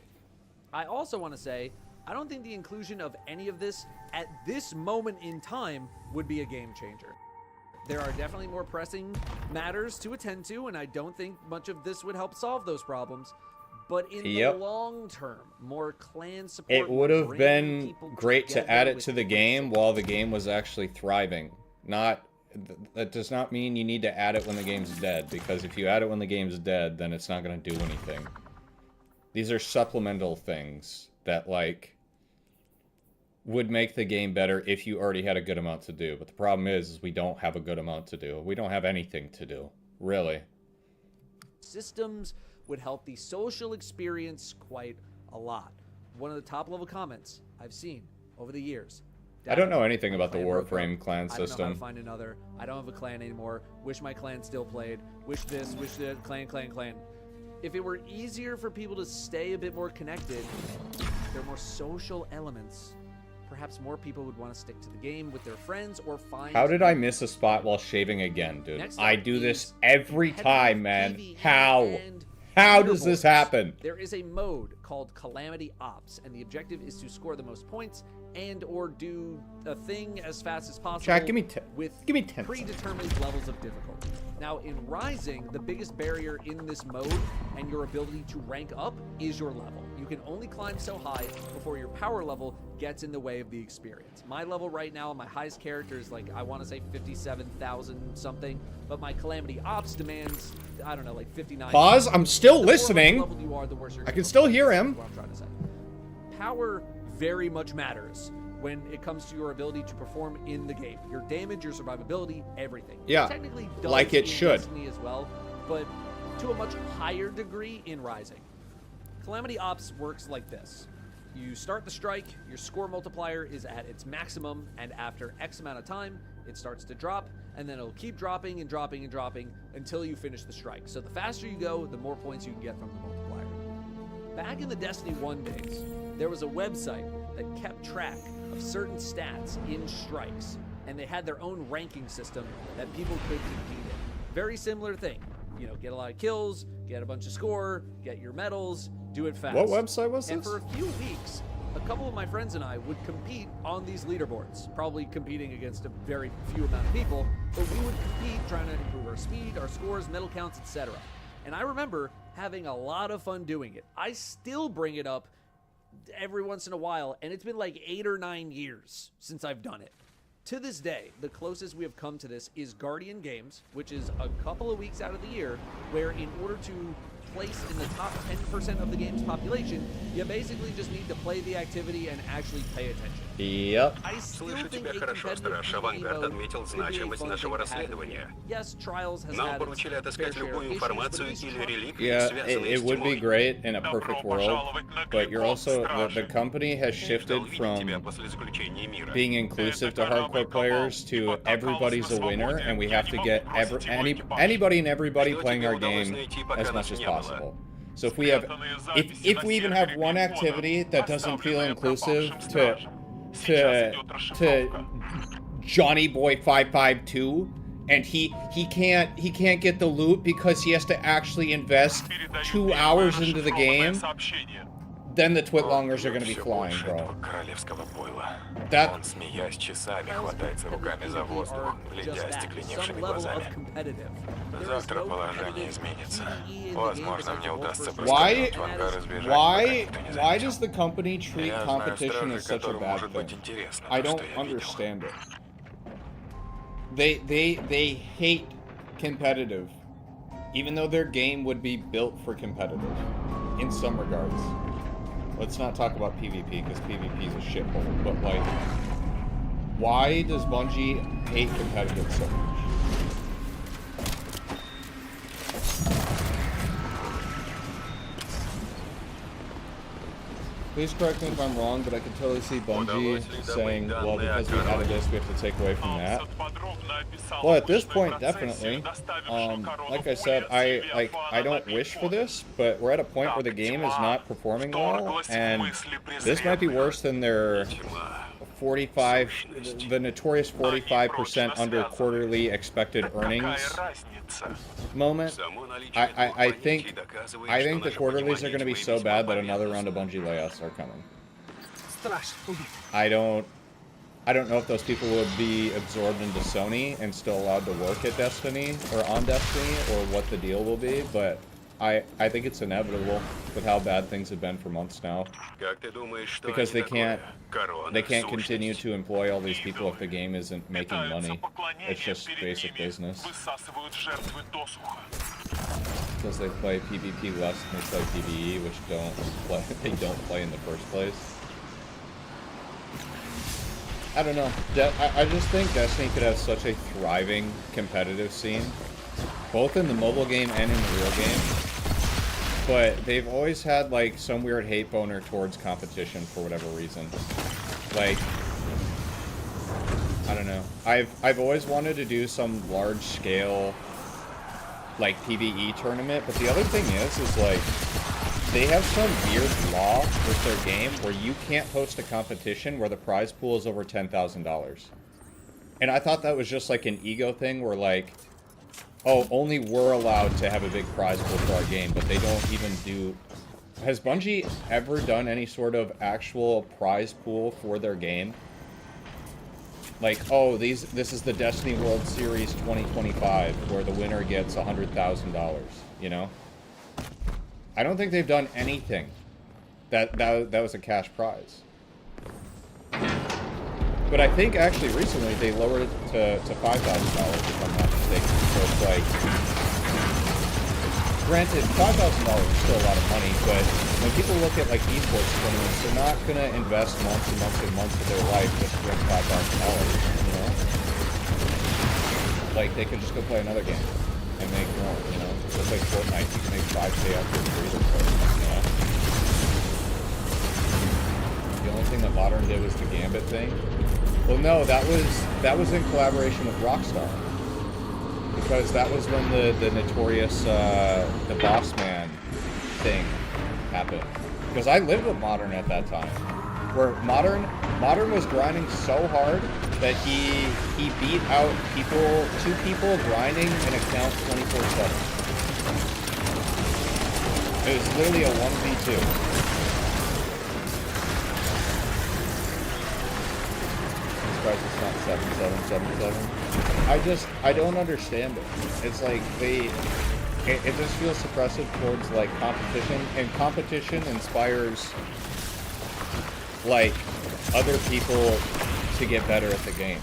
I also want to say, I don't think the inclusion of any of this at this moment in time would be a game changer. There are definitely more pressing matters to attend to, and I don't think much of this would help solve those problems. But in the long term, more clan support. It would have been great to add it to the game while the game was actually thriving. That does not mean you need to add it when the game's dead, because if you add it when the game's dead, then it's not going to do anything. These are supplemental things that, like, would make the game better if you already had a good amount to do. But the problem is we don't have a good amount to do. We don't have anything to do, really. Systems would help the social experience quite a lot. One of the top level comments I've seen over the years. I don't know anything about the Warframe clan system. I don't know how to find another. I don't have a clan anymore. Wish my clan still played. Wish this, wish that. Clan. If it were easier for people to stay a bit more connected, there are more social elements. Perhaps more people would want to stick to the game with their friends or find... How did I miss a spot while shaving again, dude? I do this every time, man. How? How does this happen? There is a mode called Calamity Ops, and the objective is to score the most points and or do a thing as fast as possible. Jack, give me 10 predetermined levels of difficulty. Now, in Rising, the biggest barrier in this mode and your ability to rank up is your level. You can only climb so high before your power level gets in the way of the experience. My level right now, my highest character is like, I want to say 57,000 something, but my Calamity Ops demands, I don't know, like 59. Pause, I'm still listening. You are, the worse I can still hear him. What I'm trying to say. Power very much matters when it comes to your ability to perform in the game. Your damage, your survivability, everything. Yeah, it technically does like it in should. Destiny as well, but to a much higher degree in Rising. Calamity Ops works like this. You start the strike, your score multiplier is at its maximum, and after X amount of time, it starts to drop, and then it'll keep dropping and dropping and dropping until you finish the strike. So the faster you go, the more points you can get from the multiplier. Back in the Destiny 1 days, there was a website that kept track of certain stats in strikes, and they had their own ranking system that people could compete in. Very similar thing. You know, get a lot of kills, get a bunch of score, get your medals, do it fast. What website was this? And for a few weeks, a couple of my friends and I would compete on these leaderboards, probably competing against a very few amount of people, but we would compete trying to improve our speed, our scores, medal counts, etc. And I remember having a lot of fun doing it. I still bring it up every once in a while, and it's been like 8 or 9 years since I've done it. To this day, the closest we have come to this is Guardian Games, which is a couple of weeks out of the year, where in order to place in the top 10% of the game's population, you basically just need to play the activity and actually pay attention. Yep. Слышу тебя хорошо, Страж. Авангард отметил значимость нашего расследования. Нам поручили отыскать любую информацию или реликвию, связанные it с would be тьмой. great in a perfect world, but you're also, the company has shifted from being inclusive to hardcore players to everybody's a winner, and we have to get anybody and everybody playing our game as much as possible. So if we have, if we even have one activity that doesn't feel inclusive to Johnny Boy 552, and he can't get the loot because he has to actually invest 2 hours into the game, then the Twitlongers are going to be flying, bro. That... Он, смеясь часами, хватается руками за воздух, глядя стекленевшими глазами. Завтра положение изменится. Возможно, мне удастся проскользнуть в ангар и сбежать, Why does the company treat competition as such a bad thing? I don't understand it. They hate competitive, even though their game would be built for competitive, in some regards. Let's not talk about PvP, because PvP is a shithole, but like, why does Bungie hate competitive so much? Please correct me if I'm wrong, but I can totally see Bungie saying, well, because we added this, we have to take away from that. Well, at this point, definitely. Like I said, I don't wish for this, but we're at a point where the game is not performing well, and this might be worse than their 45, the notorious 45% under quarterly expected earnings moment. I think the quarterlies are going to be so bad that another round of Bungie layoffs are coming. I don't know if those people would be absorbed into Sony and still allowed to work at Destiny or on Destiny, or what the deal will be, but I think it's inevitable with how bad things have been for months now. Because they can't continue to employ all these people if the game isn't making money. It's just basic business. Because they play PvP less than they play PvE, which they don't play in the first place. I don't know. I just think Destiny could have such a thriving competitive scene, both in the mobile game and in the real game. But they've always had like some weird hate boner towards competition for whatever reason. Like, I don't know. I've always wanted to do some large scale like PvE tournament, but the other thing is like they have some weird law with their game where you can't host a competition where the prize pool is over $10,000. And I thought that was just like an ego thing where like, oh, only we're allowed to have a big prize pool for our game, but they don't even do... Has Bungie ever done any sort of actual prize pool for their game? Like, oh, this is the Destiny World Series 2025, where the winner gets $100,000, you know? I don't think they've done anything that was a cash prize. But I think actually recently they lowered it to $5,000 if I'm not mistaken. So it's like, granted, $5,000 is still a lot of money, but when people look at like esports tournaments, they're not gonna invest months and months and months of their life just to win $5,000, you know? Like they could just go play another game and make more, you know? Just like Fortnite, you can make 5K after free, you know? The only thing that Modern did was the Gambit thing. Well, no, that was in collaboration with Rockstar, because that was when the notorious the Boss Man thing happened. Because I lived with Modern at that time, where Modern was grinding so hard that he beat out two people grinding an account 24/7. It was literally a 1v2. It's not 7777. I don't understand it. It's like it just feels suppressive towards like competition, and competition inspires like other people to get better at the game.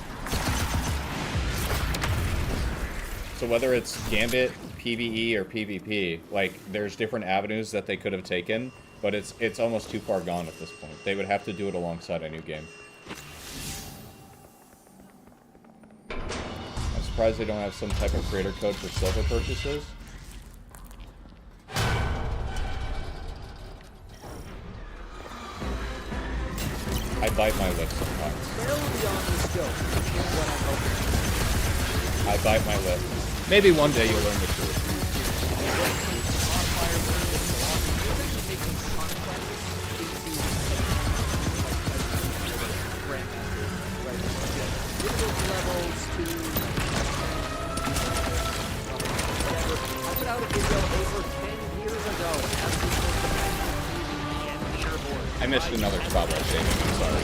So whether it's Gambit, PvE, or PvP, like there's different avenues that they could have taken, but it's almost too far gone at this point. They would have to do it alongside a new game. I'm surprised they don't have some type of creator code for silver purchases. I bite my lip sometimes. I bite my lip. Maybe one day you'll learn the truth. I missed another kebab roll shaving, I'm sorry.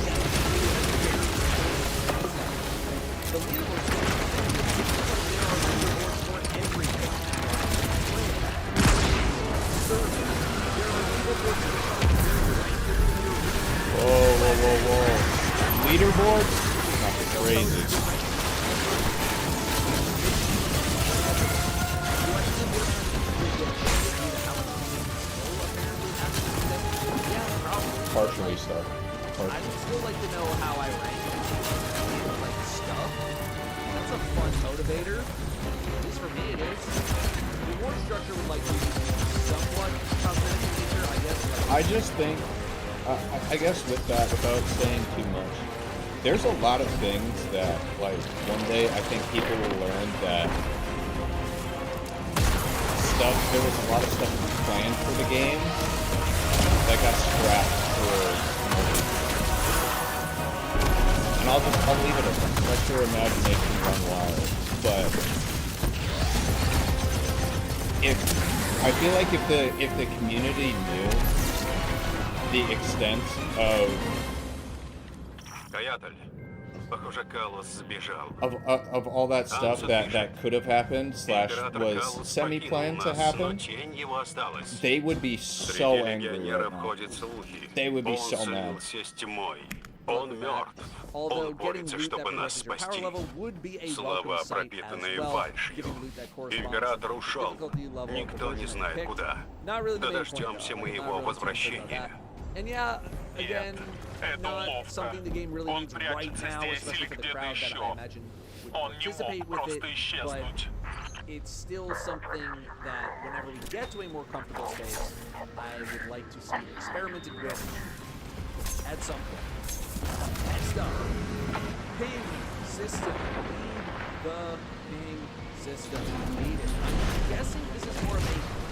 Whoa. Leaderboards? Fucking crazy. Partially stuff. I would still like to know how I rank like stuff. That's a fun motivator. At least for me it is. The reward structure would like to be somewhat cosmetic in nature, I guess. I just think I guess with that, without saying too much, there's a lot of things that, like, one day I think people will learn that there was a lot of stuff planned for the game that got scrapped for promotion. And I'll leave it at that. Let your imagination run wild. But I feel like if the community knew the extent of all that stuff that could have happened / was semi-planned to happen, they would be so angry right now. They would be so mad. Although getting loot that progresses your power level would be a welcome sight as well. Giving loot that corresponds to the difficulty level of the version you picked. Not really the main point, though. And yeah, again, not something the game really needs right now, especially for the crowd that I imagine would participate with it, but it's still something that whenever we get to a more comfortable space, I would like to see experimented with at some point. Next up, ping system. Need the ping system. Need it. I'm guessing this is more of a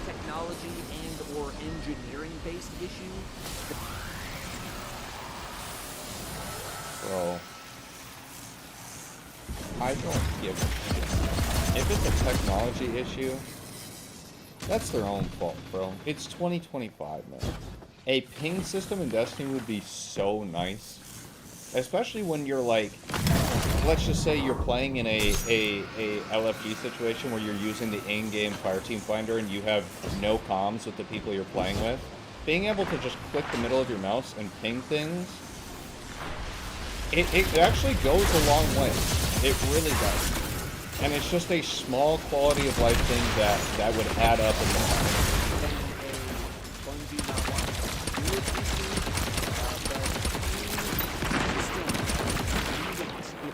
technology and or engineering based issue. Bro, I don't give a shit. If it's a technology issue, that's their own fault, bro. It's 2025, man. A ping system in Destiny would be so nice. Especially when you're like, let's just say you're playing in a LFG situation where you're using the in-game Fireteam Finder and you have no comms with the people you're playing with. Being able to just click the middle of your mouse and ping things, it actually goes a long way. It really does. And it's just a small quality of life thing that would add up in the long.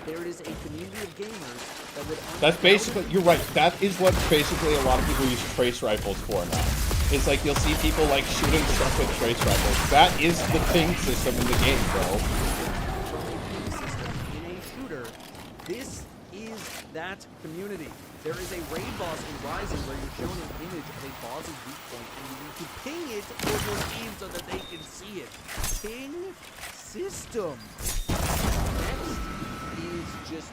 There is a community of gamers that would. That's basically, you're right. That is what basically a lot of people use trace rifles for now. It's like you'll see people like shooting stuff with trace rifles. That is the ping system in the game, bro. In a shooter, this is that community. There is a raid boss in Rising where you're shown an image of a boss's weak point and you need to ping it for your team so that they can see it. Ping system. Next is just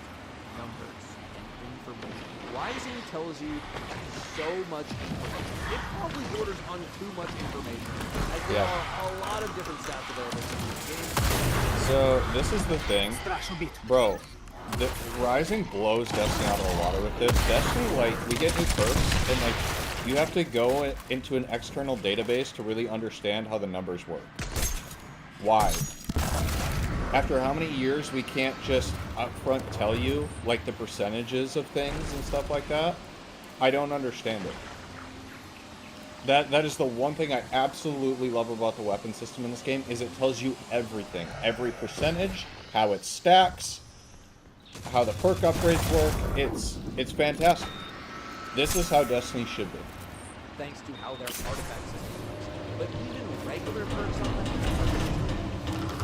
numbers and information. Rising tells you so much information. It probably borders on too much information. As there are a lot of different stats available in this game. So this is the thing, bro. The Rising blows Destiny out of the water with this. Destiny, like, we get new perks, and like, you have to go into an external database to really understand how the numbers work. Why? After how many years we can't just upfront tell you, like, the percentages of things and stuff like that? I don't understand it. That is the one thing I absolutely love about the weapon system in this game, is it tells you everything. Every percentage, how it stacks, how the perk upgrades work. It's fantastic. This is how Destiny should be. Thanks to how their artifact system works. But even regular perks on that,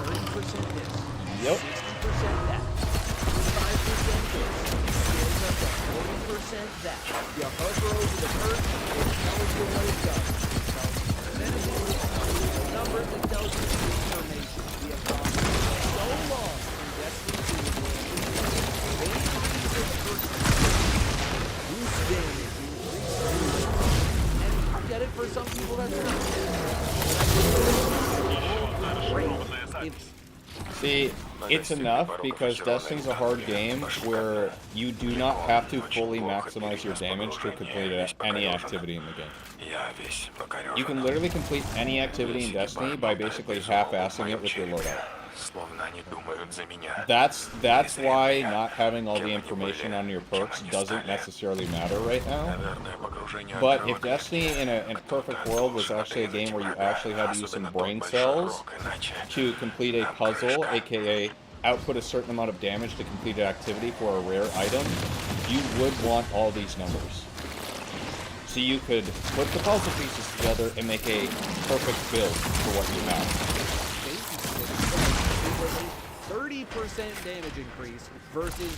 30% this, yep. 60% that, 25% this, scales up to 40% that. You hover over the perk, it tells you what it does. It tells you percentages, numbers, it tells you information. We have gone so long in Destiny 2 and get it for some people that's not. See, it's enough because Destiny's a hard game where you do not have to fully maximize your damage to complete any activity in the game. You can literally complete any activity in Destiny by basically half-assing it with your loadout. That's why not having all the information on your perks doesn't necessarily matter right now. But if Destiny in a perfect world was actually a game where you actually had to use some brain cells to complete a puzzle, aka output a certain amount of damage to complete an activity for a rare item, you would want all these numbers. So you could put the puzzle pieces together and make a perfect build for what you have. damage increase versus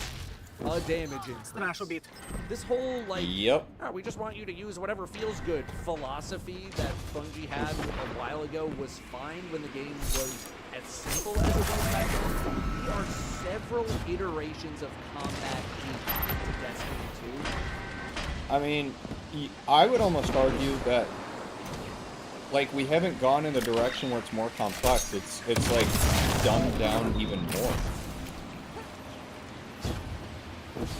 a damage increase. This whole, like, Yep. "Oh, we just want you to use whatever feels good" philosophy that Bungie had a while ago was fine when the game was as simple as it was back then. We are several iterations of combat into Destiny 2. I mean, I would almost argue that, like, we haven't gone in the direction where it's more complex. It's like dumbed down even more.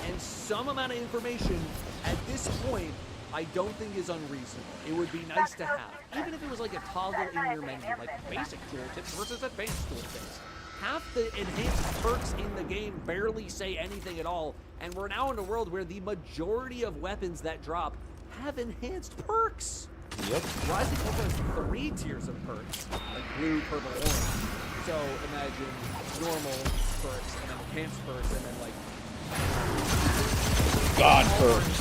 And some amount of information at this point, I don't think is unreasonable. It would be nice to have, even if it was like a toggle in your menu, like basic tooltips versus advanced tooltips. Half the enhanced perks in the game barely say anything at all, and we're now in a world where the majority of weapons that drop have enhanced perks. Yep. Rising has 3 tiers of perks, like blue, purple, orange. So imagine normal perks, and then enhanced perks, and then like God perks.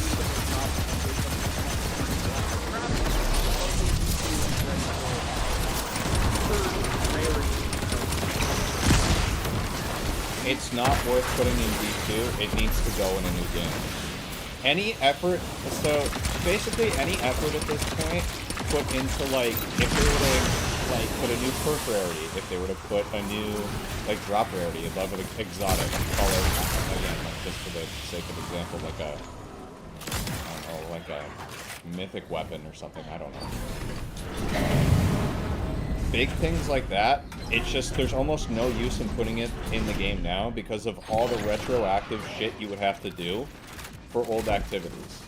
It's not worth putting in D2. It needs to go in a new game. Any effort, so basically any effort at this point put into, like, if they were to, like, put a new perk rarity, if they were to put a new, like, drop rarity above an exotic color, again, like, just for the sake of example, like a, I don't know, like a mythic weapon or something, I don't know. Big things like that, it's just, there's almost no use in putting it in the game now because of all the retroactive shit you would have to do for old activities.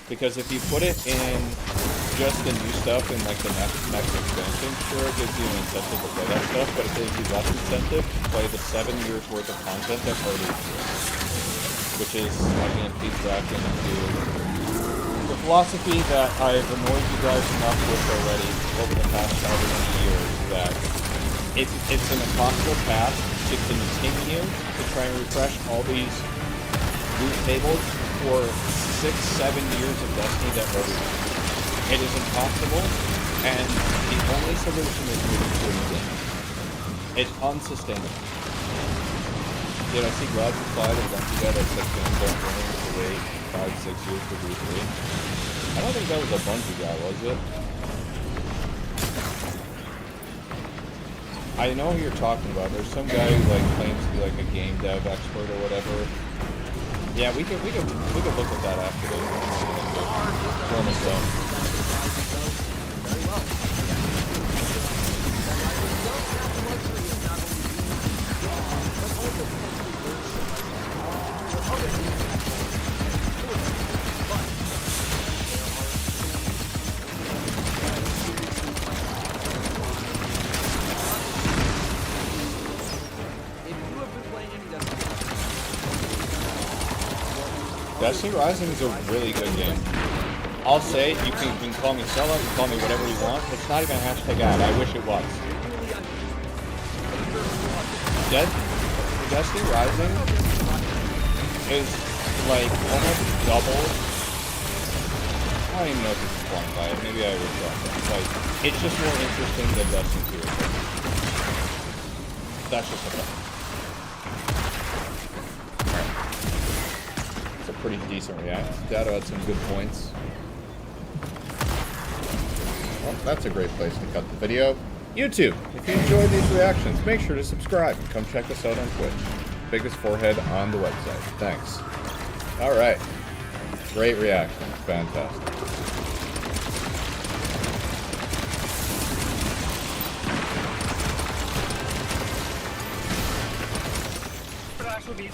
Because if you put it in just the new stuff in, like, the next expansion, sure, it gives you an incentive to play that stuff, but it gives you less incentive to play the 7 years worth of content that already exists. Which is, again, feeds back into the philosophy that I've annoyed you guys enough with already over the past however many years, that it's an impossible task to continue to try and refresh all these loot tables for 6-7 years of Destiny that already exists. It is impossible, and the only solution is moving to a new game. It's unsustainable. Did I see Glad reply to the Bungie guy that said games aren't willing to wait 5-6 years for D3? I don't think that was a Bungie guy, was it? I know who you're talking about. There's some guy who, like, claims to be like a game dev expert or whatever. Yeah, we could look at that after this. We're almost done. very well. Destiny Rising is a really good game. I'll say, you can call me sellout, you can call me whatever you want. It's not even a hashtag ad. I wish it was. Destiny Rising is like almost double. I don't even know if it's implying by it. Maybe I would try that. Like, it's just more interesting than Destiny 2. That's just a fact. Pretty decent reaction. Dado had some good points. Well, that's a great place to cut the video. YouTube, if you enjoyed these reactions, make sure to subscribe and come check us out on Twitch. Biggest forehead on the website. Thanks. Alright. Great reaction. Fantastic. Прошу, бит.